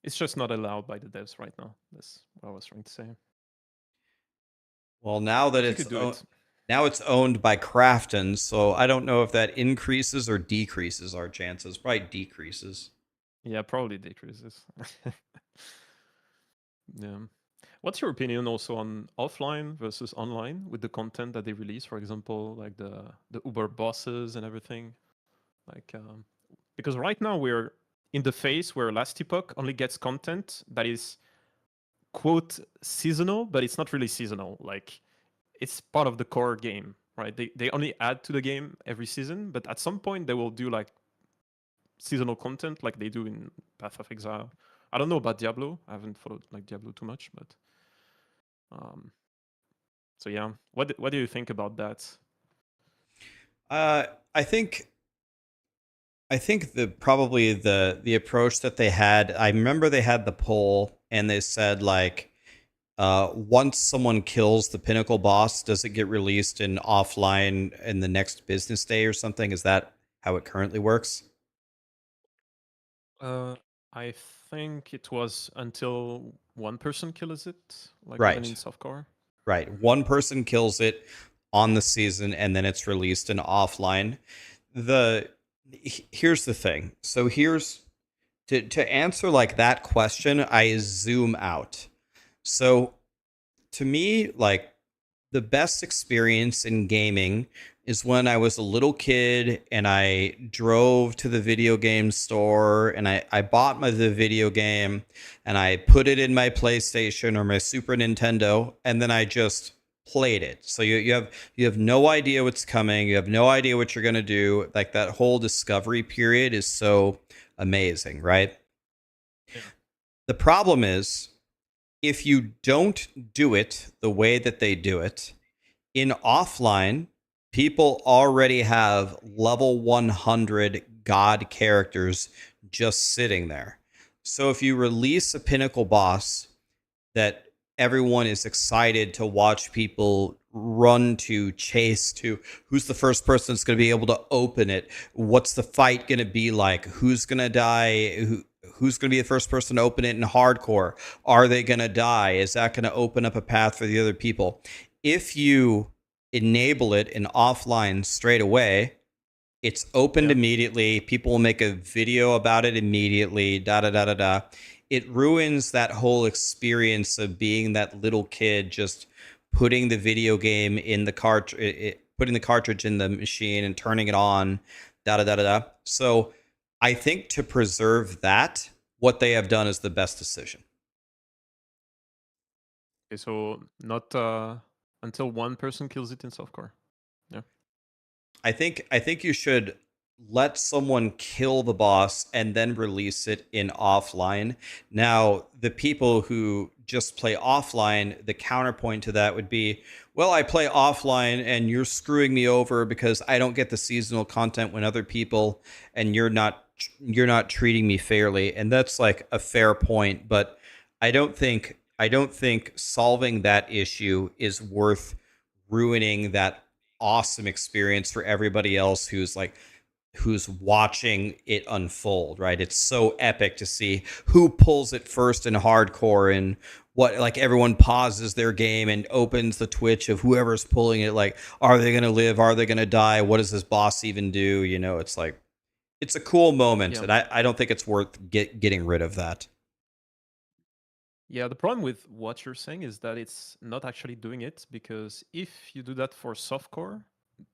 Speaker 8: it's just not allowed by the devs right now. That's what I was trying to say.
Speaker 1: Well, now that
Speaker 8: You could do it.
Speaker 1: now it's owned by Crafton, so I don't know if that increases or decreases our chances. Probably decreases.
Speaker 8: Yeah, probably decreases. Yeah. What's your opinion also on offline versus online with the content that they release? For example, like the Uber bosses and everything. Like, because right now we're in the phase where Last Epoch only gets content that is quote seasonal, but it's not really seasonal. Like, it's part of the core game, right? They only add to the game every season, but at some point they will do like seasonal content like they do in Path of Exile. I don't know about Diablo. I haven't followed like Diablo too much, but so yeah. What do you think about that?
Speaker 1: I think the probably the approach that they had. I remember they had the poll and they said like, once someone kills the pinnacle boss, does it get released in offline in the next business day or something? Is that how it currently works?
Speaker 8: I think it was until one person kills it, like even in
Speaker 1: Right.
Speaker 8: softcore.
Speaker 1: Right. One person kills it on the season and then it's released in offline. Here's the thing. So here's to answer like that question, I zoom out. So to me, like the best experience in gaming is when I was a little kid and I drove to the video game store and I bought the video game and I put it in my PlayStation or my Super Nintendo and then I just played it. So you have no idea what's coming, you have no idea what you're gonna do. Like that whole discovery period is so amazing, right?
Speaker 8: Yeah.
Speaker 1: The problem is if you don't do it the way that they do it, in offline, people already have level 100 god characters just sitting there. So if you release a pinnacle boss that everyone is excited to watch people run to, chase to, who's the first person that's going to be able to open it, what's the fight going to be like, who's going to die, who's going to be the first person to open it in hardcore, are they going to die, is that going to open up a path for the other people? If you enable it in offline straight away, it's opened immediately, people will make a video about it immediately, it ruins that whole experience of being that little kid just putting the video game in the putting the cartridge in the machine and turning it on, So I think to preserve that, what they have done is the best decision.
Speaker 8: Okay, so not until one person kills it in softcore. Yeah.
Speaker 1: I think you should let someone kill the boss and then release it in offline. Now, the people who just play offline, the counterpoint to that would be, well, I play offline and you're screwing me over because I don't get the seasonal content when other people, and you're not treating me fairly. And that's like a fair point, but I don't think solving that issue is worth ruining that awesome experience for everybody else who's watching it unfold, right? It's so epic to see who pulls it first in hardcore, and what, like, everyone pauses their game and opens the Twitch of whoever's pulling it, like, are they going to live, are they going to die, what does this boss even do? You know, it's like, it's a cool moment.
Speaker 8: Yeah.
Speaker 1: And I don't think it's worth getting rid of that.
Speaker 8: Yeah, the problem with what you're saying is that it's not actually doing it, because if you do that for softcore,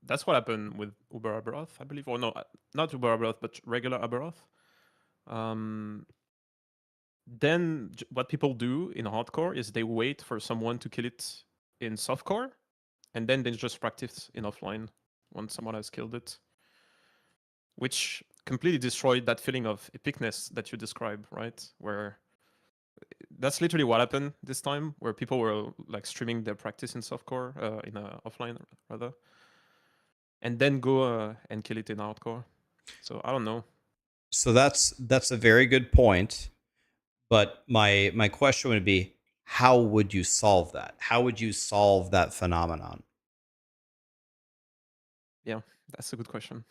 Speaker 8: that's what happened with Uber Aberoth, I believe. Or no, not Uber Aberoth, but regular Aberoth. Then what people do in hardcore is they wait for someone to kill it in softcore, and then they just practice in offline once someone has killed it, which completely destroyed that feeling of epicness that you describe, right? Where That's literally what happened this time, where people were like streaming their practice in softcore, in offline rather, and then go and kill it in hardcore. So I don't know.
Speaker 1: So that's a very good point. But my question would be, how would you solve that? How would you solve that phenomenon?
Speaker 8: Yeah, that's a good question.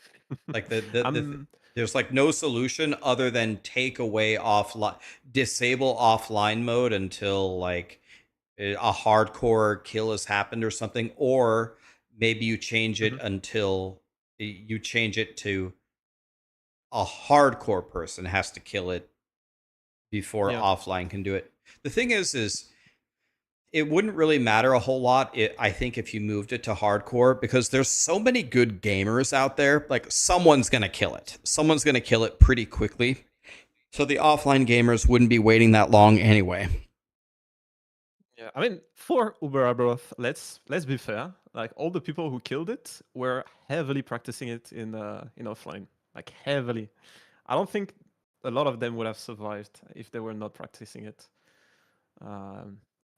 Speaker 1: Like
Speaker 8: I'm
Speaker 1: there's like no solution other than take away offline, disable offline mode until like a hardcore kill has happened or something, or maybe you change it
Speaker 8: Mhm.
Speaker 1: until you change it to a hardcore person has to kill it before
Speaker 8: yeah.
Speaker 1: offline can do it. The thing is it wouldn't really matter a whole lot, I think, if you moved it to hardcore, because there's so many good gamers out there. Like, someone's going to kill it. Someone's going to kill it pretty quickly. So the offline gamers wouldn't be waiting that long anyway.
Speaker 8: Yeah, I mean, for Uber Abroth, let's be fair. Like, all the people who killed it were heavily practicing it in offline, like heavily. I don't think a lot of them would have survived if they were not practicing it,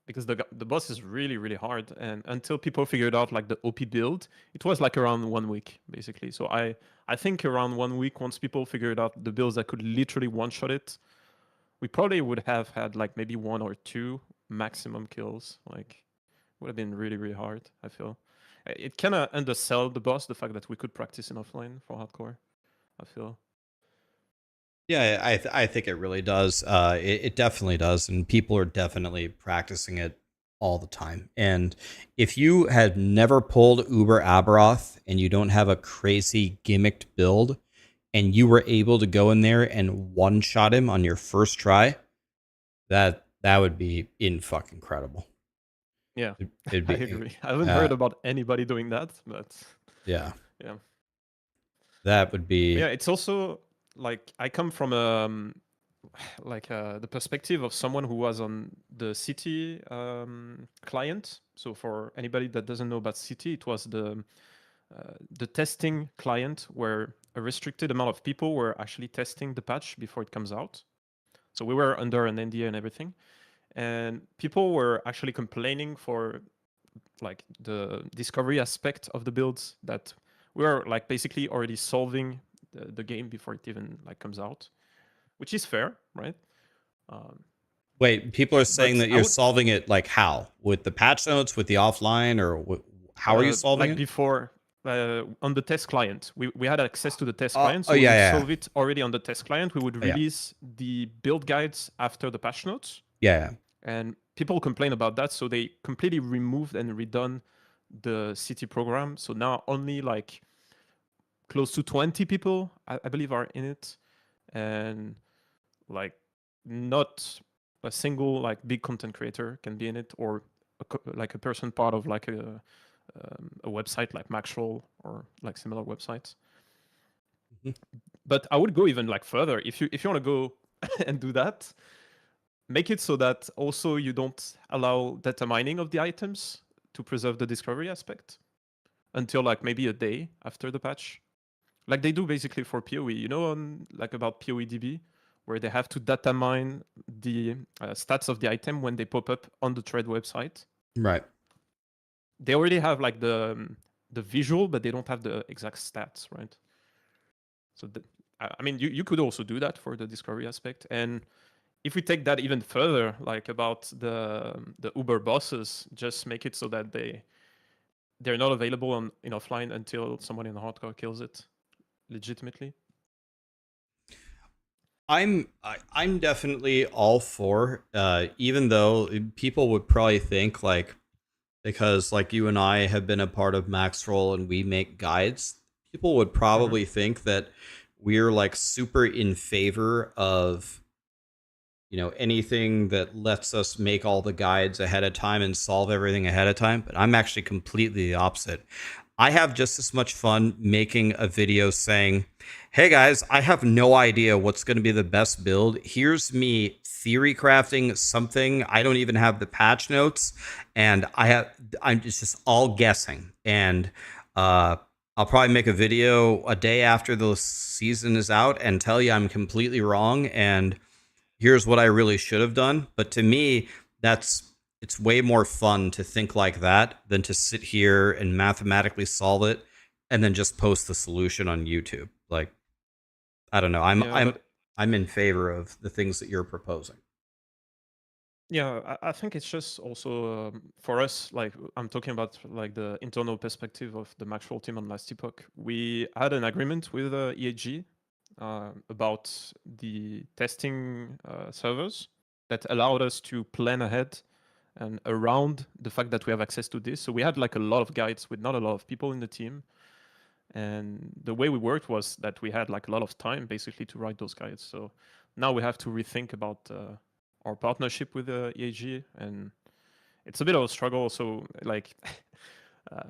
Speaker 8: because the boss is really hard, and until people figured out like the OP build, it was like around 1 week basically. So I think around 1 week, once people figured out the builds that could literally one shot it, we probably would have had like maybe 1 or 2 maximum kills. Like, would have been really hard, I feel. It kind of undersell the boss, the fact that we could practice in offline for hardcore, I feel.
Speaker 1: Yeah, I think it really does. It definitely does, and people are definitely practicing it all the time. And if you had never pulled Uber Aberoth and you don't have a crazy gimmicked build, and you were able to go in there and one shot him on your first try, that would be in fucking incredible.
Speaker 8: Yeah,
Speaker 1: It'd be,
Speaker 8: I agree. I haven't heard about anybody doing that, but
Speaker 1: yeah,
Speaker 8: yeah.
Speaker 1: that would be.
Speaker 8: Yeah, it's also like I come from the perspective of someone who was on the City client. So for anybody that doesn't know about City, it was the testing client where a restricted amount of people were actually testing the patch before it comes out. So we were under an NDA and everything, and people were actually complaining for like the discovery aspect of the builds, that we were like basically already solving the game before it even like comes out, which is fair, right? Um,
Speaker 1: Wait, people are saying
Speaker 8: but
Speaker 1: that
Speaker 8: I
Speaker 1: you're
Speaker 8: would
Speaker 1: solving it like how? With the patch notes, with the offline, or how are you solving
Speaker 8: like
Speaker 1: it?
Speaker 8: before on the test client. We had access to the test client,
Speaker 1: Oh
Speaker 8: so we
Speaker 1: yeah,
Speaker 8: would
Speaker 1: yeah,
Speaker 8: solve it already on the test client. We would
Speaker 1: yeah,
Speaker 8: release the build guides after the patch notes,
Speaker 1: yeah.
Speaker 8: and people complain about that, so they completely removed and redone the City program. So now only like close to 20 people, I believe, are in it, and like not a single like big content creator can be in it, or like a person part of like a website like Maxroll or like similar websites.
Speaker 1: Mhm.
Speaker 8: But I would go even like further. If you want to go and do that, make it so that also you don't allow data mining of the items to preserve the discovery aspect until like maybe a day after the patch, like they do basically for PoE. You know, on like about PoEDB, where they have to data mine the stats of the item when they pop up on the trade website.
Speaker 1: Right.
Speaker 8: They already have like the visual, but they don't have the exact stats, right? So I mean, you could also do that for the discovery aspect. And if we take that even further, like about the Uber bosses, just make it so that they're not available in offline until someone in hardcore kills it legitimately.
Speaker 1: I'm definitely all for, even though people would probably think like, because like you and I have been a part of Maxroll and we make guides, people would probably think that we're like super in favor of, anything that lets us make all the guides ahead of time and solve everything ahead of time. But I'm actually completely the opposite. I have just as much fun making a video saying, hey guys, I have no idea what's going to be the best build. Here's me theory crafting something. I don't even have the patch notes, and I'm just all guessing. And I'll probably make a video a day after the season is out and tell you I'm completely wrong. And here's what I really should have done. But to me, it's way more fun to think like that than to sit here and mathematically solve it and then just post the solution on YouTube. Like, I don't know.
Speaker 8: Yeah, but
Speaker 1: I'm in favor of the things that you're proposing.
Speaker 8: yeah, I think it's just also for us, like I'm talking about like the internal perspective of the Maxwell team on Last Epoch. We had an agreement with EHG about the testing servers that allowed us to plan ahead and around the fact that we have access to this. So we had like a lot of guides with not a lot of people in the team. And the way we worked was that we had like a lot of time basically to write those guides. So now we have to rethink about our partnership with EAG, and it's a bit of a struggle. So like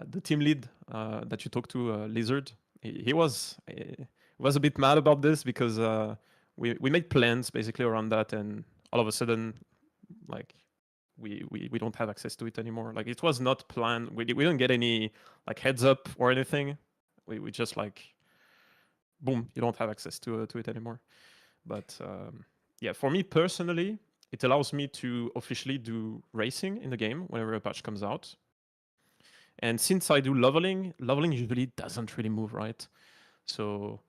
Speaker 8: the team lead that you talked to, Lizard, he was a bit mad about this because we made plans basically around that, and all of a sudden, like we don't have access to it anymore. Like it was not planned. We didn't get any like heads up or anything. We just like boom, you don't have access to it anymore. But yeah, for me personally, it allows me to officially do racing in the game whenever a patch comes out. And since I do leveling usually doesn't really move right. So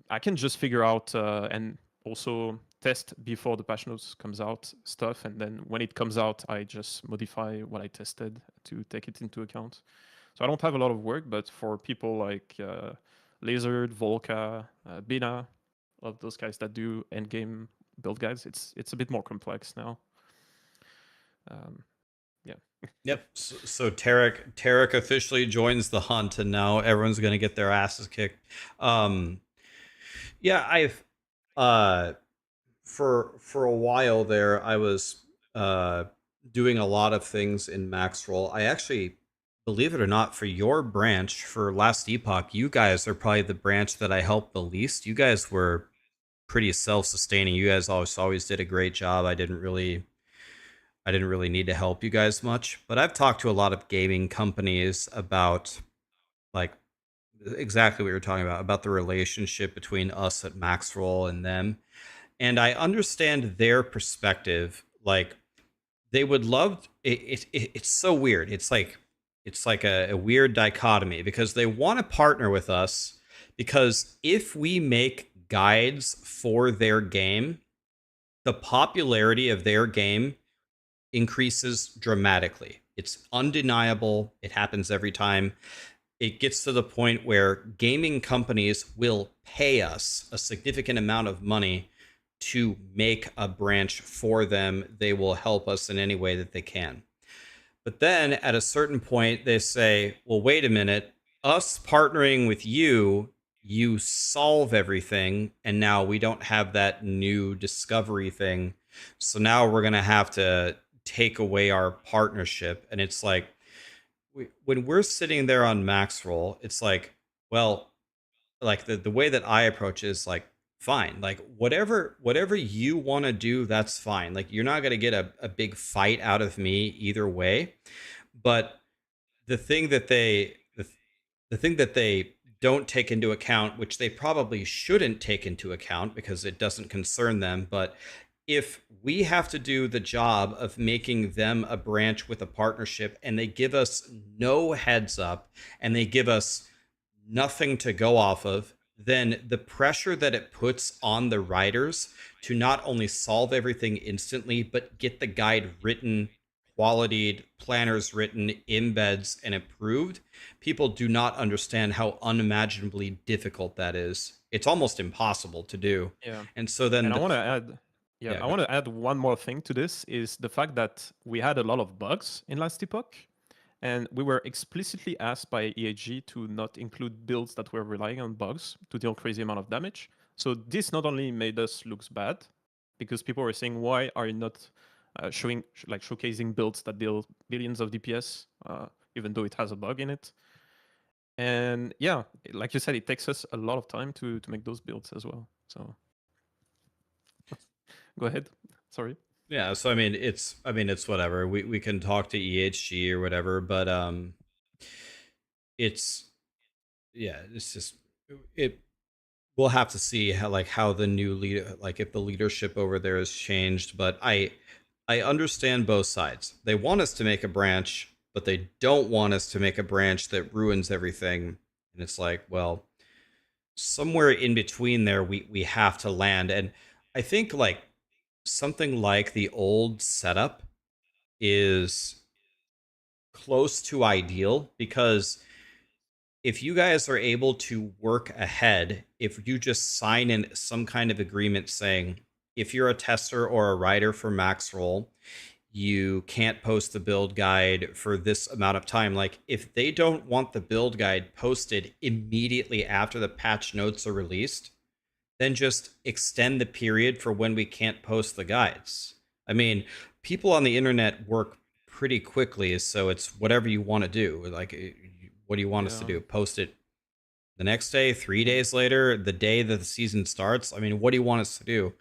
Speaker 8: I can just figure out and also test before the patch notes comes out stuff, and then when it comes out, I just modify what I tested to take it into account. So I don't have a lot of work, but for people like Lizard, Volca, Bina, of those guys that do endgame build guides, it's a bit more complex now. Yeah.
Speaker 1: Yep. So Tarek officially joins the hunt, and now everyone's going to get their asses kicked. Yeah, I've for a while there, I was doing a lot of things in Maxroll. I actually, believe it or not, for your branch for Last Epoch, you guys are probably the branch that I helped the least. You guys were pretty self-sustaining. You guys always did a great job. I didn't really need to help you guys much. But I've talked to a lot of gaming companies about like exactly what you're talking about the relationship between us at Maxroll and them. And I understand their perspective. Like they would love it's so weird. It's like a weird dichotomy because they want to partner with us because if we make guides for their game, the popularity of their game increases dramatically. It's undeniable. It happens every time. It gets to the point where gaming companies will pay us a significant amount of money to make a branch for them. They will help us in any way that they can. But then at a certain point, they say, well, wait a minute, us partnering with you, you solve everything. And now we don't have that new discovery thing. So now we're going to have to take away our partnership. And it's like, when we're sitting there on Maxroll, it's like, well, like the way that I approach it is like, fine, like whatever you want to do, that's fine. Like you're not going to get a big fight out of me either way. But the thing that the thing that they don't take into account, which they probably shouldn't take into account because it doesn't concern them, but if we have to do the job of making them a branch with a partnership and they give us no heads up and they give us nothing to go off of, then the pressure that it puts on the writers to not only solve everything instantly, but get the guide written, qualitied, planners written, embeds, and approved, people do not understand how unimaginably difficult that is. It's almost impossible to do.
Speaker 8: Yeah.
Speaker 1: And so then
Speaker 8: And I want to add,
Speaker 1: Yeah,
Speaker 8: I want to add one more thing to this is the fact that we had a lot of bugs in Last Epoch, and we were explicitly asked by EAG to not include builds that were relying on bugs to deal crazy amount of damage. So this not only made us look bad, because people were saying, why are you not showcasing builds that deal billions of DPS, even though it has a bug in it? And yeah, like you said, it takes us a lot of time to make those builds as well. So go ahead. Sorry.
Speaker 1: yeah. So I mean, it's whatever. We can talk to EHG or whatever, but it's yeah, it's just it. we'll have to see how the new leader, like if the leadership over there has changed. But I understand both sides. They want us to make a branch, but they don't want us to make a branch that ruins everything. And it's like, well, somewhere in between there, we have to land. And I think like something like the old setup is close to ideal, because if you guys are able to work ahead, if you just sign in some kind of agreement saying, if you're a tester or a writer for Max Roll, you can't post the build guide for this amount of time. Like, if they don't want the build guide posted immediately after the patch notes are released, then just extend the period for when we can't post the guides. I mean, people on the internet work pretty quickly, so it's whatever you want to do. Like, what do you want us to do? Post it the next day, 3 days later, the day that the season starts? I mean, what do you want us to do?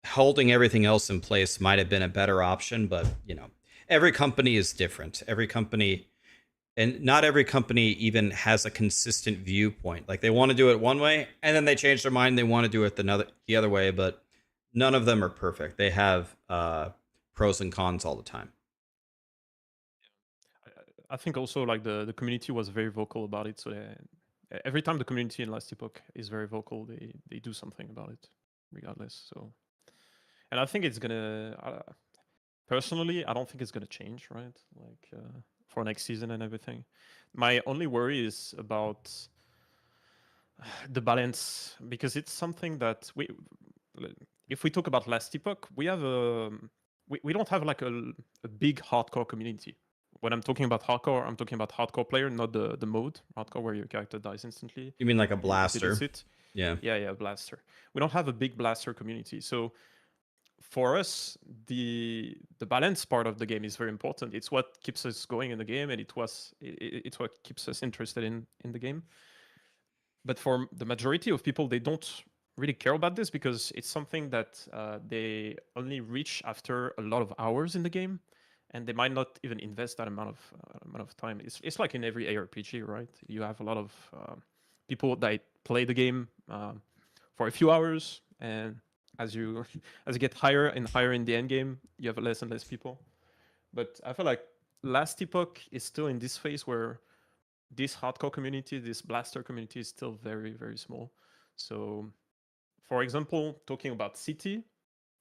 Speaker 1: Holding everything else in place might have been a better option, but every company is different. Every company, and not every company even has a consistent viewpoint. Like, they want to do it one way, and then they change their mind. They want to do it the other way, but none of them are perfect. They have pros and cons all the time.
Speaker 8: I think also like the community was very vocal about it. So every time the community in Last Epoch is very vocal, they do something about it, regardless. So, and I think it's gonna. Personally, I don't think it's gonna change, right? Like for next season and everything. My only worry is about the balance, because it's something that if we talk about Last Epoch, we have we don't have like a big hardcore community. When I'm talking about hardcore, I'm talking about hardcore player, not the mode hardcore where your character dies instantly.
Speaker 1: You mean like a blaster?
Speaker 8: Yeah, blaster. We don't have a big blaster community, so for us, the balance part of the game is very important. It's what keeps us going in the game, and it's what keeps us interested in the game. But for the majority of people, they don't really care about this, because it's something that they only reach after a lot of hours in the game, and they might not even invest that amount of time. It's like in every ARPG, right? You have a lot of people that play the game for a few hours, and as you get higher and higher in the end game, you have less and less people. But I feel like Last Epoch is still in this phase where this hardcore community, this blaster community, is still very, very small. So, for example, talking about City,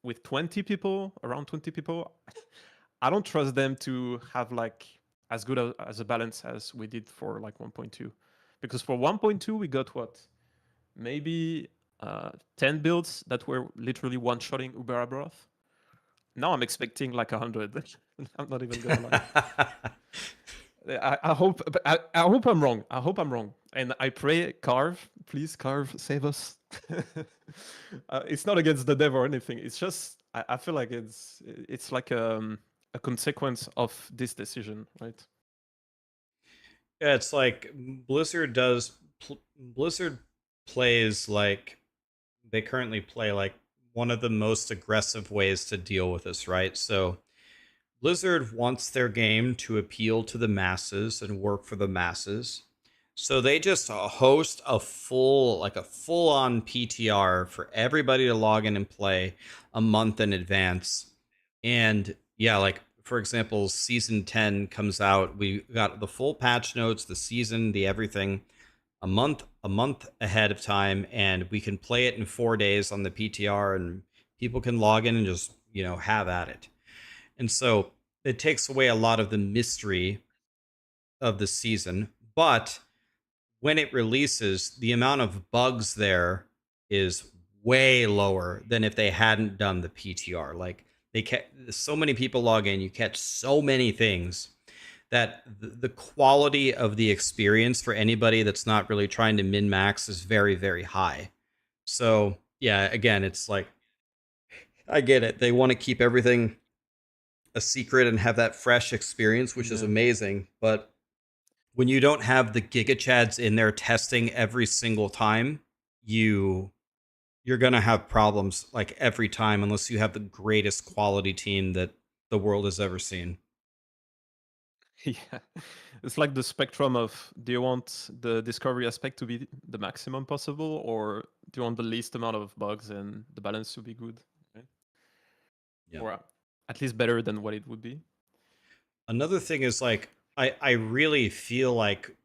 Speaker 8: with 20 people, around 20 people, I don't trust them to have like as good as a balance as we did for like 1.2. Because for 1.2, we got what? Maybe 10 builds that were literally one-shotting Uber Abroth. Now I'm expecting like 100. I'm not even gonna lie. I hope I'm wrong. I hope I'm wrong. And I pray, Carve, please, Carve, save us. It's not against the dev or anything. It's just I feel like it's like a consequence of this decision, right?
Speaker 1: Yeah, it's like Blizzard plays like they currently play like one of the most aggressive ways to deal with this, right? So Blizzard wants their game to appeal to the masses and work for the masses. So they just host a full-on PTR for everybody to log in and play a month in advance. And yeah, like for example, season 10 comes out. We got the full patch notes, the season, the everything a month ahead of time, and we can play it in 4 days on the PTR, and people can log in and just, have at it. And so it takes away a lot of the mystery of the season. But when it releases, the amount of bugs there is way lower than if they hadn't done the PTR. Like, so many people log in, you catch so many things that the quality of the experience for anybody that's not really trying to min-max is very, very high. So yeah, again, it's like, I get it. They want to keep everything a secret and have that fresh experience, which is amazing. But when you don't have the Giga Chads in there testing every single time, you're going to have problems like every time, unless you have the greatest quality team that the world has ever seen.
Speaker 8: Yeah, it's like the spectrum of, do you want the discovery aspect to be the maximum possible, or do you want the least amount of bugs and the balance to be good, right?
Speaker 1: Yeah.
Speaker 8: Or at least better than what it would be.
Speaker 1: Another thing is like I really feel like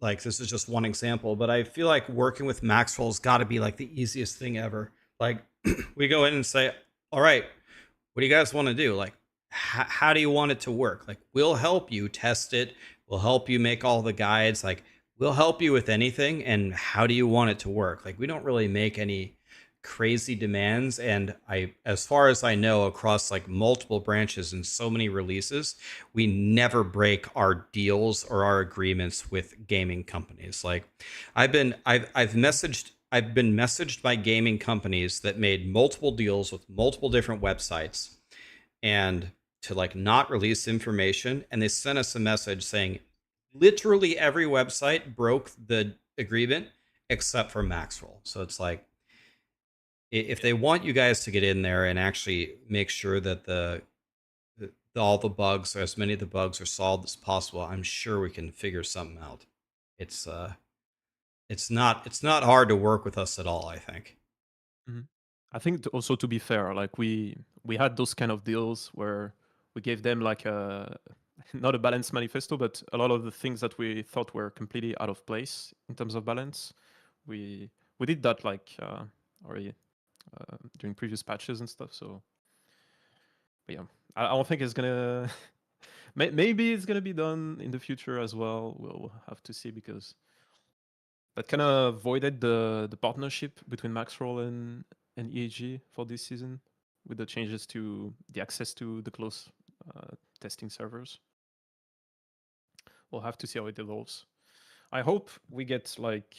Speaker 1: this is just one example, but I feel like working with Maxwell's got to be like the easiest thing ever. Like we go in and say, "All right, what do you guys want to do? Like how do you want it to work? Like we'll help you test it. We'll help you make all the guides. Like we'll help you with anything, and how do you want it to work?" Like we don't really make any crazy demands, and I, as far as I know, across like multiple branches and so many releases, we never break our deals or our agreements with gaming companies. Like I've been messaged by gaming companies that made multiple deals with multiple different websites and to like not release information, and they sent us a message saying literally every website broke the agreement except for Maxwell. So it's like, if they want you guys to get in there and actually make sure that all the bugs, or as many of the bugs, are solved as possible, I'm sure we can figure something out. It's not hard to work with us at all, I think.
Speaker 8: I think also, to be fair, like we had those kind of deals where we gave them like a not a balance manifesto, but a lot of the things that we thought were completely out of place in terms of balance. We did that like already during previous patches and stuff. So, but yeah, I don't think it's gonna. Maybe it's gonna be done in the future as well. We'll have to see, because that kind of voided the partnership between Maxroll and EAG for this season, with the changes to the access to the close testing servers. We'll have to see how it evolves. I hope we get like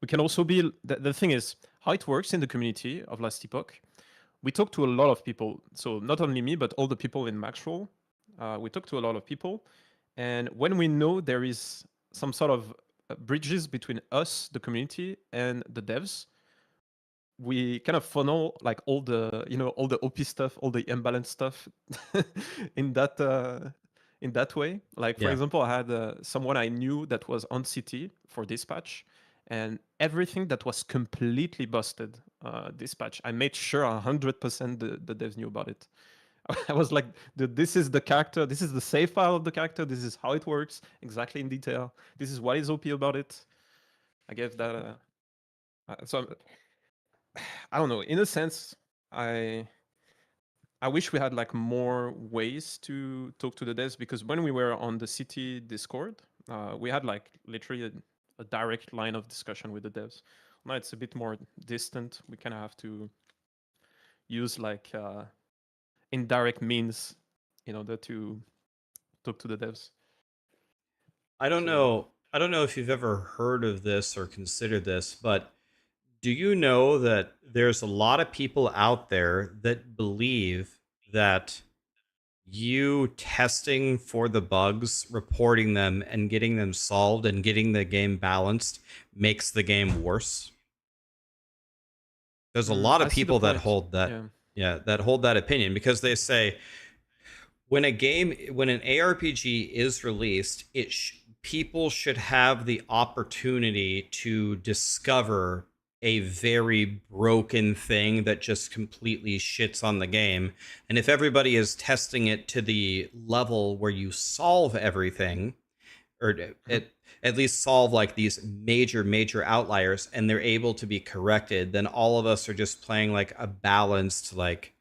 Speaker 8: we can also be the thing is how it works in the community of Last Epoch. We talk to a lot of people, so not only me but all the people in Maxroll. We talk to a lot of people, and when we know there is some sort of bridges between us, the community, and the devs, we kind of funnel like all the all the OP stuff, all the imbalance stuff in that way. Like for
Speaker 1: Yeah.
Speaker 8: example, I had someone I knew that was on CT for dispatch, and everything that was completely busted dispatch, I made sure 100% the devs knew about it. I was like, this is the character, this is the save file of the character, this is how it works exactly in detail, this is what is OP about it. I gave that I don't know, in a sense, I wish we had like more ways to talk to the devs, because when we were on the city Discord, we had like literally a direct line of discussion with the devs. Now it's a bit more distant. We kind of have to use like indirect means in order to talk to the devs.
Speaker 1: I don't
Speaker 8: So,
Speaker 1: know. I don't know if you've ever heard of this or considered this, but do you know that there's a lot of people out there that believe that you testing for the bugs, reporting them, and getting them solved and getting the game balanced makes the game worse? There's a lot
Speaker 8: I
Speaker 1: of
Speaker 8: see the
Speaker 1: people that
Speaker 8: point.
Speaker 1: hold that, yeah, that hold that opinion, because they say when an ARPG is released, people should have the opportunity to discover a very broken thing that just completely shits on the game. And if everybody is testing it to the level where you solve everything, or at least solve like these major outliers, and they're able to be corrected, then all of us are just playing like a balanced, like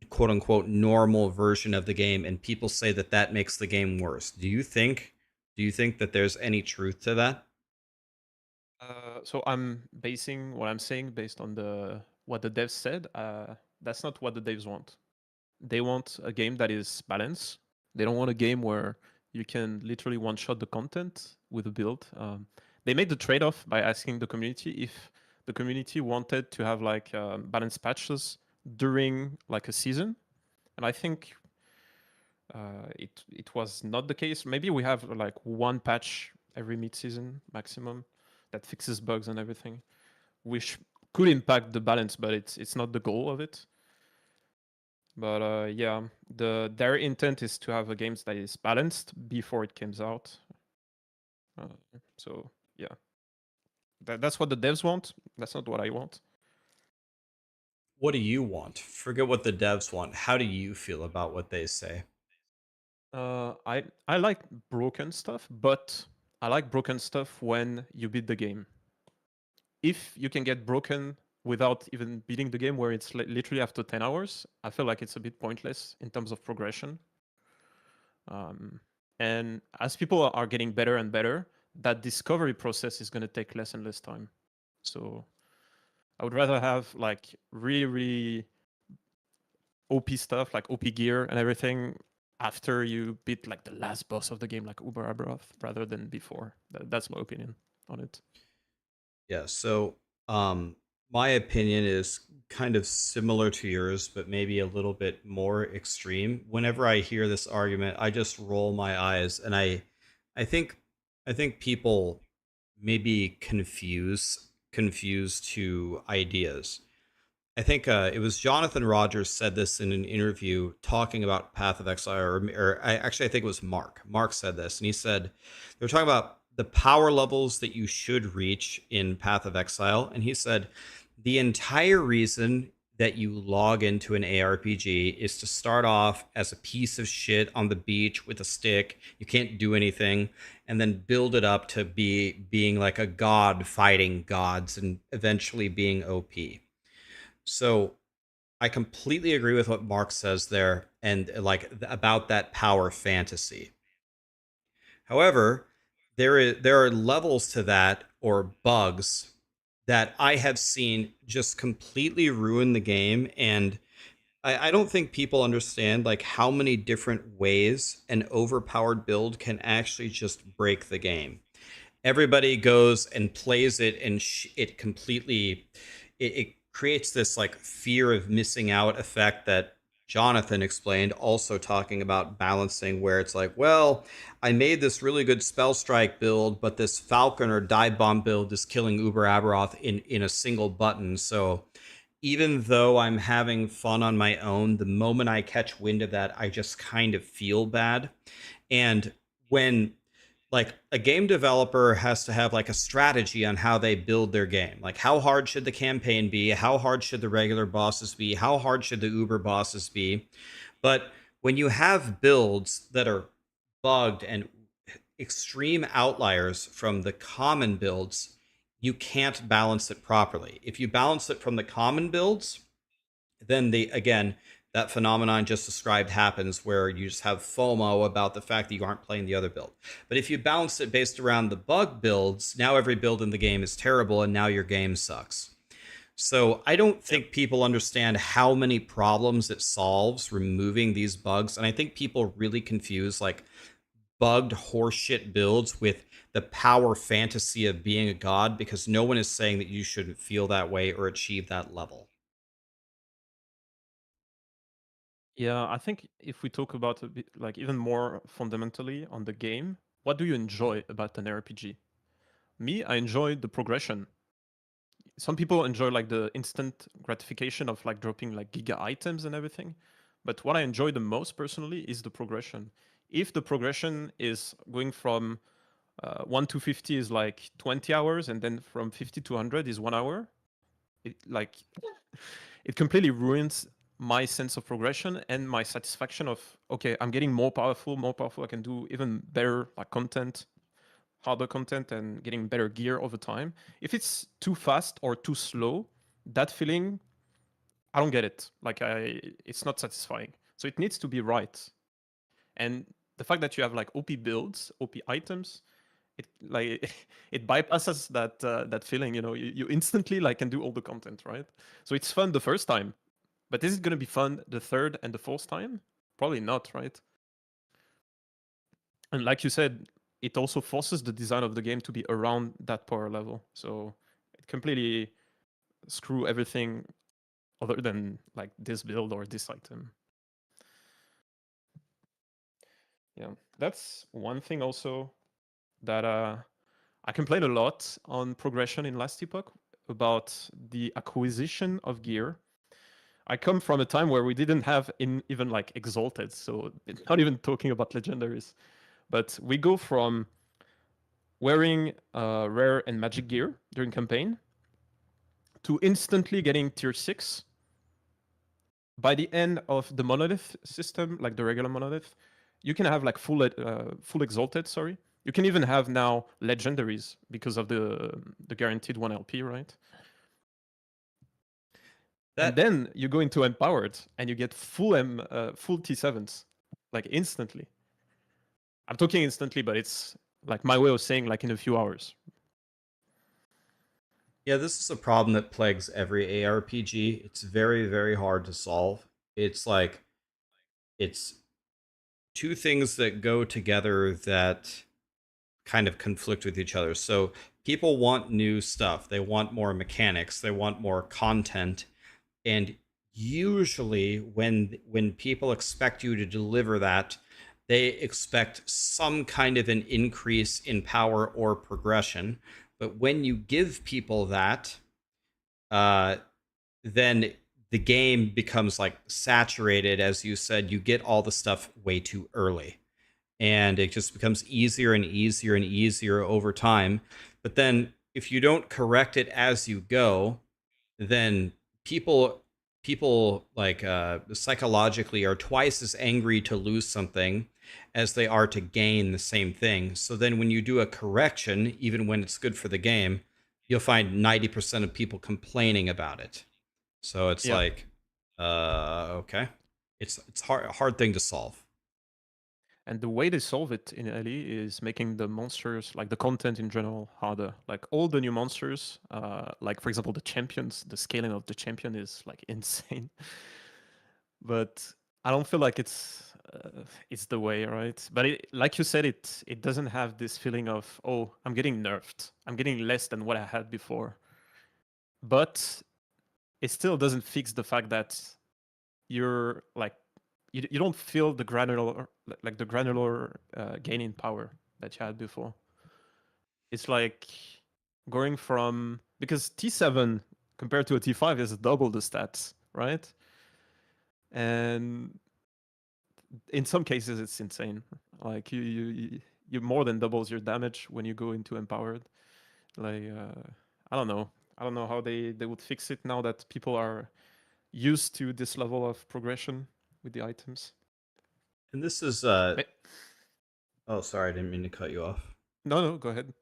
Speaker 1: quote unquote normal version of the game, and people say that that makes the game worse. Do you think that there's any truth to that?
Speaker 8: So I'm basing what I'm saying based on what the devs said. That's not what the devs want. They want a game that is balanced. They don't want a game where you can literally one-shot the content with a build. They made the trade-off by asking the community if the community wanted to have like balanced patches during like a season, and I think it was not the case. Maybe we have like one patch every mid-season maximum that fixes bugs and everything, which could impact the balance, but it's not the goal of it. But yeah, their intent is to have a game that is balanced before it comes out. So yeah, that's what the devs want. That's not what I want.
Speaker 1: What do you want? Forget what the devs want. How do you feel about what they say?
Speaker 8: I like broken stuff, but I like broken stuff when you beat the game. If you can get broken without even beating the game, where it's literally after 10 hours, I feel like it's a bit pointless in terms of progression. And as people are getting better and better, that discovery process is going to take less and less time. So I would rather have like really, really OP stuff, like OP gear and everything, after you beat like the last boss of the game, like Uber Aberoth, rather than before. That's my opinion on it.
Speaker 1: Yeah, so my opinion is kind of similar to yours, but maybe a little bit more extreme. Whenever I hear this argument, I just roll my eyes, and I think I think people maybe confuse two ideas. I think it was Jonathan Rogers said this in an interview talking about Path of Exile, I think it was Mark. Mark said this, and he said they were talking about the power levels that you should reach in Path of Exile, and he said the entire reason that you log into an ARPG is to start off as a piece of shit on the beach with a stick. You can't do anything, and then build it up to being like a god fighting gods and eventually being OP. So I completely agree with what Mark says there and like about that power fantasy. However, there are levels to that or bugs that I have seen just completely ruin the game, and I don't think people understand like how many different ways an overpowered build can actually just break the game. Everybody goes and plays it, and it completely it creates this like fear of missing out effect that Jonathan explained, also talking about balancing, where it's like, well, I made this really good spell strike build, but this Falcon or dive bomb build is killing Uber Aberoth in a single button. So even though I'm having fun on my own, the moment I catch wind of that, I just kind of feel bad. And when like a game developer has to have like a strategy on how they build their game. Like how hard should the campaign be? How hard should the regular bosses be? How hard should the Uber bosses be? But when you have builds that are bugged and extreme outliers from the common builds, you can't balance it properly. If you balance it from the common builds, then again, that phenomenon just described happens where you just have FOMO about the fact that you aren't playing the other build. But if you balance it based around the bug builds, now every build in the game is terrible and now your game sucks. So I don't think people understand how many problems it solves removing these bugs. And I think people really confuse like bugged horseshit builds with the power fantasy of being a god, because no one is saying that you shouldn't feel that way or achieve that level.
Speaker 8: Yeah, I think if we talk about a bit, like even more fundamentally on the game, what do you enjoy about an RPG? Me, I enjoy the progression. Some people enjoy like the instant gratification of like dropping like giga items and everything. But what I enjoy the most personally is the progression. If the progression is going from 1 to 50 is like 20 hours, and then from 50 to 100 is 1 hour, it like it completely ruins my sense of progression and my satisfaction of, okay, I'm getting more powerful, I can do even better like content, harder content, and getting better gear over time. If it's too fast or too slow, that feeling, I don't get it. Like it's not satisfying. So it needs to be right. And the fact that you have like OP builds, OP items, it like it bypasses that feeling. You know, you instantly like can do all the content, right? So it's fun the first time, but is it going to be fun the third and the fourth time? Probably not, right? And like you said, it also forces the design of the game to be around that power level. So it completely screw everything other than like this build or this item. Yeah, that's one thing also that I complained a lot on progression in last epoch about the acquisition of gear. I come from a time where we didn't have even like exalted, so not even talking about legendaries. But we go from wearing rare and magic gear during campaign to instantly getting tier 6. By the end of the monolith system, like the regular monolith, you can have like full exalted, sorry. You can even have now legendaries because of the guaranteed 1 LP, right? And then you go into empowered and you get full T7s like instantly. I'm talking instantly, but it's like my way of saying like in a few hours.
Speaker 1: Yeah, this is a problem that plagues every ARPG. It's very, very hard to solve. It's like, it's two things that go together that kind of conflict with each other. So people want new stuff. They want more mechanics. They want more content. And usually when people expect you to deliver that, they expect some kind of an increase in power or progression. But when you give people that, then the game becomes like saturated. As you said, you get all the stuff way too early. And it just becomes easier and easier and easier over time. But then if you don't correct it as you go, then people like psychologically are twice as angry to lose something as they are to gain the same thing. So then when you do a correction, even when it's good for the game, you'll find 90% of people complaining about it. So it's like, okay, it's a hard thing to solve.
Speaker 8: And the way they solve it in LE is making the monsters, like the content in general, harder. Like all the new monsters, like for example the champions, the scaling of the champion is like insane. But I don't feel like it's the way, right? But like you said, it doesn't have this feeling of, oh, I'm getting nerfed. I'm getting less than what I had before. But it still doesn't fix the fact that you're like you don't feel the granular gain in power that you had before. It's like going from, because T7 compared to a T5 is double the stats, right? And in some cases it's insane. Like you more than doubles your damage when you go into empowered. Like I don't know how they would fix it now that people are used to this level of progression with the items.
Speaker 1: And this is oh, sorry, I didn't mean to cut you off.
Speaker 8: No, go ahead.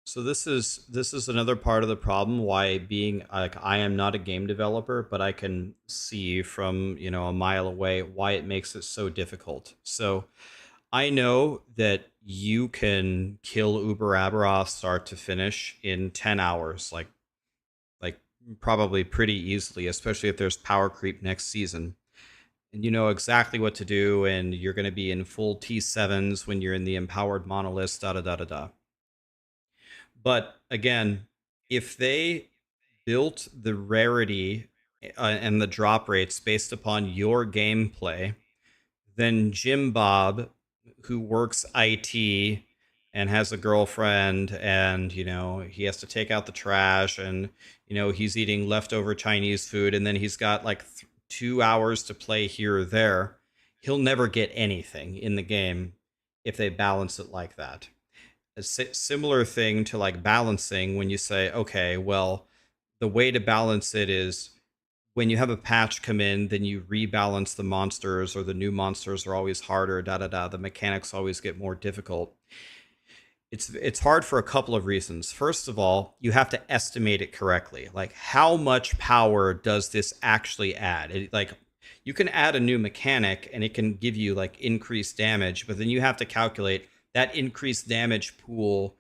Speaker 1: So this is another part of the problem why being like, I am not a game developer, but I can see from, a mile away why it makes it so difficult. So I know that you can kill Uber Aberoth start to finish in 10 hours, like probably pretty easily, especially if there's power creep next season. And you know exactly what to do, and you're going to be in full T7s when you're in the empowered monoliths, da da da da da. But again, if they built the rarity and the drop rates based upon your gameplay, then Jim Bob, who works IT and has a girlfriend, and he has to take out the trash, and he's eating leftover Chinese food, and then he's got like 2 hours to play here or there, he'll never get anything in the game if they balance it like that. A similar thing to like balancing, when you say, okay, well, the way to balance it is when you have a patch come in, then you rebalance the monsters, or the new monsters are always harder, da da da. The mechanics always get more difficult. It's hard for a couple of reasons. First of all, you have to estimate it correctly. Like, how much power does this actually add? Like, you can add a new mechanic and it can give you like increased damage, but then you have to calculate that increased damage pool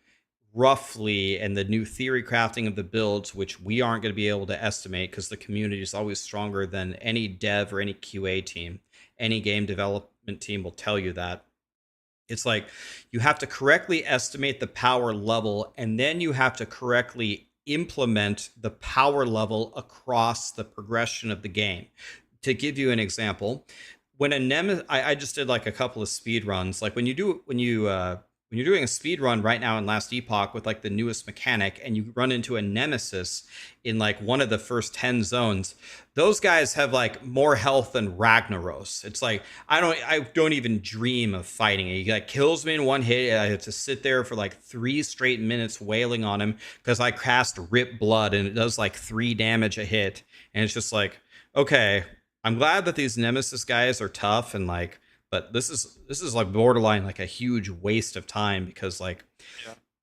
Speaker 1: roughly, and the new theory crafting of the builds, which we aren't going to be able to estimate because the community is always stronger than any dev or any QA team. Any game development team will tell you that. It's like you have to correctly estimate the power level, and then you have to correctly implement the power level across the progression of the game. To give you an example, when a Nemesis, I just did like a couple of speed runs. Like when you when you're doing a speed run right now in Last Epoch with like the newest mechanic, and you run into a nemesis in like one of the first 10 zones, those guys have like more health than Ragnaros. It's like I don't even dream of fighting it. He like kills me in one hit. I have to sit there for like 3 straight minutes wailing on him because I cast Rip Blood and it does like 3 damage a hit. And it's just like, okay, I'm glad that these nemesis guys are tough and like, but this is like borderline like a huge waste of time because like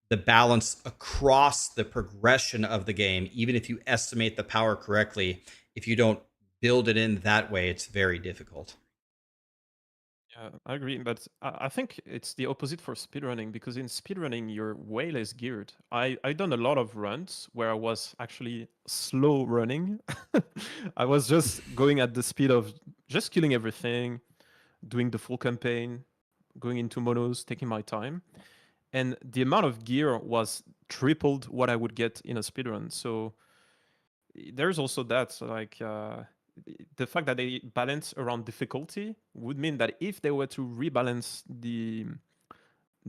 Speaker 1: the balance across the progression of the game, even if you estimate the power correctly, if you don't build it in that way, it's very difficult.
Speaker 8: Yeah, I agree, but I think it's the opposite for speedrunning because in speedrunning you're way less geared. I done a lot of runs where I was actually slow running. I was just going at the speed of just killing everything, doing the full campaign, going into monos, taking my time, and the amount of gear was tripled what I would get in a speedrun. So there's also that like the fact that they balance around difficulty would mean that if they were to rebalance the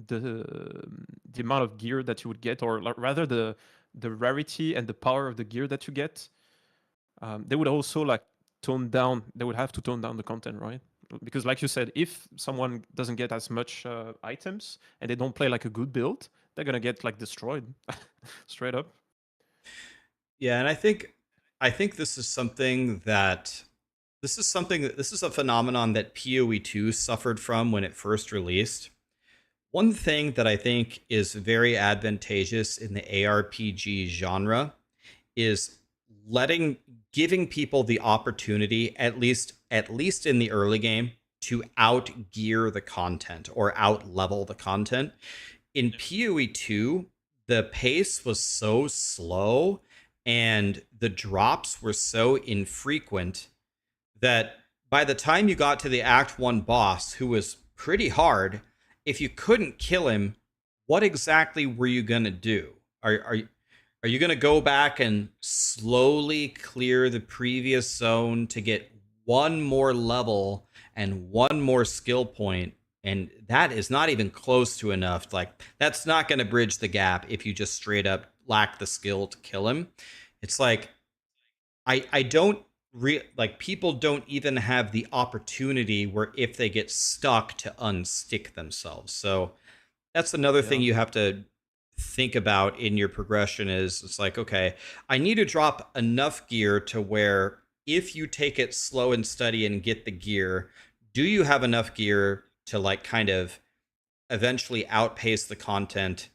Speaker 8: the amount of gear that you would get, or rather the rarity and the power of the gear that you get, they would also like tone down. They would have to tone down the content, right? Because, like you said, if someone doesn't get as much items and they don't play like a good build, they're gonna get like destroyed, straight up.
Speaker 1: Yeah, and I think this is something that this is a phenomenon that PoE2 suffered from when it first released. One thing that I think is very advantageous in the ARPG genre is giving people the opportunity, at least in the early game, to out gear the content or out level the content. In PoE2, the pace was so slow and the drops were so infrequent that by the time you got to the Act 1 boss, who was pretty hard, if you couldn't kill him, what exactly were you going to do? Are you going to go back and slowly clear the previous zone to get one more level and one more skill point? And that is not even close to enough. Like, that's not going to bridge the gap if you just straight up lack the skill to kill him. It's like, I don't like people don't even have the opportunity where if they get stuck to unstick themselves. So that's another thing you have to think about in your progression is it's like, okay, I need to drop enough gear to where if you take it slow and steady and get the gear, do you have enough gear to like kind of eventually outpace the content?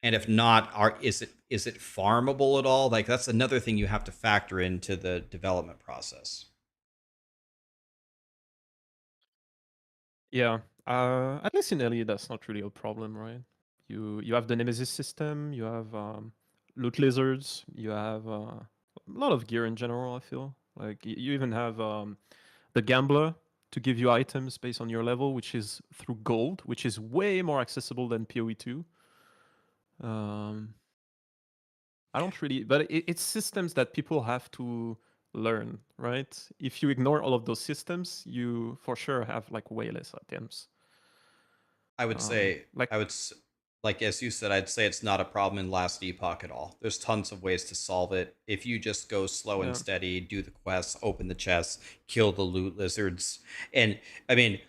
Speaker 1: And if not, is it farmable at all? Like that's another thing you have to factor into the development process.
Speaker 8: Yeah, at least in early, that's not really a problem, right? You have the Nemesis system, you have loot lizards, you have a lot of gear in general. I feel like you even have the gambler to give you items based on your level, which is through gold, which is way more accessible than PoE2. I don't really, but it's systems that people have to learn, right? If you ignore all of those systems, you for sure have like way less items.
Speaker 1: I would say,
Speaker 8: Like,
Speaker 1: like as you said, I'd say it's not a problem in Last Epoch at all. There's tons of ways to solve it. If you just go slow and
Speaker 8: yeah,
Speaker 1: steady, do the quests, open the chests, kill the loot lizards. And I mean,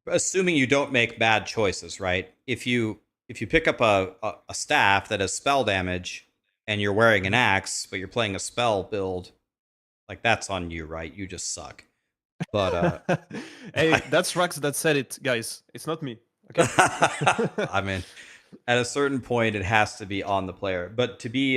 Speaker 1: assuming you don't make bad choices, right? If you pick up a staff that has spell damage and you're wearing an axe, but you're playing a spell build, like that's on you, right? You just suck. But
Speaker 8: hey, that's Rax that said it, guys. It's not me. Okay.
Speaker 1: I mean, at a certain point, it has to be on the player. But to be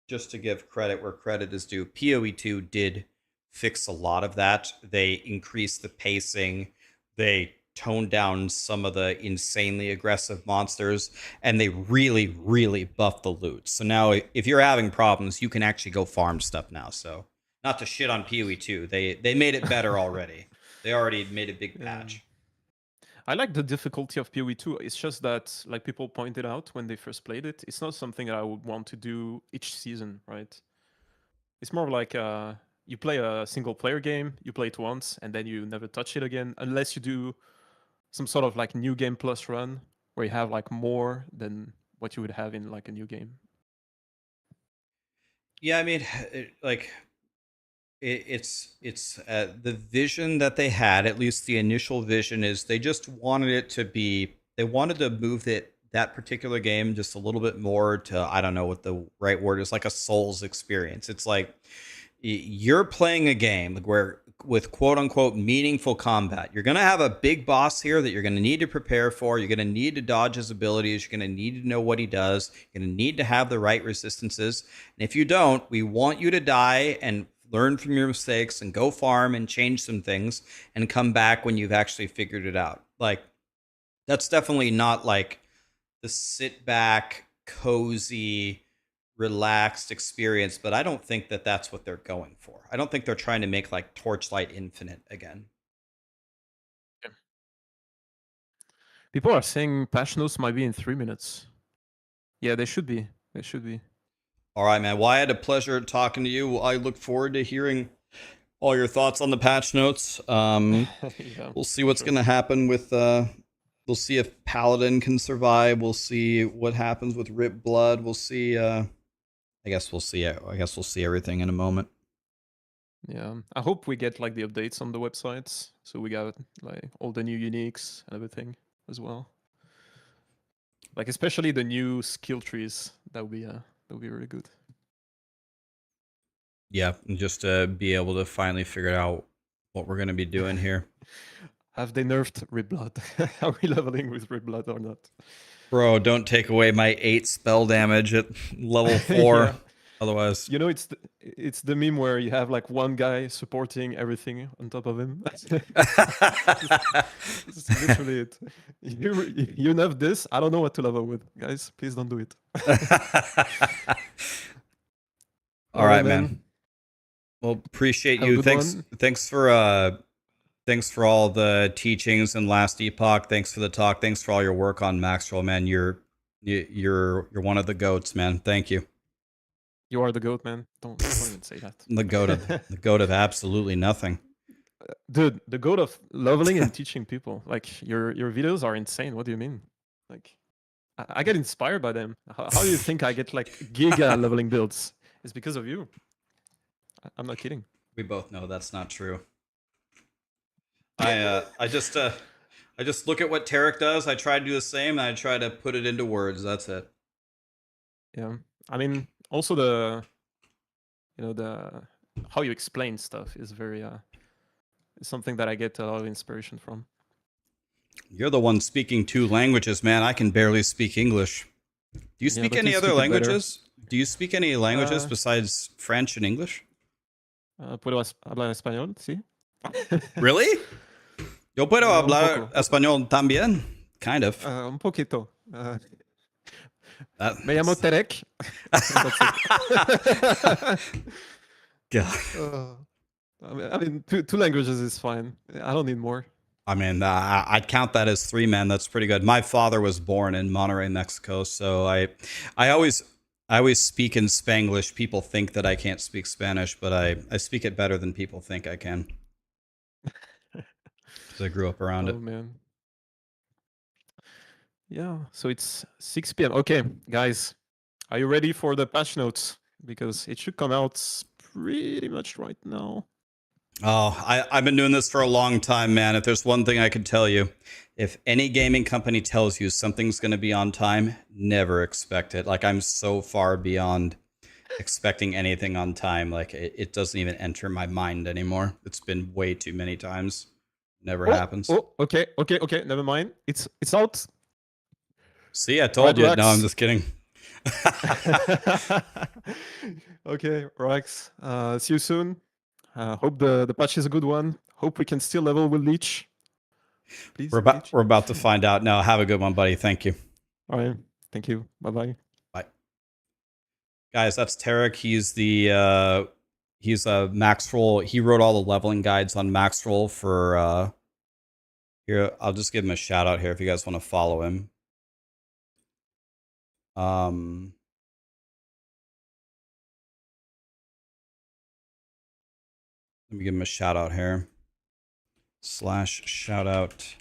Speaker 1: just to give credit where credit is due, PoE2 did fix a lot of that. They increased the pacing. They toned down some of the insanely aggressive monsters, and they really, really buffed the loot. So now, if you're having problems, you can actually go farm stuff now. So, not to shit on PoE2, they made it better already. They already made a big patch.
Speaker 8: I like the difficulty of PoE2. It's just that, like people pointed out when they first played it, it's not something that I would want to do each season, right? It's more like you play a single player game, you play it once, and then you never touch it again, unless you do some sort of like new game plus run where you have like more than what you would have in like a new game.
Speaker 1: Yeah, I mean, it's the vision that they had. At least the initial vision is they just wanted it to be. They wanted to move that particular game just a little bit more to, I don't know what the right word is, like a Souls experience. It's like you're playing a game where with quote unquote meaningful combat. You're going to have a big boss here that you're going to need to prepare for. You're going to need to dodge his abilities. You're going to need to know what he does. You're going to need to have the right resistances. And if you don't, we want you to die and learn from your mistakes and go farm and change some things and come back when you've actually figured it out. Like, that's definitely not like the sit back, cozy, relaxed experience, but I don't think that that's what they're going for. I don't think they're trying to make like Torchlight Infinite again.
Speaker 8: People are saying patch notes might be in 3 minutes. Yeah, they should be. They should be.
Speaker 1: All right, man. Well, I had a pleasure talking to you. I look forward to hearing all your thoughts on the patch notes.
Speaker 8: Yeah,
Speaker 1: We'll see what's going to happen with. We'll see if Paladin can survive. We'll see what happens with Rip Blood. We'll see. I guess we'll see. I guess we'll see everything in a moment.
Speaker 8: Yeah, I hope we get like the updates on the websites, so we got like all the new uniques and everything as well. Like especially the new skill trees. That would be really good.
Speaker 1: Yeah, and just to be able to finally figure out what we're going to be doing here.
Speaker 8: Have they nerfed Red Blood? Are we leveling with Red Blood or not?
Speaker 1: Bro, don't take away my 8 spell damage at level 4.
Speaker 8: Yeah.
Speaker 1: Otherwise,
Speaker 8: You know, it's the meme where you have like one guy supporting everything on top of him. That's literally it. You nerf this. I don't know what to level with, guys. Please don't do it.
Speaker 1: all right, man. Well, appreciate
Speaker 8: Have a
Speaker 1: you.
Speaker 8: good
Speaker 1: Thanks.
Speaker 8: one.
Speaker 1: Thanks for all the teachings in last Epoch. Thanks for the talk. Thanks for all your work on Maxwell, man. You're one of the goats, man. Thank you.
Speaker 8: You are the goat, man. Don't even say that.
Speaker 1: The goat of absolutely nothing.
Speaker 8: Dude, the goat of leveling and teaching people. Like your videos are insane. What do you mean? Like I get inspired by them. How do you think I get like giga leveling builds? It's because of you. I'm not kidding.
Speaker 1: We both know that's not true. I just look at what Tarek does. I try to do the same, and I try to put it into words. That's it.
Speaker 8: Yeah, I mean, also the how you explain stuff is very is something that I get a lot of inspiration from.
Speaker 1: You're the one speaking 2 languages, man. I can barely speak English. Do you speak
Speaker 8: but
Speaker 1: any
Speaker 8: you
Speaker 1: other
Speaker 8: speak it better.
Speaker 1: languages? Do you speak any languages besides French and English?
Speaker 8: ¿Puedo hablar español? Sí.
Speaker 1: Really? Yo puedo
Speaker 8: Un
Speaker 1: hablar
Speaker 8: poco.
Speaker 1: español también. Kind of.
Speaker 8: Un poquito.
Speaker 1: That-
Speaker 8: Me llamo Terek.
Speaker 1: God.
Speaker 8: I mean, two languages is fine. I don't need more.
Speaker 1: I mean, I'd count that as 3, man. That's pretty good. My father was born in Monterrey, Mexico, so I always speak in Spanglish. People think that I can't speak Spanish, but I speak it better than people think I can. Because I grew up around it.
Speaker 8: Oh man. Yeah, so it's 6 p.m. Okay, guys, are you ready for the patch notes? Because it should come out pretty much right now.
Speaker 1: Oh, I've been doing this for a long time, man. If there's one thing I could tell you, if any gaming company tells you something's going to be on time, never expect it. Like, I'm so far beyond expecting anything on time. Like, it doesn't even enter my mind anymore. It's been way too many times. Never happens.
Speaker 8: Oh, okay. Never mind. It's out.
Speaker 1: See, I told you.
Speaker 8: Rax.
Speaker 1: No, I'm just kidding.
Speaker 8: Okay, Rax. See you soon. Hope the patch is a good one. Hope we can still level with Leech. Please.
Speaker 1: We're about to find out. No, have a good one, buddy. Thank you.
Speaker 8: All right. Thank you. Bye.
Speaker 1: Bye. Guys, that's Tarek. He's a Maxroll. He wrote all the leveling guides on Maxroll for here. I'll just give him a shout out here if you guys want to follow him. Let me give him a shout out here. /shout out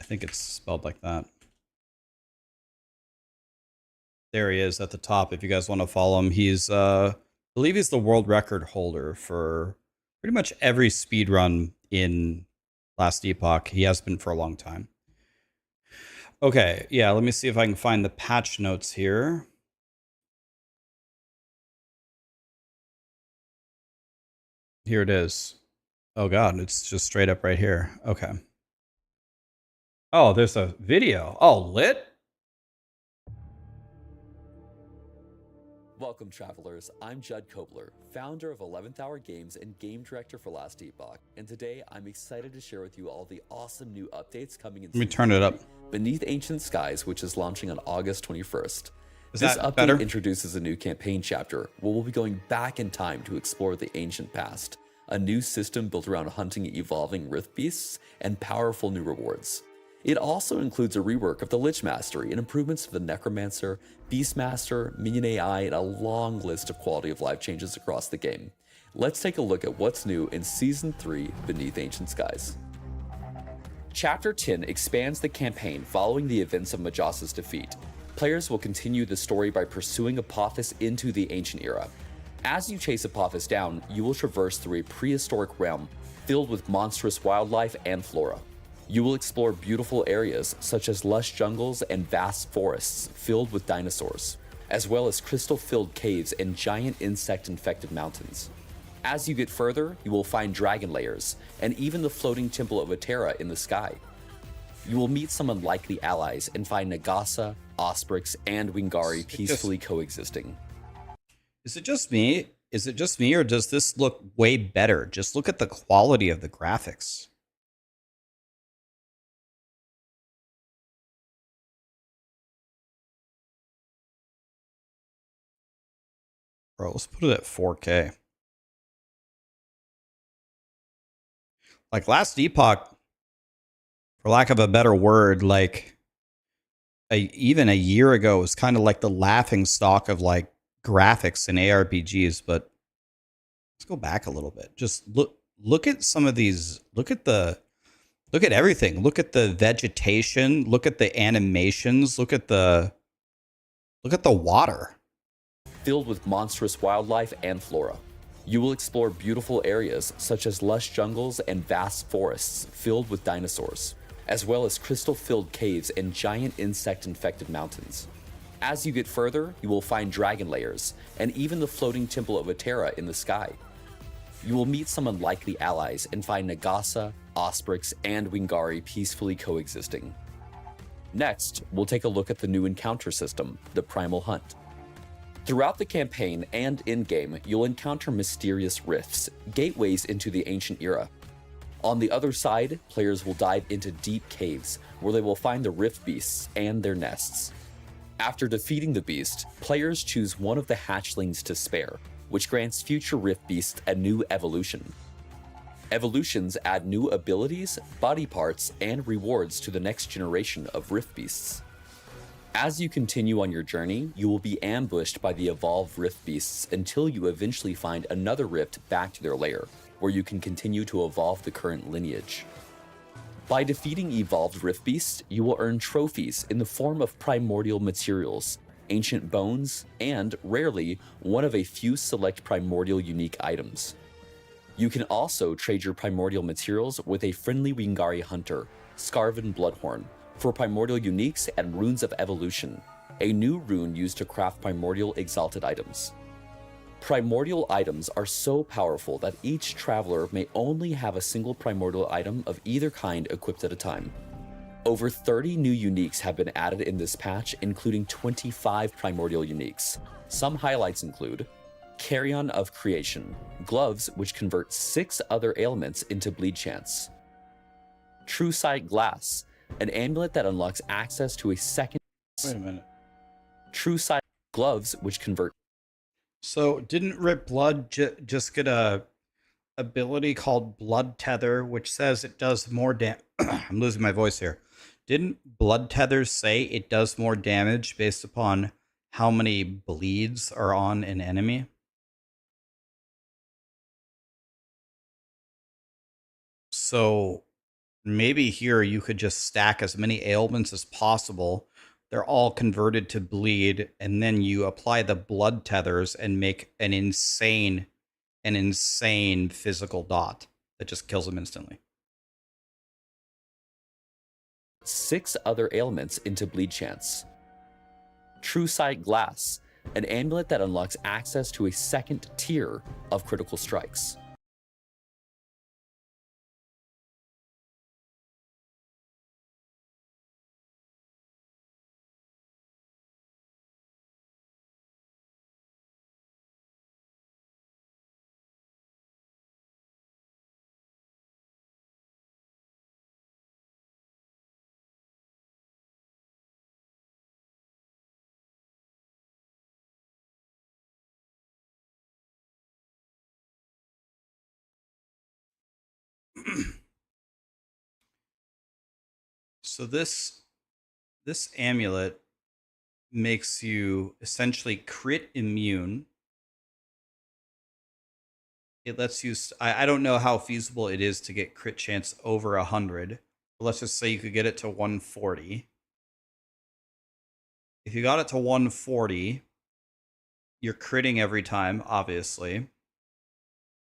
Speaker 1: think it's spelled like that. There he is at the top. If you guys want to follow him, he's I believe he's the world record holder for pretty much every speed run in Last Epoch. He has been for a long time. Okay, yeah, let me see if I can find the patch notes here. Here it is. Oh god, it's just straight up right here. Okay. Oh, there's a video. Oh, lit?
Speaker 9: Welcome, travelers. I'm Judd Kobler, founder of 11th Hour Games and game director for Last Epoch. And today, I'm excited to share with you all the awesome new updates coming in.
Speaker 1: Let me turn it up.
Speaker 9: Beneath Ancient Skies, which is launching on August 21st.
Speaker 1: Is
Speaker 9: This
Speaker 1: that
Speaker 9: update
Speaker 1: better?
Speaker 9: introduces a new campaign chapter where we'll be going back in time to explore the ancient past. A new system built around hunting evolving rift beasts and powerful new rewards. It also includes a rework of the Lich Mastery and improvements to the Necromancer, Beastmaster, Minion AI, and a long list of quality of life changes across the game. Let's take a look at what's new in Season 3 Beneath Ancient Skies. Chapter 10 expands the campaign following the events of Majasa's defeat. Players will continue the story by pursuing Apophis into the Ancient Era. As you chase Apophis down, you will traverse through a prehistoric realm filled with monstrous wildlife and flora. You will explore beautiful areas such as lush jungles and vast forests filled with dinosaurs, as well as crystal-filled caves and giant insect-infected mountains. As you get further, you will find dragon layers and even the floating temple of Atera in the sky. You will meet some unlikely allies and find Nagasa, Osprix, and Wingari peacefully coexisting.
Speaker 1: Is it just me? Is it just me, or does this look way better? Just look at the quality of the graphics. Bro, let's put it at 4K. Like Last Epoch, for lack of a better word, like even a year ago was kind of like the laughing stock of like graphics in ARPGs, but let's go back a little bit. Just look at some of these. Look at everything. Look at the vegetation, look at the animations, look at the water.
Speaker 9: Filled with monstrous wildlife and flora. You will explore beautiful areas such as lush jungles and vast forests filled with dinosaurs, as well as crystal-filled caves and giant insect-infected mountains. As you get further, you will find dragon layers and even the floating temple of Atera in the sky. You will meet some unlikely allies and find Nagasa, Osprix, and Wingari peacefully coexisting. Next, we'll take a look at the new encounter system, the Primal Hunt. Throughout the campaign and in-game, you'll encounter mysterious rifts, gateways into the ancient era. On the other side, players will dive into deep caves where they will find the rift beasts and their nests. After defeating the beast, players choose one of the hatchlings to spare, which grants future rift beasts a new evolution. Evolutions add new abilities, body parts, and rewards to the next generation of rift beasts. As you continue on your journey, you will be ambushed by the evolved rift beasts until you eventually find another rift back to their lair, where you can continue to evolve the current lineage. By defeating evolved rift beasts, you will earn trophies in the form of primordial materials, ancient bones, and, rarely, one of a few select primordial unique items. You can also trade your primordial materials with a friendly Wingari hunter, Scarven Bloodhorn, for primordial uniques and runes of evolution, a new rune used to craft primordial exalted items. Primordial items are so powerful that each traveler may only have a single primordial item of either kind equipped at a time. Over 30 new uniques have been added in this patch, including 25 primordial uniques. Some highlights include Carrion of Creation, gloves which convert 6 other ailments into bleed chance. True Sight Glass, an amulet that unlocks access to a second.
Speaker 1: Wait a minute.
Speaker 9: True Sight gloves which convert.
Speaker 1: So didn't Rip Blood just get a ability called Blood Tether, which says it does more damage? I'm losing my voice here. Didn't Blood Tether say it does more damage based upon how many bleeds are on an enemy? So Maybe here you could just stack as many ailments as possible. They're all converted to bleed, and then you apply the blood tethers and make an insane physical dot that just kills them instantly.
Speaker 9: 6 other ailments into bleed chance. True Sight Glass, an amulet that unlocks access to a second tier of critical strikes.
Speaker 1: So this amulet makes you essentially crit immune. It lets you, I don't know how feasible it is to get crit chance over 100. But let's just say you could get it to 140. If you got it to 140, you're critting every time, obviously.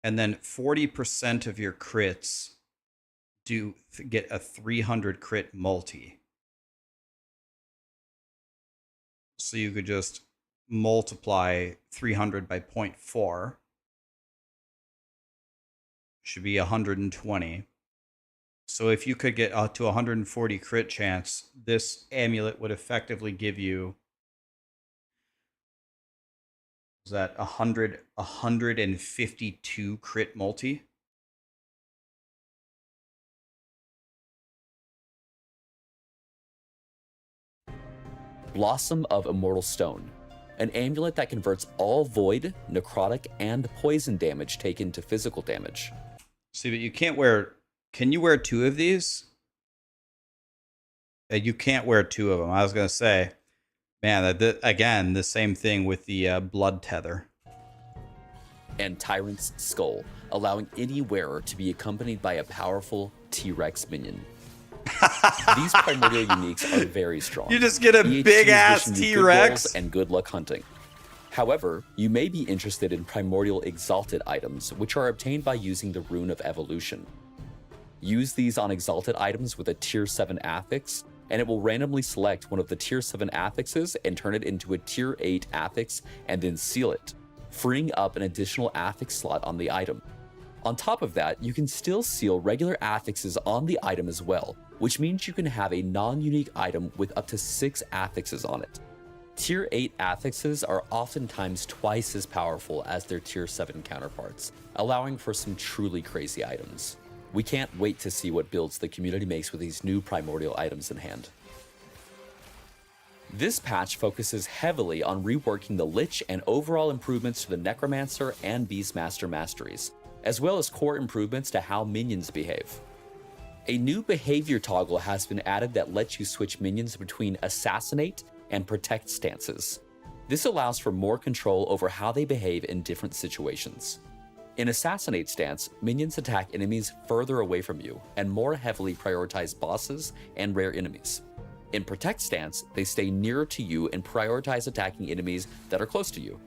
Speaker 1: And then 40% of your crits do get a 300 crit multi. So you could just multiply 300 by 0.4. Should be 120. So if you could get to 140 crit chance, this amulet would effectively give you, is that 152 crit multi?
Speaker 9: Blossom of Immortal Stone, an amulet that converts all void, necrotic, and poison damage taken to physical damage.
Speaker 1: See, but you can't wear... Can you wear 2 of these? You can't wear 2 of them. I was going to say, man, again, the same thing with the blood tether.
Speaker 9: And Tyrant's Skull, allowing any wearer to be accompanied by a powerful T-Rex minion. These primordial uniques are very strong.
Speaker 1: You just get a
Speaker 9: EHT
Speaker 1: big-ass
Speaker 9: wishing you good
Speaker 1: T-Rex.
Speaker 9: rolls and good luck hunting. However, you may be interested in primordial exalted items, which are obtained by using the Rune of Evolution. Use these on exalted items with a tier 7 affix, and it will randomly select one of the tier 7 affixes and turn it into a tier 8 affix and then seal it, freeing up an additional affix slot on the item. On top of that, you can still seal regular affixes on the item as well, which means you can have a non-unique item with up to 6 affixes on it. Tier 8 affixes are oftentimes twice as powerful as their tier 7 counterparts, allowing for some truly crazy items. We can't wait to see what builds the community makes with these new primordial items in hand. This patch focuses heavily on reworking the Lich and overall improvements to the Necromancer and Beastmaster masteries, as well as core improvements to how minions behave. A new behavior toggle has been added that lets you switch minions between Assassinate and Protect stances. This allows for more control over how they behave in different situations. In Assassinate stance, minions attack enemies further away from you and more heavily prioritize bosses and rare enemies. In Protect stance, they stay nearer to you and prioritize attacking enemies that are close to you.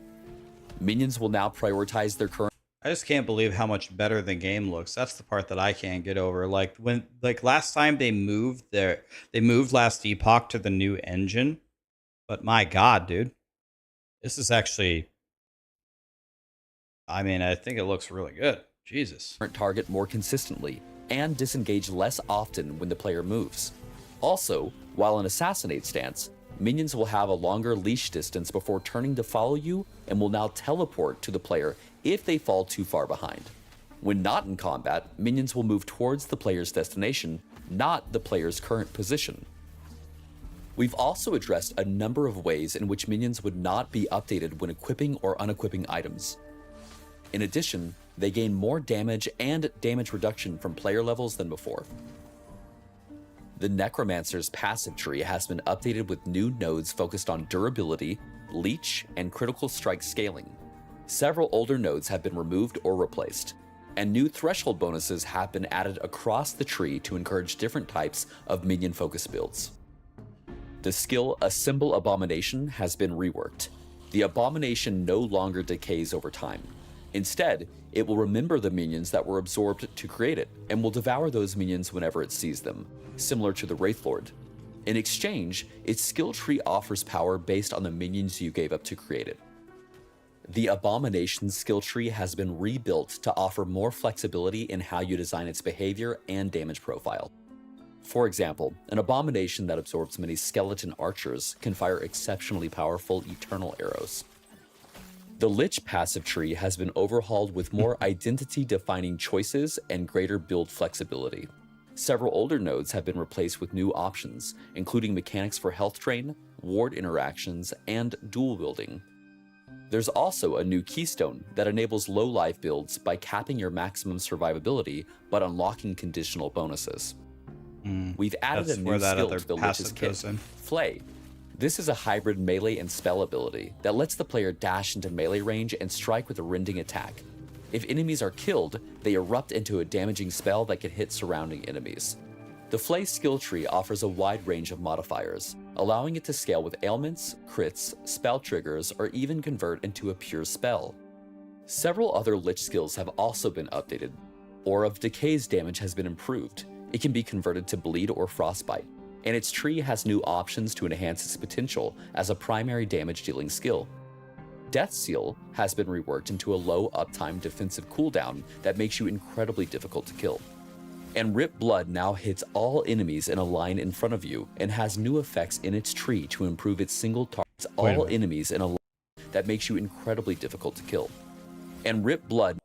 Speaker 9: Minions will now prioritize their current...
Speaker 1: I just can't believe how much better the game looks. That's the part that I can't get over. Like last time they moved last Epoch to the new engine, but my God, dude, this is actually, I mean, I think it looks really good. Jesus.
Speaker 9: target more consistently and disengage less often when the player moves. Also, while in Assassinate stance, minions will have a longer leash distance before turning to follow you and will now teleport to the player if they fall too far behind. When not in combat, minions will move towards the player's destination, not the player's current position. We've also addressed a number of ways in which minions would not be updated when equipping or unequipping items. In addition, they gain more damage and damage reduction from player levels than before. The Necromancer's passive tree has been updated with new nodes focused on durability, leech, and critical strike scaling. Several older nodes have been removed or replaced. and new threshold bonuses have been added across the tree to encourage different types of minion-focused builds. The skill Assemble Abomination has been reworked. The Abomination no longer decays over time. Instead, it will remember the minions that were absorbed to create it, and will devour those minions whenever it sees them, similar to the Wraithlord. In exchange, its skill tree offers power based on the minions you gave up to create it. The Abomination skill tree has been rebuilt to offer more flexibility in how you design its behavior and damage profile. For example, an Abomination that absorbs many skeleton archers can fire exceptionally powerful eternal arrows. The Lich passive tree has been overhauled with more identity-defining choices and greater build flexibility. Several older nodes have been replaced with new options, including mechanics for health drain, ward interactions, and dual wielding. There's also a new keystone that enables low-life builds by capping your maximum survivability but unlocking conditional bonuses. We've added a new skill to the Lich's kit, Flay. This is a hybrid melee and spell ability that lets the player dash into melee range and strike with a rending attack. If enemies are killed, they erupt into a damaging spell that can hit surrounding enemies. The Flay skill tree offers a wide range of modifiers, allowing it to scale with ailments, crits, spell triggers, or even convert into a pure spell. Several other Lich skills have also been updated. Aura of Decay's damage has been improved. It can be converted to bleed or frostbite, and its tree has new options to enhance its potential as a primary damage dealing skill. Death Seal has been reworked into a low uptime defensive cooldown that makes you incredibly difficult to kill. And Rip Blood now hits all enemies in a line in front of you and has new effects in its tree to improve its single targets all enemies in a line that makes you incredibly difficult to kill. And Rip Blood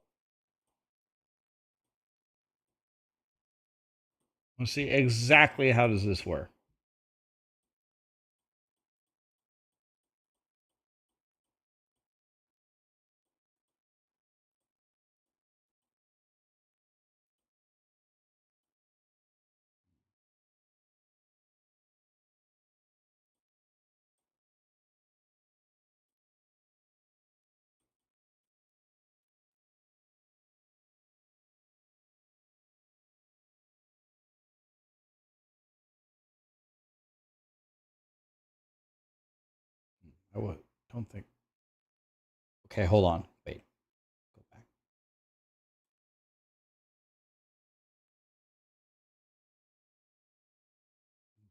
Speaker 10: Let's see exactly how does this work. I don't think.
Speaker 1: Okay, hold on. Wait. Go back.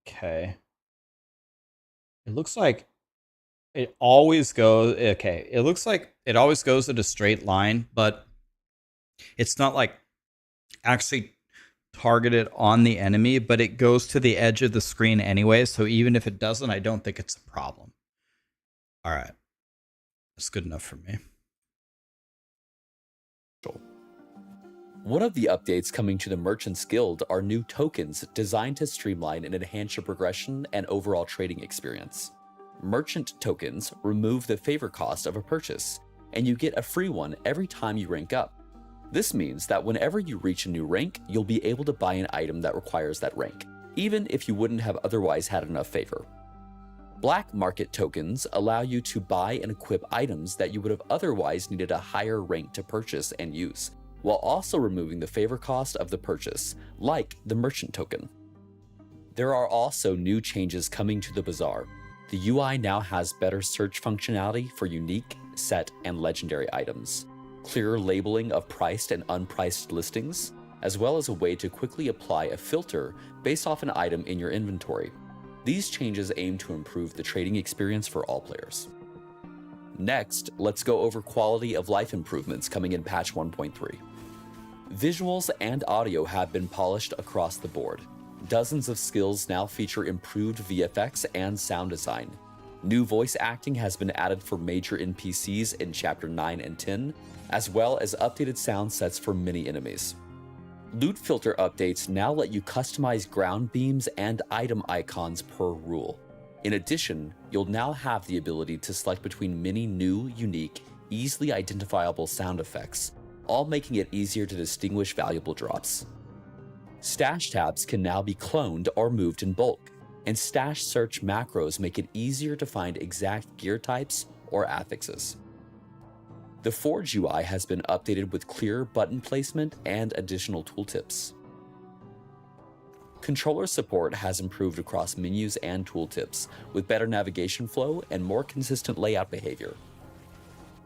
Speaker 1: Okay. It looks like it always goes. Okay. It looks like it always goes in a straight line, but it's not like actually targeted on the enemy, but it goes to the edge of the screen anyway. So even if it doesn't, I don't think it's a problem. All right. That's good enough for me.
Speaker 9: One of the updates coming to the Merchants Guild are new tokens designed to streamline and enhance your progression and overall trading experience. Merchant tokens remove the favor cost of a purchase, and you get a free one every time you rank up. This means that whenever you reach a new rank, you'll be able to buy an item that requires that rank, even if you wouldn't have otherwise had enough favor. Black market tokens allow you to buy and equip items that you would have otherwise needed a higher rank to purchase and use, while also removing the favor cost of the purchase, like the merchant token. There are also new changes coming to the bazaar. The UI now has better search functionality for unique, set, and legendary items, clearer labeling of priced and unpriced listings, as well as a way to quickly apply a filter based off an item in your inventory. These changes aim to improve the trading experience for all players. Next, let's go over quality of life improvements coming in patch 1.3. Visuals and audio have been polished across the board. Dozens of skills now feature improved VFX and sound design. New voice acting has been added for major NPCs in Chapter 9 and 10, as well as updated sound sets for many enemies. Loot filter updates now let you customize ground beams and item icons per rule. In addition, you'll now have the ability to select between many new, unique, easily identifiable sound effects, all making it easier to distinguish valuable drops. Stash tabs can now be cloned or moved in bulk, and stash search macros make it easier to find exact gear types or affixes. The Forge UI has been updated with clearer button placement and additional tooltips. Controller support has improved across menus and tooltips, with better navigation flow and more consistent layout behavior.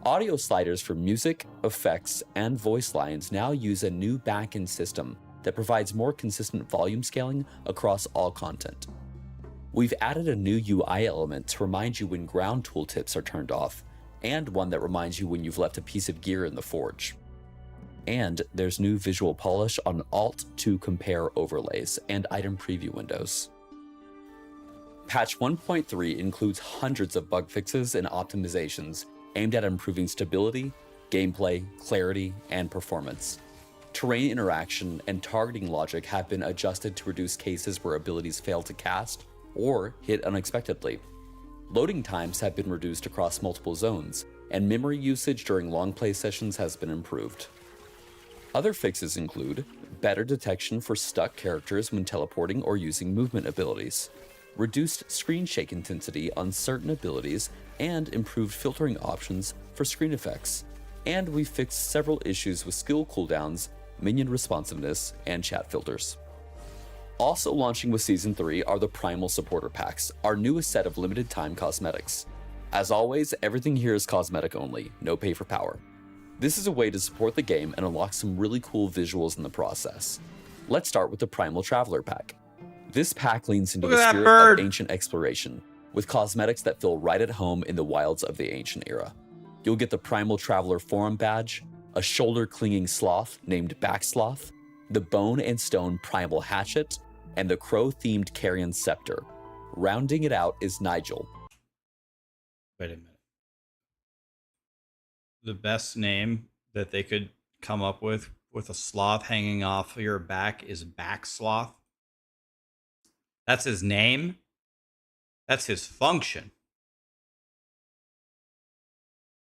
Speaker 9: Audio sliders for music, effects, and voice lines now use a new backend system that provides more consistent volume scaling across all content. We've added a new UI element to remind you when ground tooltips are turned off, and one that reminds you when you've left a piece of gear in the Forge. And there's new visual polish on Alt to Compare overlays and item preview windows. Patch 1.3 includes hundreds of bug fixes and optimizations aimed at improving stability, gameplay, clarity, and performance. Terrain interaction and targeting logic have been adjusted to reduce cases where abilities fail to cast or hit unexpectedly. Loading times have been reduced across multiple zones, and memory usage during long play sessions has been improved. Other fixes include better detection for stuck characters when teleporting or using movement abilities, reduced screen shake intensity on certain abilities, and improved filtering options for screen effects. And we fixed several issues with skill cooldowns, minion responsiveness, and chat filters. Also launching with Season 3 are the Primal Supporter Packs, our newest set of limited time cosmetics. As always, everything here is cosmetic only, no pay for power. This is a way to support the game and unlock some really cool visuals in the process. Let's start with the Primal Traveler Pack. This pack leans into the spirit of ancient exploration, with cosmetics that feel right at home in the wilds of the ancient era. You'll get the Primal Traveler Forum Badge, a shoulder-clinging sloth named Backsloth, the Bone and Stone Primal Hatchet, and the Crow-themed Carrion Scepter. Rounding it out is Nigel.
Speaker 1: Wait a minute. The best name that they could come up with a sloth hanging off your back is Backsloth. That's his name. That's his function.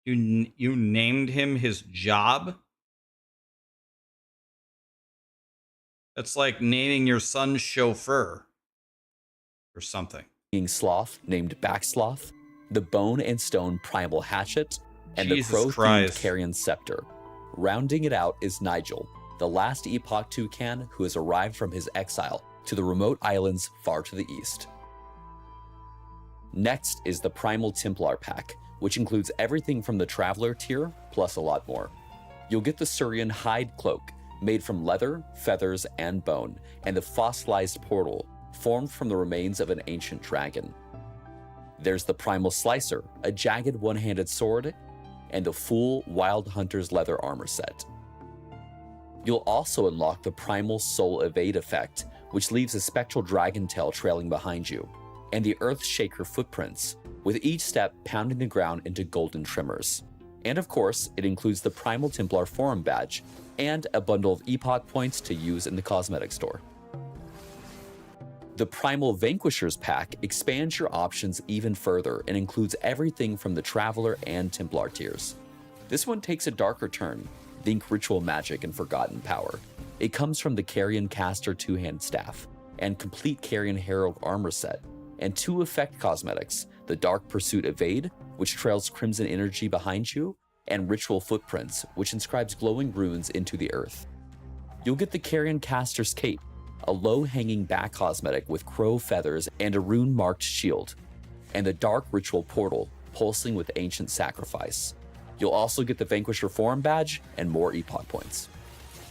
Speaker 1: You named him his job? That's like naming your son's chauffeur or something.
Speaker 9: Sloth named Backsloth, the Bone and Stone Primal Hatchet, and
Speaker 1: Jesus
Speaker 9: the Crow-themed
Speaker 1: Christ.
Speaker 9: Carrion Scepter. Rounding it out is Nigel, the last Epoch toucan who has arrived from his exile to the remote islands far to the east. Next is the Primal Templar Pack, which includes everything from the Traveler tier, plus a lot more. You'll get the Surian Hide Cloak, made from leather, feathers, and bone, and the fossilized portal, formed from the remains of an ancient dragon. There's the Primal Slicer, a jagged one-handed sword, and the full Wild Hunter's leather armor set. You'll also unlock the Primal Soul Evade effect, which leaves a spectral dragon tail trailing behind you, and the Earth Shaker footprints, with each step pounding the ground into golden tremors. And of course, it includes the Primal Templar Forum Badge, and a bundle of Epoch points to use in the cosmetic store. The Primal Vanquishers pack expands your options even further and includes everything from the Traveler and Templar tiers. This one takes a darker turn, think ritual magic and forgotten power. It comes from the Carrion Caster two-hand staff, and complete Carrion Herald armor set, and two effect cosmetics, the Dark Pursuit Evade, which trails crimson energy behind you, and Ritual Footprints, which inscribes glowing runes into the earth. You'll get the Carrion Caster's Cape, a low-hanging back cosmetic with crow feathers and a rune-marked shield, and the Dark Ritual Portal, pulsing with ancient sacrifice. You'll also get the Vanquisher Forum Badge and more Epoch points.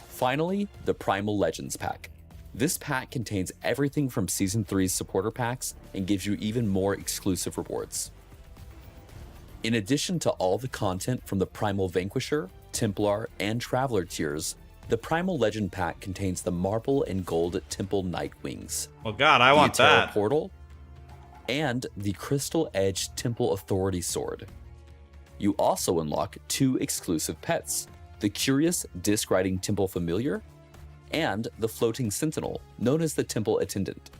Speaker 9: Finally, the Primal Legends pack. This pack contains everything from Season 3's supporter packs and gives you even more exclusive rewards. In addition to all the content from the Primal Vanquisher, Templar, and Traveler tiers, the Primal Legend pack contains the Marble and Gold Temple Night Wings.
Speaker 1: Well, God, I want
Speaker 9: the Atera
Speaker 1: that.
Speaker 9: Portal, and the Crystal Edge Temple Authority Sword. You also unlock two exclusive pets, the Curious Disc Riding Temple Familiar, and the Floating Sentinel, known as the Temple Attendant.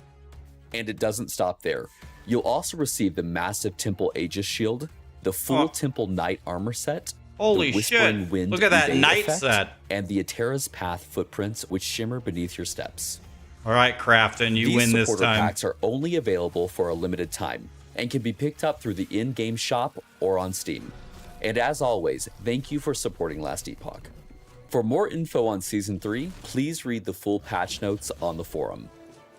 Speaker 9: And it doesn't stop there. You'll also receive the massive Temple Aegis Shield, the full Temple Knight armor set,
Speaker 1: Holy
Speaker 9: the Whispering
Speaker 1: shit.
Speaker 9: Wind
Speaker 1: Look at that
Speaker 9: evade
Speaker 1: knight
Speaker 9: effect,
Speaker 1: set.
Speaker 9: and the Atera's Path footprints which shimmer beneath your steps.
Speaker 1: All right, Crafton, you
Speaker 9: These
Speaker 1: win this
Speaker 9: supporter
Speaker 1: time.
Speaker 9: packs are only available for a limited time and can be picked up through the in-game shop or on Steam. And as always, thank you for supporting Last Epoch. For more info on Season 3, please read the full patch notes on the forum.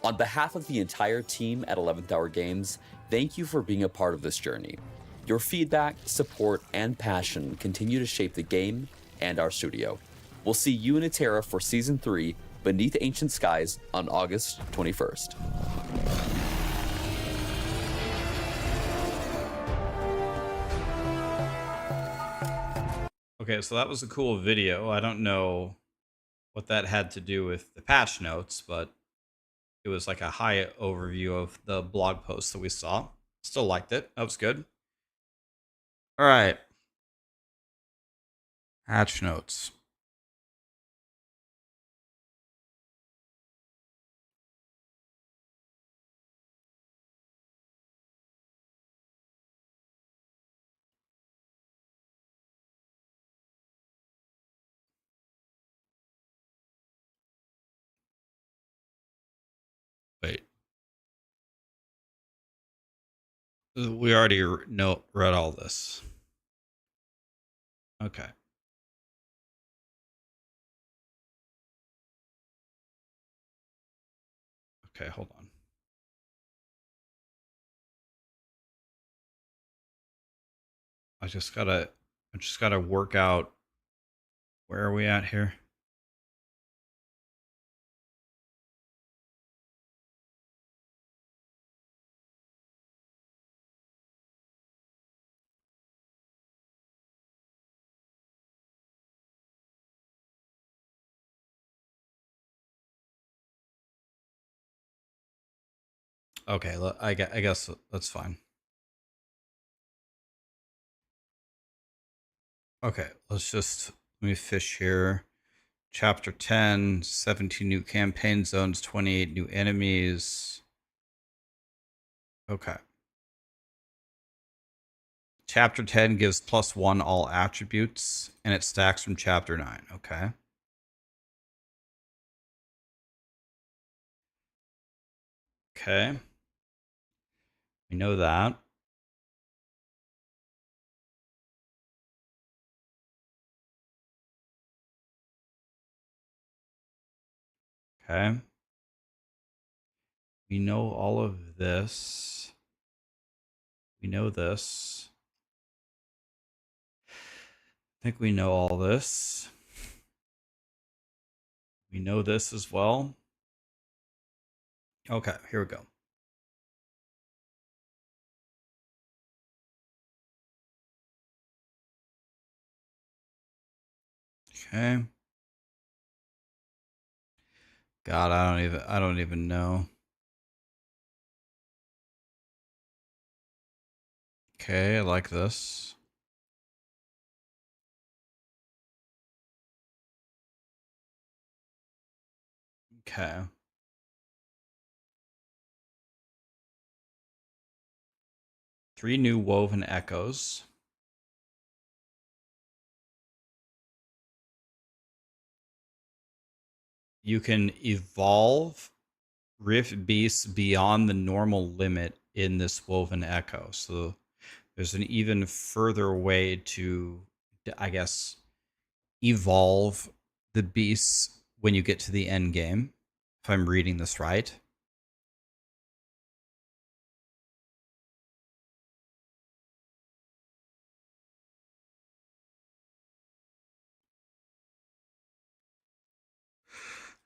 Speaker 9: On behalf of the entire team at 11th Hour Games, thank you for being a part of this journey. Your feedback, support, and passion continue to shape the game and our studio. We'll see you in Eterra for Season 3, Beneath Ancient Skies, on August 21st.
Speaker 1: Okay, so that was a cool video. I don't know what that had to do with the patch notes, but it was like a high overview of the blog post that we saw. Still liked it. That was good. All right. Patch notes. Wait. We already read all this. Okay. Okay, hold on. I just gotta work out, where are we at here? Okay, I guess that's fine. Okay, let me fish here. Chapter 10, 17 new campaign zones, 28 new enemies. Okay. Chapter 10 gives +1 all attributes, and it stacks from Chapter 9. Okay. Okay. We know that. Okay. We know all of this. We know this. I think we know all this. We know this as well. Okay, here we go. Okay. God, I don't even know. Okay, I like this. Okay. Three new woven echoes. You can evolve Rift Beasts beyond the normal limit in this woven echo. So there's an even further way to, I guess, evolve the beasts when you get to the end game, if I'm reading this right.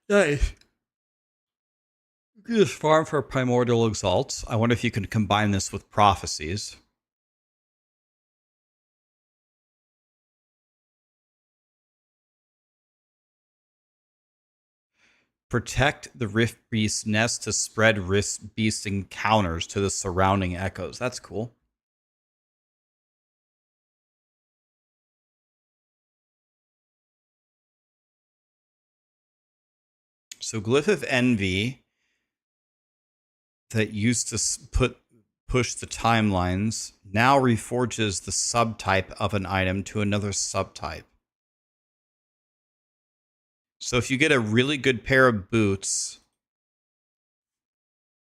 Speaker 1: Nice. You can just farm for primordial exalts. I wonder if you can combine this with prophecies. Protect the Rift Beast nest to spread Rift Beast encounters to the surrounding echoes. That's cool. So Glyph of Envy that used to push the timelines now reforges the subtype of an item to another subtype. So if you get a really good pair of boots,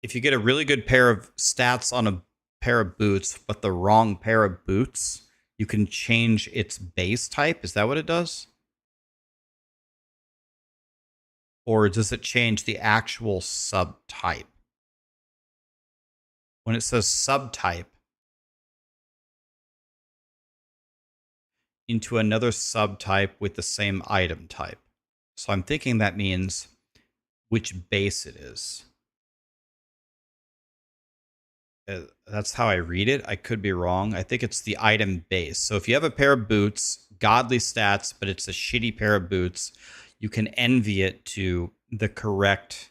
Speaker 1: if you get a really good pair of stats on a pair of boots, but the wrong pair of boots, you can change its base type. Is that what it does? Or does it change the actual subtype? When it says subtype into another subtype with the same item type. So I'm thinking that means which base it is. That's how I read it. I could be wrong. I think it's the item base. So if you have a pair of boots, godly stats, but it's a shitty pair of boots, you can envy it to the correct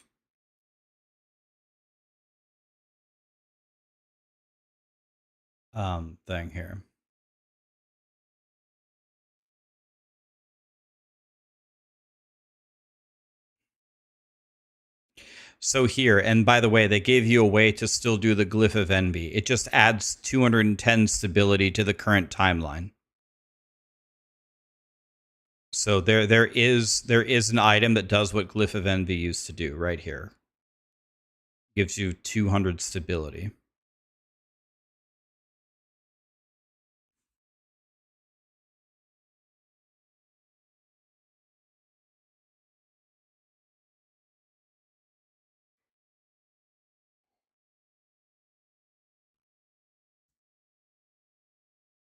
Speaker 1: thing here. So here, and by the way, they gave you a way to still do the Glyph of Envy. It just adds 210 stability to the current timeline. So there is an item that does what Glyph of Envy used to do right here. Gives you 200 stability.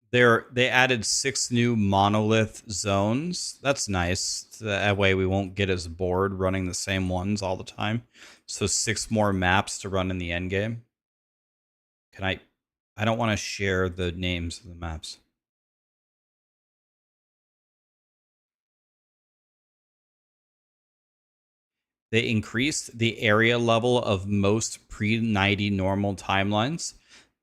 Speaker 1: They added 6 new monolith zones. That's nice. That way we won't get as bored running the same ones all the time. So 6 more maps to run in the end game. Can I don't want to share the names of the maps. They increased the area level of most pre-90 normal timelines.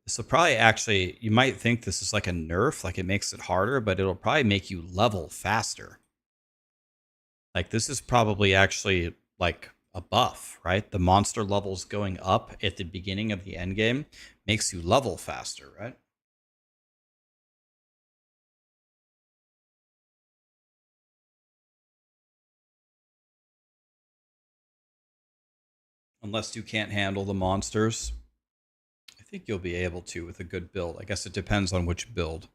Speaker 1: So probably actually, you might think this is like a nerf, like it makes it harder, but it'll probably make you level faster. Like this is probably actually like a buff, right? The monster levels going up at the beginning of the end game makes you level faster, right? Unless you can't handle the monsters. I think you'll be able to with a good build. I guess it depends on which build.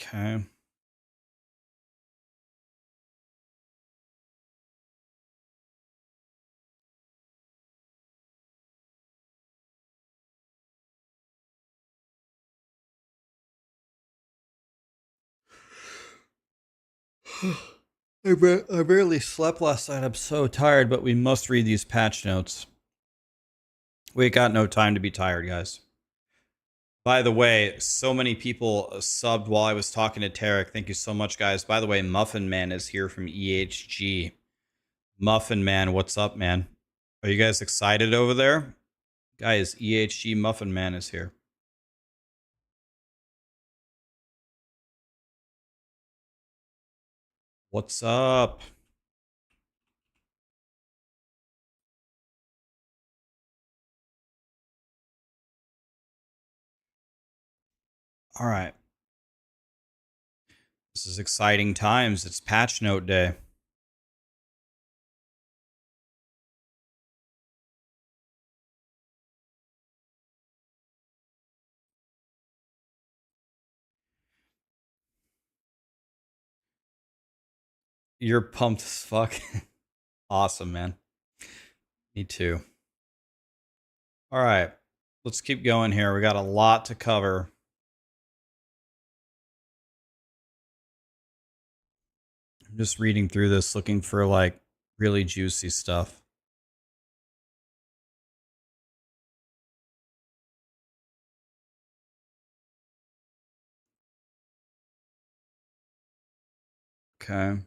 Speaker 1: Okay. I barely slept last night. I'm so tired, but we must read these patch notes. We got no time to be tired, guys. By the way, so many people subbed while I was talking to Tarek. Thank you so much, guys. By the way, Muffin Man is here from EHG. Muffin Man, what's up, man? Are you guys excited over there? Guys, EHG Muffin Man is here. What's up? All right. This is exciting times. It's patch note day. You're pumped as fuck. Awesome, man. Me too. All right. Let's keep going here. We got a lot to cover. I'm just reading through this looking for like really juicy stuff. Okay.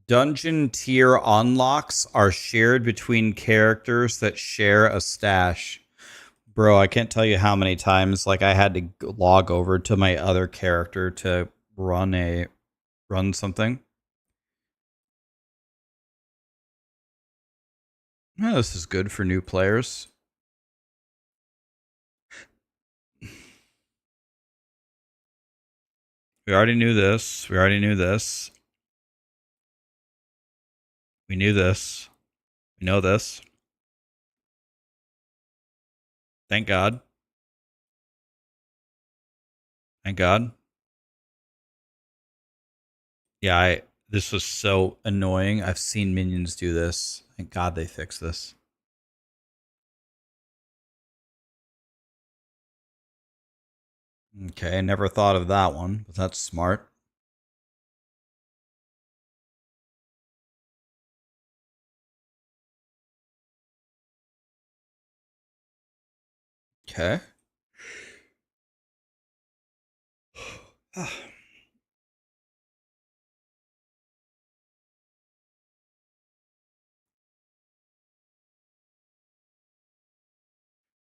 Speaker 1: Dungeon tier unlocks are shared between characters that share a stash. Bro, I can't tell you how many times like I had to log over to my other character to run something. Yeah, this is good for new players. We already knew this. We already knew this. We knew this. We know this. Thank God. Thank God. Yeah, this was so annoying. I've seen minions do this. Thank God they fixed this. Okay, never thought of that one, but that's smart. Okay.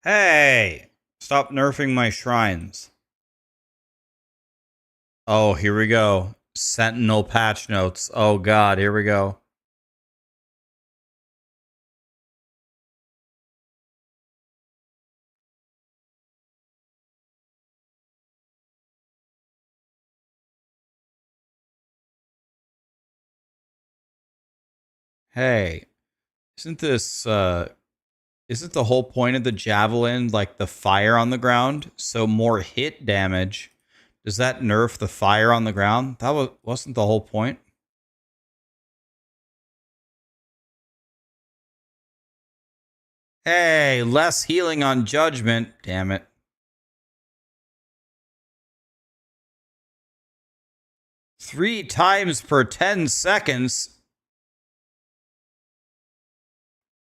Speaker 1: Hey! Stop nerfing my shrines. Oh, here we go. Sentinel patch notes. Oh God, here we go. Hey, isn't this isn't the whole point of the javelin like the fire on the ground? So more hit damage. Does that nerf the fire on the ground? That wasn't the whole point. Hey, less healing on judgment. Damn it. Three times per 10 seconds.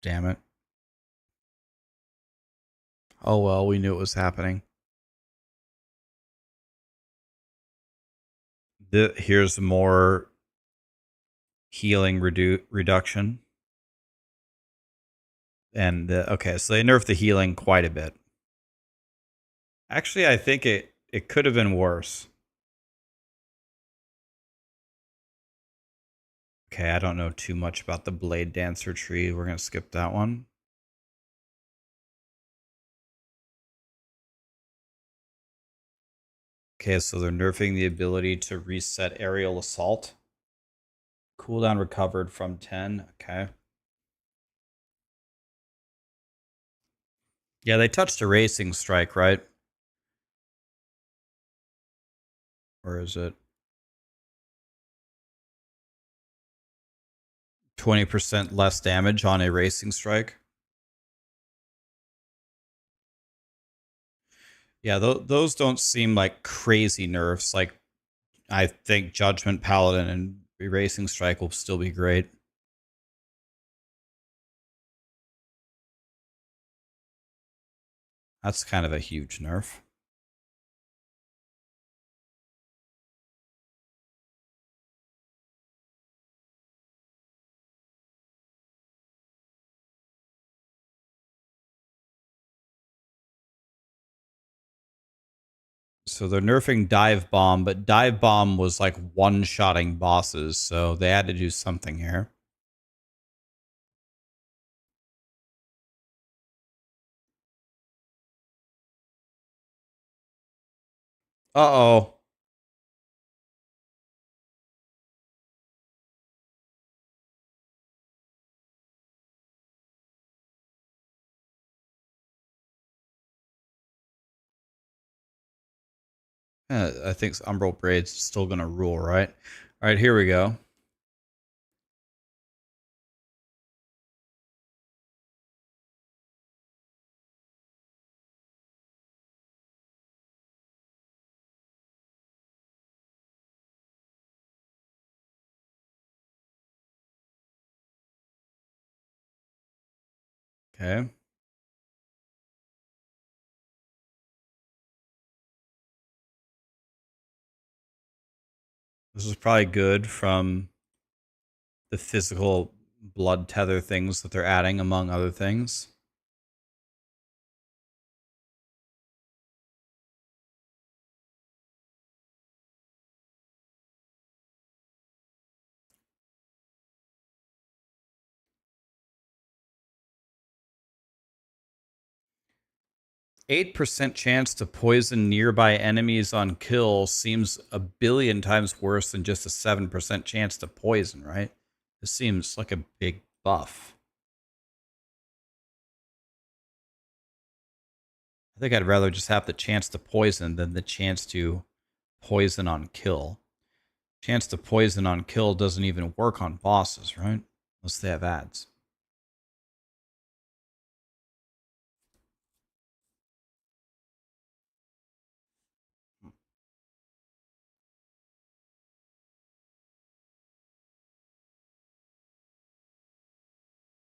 Speaker 1: Damn it. Oh well, we knew it was happening. Here's more healing reduction. And okay, so they nerfed the healing quite a bit. Actually, I think it could have been worse. Okay, I don't know too much about the Blade Dancer tree. We're going to skip that one. Okay, so they're nerfing the ability to reset aerial assault. Cooldown recovered from 10. Okay. Yeah, they touched a racing strike, right? Or is it 20% less damage on a racing strike? Yeah, those don't seem like crazy nerfs. Like, I think Judgment Paladin and Racing Strike will still be great. That's kind of a huge nerf. So they're nerfing Dive Bomb, but Dive Bomb was like one-shotting bosses, so they had to do something here. Uh-oh. I think Umbral Braid's still going to rule, right? All right, here we go. Okay. This is probably good from the physical blood tether things that they're adding, among other things. 8% chance to poison nearby enemies on kill seems a billion times worse than just a 7% chance to poison, right? This seems like a big buff. I think I'd rather just have the chance to poison than the chance to poison on kill. Chance to poison on kill doesn't even work on bosses, right? Unless they have ads.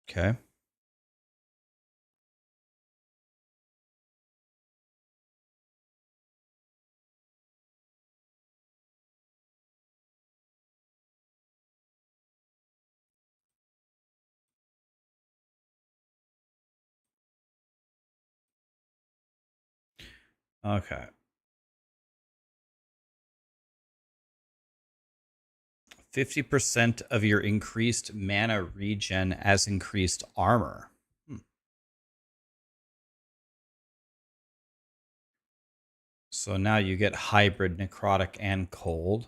Speaker 1: Okay. Okay. 50% of your increased mana regen as increased armor. So now you get hybrid, necrotic, and cold.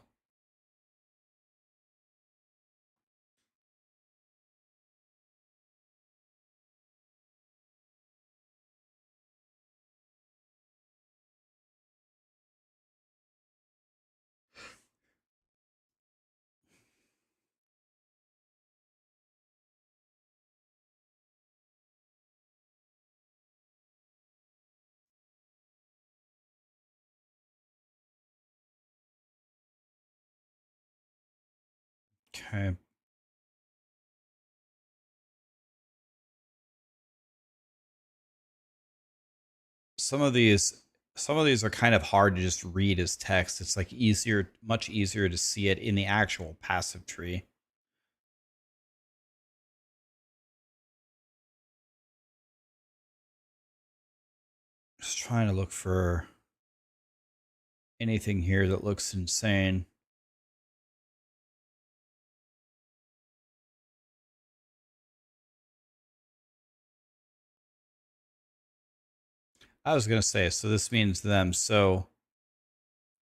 Speaker 1: Okay. Some of these are kind of hard to just read as text. It's like much easier to see it in the actual passive tree. Just trying to look for anything here that looks insane. I was going to say, so this means them. So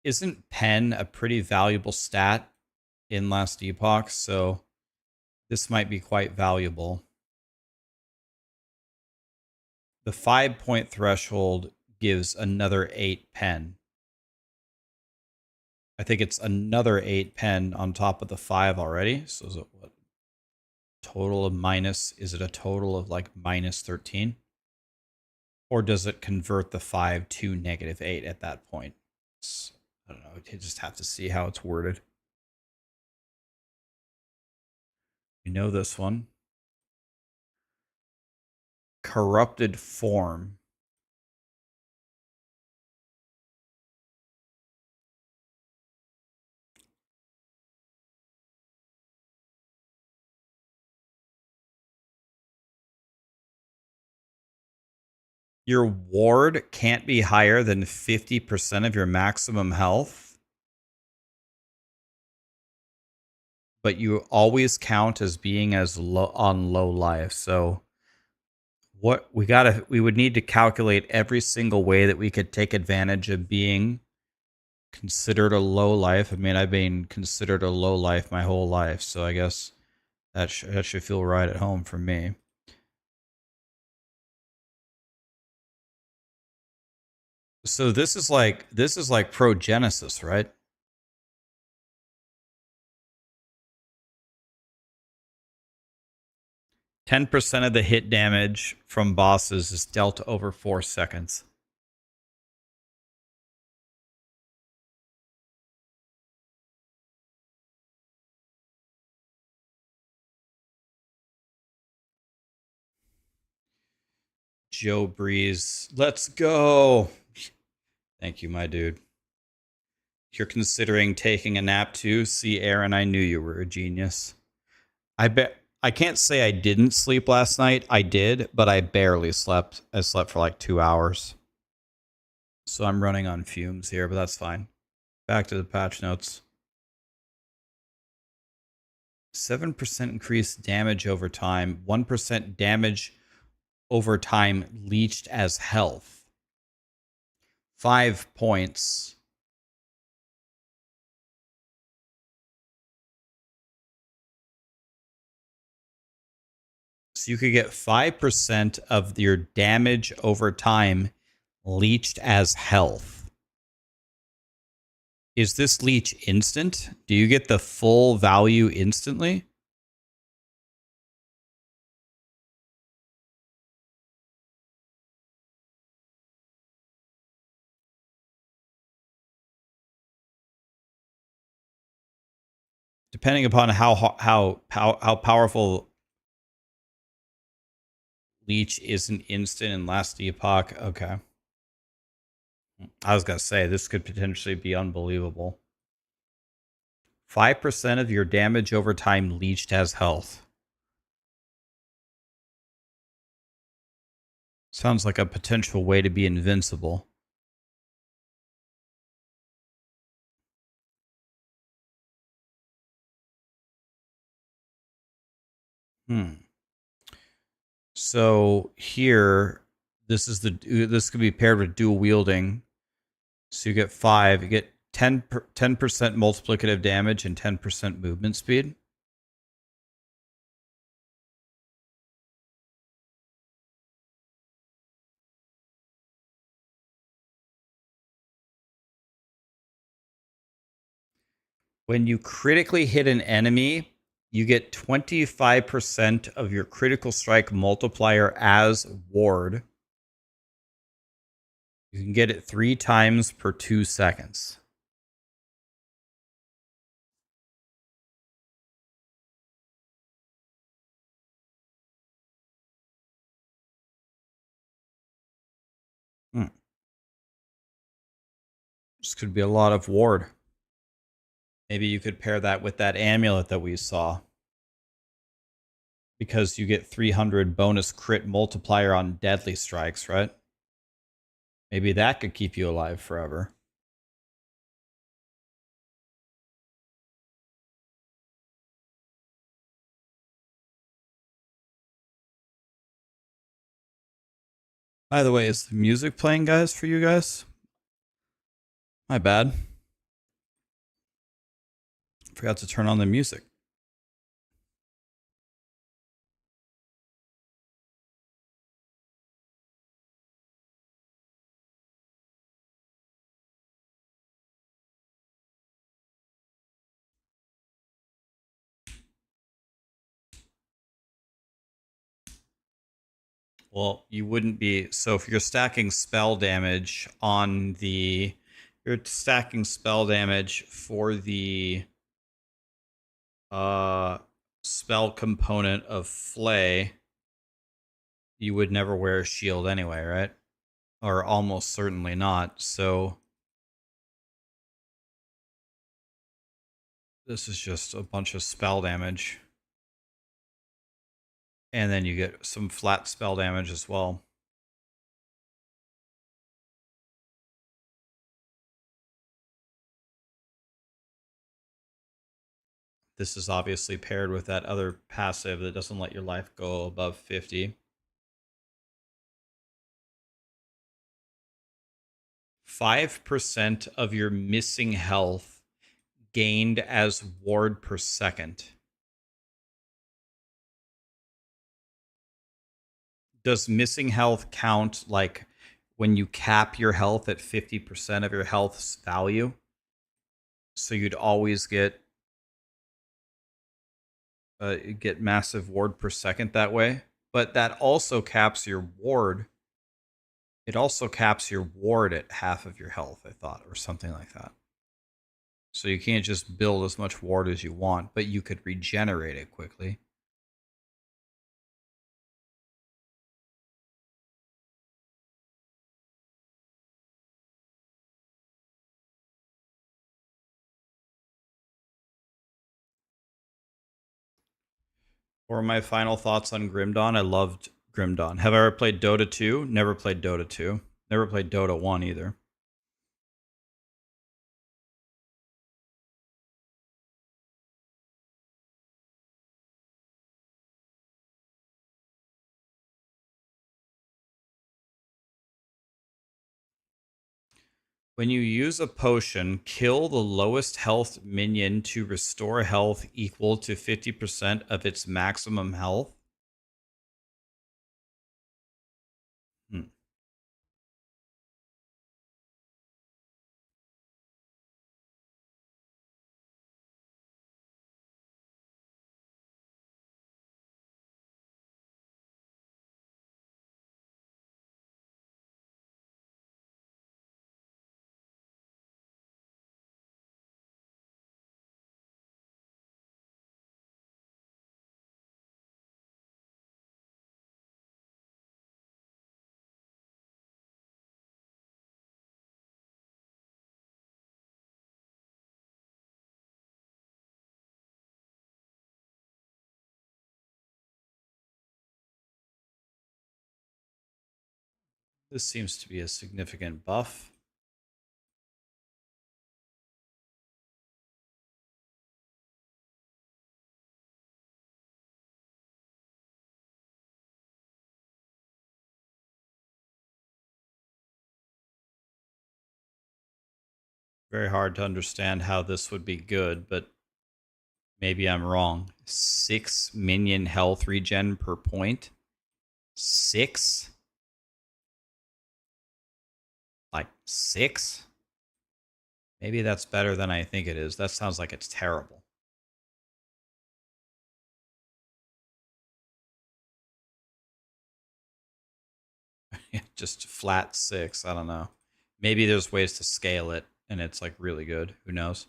Speaker 1: isn't pen a pretty valuable stat in Last Epoch? So this might be quite valuable. The 5-point threshold gives another 8 pen. I think it's another 8 pen on top of the 5 already. So is it what? Total of minus, is it a total of like minus 13? Or does it convert the 5 to -8 at that point? I don't know. You just have to see how it's worded. You know this one. Corrupted form. Your ward can't be higher than 50% of your maximum health, but you always count as being as low on low life. So what we would need to calculate every single way that we could take advantage of being considered a low life. I mean, I've been considered a low life my whole life, so I guess that should feel right at home for me. So this is like Pro Genesis, right? %10 of the hit damage from bosses is dealt over 4 seconds. Joe Breeze, let's go. Thank you, my dude. You're considering taking a nap too? See, Aaron, I knew you were a genius. I can't say I didn't sleep last night. I did, but I barely slept. I slept for like 2 hours. So I'm running on fumes here, but that's fine. Back to the patch notes. 7% increased damage over time, 1% damage over time leached as health. 5 points. So you could get 5% of your damage over time leached as health. Is this leech instant? Do you get the full value instantly? Depending upon how powerful leech isn't instant in last epoch. Okay. I was gonna say this could potentially be unbelievable. 5% of your damage over time leached as health. Sounds like a potential way to be invincible. So here, this could be paired with dual wielding. So you get 5. You get 10% multiplicative damage and 10% movement speed. When you critically hit an enemy, you get 25% of your critical strike multiplier as ward. You can get it 3 times per 2 seconds. This could be a lot of ward. Maybe you could pair that with that amulet that we saw. Because you get 300 bonus crit multiplier on deadly strikes, right? Maybe that could keep you alive forever. By the way, is the music playing, guys, for you guys? My bad. Forgot to turn on the music. Well, you wouldn't be. So if you're stacking spell damage on the. You're stacking spell damage for the spell component of Flay, you would never wear a shield anyway, right? Or almost certainly not. So this is just a bunch of spell damage. And then you get some flat spell damage as well. This is obviously paired with that other passive that doesn't let your life go above 50. 5% of your missing health gained as ward per second. Does missing health count like when you cap your health at 50% of your health's value? So you'd always get massive ward per second that way. But that also caps your ward. It also caps your ward at half of your health, I thought, or something like that. So you can't just build as much ward as you want, but you could regenerate it quickly. For my final thoughts on Grim Dawn, I loved Grim Dawn. Have I ever played Dota 2? Never played Dota 2. Never played Dota 1 either. When you use a potion, kill the lowest health minion to restore health equal to 50% of its maximum health. Hmm. This seems to be a significant buff. Very hard to understand how this would be good, but maybe I'm wrong. 6 minion health regen per point? 6? Like 6? Maybe that's better than I think it is. That sounds like it's terrible. Just flat 6. I don't know. Maybe there's ways to scale it and it's like really good. Who knows?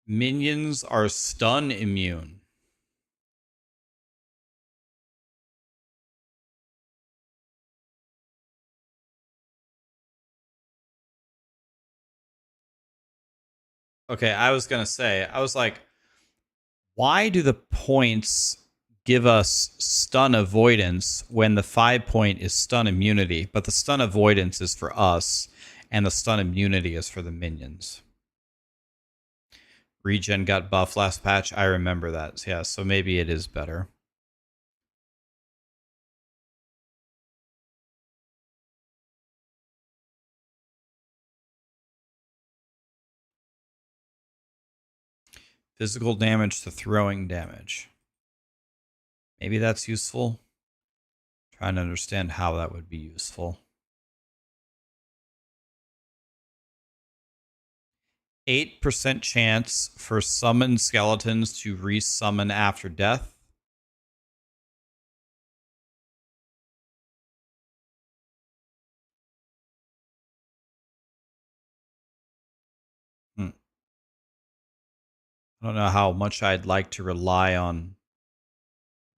Speaker 1: Minions are stun immune. Okay, I was going to say, I was like, why do the points give us stun avoidance when the 5 point is stun immunity, but the stun avoidance is for us and the stun immunity is for the minions? Regen got buffed last patch. I remember that. Yeah, so maybe it is better. Physical damage to throwing damage. Maybe that's useful. Trying to understand how that would be useful. 8% chance for summoned skeletons to resummon after death. I don't know how much I'd like to rely on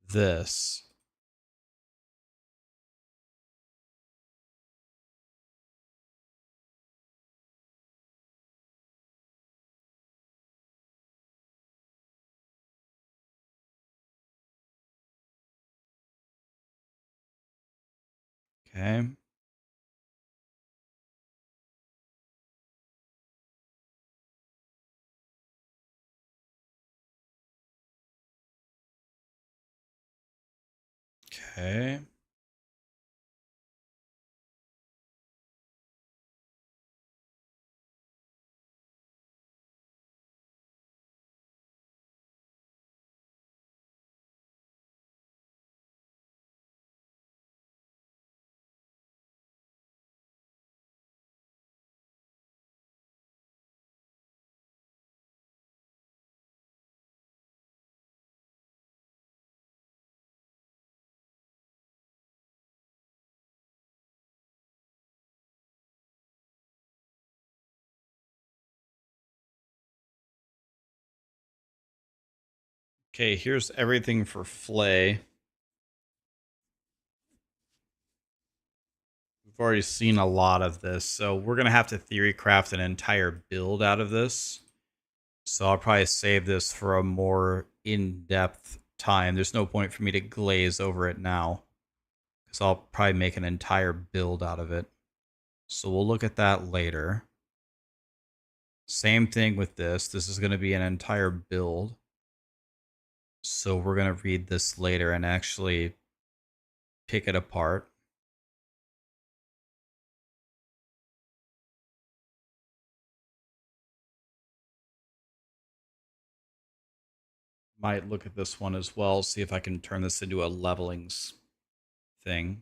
Speaker 1: this. Okay. Okay. Okay, here's everything for Flay. We've already seen a lot of this, so we're going to have to theory craft an entire build out of this. So I'll probably save this for a more in-depth time. There's no point for me to glaze over it now, because I'll probably make an entire build out of it. So we'll look at that later. Same thing with this. This is going to be an entire build. So we're going to read this later and actually pick it apart. Might look at this one as well, see if I can turn this into a levelings thing.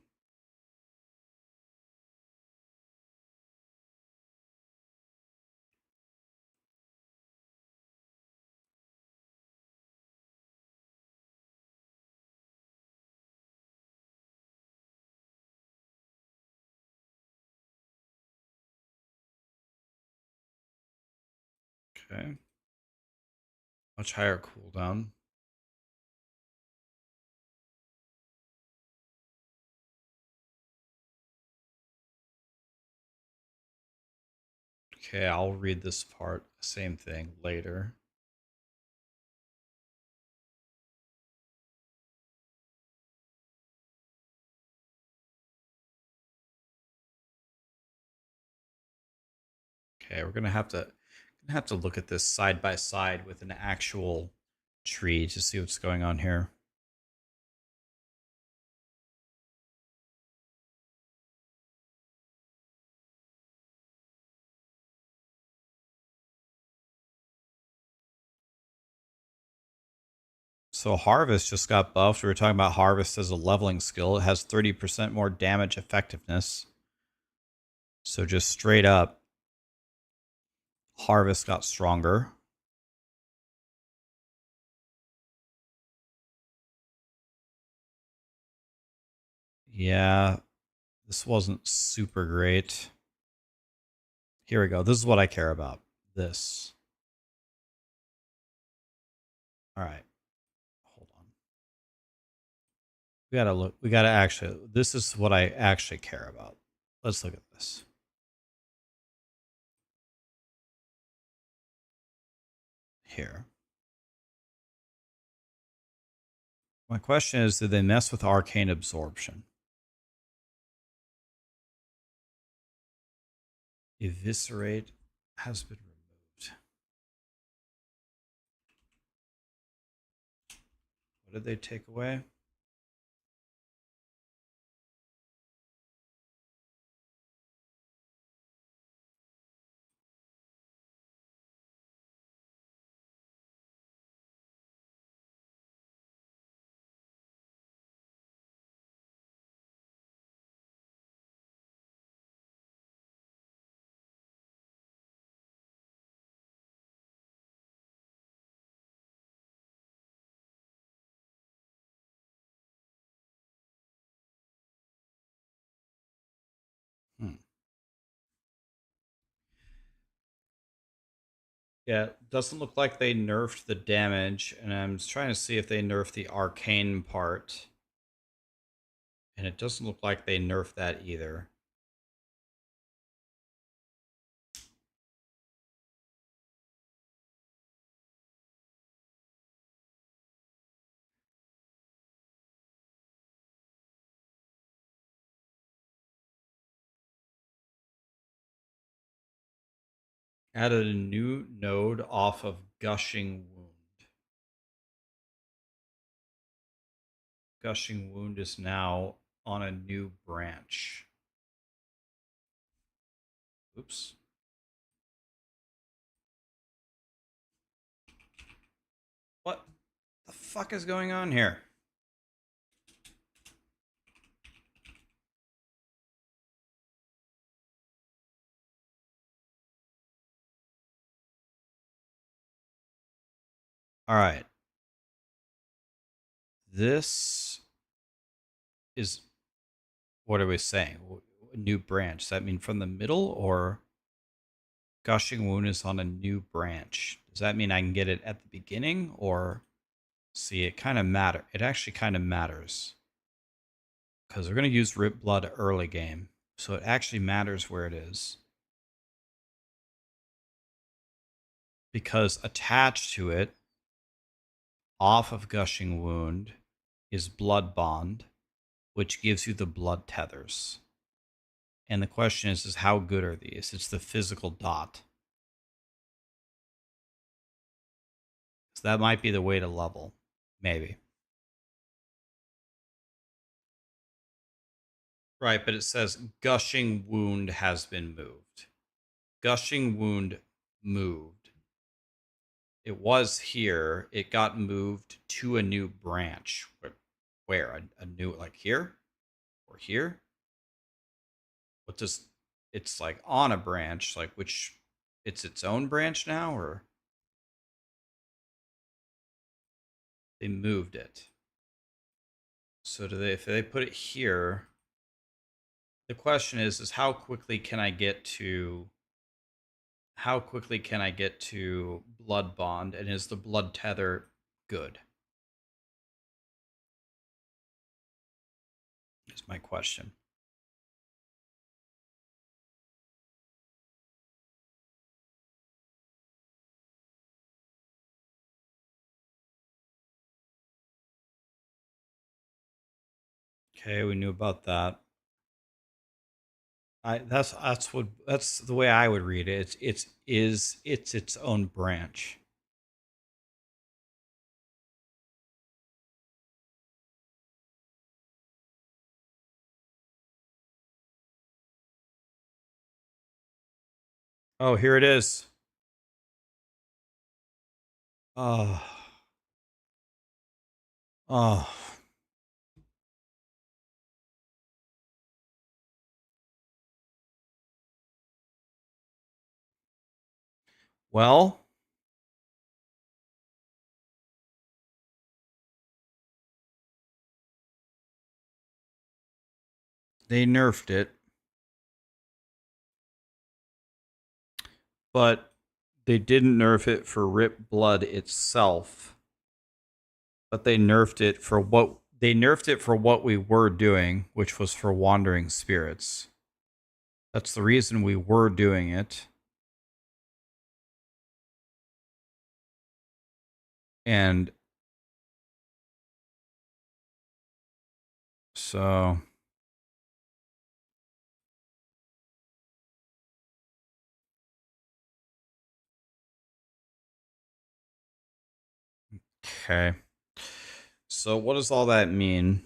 Speaker 1: Okay. Much higher cooldown. Okay, I'll read this part, same thing, later. Okay, we're gonna have to look at this side by side with an actual tree to see what's going on here. So Harvest just got buffed. We were talking about Harvest as a leveling skill. It has 30% more damage effectiveness. So just straight up, Harvest got stronger. Yeah, this wasn't super great. Here we go. This is what I care about. This. All right. Hold on. We gotta look. We gotta actually. This is what I actually care about. Let's look at this. Here. My question is, did they mess with arcane absorption? Eviscerate has been removed. What did they take away? Yeah, it doesn't look like they nerfed the damage, and I'm just trying to see if they nerfed the arcane part. And it doesn't look like they nerfed that either. Added a new node off of Gushing Wound. Gushing Wound is now on a new branch. Oops. What the fuck is going on here? All right. This is, what are we saying? New branch. Does that mean from the middle, or Gushing Wound is on a new branch? Does that mean I can get it at the beginning, or see, it kind of matter. It actually kind of matters because we're going to use Rip Blood early game, so it actually matters where it is, because attached to it, off of Gushing Wound, is Blood Bond, which gives you the blood tethers. And the question is how good are these? It's the physical dot. So that might be the way to level. Maybe. Right, but it says Gushing Wound has been moved. Gushing Wound moved. It was here. It got moved to a new branch. Where? A new, like here? Or here? What does, it's like on a branch, like which, it's its own branch now, or? They moved it. So do they, if they put it here, the question is how quickly can I get to Blood Bond, and is the Blood Tether good? Is my question. Okay, we knew about that. That's the way I would read it. It's its own branch. Oh, here it is. Oh. Oh. Well, they nerfed it. But they didn't nerf it for Rip Blood itself. But they nerfed it for what we were doing, which was for Wandering Spirits. That's the reason we were doing it. And so okay. So what does all that mean?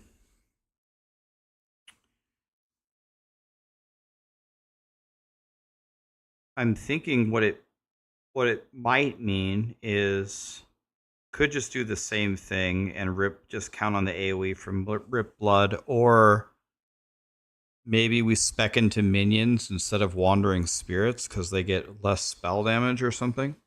Speaker 1: I'm thinking what it might mean is could just do the same thing and just count on the AoE from Rip Blood, or maybe we spec into minions instead of Wandering Spirits because they get less spell damage or something.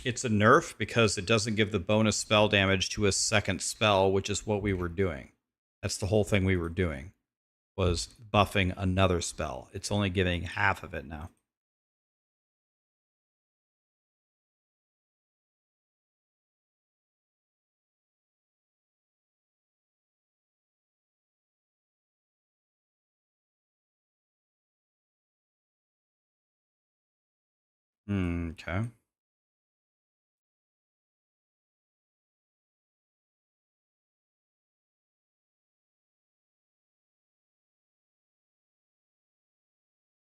Speaker 1: It's a nerf because it doesn't give the bonus spell damage to a second spell, which is what we were doing. That's the whole thing we were doing, was buffing another spell. It's only giving half of it now. Okay.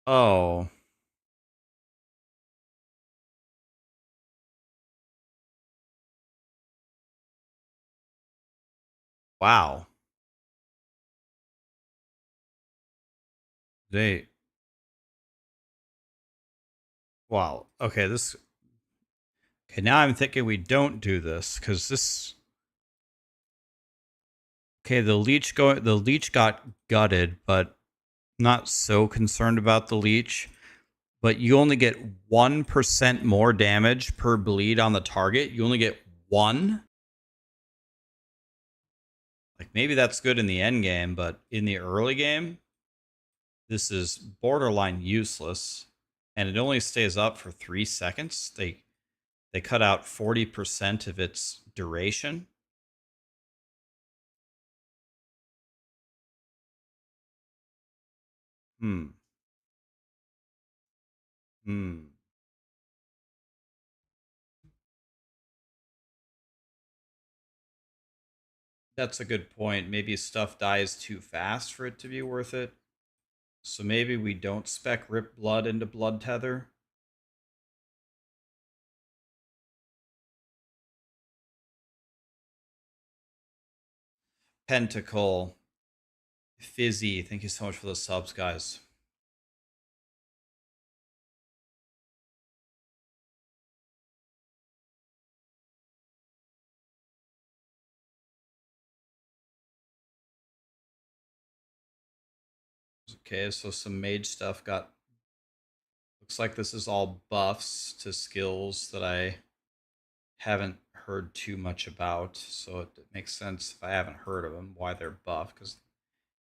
Speaker 1: Oh. Wow. Wow. Okay, okay, now I'm thinking we don't do this because this. Okay, the leech got gutted, but not so concerned about the leech. But you only get 1% more damage per bleed on the target. You only get 1. Like maybe that's good in the end game, but in the early game, this is borderline useless, and it only stays up for 3 seconds. They cut out 40% of its duration. Hmm. That's a good point. Maybe stuff dies too fast for it to be worth it. So maybe we don't spec Rip Blood into Blood Tether. Pentacle, Fizzy, thank you so much for the subs, guys. Okay, so some mage stuff got... Looks like this is all buffs to skills that I haven't heard too much about, so it makes sense if I haven't heard of them, why they're buffed, because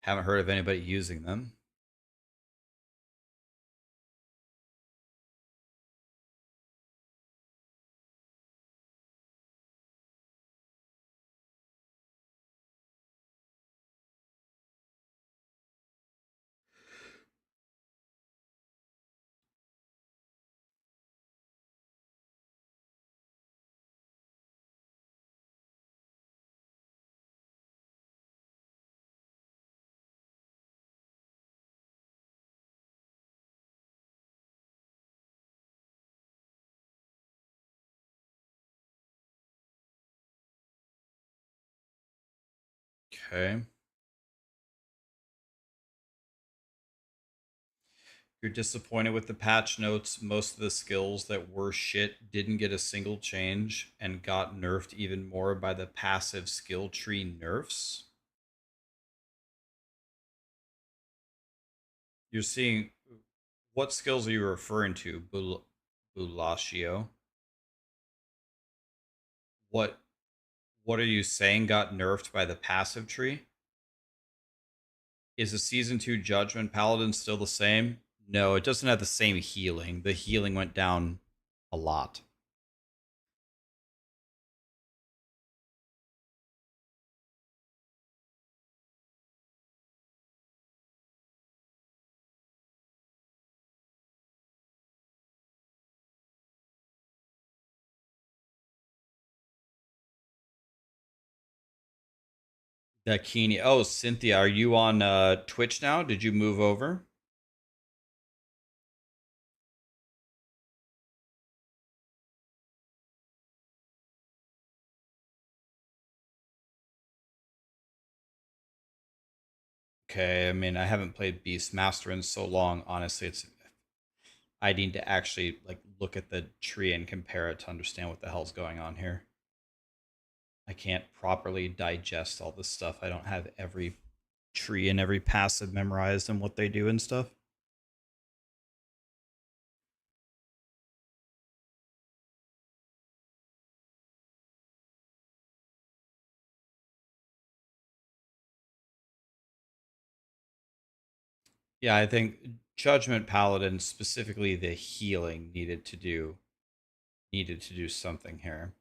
Speaker 1: I haven't heard of anybody using them. Okay. You're disappointed with the patch notes. Most of the skills that were shit didn't get a single change and got nerfed even more by the passive skill tree nerfs. You're seeing... What skills are you referring to, Bulatio? What are you saying got nerfed by the passive tree? Is the season 2 Judgment Paladin still the same? No, it doesn't have the same healing. The healing went down a lot. Dakini. Oh, Cynthia, are you on Twitch now? Did you move over? Okay, I mean, I haven't played Beastmaster in so long. Honestly, I need to actually like look at the tree and compare it to understand what the hell's going on here. I can't properly digest all this stuff. I don't have every tree and every passive memorized and what they do and stuff. Yeah, I think Judgment Paladin, specifically the healing, needed to do something here.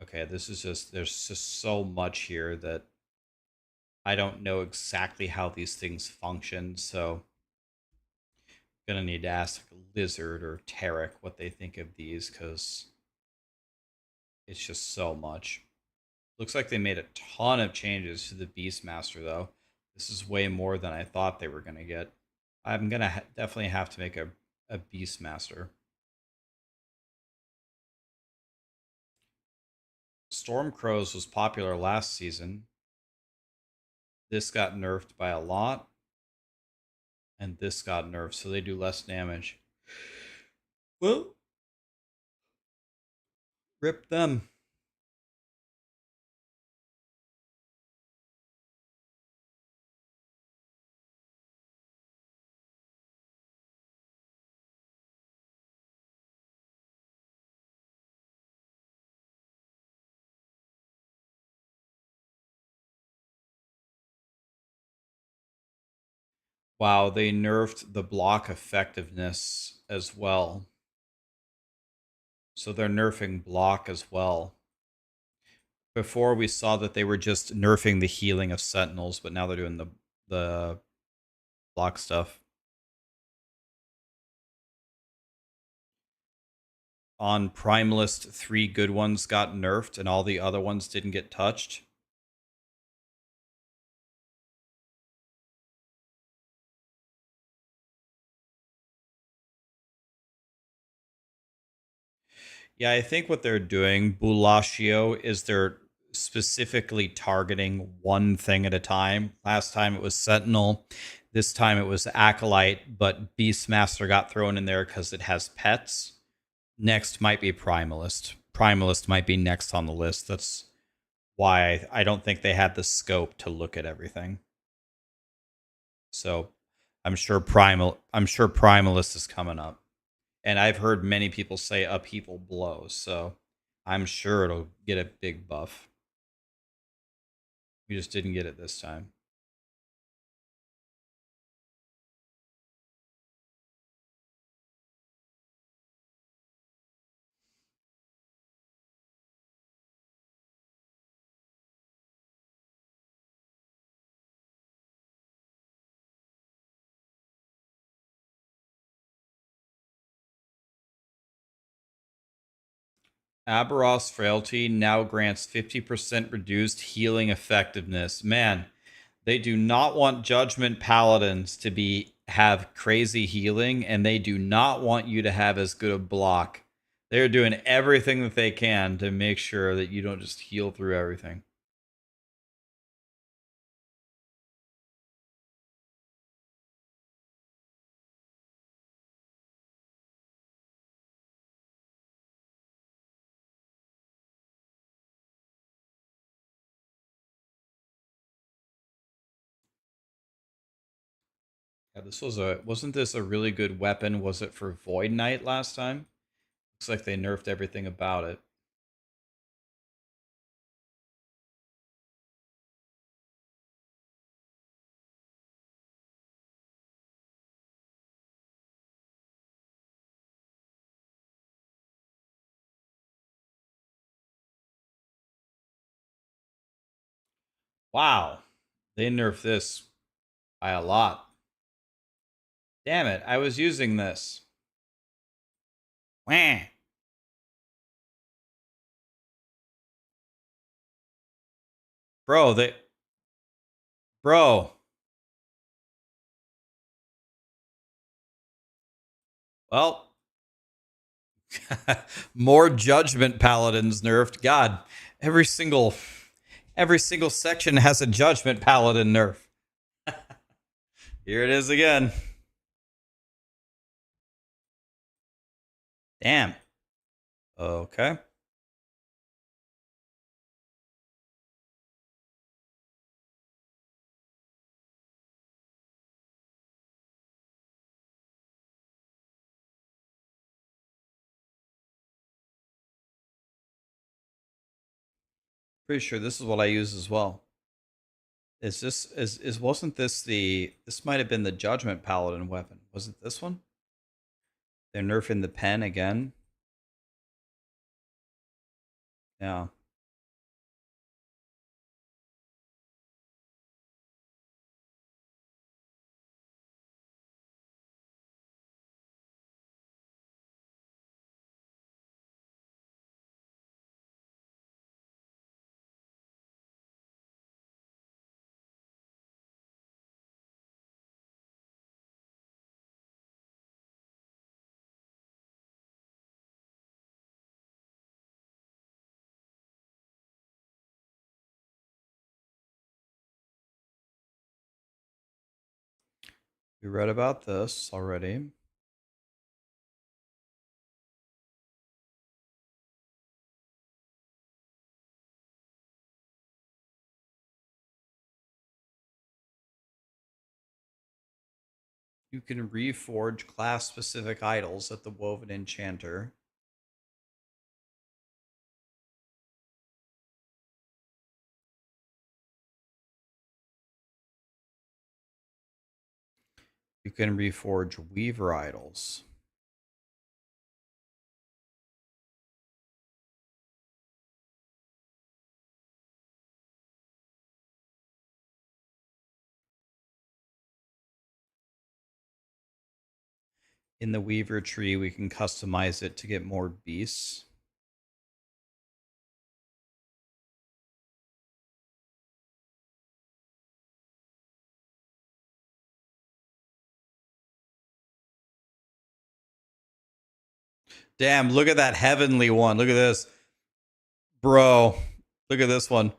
Speaker 1: Okay, this is just... there's just so much here that I don't know exactly how these things function, so I'm gonna need to ask Lizard or Tarek what they think of these, because it's just so much. Looks like they made a ton of changes to the Beastmaster, though. This is way more than I thought they were gonna get. I'm gonna definitely have to make a Beastmaster. Stormcrows was popular last season. This got nerfed by a lot. And this got nerfed, so they do less damage. Well, rip them. Wow, they nerfed the block effectiveness as well. So they're nerfing block as well. Before we saw that they were just nerfing the healing of sentinels, but now they're doing the block stuff. On Primalist, 3 good ones got nerfed and all the other ones didn't get touched. Yeah, I think what they're doing, Bulatio, is they're specifically targeting one thing at a time. Last time it was Sentinel. This time it was Acolyte, but Beastmaster got thrown in there because it has pets. Next might be Primalist. Primalist might be next on the list. That's why I don't think they had the scope to look at everything. So I'm sure Primalist is coming up. And I've heard many people say Upheaval blows, so I'm sure it'll get a big buff. We just didn't get it this time. Aberos Frailty now grants 50% reduced healing effectiveness. Man, they do not want Judgment Paladins to have crazy healing, and they do not want you to have as good a block. They're doing everything that they can to make sure that you don't just heal through everything. Yeah, wasn't this a really good weapon? Was it for Void Knight last time? Looks like they nerfed everything about it. Wow, they nerfed this by a lot. Damn it, I was using this. Wah. Bro. Well, more Judgment Paladins nerfed. God, every single section has a Judgment Paladin nerf. Here it is again. Damn. Okay. Pretty sure this is what I use as well. Wasn't this this might have been the Judgment Paladin weapon. Was it this one? They're nerfing the pen again. Yeah. We read about this already. You can reforge class-specific idols at the Woven Enchanter. You can reforge Weaver idols. In the Weaver tree, we can customize it to get more beasts. Damn, look at that heavenly one. Look at this. Bro, Look at this one.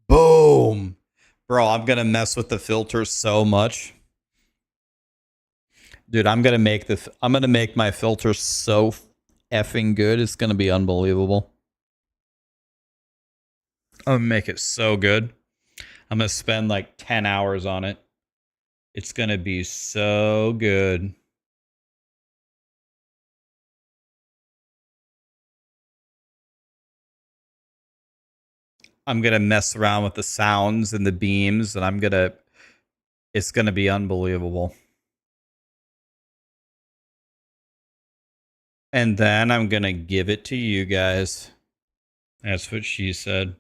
Speaker 1: Boom. Bro, I'm going to mess with the filter so much. Dude, I'm going to make my filter so effing good. It's going to be unbelievable. I'm going to make it so good. I'm going to spend like 10 hours on it. It's going to be so good. I'm going to mess around with the sounds and the beams, and it's going to be unbelievable. And then I'm going to give it to you guys. That's what she said.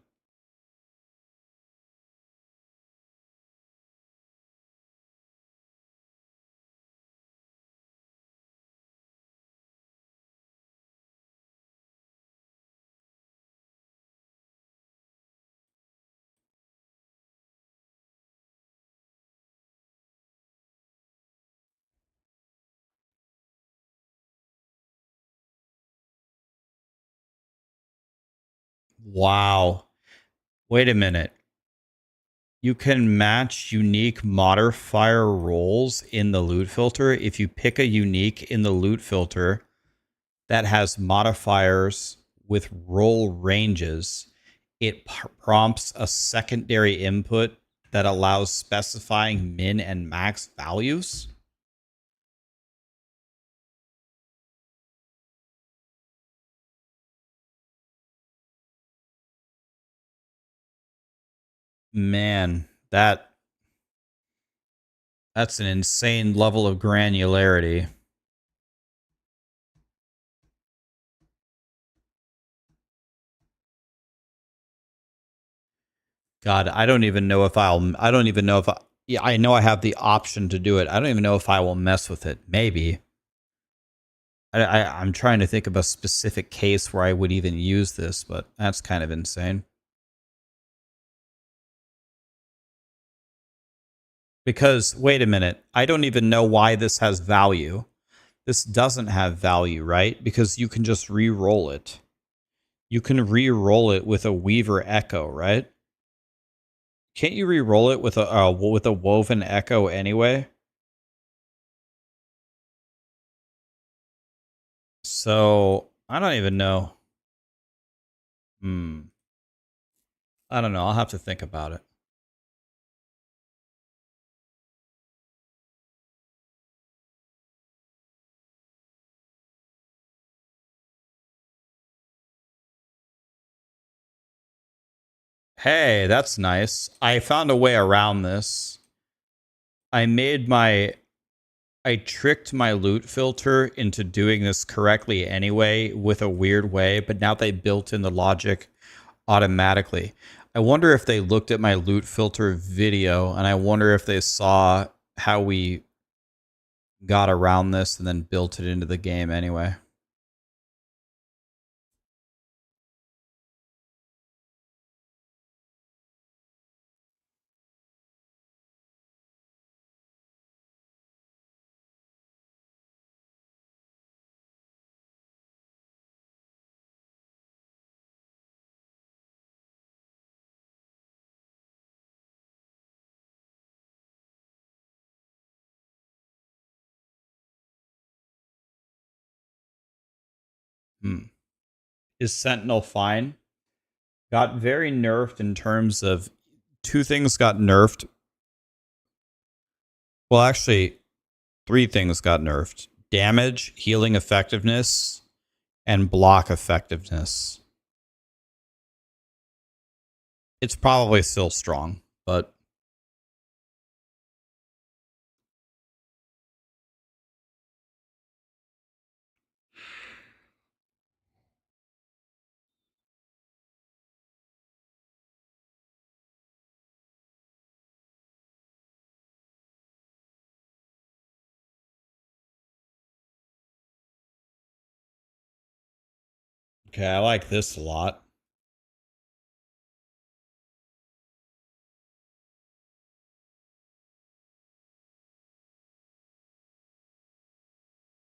Speaker 1: Wow. Wait a minute. You can match unique modifier roles in the loot filter. If you pick a unique in the loot filter that has modifiers with role ranges, it prompts a secondary input that allows specifying min and max values. Man, that's an insane level of granularity. God, I don't even know if yeah, I know I have the option to do it. I don't even know if I will mess with it. Maybe. I'm trying to think of a specific case where I would even use this, but that's kind of insane. Because, wait a minute, I don't even know why this has value. This doesn't have value, right? Because you can just re-roll it. You can re-roll it with a Weaver Echo, right? Can't you re-roll it with a woven echo anyway? So I don't even know. I don't know. I'll have to think about it. Hey, that's nice. I found a way around this. I tricked my loot filter into doing this correctly anyway with a weird way, but now they built in the logic automatically. I wonder if they looked at my loot filter video, and I wonder if they saw how we got around this and then built it into the game anyway. Is Sentinel fine? Got very nerfed in terms of two things got nerfed. Well, actually, three things got nerfed: damage, healing effectiveness, and block effectiveness. It's probably still strong, but okay, I like this a lot.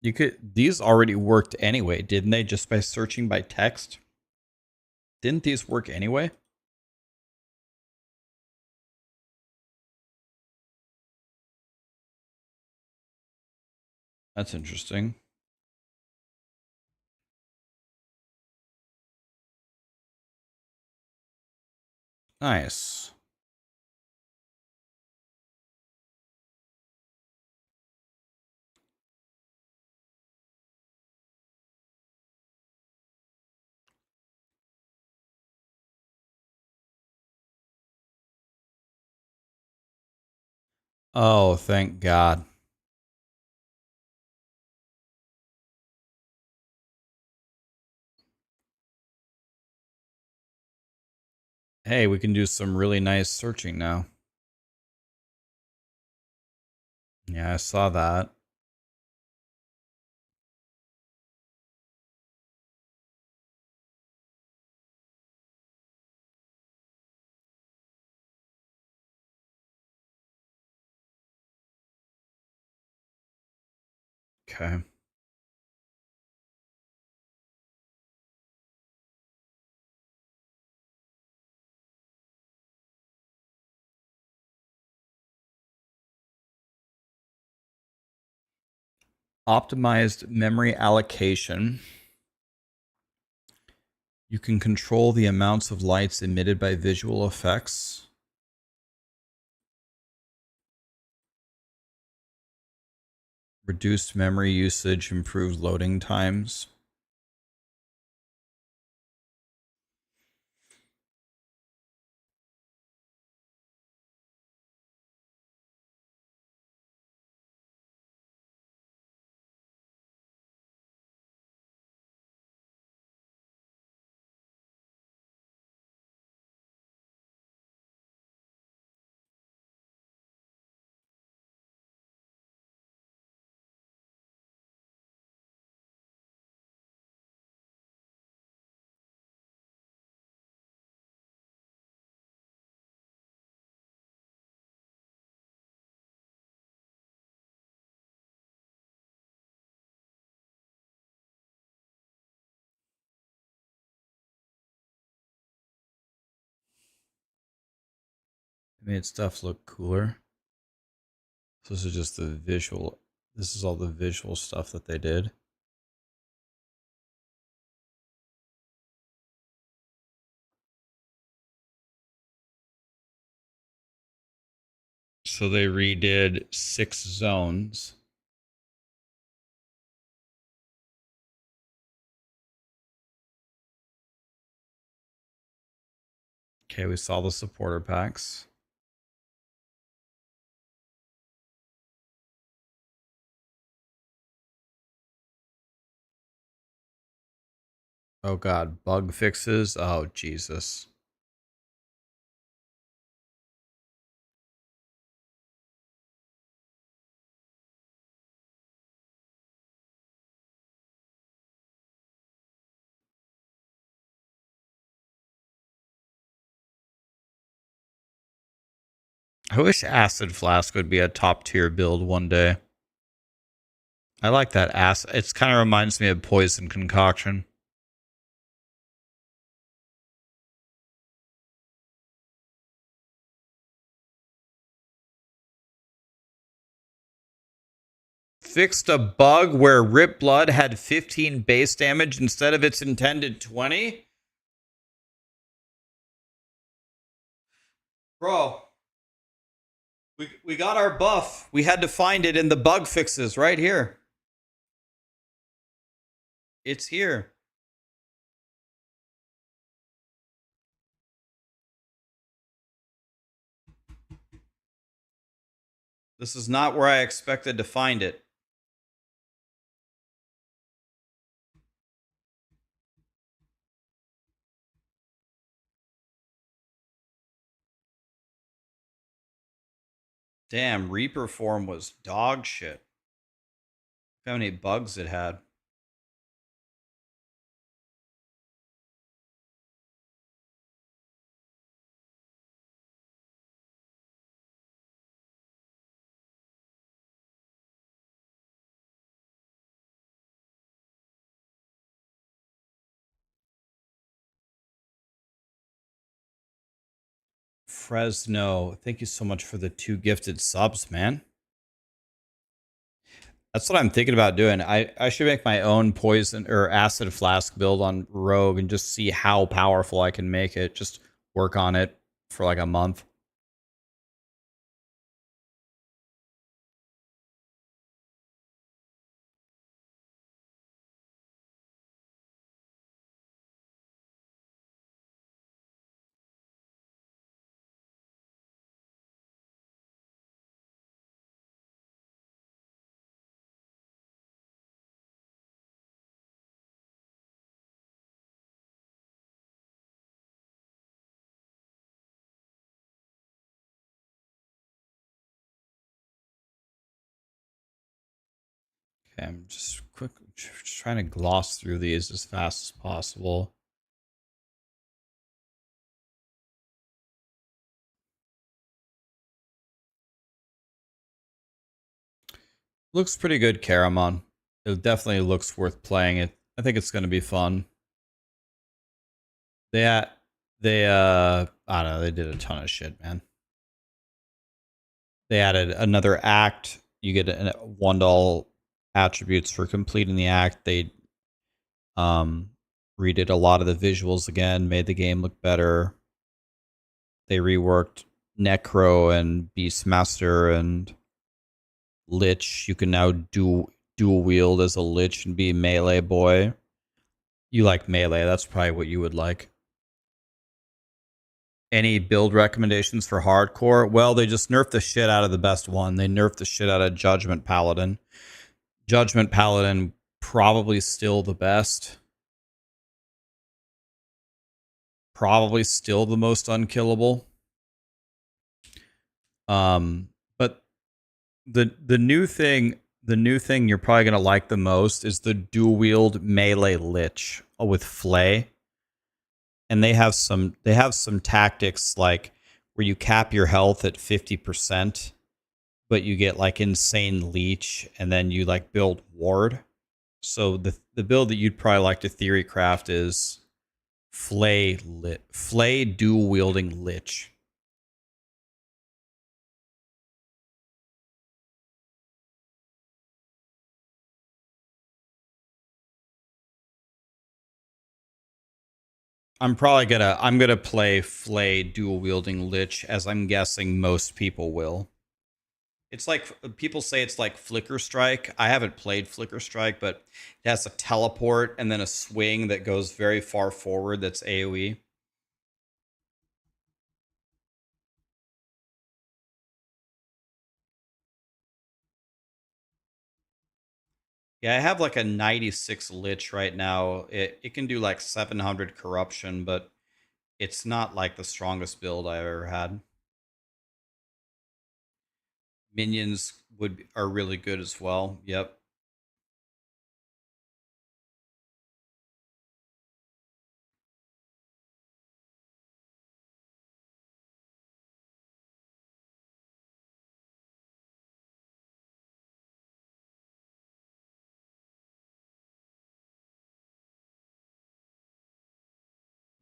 Speaker 1: These already worked anyway, didn't they? Just by searching by text? Didn't these work anyway? That's interesting. Nice. Oh, thank God. Hey, we can do some really nice searching now. Yeah, I saw that. Okay. Optimized memory allocation. You can control the amounts of lights emitted by visual effects. Reduced memory usage, improved loading times. It made stuff look cooler. So this is just the visual. This is all the visual stuff that they did. So they redid 6 zones. Okay, we saw the supporter packs. Oh God, bug fixes. Oh Jesus. I wish Acid Flask would be a top tier build one day. I like that acid. It kind of reminds me of Poison Concoction. Fixed a bug where Rip Blood had 15 base damage instead of its intended 20? Bro, we got our buff. We had to find it in the bug fixes right here. It's here. This is not where I expected to find it. Damn, Reaper form was dog shit. Look how many bugs it had. Fresno, thank you so much for the 2 gifted subs, man. That's what I'm thinking about doing. I should make my own poison or acid flask build on Rogue and just see how powerful I can make it. Just work on it for like a month. Okay, I'm just trying to gloss through these as fast as possible. Looks pretty good, Caramon. It definitely looks worth playing. It. I think it's going to be fun. They I don't know. They did a ton of shit, man. They added another act. You get $1 attributes for completing the act. They redid a lot of the visuals again, made the game look better. They reworked Necro and Beastmaster and Lich. You can now dual wield as a Lich and be melee boy. You like melee, that's probably what you would like. Any build recommendations for hardcore? Well, they just nerfed the shit out of the best one. They nerfed the shit out of Judgment Paladin. Judgment Paladin probably still the best. Probably still the most unkillable. But the new thing you're probably gonna like the most is the dual wield melee Lich with Flay. And they have some tactics like where you cap your health at 50%, but you get like insane leech, and then you like build ward. So the build that you'd probably like to theory craft is Flay dual wielding Lich. I'm gonna play Flay dual wielding Lich, as I'm guessing most people will. It's like people say it's like Flicker Strike. I haven't played Flicker Strike, but it has a teleport and then a swing that goes very far forward. That's AoE. Yeah, I have like a 96 Lich right now. It can do like 700 corruption, but it's not like the strongest build I've ever had. Minions are really good as well. Yep.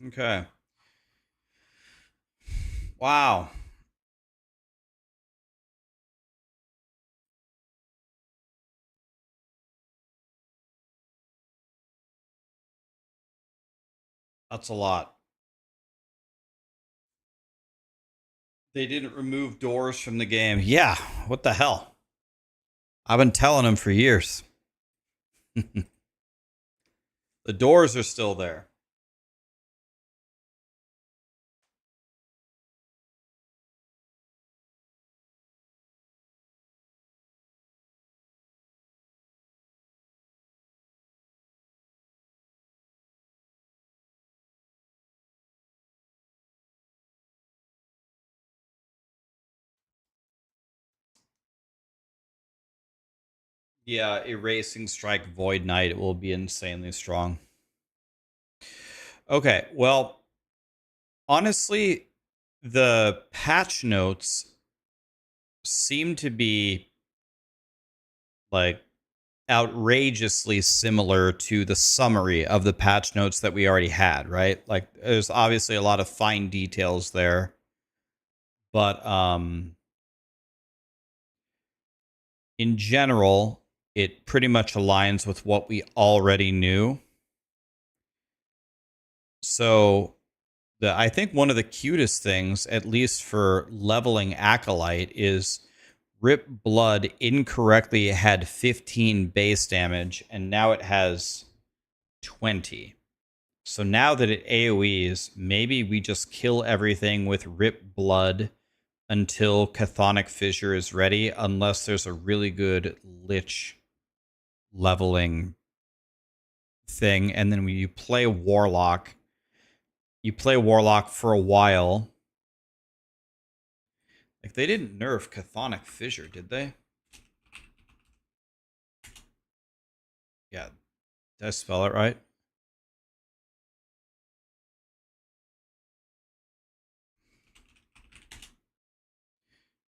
Speaker 1: Okay. Wow. That's a lot. They didn't remove doors from the game. Yeah, what the hell? I've been telling them for years. The doors are still there. Yeah, Erasing Strike Void Knight will be insanely strong. Okay, well, honestly, the patch notes seem to be like outrageously similar to the summary of the patch notes that we already had, right? Like there's obviously a lot of fine details there. But in general, it pretty much aligns with what we already knew. So I think one of the cutest things, at least for leveling Acolyte, is Rip Blood incorrectly had 15 base damage, and now it has 20. So now that it AoEs, maybe we just kill everything with Rip Blood until Chthonic Fissure is ready, unless there's a really good Lich leveling thing. And then when you play Warlock, for a while. Like, they didn't nerf Chthonic Fissure, did they? Yeah. Did I spell it right?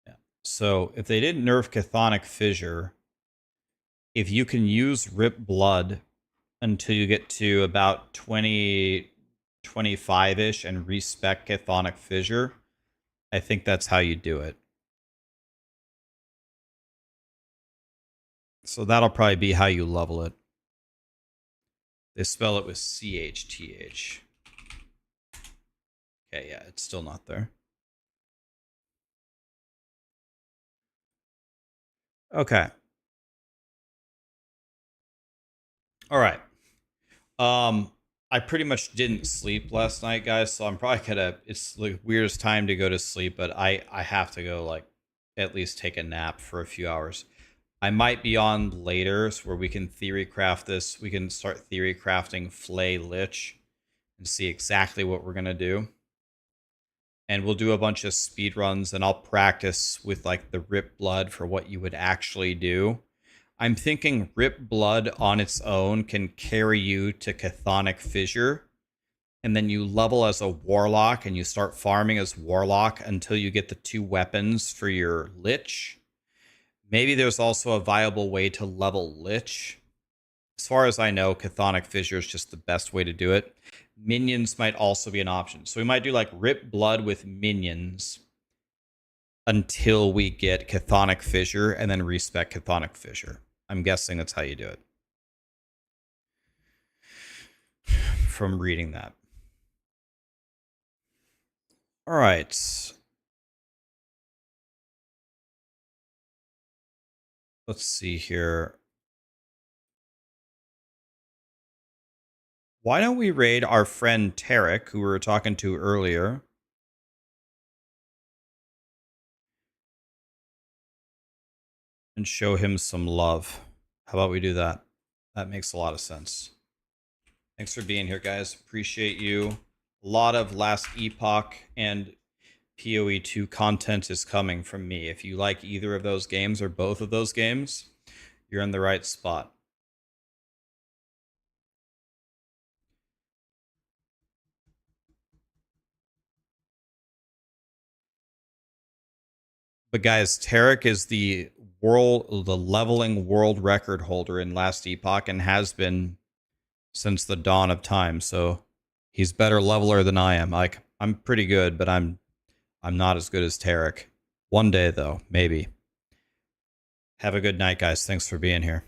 Speaker 1: Yeah. So, if they didn't nerf Chthonic Fissure, if you can use Rip Blood until you get to about 25-ish and respec Chthonic Fissure, I think that's how you do it. So that'll probably be how you level it. They spell it with CHTH. Okay, yeah, it's still not there. Okay. All right. I pretty much didn't sleep last night, guys, so I'm probably gonna, it's the weirdest time to go to sleep, but I have to go, like, at least take a nap for a few hours. I might be on later, so where we can theory craft this. We can start theory crafting Flay Lich and see exactly what we're gonna do. And we'll do a bunch of speed runs, and I'll practice with, like, the Rip Blood for what you would actually do. I'm thinking Rip Blood on its own can carry you to Chthonic Fissure, and then you level as a Warlock, and you start farming as Warlock until you get the 2 weapons for your Lich. Maybe there's also a viable way to level Lich. As far as I know, Chthonic Fissure is just the best way to do it. Minions might also be an option. So we might do, like, Rip Blood with minions until we get Chthonic Fissure, and then respec Chthonic Fissure. I'm guessing that's how you do it. From reading that. All right. Let's see here. Why don't we raid our friend Tarek, who we were talking to earlier? And show him some love. How about we do that? That makes a lot of sense. Thanks for being here, guys. Appreciate you. A lot of last Epoch and POE2 content is coming from me. If you like either of those games or both of those games, you're in the right spot. But guys, Tarek is the leveling world record holder in last Epoch and has been since the dawn of time. So he's better leveler than I am. Like, I'm pretty good, but I'm not as good as Tarek. One day though, maybe. Have a good night, guys. Thanks for being here.